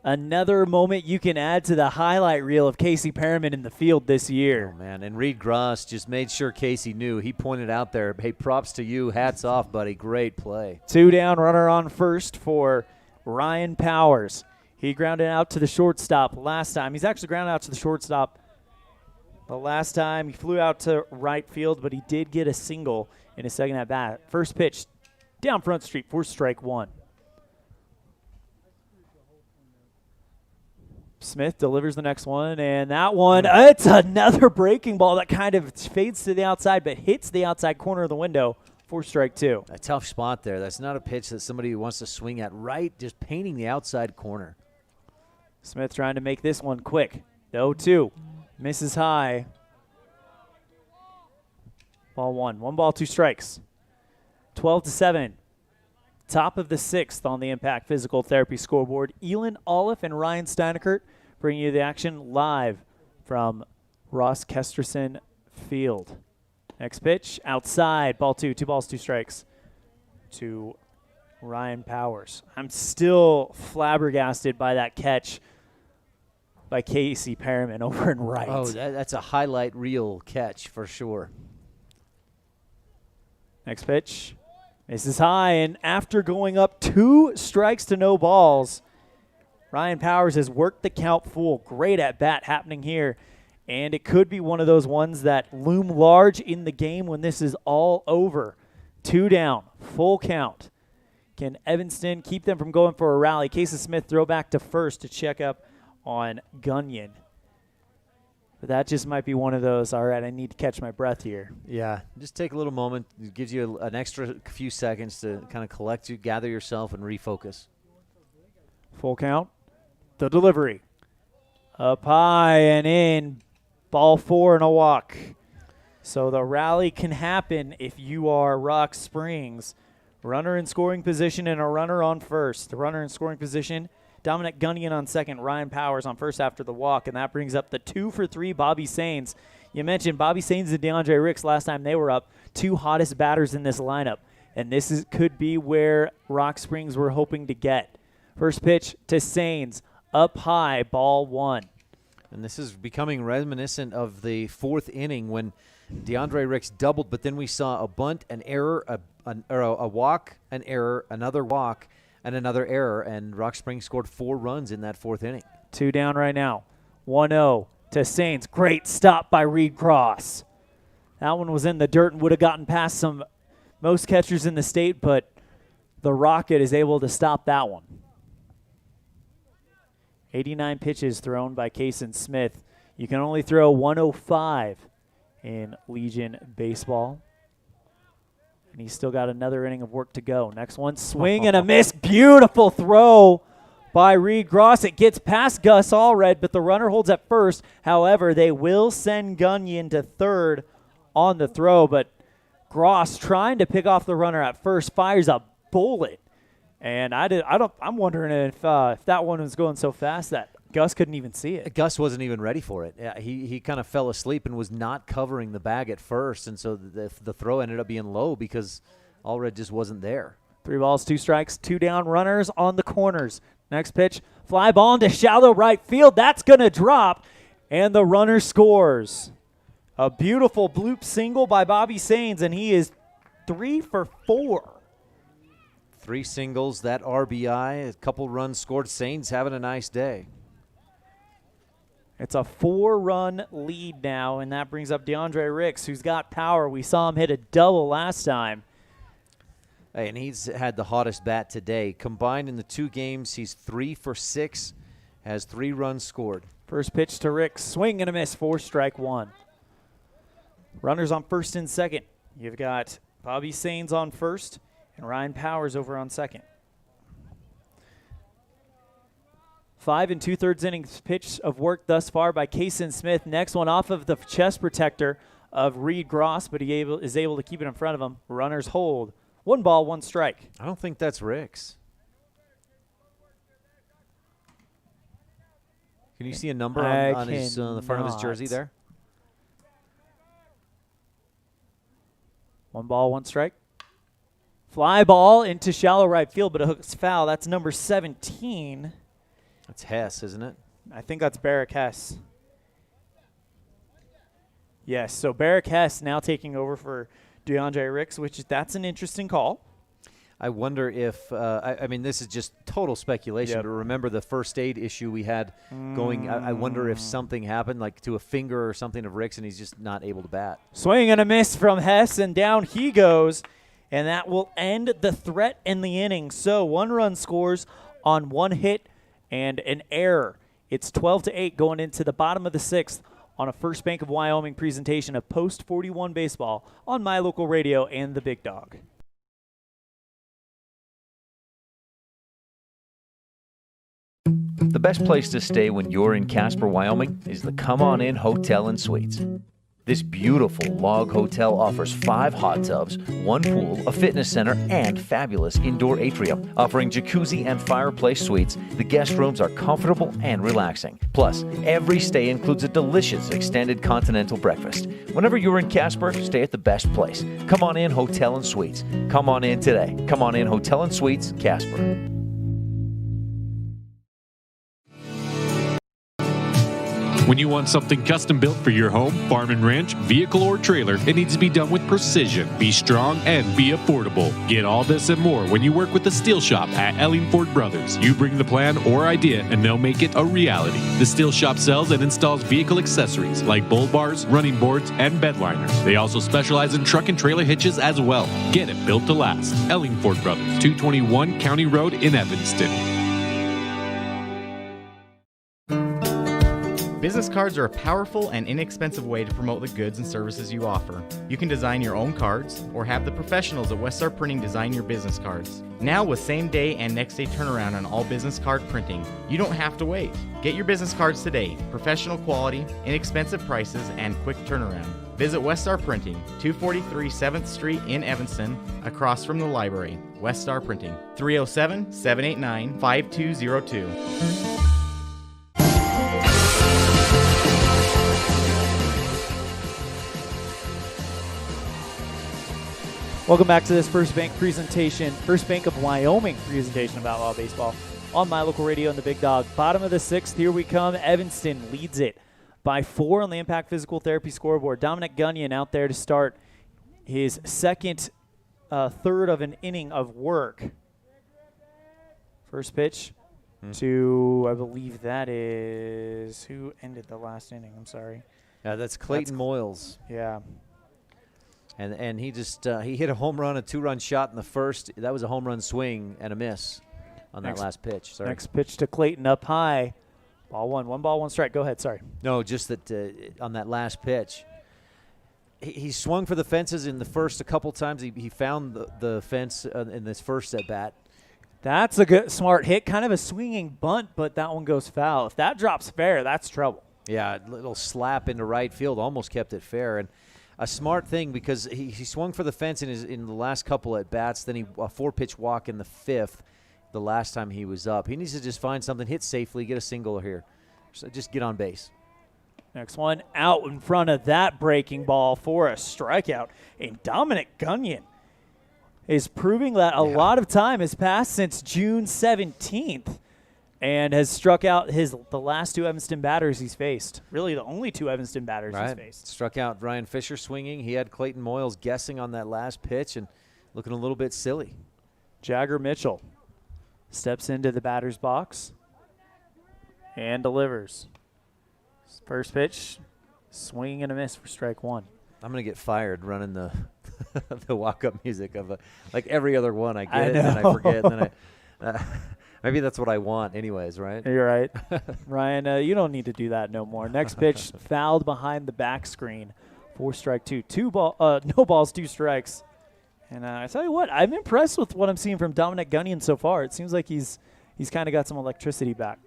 Another moment you can add to the highlight reel of Casey Perriman in the field this year. Oh, man, and Reed Gross just made sure Casey knew. He pointed out there, hey, props to you. Hats off, buddy. Great play. 2 down, runner on first for Ryan Powers. He grounded out to the shortstop last time. He's actually grounded out to the shortstop the last time. He flew out to right field, but he did get a single in his second at-bat. First pitch, down Front Street for strike 1. Smith delivers the next one, and that one, it's another breaking ball that kind of fades to the outside but hits the outside corner of the window for strike 2. A tough spot there. That's not a pitch that somebody wants to swing at right, just painting the outside corner. Smith trying to make this one quick. The 0-2 misses high. Ball 1. 1 ball, 2 strikes. 12-7. Top of the 6th on the Impact Physical Therapy scoreboard. ELAN, OLLIFF, and Ryan Steineckert bringing you the action live from Ross Kesterson Field. Next pitch, outside, ball 2, 2 balls, 2 strikes to Ryan Powers. I'm still flabbergasted by that catch by Casey Perriman over in right. Oh, that's a highlight reel catch for sure. Next pitch. Misses high, and after going up 2 strikes to no balls, Ryan Powers has worked the count full. Great at bat happening here, and it could be one of those ones that loom large in the game when this is all over. 2 down, full count. Can Evanston keep them from going for a rally? Casey Smith throw back to first to check up on Gunyon. But that just might be one of those, all right, I need to catch my breath here. Yeah, just take a little moment. It gives you an extra few seconds to kind of collect you, gather yourself, and refocus. Full count. The delivery. Up high and in. Ball 4 and a walk. So the rally can happen if you are Rock Springs. Runner in scoring position and a runner on first. The runner in scoring position, Dominic Gunyon on second, Ryan Powers on first after the walk, and that brings up the 2-for-3 Bobby Sains. You mentioned Bobby Sains and DeAndre Ricks last time they were up, 2 hottest batters in this lineup, and this could be where Rock Springs were hoping to get. First pitch to Sains, up high, ball 1. And this is becoming reminiscent of the 4th inning when DeAndre Ricks doubled, but then we saw a bunt, an error, a walk, an error, another walk, and another error, and Rock Springs scored 4 runs in that 4th inning. 2 down right now. 1-0 to Saints. Great stop by Reed Cross. That one was in the dirt and would have gotten past most catchers in the state, but the Rocket is able to stop that one. 89 pitches thrown by Kason Smith. You can only throw 105 in Legion baseball. And he's still got another inning of work to go. Next one, swing and a miss. Beautiful throw by Reed Gross. It gets past Gus Allred, but the runner holds at first. However, they will send Gunyon to third on the throw, but Gross trying to pick off the runner at first, fires a bullet. And I'm wondering if that one was going so fast that Gus couldn't even see it. Gus wasn't even ready for it. Yeah, he kind of fell asleep and was not covering the bag at first, and so the throw ended up being low because Allred just wasn't there. 3 balls, 2 strikes, 2 down, runners on the corners. Next pitch, fly ball into shallow right field. That's going to drop, and the runner scores. A beautiful bloop single by Bobby Sains, and he is 3 for 4. 3 singles, that RBI, a couple runs scored. Sains having a nice day. It's a 4-run lead now, and that brings up DeAndre Ricks, who's got power. We saw him hit a double last time. Hey, and he's had the hottest bat today. Combined in the 2 games, he's 3 for 6, has 3 runs scored. First pitch to Ricks, swing and a miss, 4 strike 1. Runners on first and second. You've got Bobby Sains on first and Ryan Powers over on second. 5 2/3 innings pitch of work thus far by Kason Smith. Next one off of the chest protector of Reed Gross, but he is able to keep it in front of him. Runners hold. 1 ball, 1 strike. I don't think that's Ricks. Can you see a number on his, the front of his jersey there? 1 ball, 1 strike. Fly ball into shallow right field, but a hook's foul. That's number 17. That's Hess, isn't it? I think that's Barrick Hess. Yes, so Barrick Hess now taking over for DeAndre Ricks, that's an interesting call. I wonder if, I mean, this is just total speculation, but remember the first aid issue we had going, I wonder if something happened, like to a finger or something of Rick's, and he's just not able to bat. Swing and a miss from Hess, and down he goes, and that will end the threat in the inning. So 1 run scores on 1 hit and an error. It's 12-8 going into the bottom of the 6th on a First Bank of Wyoming presentation of Post 41 Baseball on My Local Radio and the Big Dog. The best place to stay when you're in Casper, Wyoming is the Come On In Hotel and Suites. This beautiful log hotel offers 5 hot tubs, 1 pool, a fitness center, and fabulous indoor atrium. Offering jacuzzi and fireplace suites, the guest rooms are comfortable and relaxing. Plus, every stay includes a delicious extended continental breakfast. Whenever you're in Casper, stay at the best place. Come On In Hotel and Suites. Come on in today. Come On In Hotel and Suites, Casper. When you want something custom built for your home, farm and ranch, vehicle, or trailer, it needs to be done with precision, be strong, and be affordable. Get all this and more when you work with the Steel Shop at ELAN Ford Brothers. You bring the plan or idea, and they'll make it a reality. The Steel Shop sells and installs vehicle accessories like bull bars, running boards, and bed liners. They also specialize in truck and trailer hitches as well. Get it built to last. ELAN Ford Brothers, 221 County Road in Evanston. Business cards are a powerful and inexpensive way to promote the goods and services you offer. You can design your own cards or have the professionals at Westar Printing design your business cards. Now with same-day and next-day turnaround on all business card printing, you don't have to wait. Get your business cards today. Professional quality, inexpensive prices, and quick turnaround. Visit Westar Printing, 243 7th Street in Evanston, across from the library. Westar Printing, 307-789-5202. Welcome back to this First Bank presentation, First Bank of Wyoming presentation of Outlaw Baseball on My Local Radio and the Big Dog. Bottom of the 6th, here we come. Evanston leads it by 4 on the Impact Physical Therapy scoreboard. Dominic Gunyon out there to start his second third of an inning of work. First pitch to, I believe that is, who ended the last inning? I'm sorry. Yeah, that's Clayton Moyles. Yeah. And he just he hit a home run, a 2-run shot in the first. That was a home run swing and a miss on that last pitch. Sorry. Next pitch to Clayton up high. Ball 1. 1 ball, 1 strike. Go ahead. Sorry. No, just that on that last pitch. He swung for the fences in the first a couple times. He found the fence in this first at bat. That's a good, smart hit. Kind of a swinging bunt, but that one goes foul. If that drops fair, that's trouble. Yeah, a little slap into right field. Almost kept it fair. And a smart thing because he swung for the fence in the last couple at bats. Then a 4-pitch walk in the 5th, the last time he was up. He needs to just find something, hit safely, get a single here. So just get on base. Next one out in front of that breaking ball for a strikeout. And Dominic Gunyon is proving that a lot of time has passed since June 17th. And has struck out the last 2 Evanston batters he's faced. Really the only 2 Evanston batters he's faced. Struck out Ryan Fisher swinging. He had Clayton Moyles guessing on that last pitch and looking a little bit silly. Jagger Mitchell steps into the batter's box and delivers. First pitch, swing and a miss for strike 1. I'm going to get fired running the the walk-up music of like every other one. I get it and I forget. And then maybe that's what I want anyways, right? You're right. Ryan, you don't need to do that no more. Next pitch, fouled behind the back screen for strike 2. No balls, 2 strikes. And I tell you what, I'm impressed with what I'm seeing from Dominic Gunyon so far. It seems like he's kind of got some electricity back.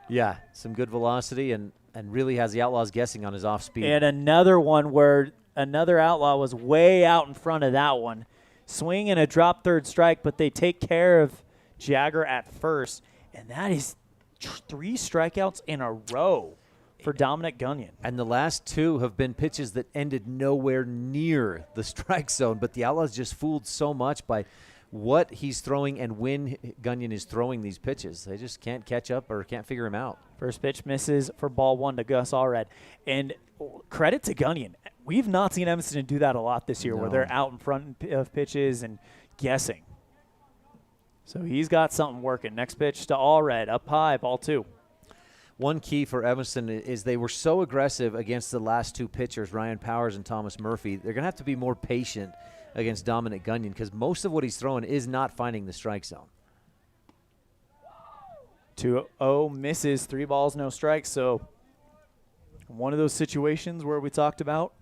Yeah, some good velocity and really has the Outlaws guessing on his off speed. And another one where another Outlaw was way out in front of that one. Swing and a drop third strike, but they take care of Jagger at first, and that is 3 strikeouts in a row for Dominic Gunyon. And the last 2 have been pitches that ended nowhere near the strike zone, but the Outlaws just fooled so much by what he's throwing and when Gunyon is throwing these pitches. They just can't catch up or can't figure him out. First pitch misses for ball 1 to Gus Allred. And credit to Gunyon. We've not seen Evanston do that a lot this year, where they're out in front of pitches and guessing. So he's got something working. Next pitch to Allred, up high, ball 2. One key for Evanston is they were so aggressive against the last 2 pitchers, Ryan Powers and Thomas Murphy. They're going to have to be more patient against Dominic Gunyon because most of what he's throwing is not finding the strike zone. 2-0 misses, 3 balls, no strikes. So one of those situations where we talked about,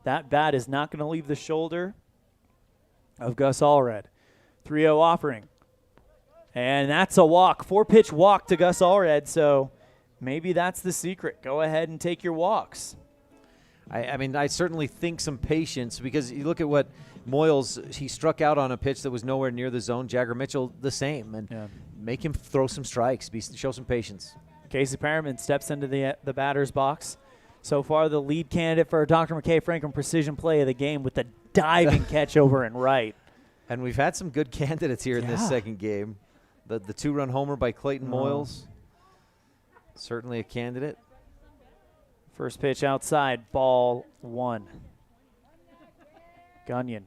that bat is not going to leave the shoulder of Gus Allred. 3-0 offering. And that's a walk, 4-pitch walk to Gus Allred. So maybe that's the secret. Go ahead and take your walks. I mean, I certainly think some patience because you look at what Moyles, he struck out on a pitch that was nowhere near the zone. Jagger Mitchell, the same. And make him throw some strikes, show some patience. Casey Perriman steps into the batter's box. So far, the lead candidate for Dr. McKay Franklin Precision Play of the game with the diving catch over and right. And we've had some good candidates here in this second game. The 2-run homer by Clayton Moyles, certainly a candidate. First pitch outside, ball 1. Gunyon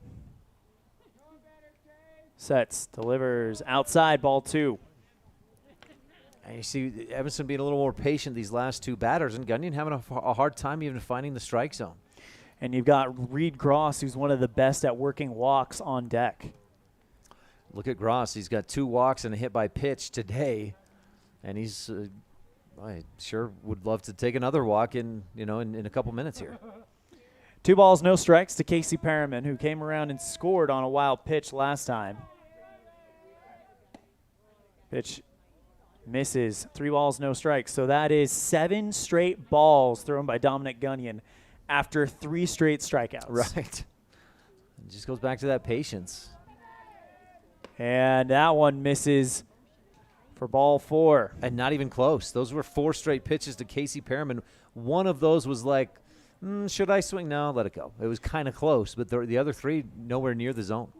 sets, delivers outside, ball 2. And you see Evanston being a little more patient these last 2 batters, and Gunyon having a hard time even finding the strike zone. And you've got Reed Gross, who's one of the best at working walks on deck. Look at Gross. He's got 2 walks and a hit by pitch today, and he's I sure would love to take another walk in a couple minutes here. 2 balls, no strikes to Casey Perriman, who came around and scored on a wild pitch last time. Pitch misses. 3 balls, no strikes. So that is 7 straight balls thrown by Dominic Gunyon after 3 straight strikeouts. Right. It just goes back to that patience. And that one misses for ball 4. And not even close. Those were 4 straight pitches to Casey Perriman. One of those was like, should I swing? No, let it go. It was kind of close, but the other 3 nowhere near the zone.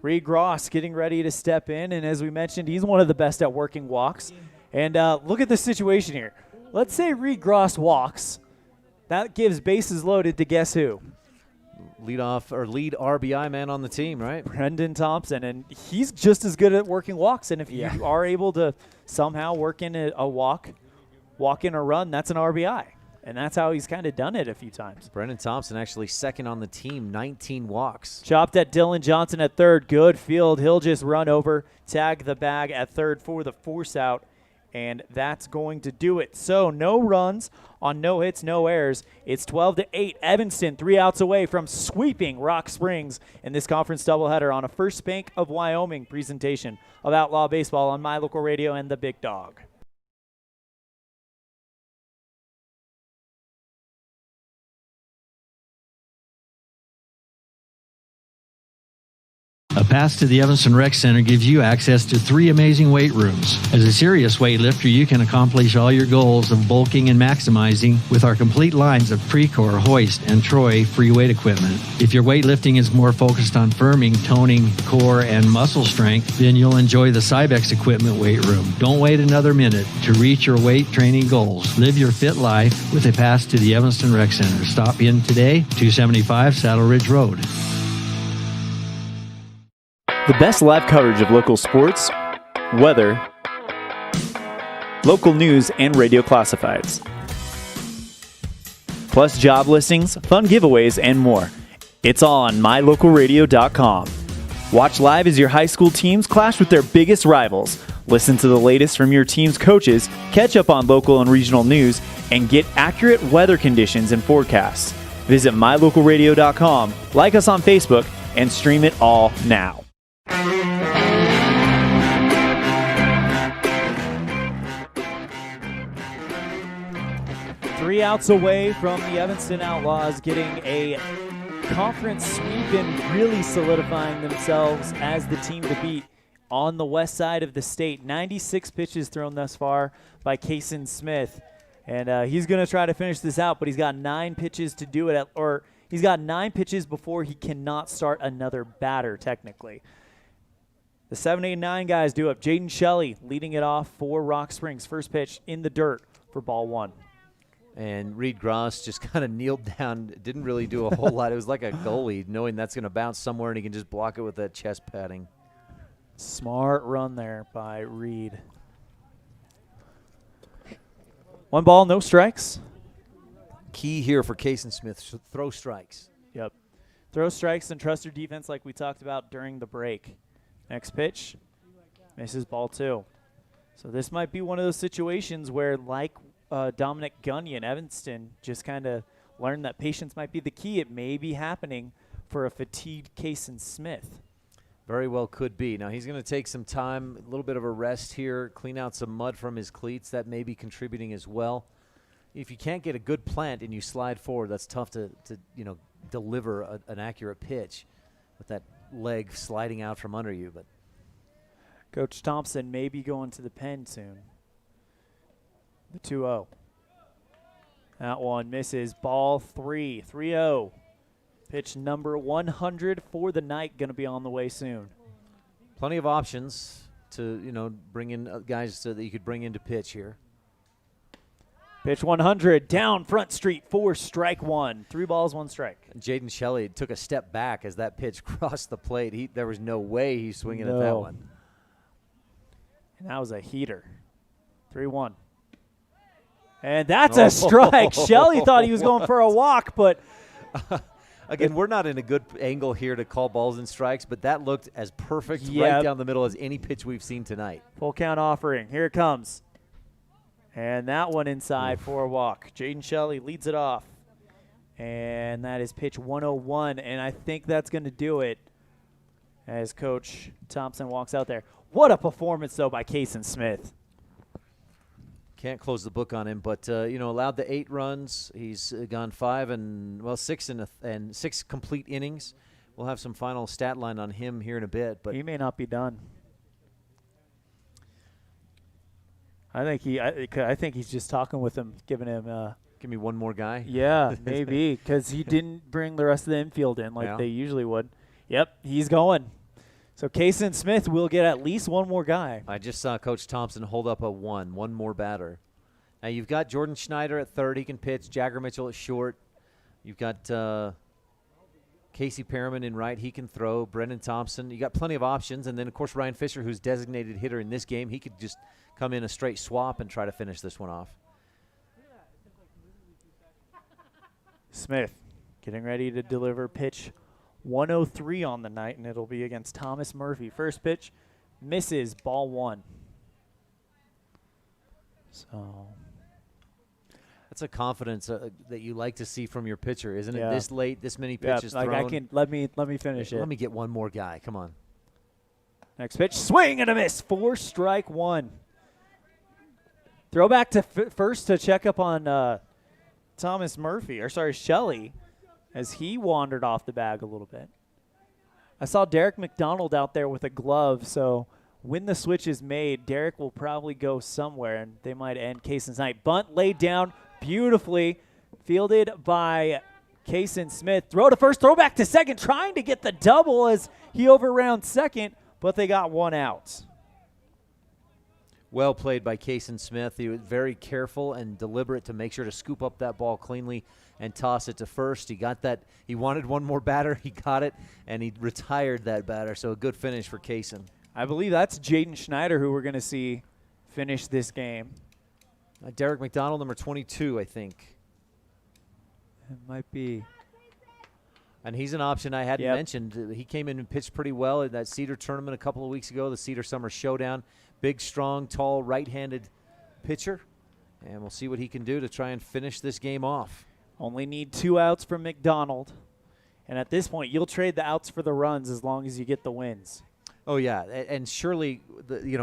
Reed Gross getting ready to step in, and as we mentioned, he's one of the best at working walks. And look at the situation here. Let's say Reed Gross walks. That gives bases loaded to guess who? Lead RBI man on the team, right? Brendan Thompson, and he's just as good at working walks. And if you are able to somehow work in a walk in a run, that's an RBI. And that's how he's kind of done it a few times. Brendan Thompson actually second on the team, 19 walks. Chopped at Dylan Johnson at third. Good field. He'll just run over, tag the bag at third for the force out, and that's going to do it. So no runs on no hits, no errors. It's 12-8. Evanston 3 outs away from sweeping Rock Springs in this conference doubleheader on a First Bank of Wyoming presentation of Outlaw Baseball on My Local Radio and the Big Dog. A pass to the Evanston Rec Center gives you access to 3 amazing weight rooms. As a serious weightlifter, you can accomplish all your goals of bulking and maximizing with our complete lines of Precor, Hoist, and Troy free weight equipment. If your weightlifting is more focused on firming, toning, core, and muscle strength, then you'll enjoy the Cybex equipment weight room. Don't wait another minute to reach your weight training goals. Live your fit life with a pass to the Evanston Rec Center. Stop in today, 275 Saddle Ridge Road. The best live coverage of local sports, weather, local news, and radio classifieds. Plus job listings, fun giveaways, and more. It's all on mylocalradio.com. Watch live as your high school teams clash with their biggest rivals. Listen to the latest from your team's coaches, catch up on local and regional news, and get accurate weather conditions and forecasts. Visit mylocalradio.com, like us on Facebook, and stream it all now. 3 outs away from the Evanston Outlaws getting a conference sweep and really solidifying themselves as the team to beat on the west side of the state. 96 pitches thrown thus far by Kason Smith. And he's going to try to finish this out, but he's got 9 pitches to do it, he's got 9 pitches before he cannot start another batter, technically. The 7, 8, 9 guys do it. Jaden Shelley leading it off for Rock Springs. First pitch in the dirt for ball 1. And Reed Gross just kind of kneeled down, didn't really do a whole lot. It was like a goalie, knowing that's going to bounce somewhere and he can just block it with that chest padding. Smart run there by Reed. 1 ball, no strikes. Key here for Kason Smith, throw strikes. Yep. Throw strikes and trust your defense like we talked about during the break. Next pitch, misses ball 2. So this might be one of those situations where, like Dominic Gunyon, Evanston just kind of learned that patience might be the key. It may be happening for a fatigued Kason Smith. Very well could be. Now he's going to take some time, a little bit of a rest here, clean out some mud from his cleats. That may be contributing as well. If you can't get a good plant and you slide forward, that's tough to deliver an accurate pitch with that leg sliding out from under you. But Coach Thompson may be going to the pen soon. The 2-0. That one misses. Ball 3, 3-0. Pitch number 100 for the night, going to be on the way soon. Plenty of options to, bring in guys that you could bring into pitch here. Pitch 100, down Front Street for strike 1. 3 balls, 1 strike. Jaden Shelley took a step back as that pitch crossed the plate. There was no way he's swinging at that one. And that was a heater. 3-1. And that's a strike. Shelley thought he was going for a walk, but again, we're not in a good angle here to call balls and strikes, but that looked as perfect right down the middle as any pitch we've seen tonight. Full count offering. Here it comes. And that one inside for a walk. Jaden Shelley leads it off. And that is pitch 101, and I think that's going to do it as Coach Thompson walks out there. What a performance, though, by Kason Smith. Can't close the book on him, but allowed the 8 runs. He's gone 6 and 6 complete innings. We'll have some final stat line on him here in a bit, but he may not be done. I think he's just talking with him, giving him. Give me one more guy. Yeah, maybe because he didn't bring the rest of the infield in like they usually would. Yep, he's going. So Kason Smith will get at least one more guy. I just saw Coach Thompson hold up a one more batter. Now you've got Jordan Schneider at third. He can pitch. Jagger Mitchell at short. You've got Casey Perriman in right. He can throw. Brendan Thompson. You got plenty of options. And then, of course, Ryan Fisher, who's designated hitter in this game. He could just come in a straight swap and try to finish this one off. Smith getting ready to deliver pitch 103 on the night, and it'll be against Thomas Murphy. First pitch misses, ball 1. So that's a confidence that you like to see from your pitcher, isn't it? This late, this many pitches like thrown. I can let me finish it. Let me get one more guy. Come on. Next pitch, swing and a miss. 4 strike 1. Throw back to first to check up on Thomas Murphy, Shelley, as he wandered off the bag a little bit. I saw Derek McDonald out there with a glove, so when the switch is made, Derek will probably go somewhere, and they might end Kason's night. Bunt laid down beautifully, fielded by Kason Smith. Throw to first, throw back to second, trying to get the double as he overrounds second, but they got 1 out. Well played by Kason Smith. He was very careful and deliberate to make sure to scoop up that ball cleanly and toss it to first. He got that. He wanted one more batter. He got it, and he retired that batter. So a good finish for Kason. I believe that's Jaden Schneider who we're going to see finish this game. Derek McDonald, number 22, I think. It might be. And he's an option I hadn't mentioned. He came in and pitched pretty well in that Cedar tournament a couple of weeks ago, the Cedar Summer Showdown. Big, strong, tall, right-handed pitcher. And we'll see what he can do to try and finish this game off. Only need 2 outs from McDonald. And at this point, you'll trade the outs for the runs as long as you get the wins. Oh, yeah. And surely,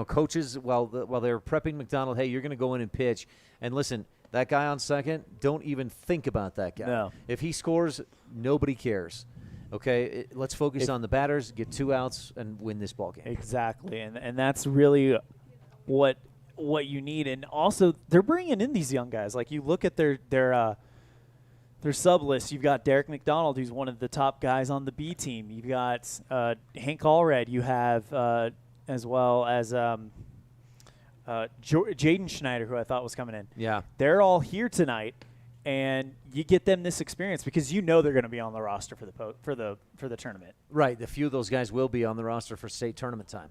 coaches, while they're prepping McDonald, hey, you're going to go in and pitch. And listen, that guy on second, don't even think about that guy. No. If he scores, nobody cares. Okay, let's focus on the batters, get 2 outs, and win this ball game. Exactly, and that's really what you need. And also, they're bringing in these young guys. Like, you look at their sub list. You've got Derek McDonald, who's one of the top guys on the B team. You've got Hank Allred. You have as well as Jaden Schneider, who I thought was coming in. Yeah. They're all here tonight, and you get them this experience because you know they're going to be on the roster for the tournament. Right. A few of those guys will be on the roster for state tournament time.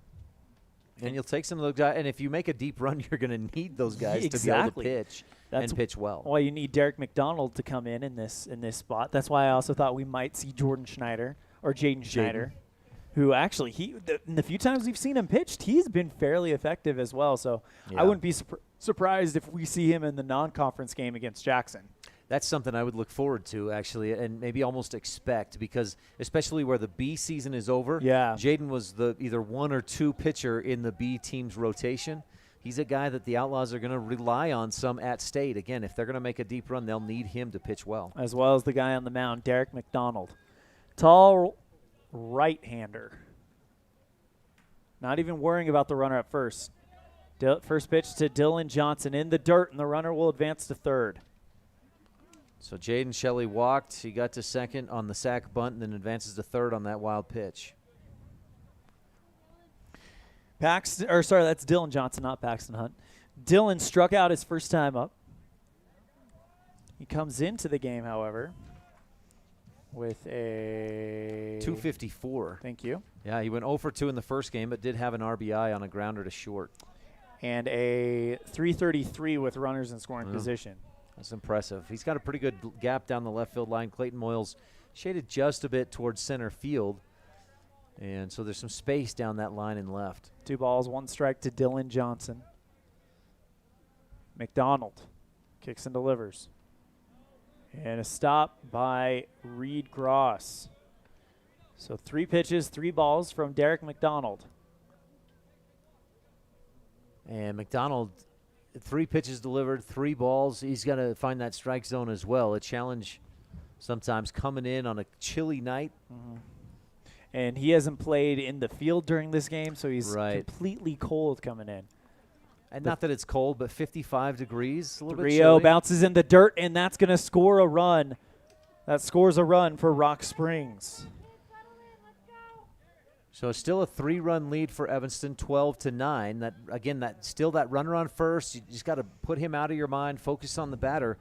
And you'll take some of those guys, and if you make a deep run, you're going to need those guys to be able to pitch and pitch well. Why you need Derek McDonald to come in this spot. That's why I also thought we might see Jordan Schneider or Jaden Schneider, who actually in the few times we've seen him pitched, he's been fairly effective as well. So I wouldn't be surprised if we see him in the non-conference game against Jackson. That's something I would look forward to, actually, and maybe almost expect, because especially where the B season is over, Jaden was the either 1 or 2 pitcher in the B team's rotation. He's a guy that the Outlaws are going to rely on some at state. Again, if they're going to make a deep run, they'll need him to pitch well. As well as the guy on the mound, Derek McDonald. Tall right-hander. Not even worrying about the runner at first. First pitch to Dylan Johnson in the dirt, and the runner will advance to third. So Jaden Shelley walked. He got to second on the sac bunt and then advances to third on that wild pitch. That's Dylan Johnson, not Paxton Hunt. Dylan struck out his first time up. He comes into the game, however, with a 254. Thank you. Yeah, he went 0 for 2 in the first game, but did have an RBI on a grounder to short. And a 333 with runners in scoring position. That's impressive. He's got a pretty good gap down the left field line. Clayton Moyles shaded just a bit towards center field. And so there's some space down that line in left. 2 balls, 1 strike to Dylan Johnson. McDonald kicks and delivers. And a stop by Reed Gross. So 3 pitches, 3 balls from Derek McDonald. And McDonald, 3 pitches delivered, 3 balls. He's got to find that strike zone as well. A challenge sometimes coming in on a chilly night. And he hasn't played in the field during this game, so he's completely cold coming in. And not that it's cold, but 55 degrees, a little bit 3-0 chilly. bounces in the dirt, and that's going to score a run. That scores a run for Rock Springs. So still a 3-run lead for Evanston, 12-9. That again, still that runner on first. You just got to put him out of your mind, focus on the batter.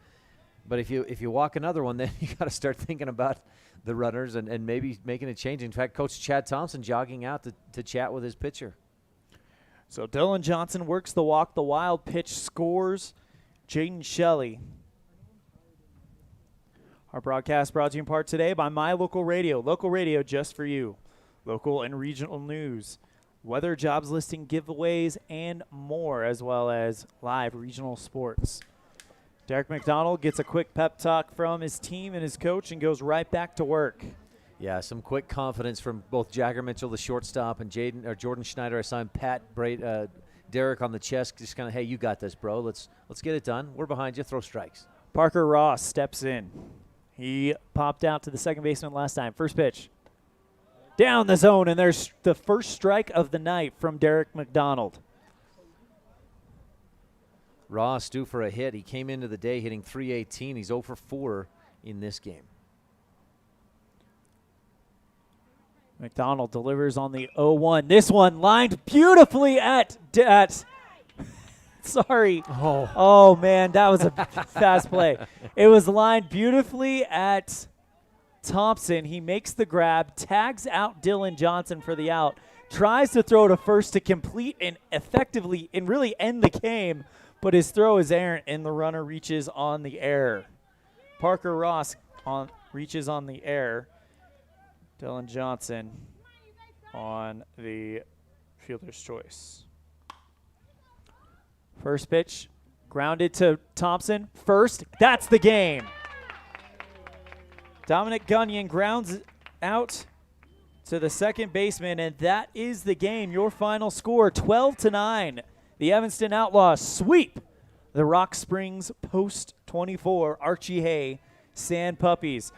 But if you walk another one, then you got to start thinking about the runners and maybe making a change. In fact, Coach Chad Thompson jogging out to chat with his pitcher. So Dylan Johnson works the walk, the wild pitch, scores. Jaden Shelley. Our broadcast brought to you in part today by My Local Radio. Local radio just for you. Local and regional news, weather, jobs listing, giveaways, and more, as well as live regional sports. Derek McDonald gets a quick pep talk from his team and his coach and goes right back to work. Yeah, some quick confidence from both Jagger Mitchell, the shortstop, and Jordan Schneider. I saw him pat Derek on the chest, just kind of, hey, you got this, bro. Let's get it done. We're behind you. Throw strikes. Parker Ross steps in. He popped out to the second baseman last time. First pitch. Down the zone, and there's the first strike of the night from Derek McDonald. Ross due for a hit. He came into the day hitting .318. He's 0 for 4 in this game. McDonald delivers on the 0-1. This one lined beautifully at sorry. Oh, man, that was a fast play. It was lined beautifully at Thompson. He makes the grab, tags out Dylan Johnson for the out, tries to throw to first to complete and effectively and really end the game, but his throw is errant and the runner reaches on the air. Parker Ross reaches on the air. Dylan Johnson on the fielder's choice. First pitch, grounded to Thompson. First, that's the game. Dominic Gunyon grounds out to the second baseman, and that is the game. Your final score, 12-9. The Evanston Outlaws sweep the Rock Springs Post 24 Archie Hay Sand Puppies.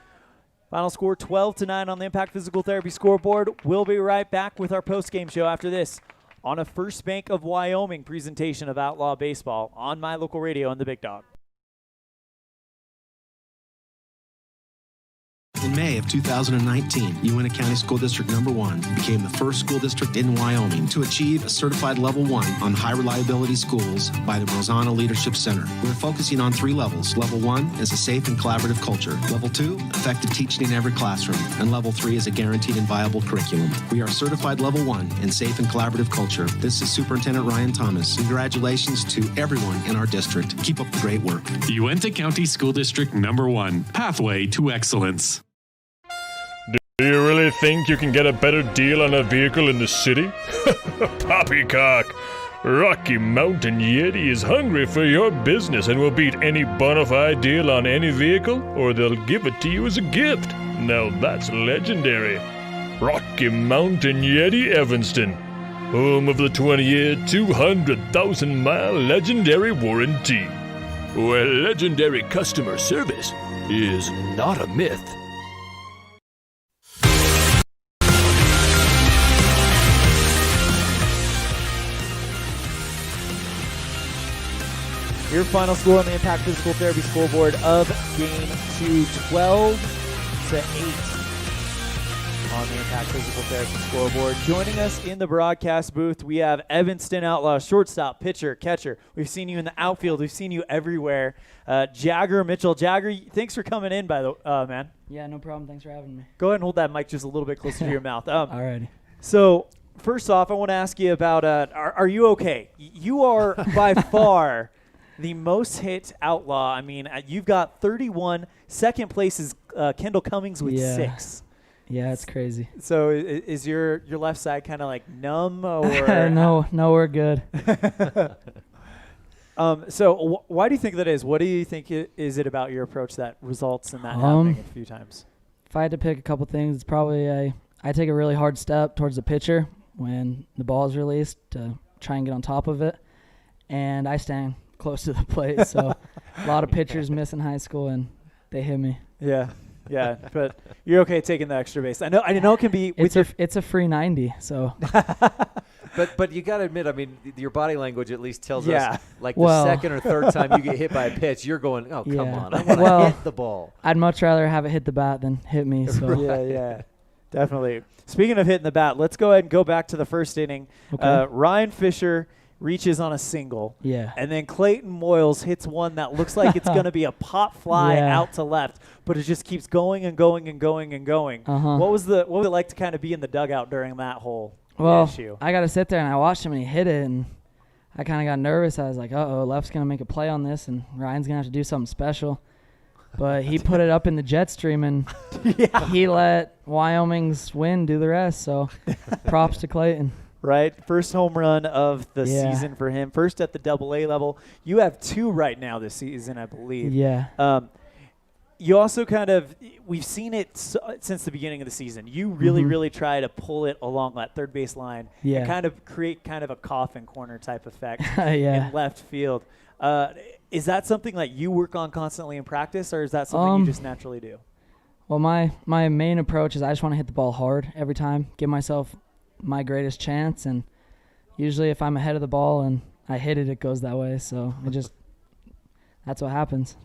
Final score, 12-9 on the Impact Physical Therapy scoreboard. We'll be right back with our post-game show after this on a First Bank of Wyoming presentation of Outlaw Baseball on My Local Radio and the Big Dog. In May of 2019, Uintah County School District Number 1 became the first school district in Wyoming to achieve a certified level 1 on high reliability schools by the Rosanna Leadership Center. We're focusing on 3 levels. Level 1 is a safe and collaborative culture. Level 2, effective teaching in every classroom. And Level 3 is a guaranteed and viable curriculum. We are certified Level 1 in safe and collaborative culture. This is Superintendent Ryan Thomas. Congratulations to everyone in our district. Keep up the great work. Uintah County School District Number 1, Pathway to Excellence. Do you really think you can get a better deal on a vehicle in the city? Poppycock! Rocky Mountain Yeti is hungry for your business and will beat any bona fide deal on any vehicle, or they'll give it to you as a gift. Now that's legendary. Rocky Mountain Yeti Evanston, home of the 20-year, 200,000-mile legendary warranty, where legendary customer service is not a myth. Your final score on the Impact Physical Therapy scoreboard of Game 2, 12-8 on the Impact Physical Therapy scoreboard. Joining us in the broadcast booth, we have Evanston Outlaws, shortstop, pitcher, catcher. We've seen you in the outfield. We've seen you everywhere. Jagger Mitchell. Jagger, thanks for coming in, by the man. Yeah, no problem. Thanks for having me. Go ahead and hold that mic just a little bit closer to your mouth. All righty. So, first off, I want to ask you about, are you okay? You are by far the most hit outlaw. I mean, you've got 31. Second place is Kendall Cummings with 6. Yeah, it's crazy. So is your left side kind of like numb or? No, we're good. So why do you think that is? What do you think is it about your approach that results in that happening a few times? If I had to pick a couple things, it's probably I take a really hard step towards the pitcher when the ball is released to try and get on top of it, and I stand close to the plate. So a lot of pitchers miss in high school, and they hit me. Yeah, but you're okay taking the extra base. I know it can be. It's a free 90. So. But you got to admit, I mean, your body language at least tells us, like the second or third time you get hit by a pitch, you're going, oh, come on, I want to hit the ball. I'd much rather have it hit the bat than hit me. So. Yeah, definitely. Speaking of hitting the bat, let's go ahead and go back to the first inning. Okay. Ryan Fisher reaches on a single. Yeah. And then Clayton Moyles hits one that looks like it's going to be a pop fly out to left, but it just keeps going and going and going and going. What was it like to kind of be in the dugout during that whole issue? I got to sit there, and I watched him, and he hit it, and I kind of got nervous. I was like, uh-oh, left's going to make a play on this, and Ryan's going to have to do something special. But he put it up in the jet stream, and he let Wyoming's wind do the rest, so props to Clayton. Right, first home run of the season for him. First at the AA level. You have 2 right now this season, I believe. Yeah. You also we've seen it since the beginning of the season. You really, really try to pull it along that third base line and kind of create kind of a coffin corner type effect in left field. Is that something that you work on constantly in practice, or is that something you just naturally do? Well, my main approach is I just want to hit the ball hard every time, give myself my greatest chance, and usually if I'm ahead of the ball and I hit it, it goes that way. So that's what happens.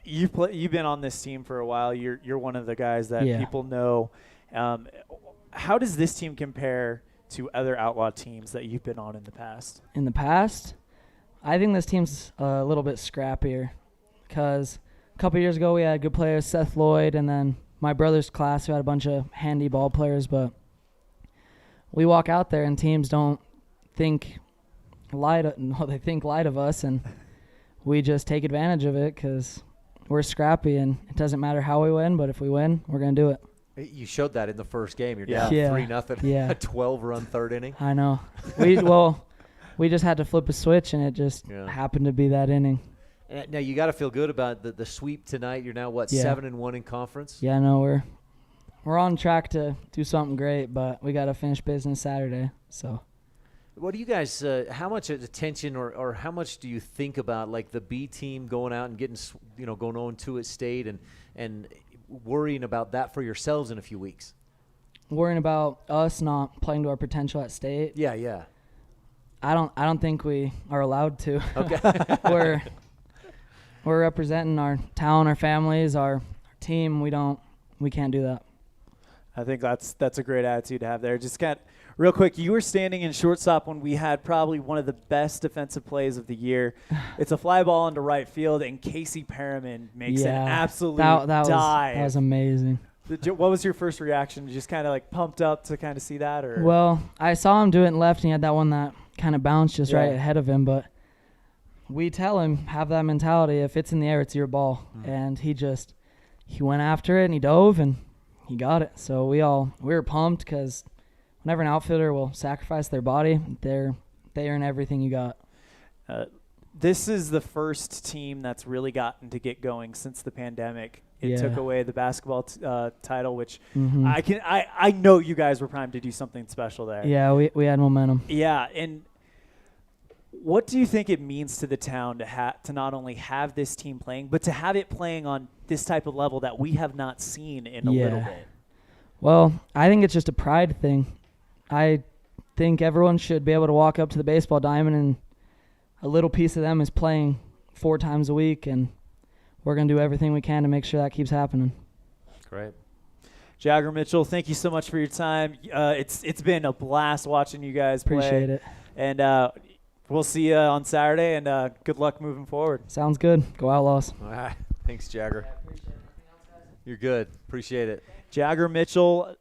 You've been on this team for a while. You're one of the guys that people know. How does this team compare to other outlaw teams that you've been on in the past? In the past, I think this team's a little bit scrappier because a couple years ago we had good players, Seth Lloyd, and then my brother's class who had a bunch of handy ball players, but we walk out there and teams don't think they think light of us, and we just take advantage of it because we're scrappy, and it doesn't matter how we win, but if we win, we're going to do it. You showed that in the first game. You're down 3-0, a 12-run third inning. I know. We just had to flip a switch, and it just happened to be that inning. Now, you got to feel good about the sweep tonight. You're now, 7-1 in conference? Yeah, no, we're on track to do something great, but we got to finish business Saturday. So, what do you guys? How much attention or how much do you think about like the B team going out and getting going 0-2 at state and worrying about that for yourselves in a few weeks? Worrying about us not playing to our potential at state? Yeah. I don't think we are allowed to. Okay. We're representing our town, our families, our team. We don't we can't do that. I think that's a great attitude to have there. Just real quick, you were standing in shortstop when we had probably one of the best defensive plays of the year. It's a fly ball into right field, and Casey Perriman makes an absolute dive. That was amazing. What was your first reaction? Just kind of like pumped up to kind of see that? Or? Well, I saw him do it in left, and he had that one that kind of bounced just right ahead of him. But we tell him, have that mentality. If it's in the air, it's your ball. And he went after it, and he dove, and he got it. So we were pumped because whenever an outfielder will sacrifice their body, they earn everything you got. This is the first team that's really gotten to get going since the pandemic. It took away the basketball title, which I know you guys were primed to do something special there. Yeah, we had momentum. Yeah, and what do you think it means to the town to not only have this team playing, but to have it playing on this type of level that we have not seen in a little bit? Well, I think it's just a pride thing. I think everyone should be able to walk up to the baseball diamond, and a little piece of them is playing 4 times a week, and we're going to do everything we can to make sure that keeps happening. Great. Jagger Mitchell, thank you so much for your time. It's been a blast watching you guys play. Appreciate it. And we'll see you on Saturday, and good luck moving forward. Sounds good. Go Outlaws. All right. Thanks, Jagger. You're good. Appreciate it. Jagger Mitchell,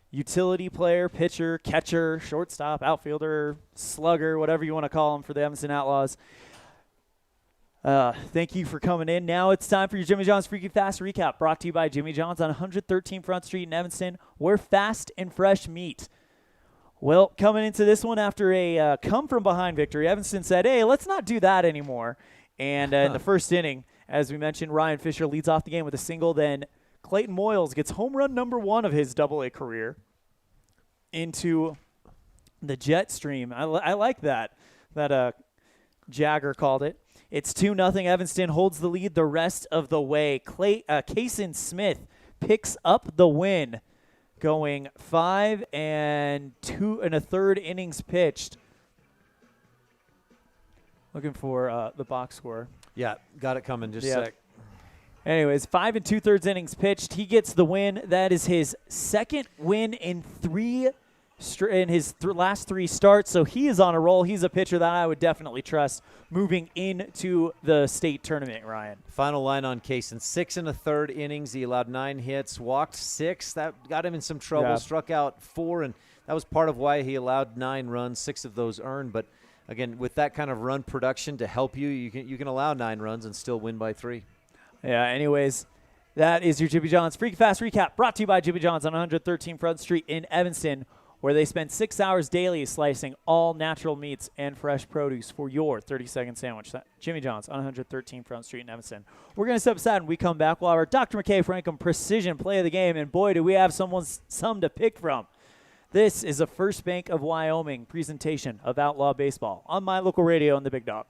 utility player, pitcher, catcher, shortstop, outfielder, slugger, whatever you want to call him for the Evanston Outlaws. Thank you for coming in. Now it's time for your Jimmy John's Freaky Fast Recap, brought to you by Jimmy John's on 113 Front Street in Evanston, where fast and fresh meat. Well, coming into this one after a come-from-behind victory, Evanston said, hey, let's not do that anymore. And in the first inning, as we mentioned, Ryan Fisher leads off the game with a single. Then Clayton Moyles gets home run number 1 of his AA career into the jet stream. I like that Jagger called it. It's 2-0. Evanston holds the lead the rest of the way. Kason Smith picks up the win, going 5 and 2 1/3 innings pitched. Looking for the box score. Yeah, got it coming. Just a sec. Anyways, 5 2/3 innings pitched. He gets the win. That is his second win in his last 3 starts. So he is on a roll. He's a pitcher that I would definitely trust moving into the state tournament, Ryan. Final line on Kason. 6 1/3 innings. He allowed 9 hits, walked 6. That got him in some trouble. Yeah. Struck out 4, and that was part of why he allowed 9 runs, 6 of those earned. But again, with that kind of run production to help you can allow 9 runs and still win by 3. Yeah, anyways, that is your Jimmy John's Freaky Fast Recap, brought to you by Jimmy John's on 113 Front Street in Evanston, where they spend 6 hours daily slicing all natural meats and fresh produce for your 30-second sandwich. Jimmy John's on 113 Front Street in Evanston. We're going to step aside, and we come back. We'll have our Dr. McKay Frankham precision play of the game, and boy, do we have some to pick from. This is a First Bank of Wyoming presentation of Outlaw Baseball on my local radio and the Big Dog.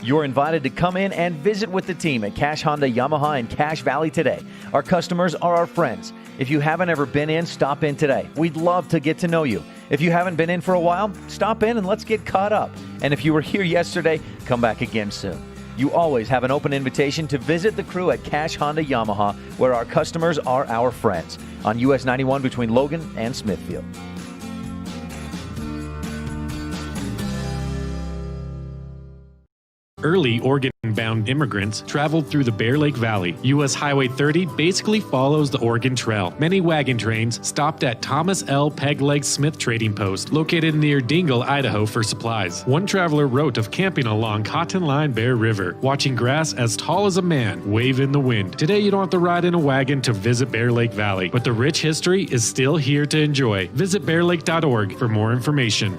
You're invited to come in and visit with the team at Cash Honda Yamaha in Cache Valley today. Our customers are our friends. If you haven't ever been in, stop in today. We'd love to get to know you. If you haven't been in for a while, stop in and let's get caught up. And if you were here yesterday, come back again soon. You always have an open invitation to visit the crew at Cache Honda Yamaha, where our customers are our friends, on US 91 between Logan and Smithfield. Early Oregon-bound immigrants traveled through the Bear Lake Valley. U.S. Highway 30 basically follows the Oregon Trail. Many wagon trains stopped at Thomas L. Pegleg Smith Trading Post, located near Dingle, Idaho, for supplies. One traveler wrote of camping along Cotton Line Bear River, watching grass as tall as a man wave in the wind. Today, you don't have to ride in a wagon to visit Bear Lake Valley, but the rich history is still here to enjoy. Visit bearlake.org for more information.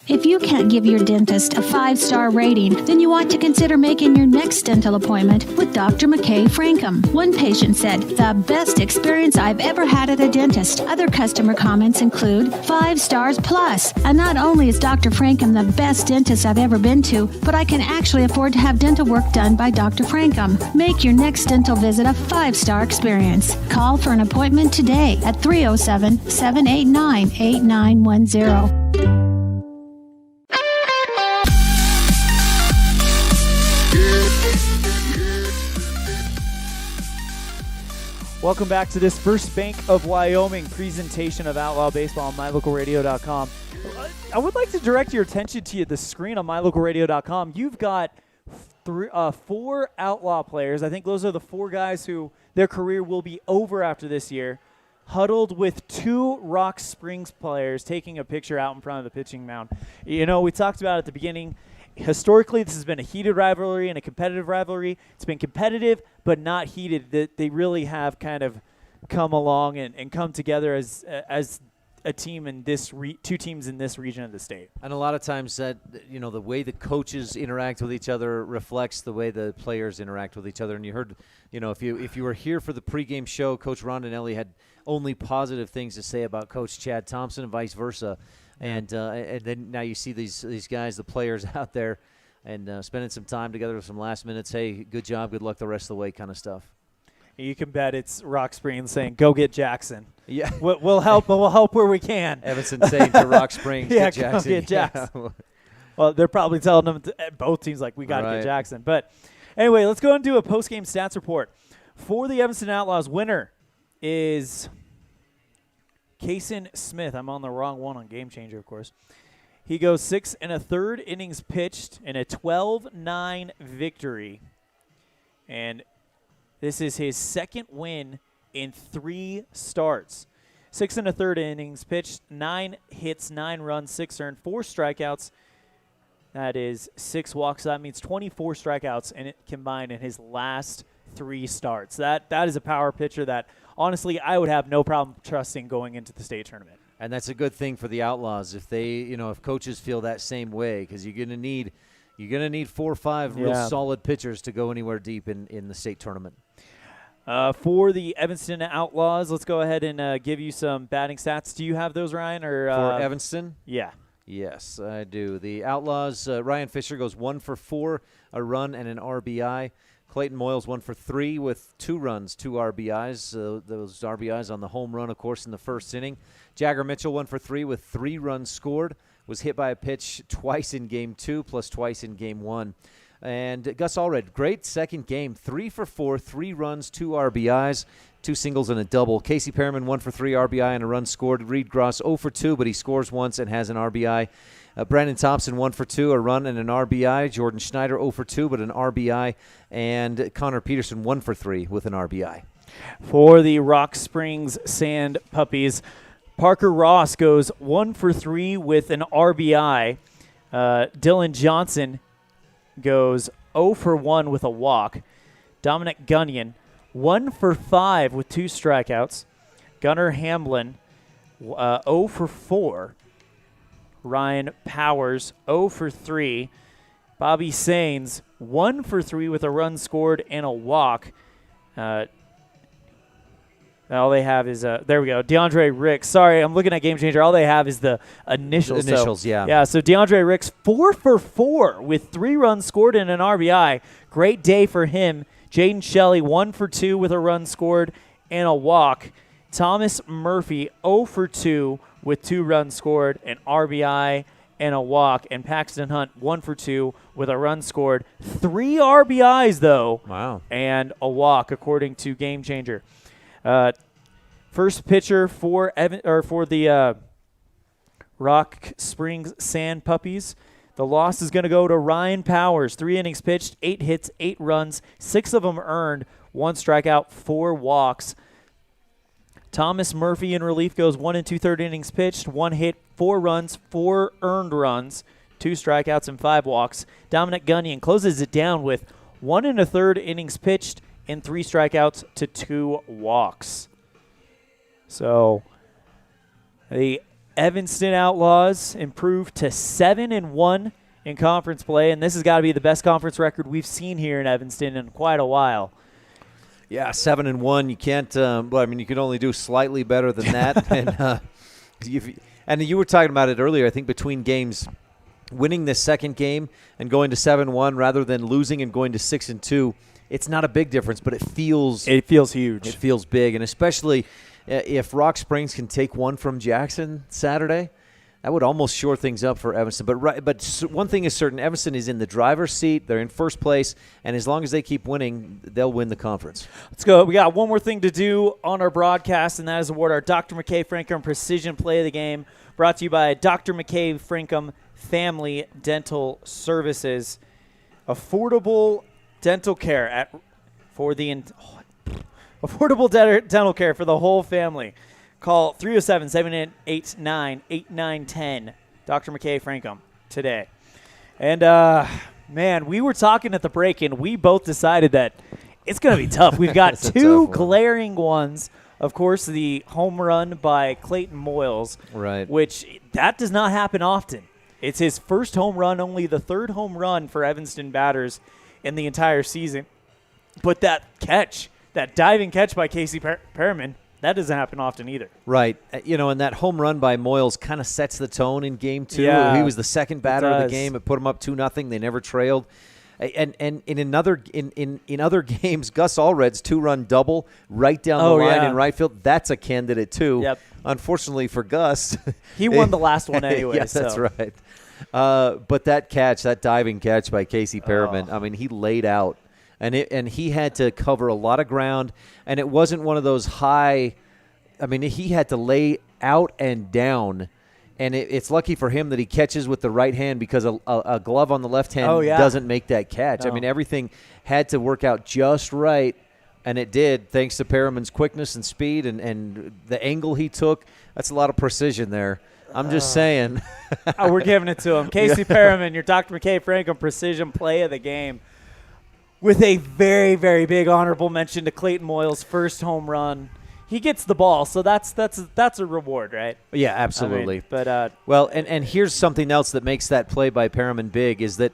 If you can't give your dentist a 5-star rating, then you ought to consider making your next dental appointment with Dr. McKay Frankham. One patient said, "The best experience I've ever had at a dentist." Other customer comments include 5 stars plus. And not only is Dr. Frankham the best dentist I've ever been to, but I can actually afford to have dental work done by Dr. Frankham. Make your next dental visit a 5-star experience. Call for an appointment today at 307-789-8910. Welcome back to this First Bank of Wyoming presentation of Outlaw Baseball on MyLocalRadio.com. I would like to direct your attention to the screen on MyLocalRadio.com. You've got 4 Outlaw players. I think those are the 4 guys who their career will be over after this year, huddled with 2 Rock Springs players taking a picture out in front of the pitching mound. You know, we talked about at the beginning, historically, this has been a heated rivalry and a competitive rivalry. It's been competitive, but not heated. They really have kind of come along and come together as a team in this 2 teams in this region of the state. And a lot of times that, you know, the way the coaches interact with each other reflects the way the players interact with each other. And you heard, you know, if you were here for the pregame show, Coach Rondinelli had only positive things to say about Coach Chad Thompson and vice versa. And then now you see these guys, the players out there, and spending some time together with some last minutes. Hey, good job, good luck the rest of the way, kind of stuff. You can bet it's Rock Springs saying, "Go get Jackson." Yeah, we'll help. We'll help where we can. Evanston saying to Rock Springs, "Yeah, get Jackson." Go get Jackson. Yeah. Well, they're probably telling them both teams like, "We got to get Jackson." But anyway, let's go and do a post-game stats report for the Evanston Outlaws. Winner is Kason Smith. I'm on the wrong one on Game Changer, of course. He goes 6 1/3 innings pitched in a 12-9 victory. And this is his second win in 3 starts. 6 1/3 innings pitched, 9 hits, 9 runs, 6 earned, 4 strikeouts. That is 6 walks. That means 24 strikeouts combined in his last 3 starts. That is a power pitcher that, honestly, I would have no problem trusting going into the state tournament. And that's a good thing for the Outlaws if they, you know, if coaches feel that same way, because you're gonna need 4 or 5 real solid pitchers to go anywhere deep in the state tournament. For the Evanston Outlaws, let's go ahead and give you some batting stats. Do you have those, Ryan? Or for Evanston? Yeah. Yes, I do. The Outlaws, Ryan Fisher goes 1 for 4, a run and an RBI. Clayton Moyles 1 for 3 with 2 runs, 2 RBIs. Those RBIs on the home run, of course, in the first inning. Jagger Mitchell 1 for 3 with 3 runs scored. Was hit by a pitch twice in Game 2 plus twice in Game 1. And Gus Allred, great second game, 3 for 4, 3 runs, 2 RBIs, 2 singles and a double. Casey Perriman 1 for 3 RBI and a run scored. Reed Gross 0 for 2, but he scores once and has an RBI. Brandon Thompson 1 for 2, a run and an RBI. Jordan Schneider 0 for 2, but an RBI. And Connor Peterson 1 for 3 with an RBI. For the Rock Springs Sand Puppies, Parker Ross goes 1 for 3 with an RBI. Dylan Johnson goes 0 for 1 with a walk. Dominic Gunyon 1 for 5 with 2 strikeouts. Gunnar Hamlin 0 for 4. Ryan Powers 0 for 3. Bobby Sains 1 for 3 with a run scored and a walk. All they have is there we go. DeAndre Ricks. Sorry, I'm looking at Game Changer. All they have is the initials. Yeah. Yeah, so DeAndre Ricks 4 for 4 with 3 runs scored and an RBI. Great day for him. Jaden Shelley 1 for 2 with a run scored and a walk. Thomas Murphy 0 for 2 with 2 runs scored, an RBI and a walk. And Paxton Hunt 1 for 2 with a run scored. 3 RBIs though. Wow. And a walk according to Game Changer. First pitcher for the Rock Springs Sand Puppies. The loss is going to go to Ryan Powers. 3 innings pitched, 8 hits, 8 runs, 6 of them earned, 1 strikeout, 4 walks. Thomas Murphy in relief goes 1 2/3 innings pitched, 1 hit, 4 runs, 4 earned runs, 2 strikeouts, and 5 walks. Dominic Gunyon closes it down with 1 1/3 innings pitched and 3 strikeouts to 2 walks. So the Evanston Outlaws improved to 7-1 in conference play, and this has got to be the best conference record we've seen here in Evanston in quite a while. Yeah, 7-1. You can't. You can only do slightly better than that. And you were talking about it earlier. I think between games, winning this second game and going to 7-1 rather than losing and going to 6-2, it's not a big difference, but it feels huge. It feels big, and especially if Rock Springs can take one from Jackson Saturday, That would almost shore things up for Evanston. But one thing is certain, Evanston is in the driver's seat. They're in first place, and as long as they keep winning, they'll win the conference. Let's go. We got one more thing to do on our broadcast, and that is award our Dr. McKay Frankum Precision Play of the Game, brought to you by Dr. McKay Frankum Family Dental Services. Affordable dental care affordable dental care for the whole family. Call 307-789-8910. Dr. McKay Frankum today. And, man, we were talking at the break, and we both decided that it's going to be tough. We've got two glaring ones. Of course, the home run by Clayton Moyles, right? Which that does not happen often. It's his first home run, only the third home run for Evanston batters in the entire season. But that catch, that diving catch by Casey Perriman, that doesn't happen often either. Right. And that home run by Moyles kind of sets the tone in Game 2. Yeah, he was the second batter of the game. It put him up 2-0. They never trailed. And in other games, Gus Allred's 2-run double right down the line in right field, that's a candidate too. Yep. Unfortunately for Gus, he won the last one anyway. Yeah, that's right. But that catch, that diving catch by Casey Perriman, I mean, he laid out. And he had to cover a lot of ground, and it wasn't one of those high – I mean, he had to lay out and down, and it's lucky for him that he catches with the right hand because a glove on the left hand doesn't make that catch. No. I mean, everything had to work out just right, and it did thanks to Perriman's quickness and speed and the angle he took. That's a lot of precision there. I'm just saying. We're giving it to him. Casey Perriman, your Dr. McKay Frankum Precision Play of the Game. With a very, very big honorable mention to Clayton Moyles' first home run. He gets the ball, so that's a reward, right? Yeah, absolutely. I mean, well, and here's something else that makes that play by Perriman big is that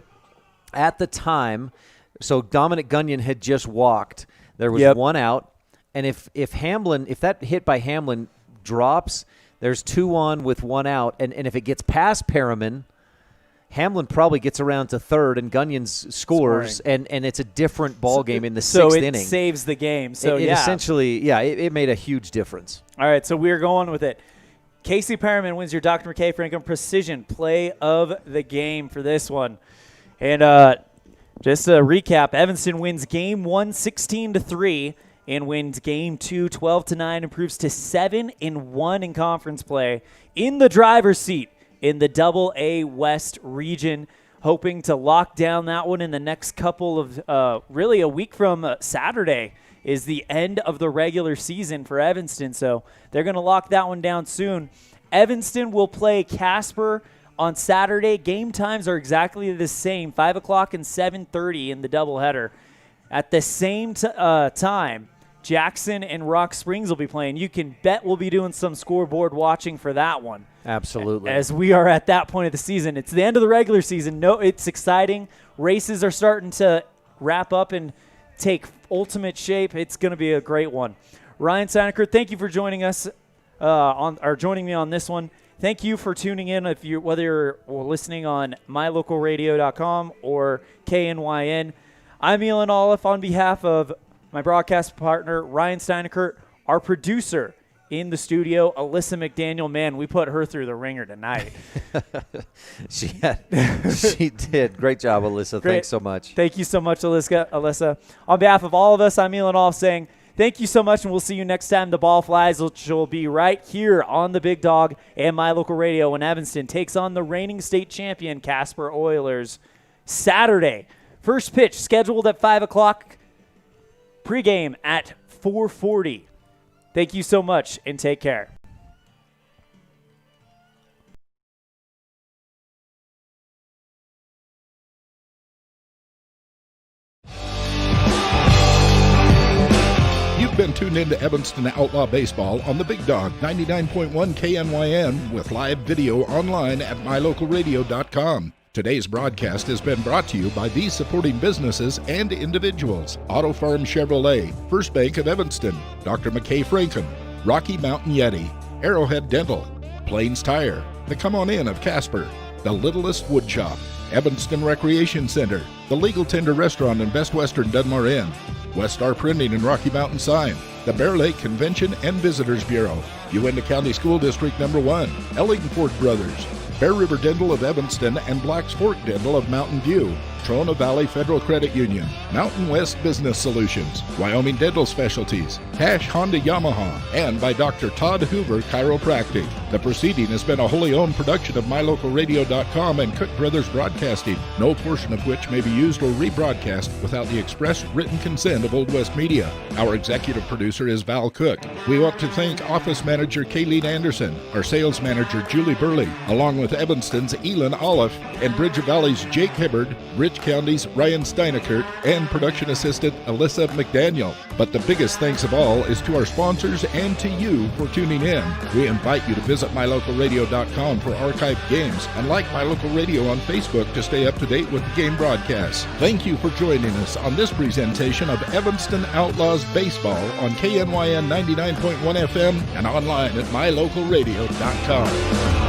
at the time, so Dominic Gunyon had just walked. There was one out, and if that hit by Hamlin drops, there's 2 on with 1 out, and if it gets past Perriman, Hamlin probably gets around to third, and Gunyon's scores, and it's a different ball game in the sixth inning. So it saves the game. So it essentially, it made a huge difference. All right, so we're going with it. Casey Perriman wins your Dr. McKay Frankum Precision Play of the Game for this one. And just to recap, Evanston wins Game 1 16-3 and wins Game 2 12-9, improves to 7-1 in conference play in the driver's seat in the Double-A West region, hoping to lock down that one in the next couple of, really a week from Saturday is the end of the regular season for Evanston, so they're going to lock that one down soon. Evanston will play Casper on Saturday. Game times are exactly the same, 5 o'clock and 7:30 in the doubleheader. At the same time, Jackson and Rock Springs will be playing. You can bet we'll be doing some scoreboard watching for that one. Absolutely. As we are at that point of the season. It's the end of the regular season. No, it's exciting. Races are starting to wrap up and take ultimate shape. It's going to be a great one. Ryan Steineckert, thank you for joining us joining me on this one. Thank you for tuning in. Whether you're listening on mylocalradio.com or KNYN. I'm Elan OLLIFF on behalf of my broadcast partner, Ryan Steineckert, our producer in the studio, Alyssa McDaniel. Man, we put her through the ringer tonight. She did. Great job, Alyssa. Great. Thanks so much. Thank you so much, Alyssa. On behalf of all of us, I'm Elan OLLIFF saying thank you so much, and we'll see you next time the ball flies, which will be right here on the Big Dog and My Local Radio when Evanston takes on the reigning state champion Casper Oilers Saturday. First pitch scheduled at 5 o'clock. Pregame at 4:40. Thank you so much, and take care. You've been tuned into Evanston Outlaw Baseball on the Big Dog 99.1 KNYN with live video online at mylocalradio.com. Today's broadcast has been brought to you by these supporting businesses and individuals: Auto Farm Chevrolet, First Bank of Evanston, Dr. McKay Frankum, Rocky Mountain Yeti, Arrowhead Dental, Plains Tire, the Come On In of Casper, the Littlest Wood Shop, Evanston Recreation Center, the Legal Tender Restaurant in Best Western Dunmore Inn, West Star Printing and Rocky Mountain Sign, the Bear Lake Convention and Visitors Bureau, Uintah County School District Number 1, Ellingford Brothers, Bear River Dental of Evanston and Black's Fork Dental of Mountain View, Trona Valley Federal Credit Union, Mountain West Business Solutions, Wyoming Dental Specialties, Cash Honda Yamaha, and by Dr. Todd Hoover Chiropractic. The proceeding has been a wholly owned production of MyLocalRadio.com and Cook Brothers Broadcasting, no portion of which may be used or rebroadcast without the express written consent of Old West Media. Our executive producer is Val Cook. We want to thank Office Manager Kayleen Anderson, our Sales Manager Julie Burley, along with Evanston's Elan OLLIFF, and Bridge Valley's Jake Hibbard, Rich County's Ryan Steineckert, and production assistant Alyssa McDaniel. But the biggest thanks of all is to our sponsors and to you for tuning in. We invite you to visit MyLocalRadio.com for archived games and like My Local Radio on Facebook to stay up to date with the game broadcasts. Thank you for joining us on this presentation of Evanston Outlaws Baseball on KNYN 99.1 FM and online at MyLocalRadio.com.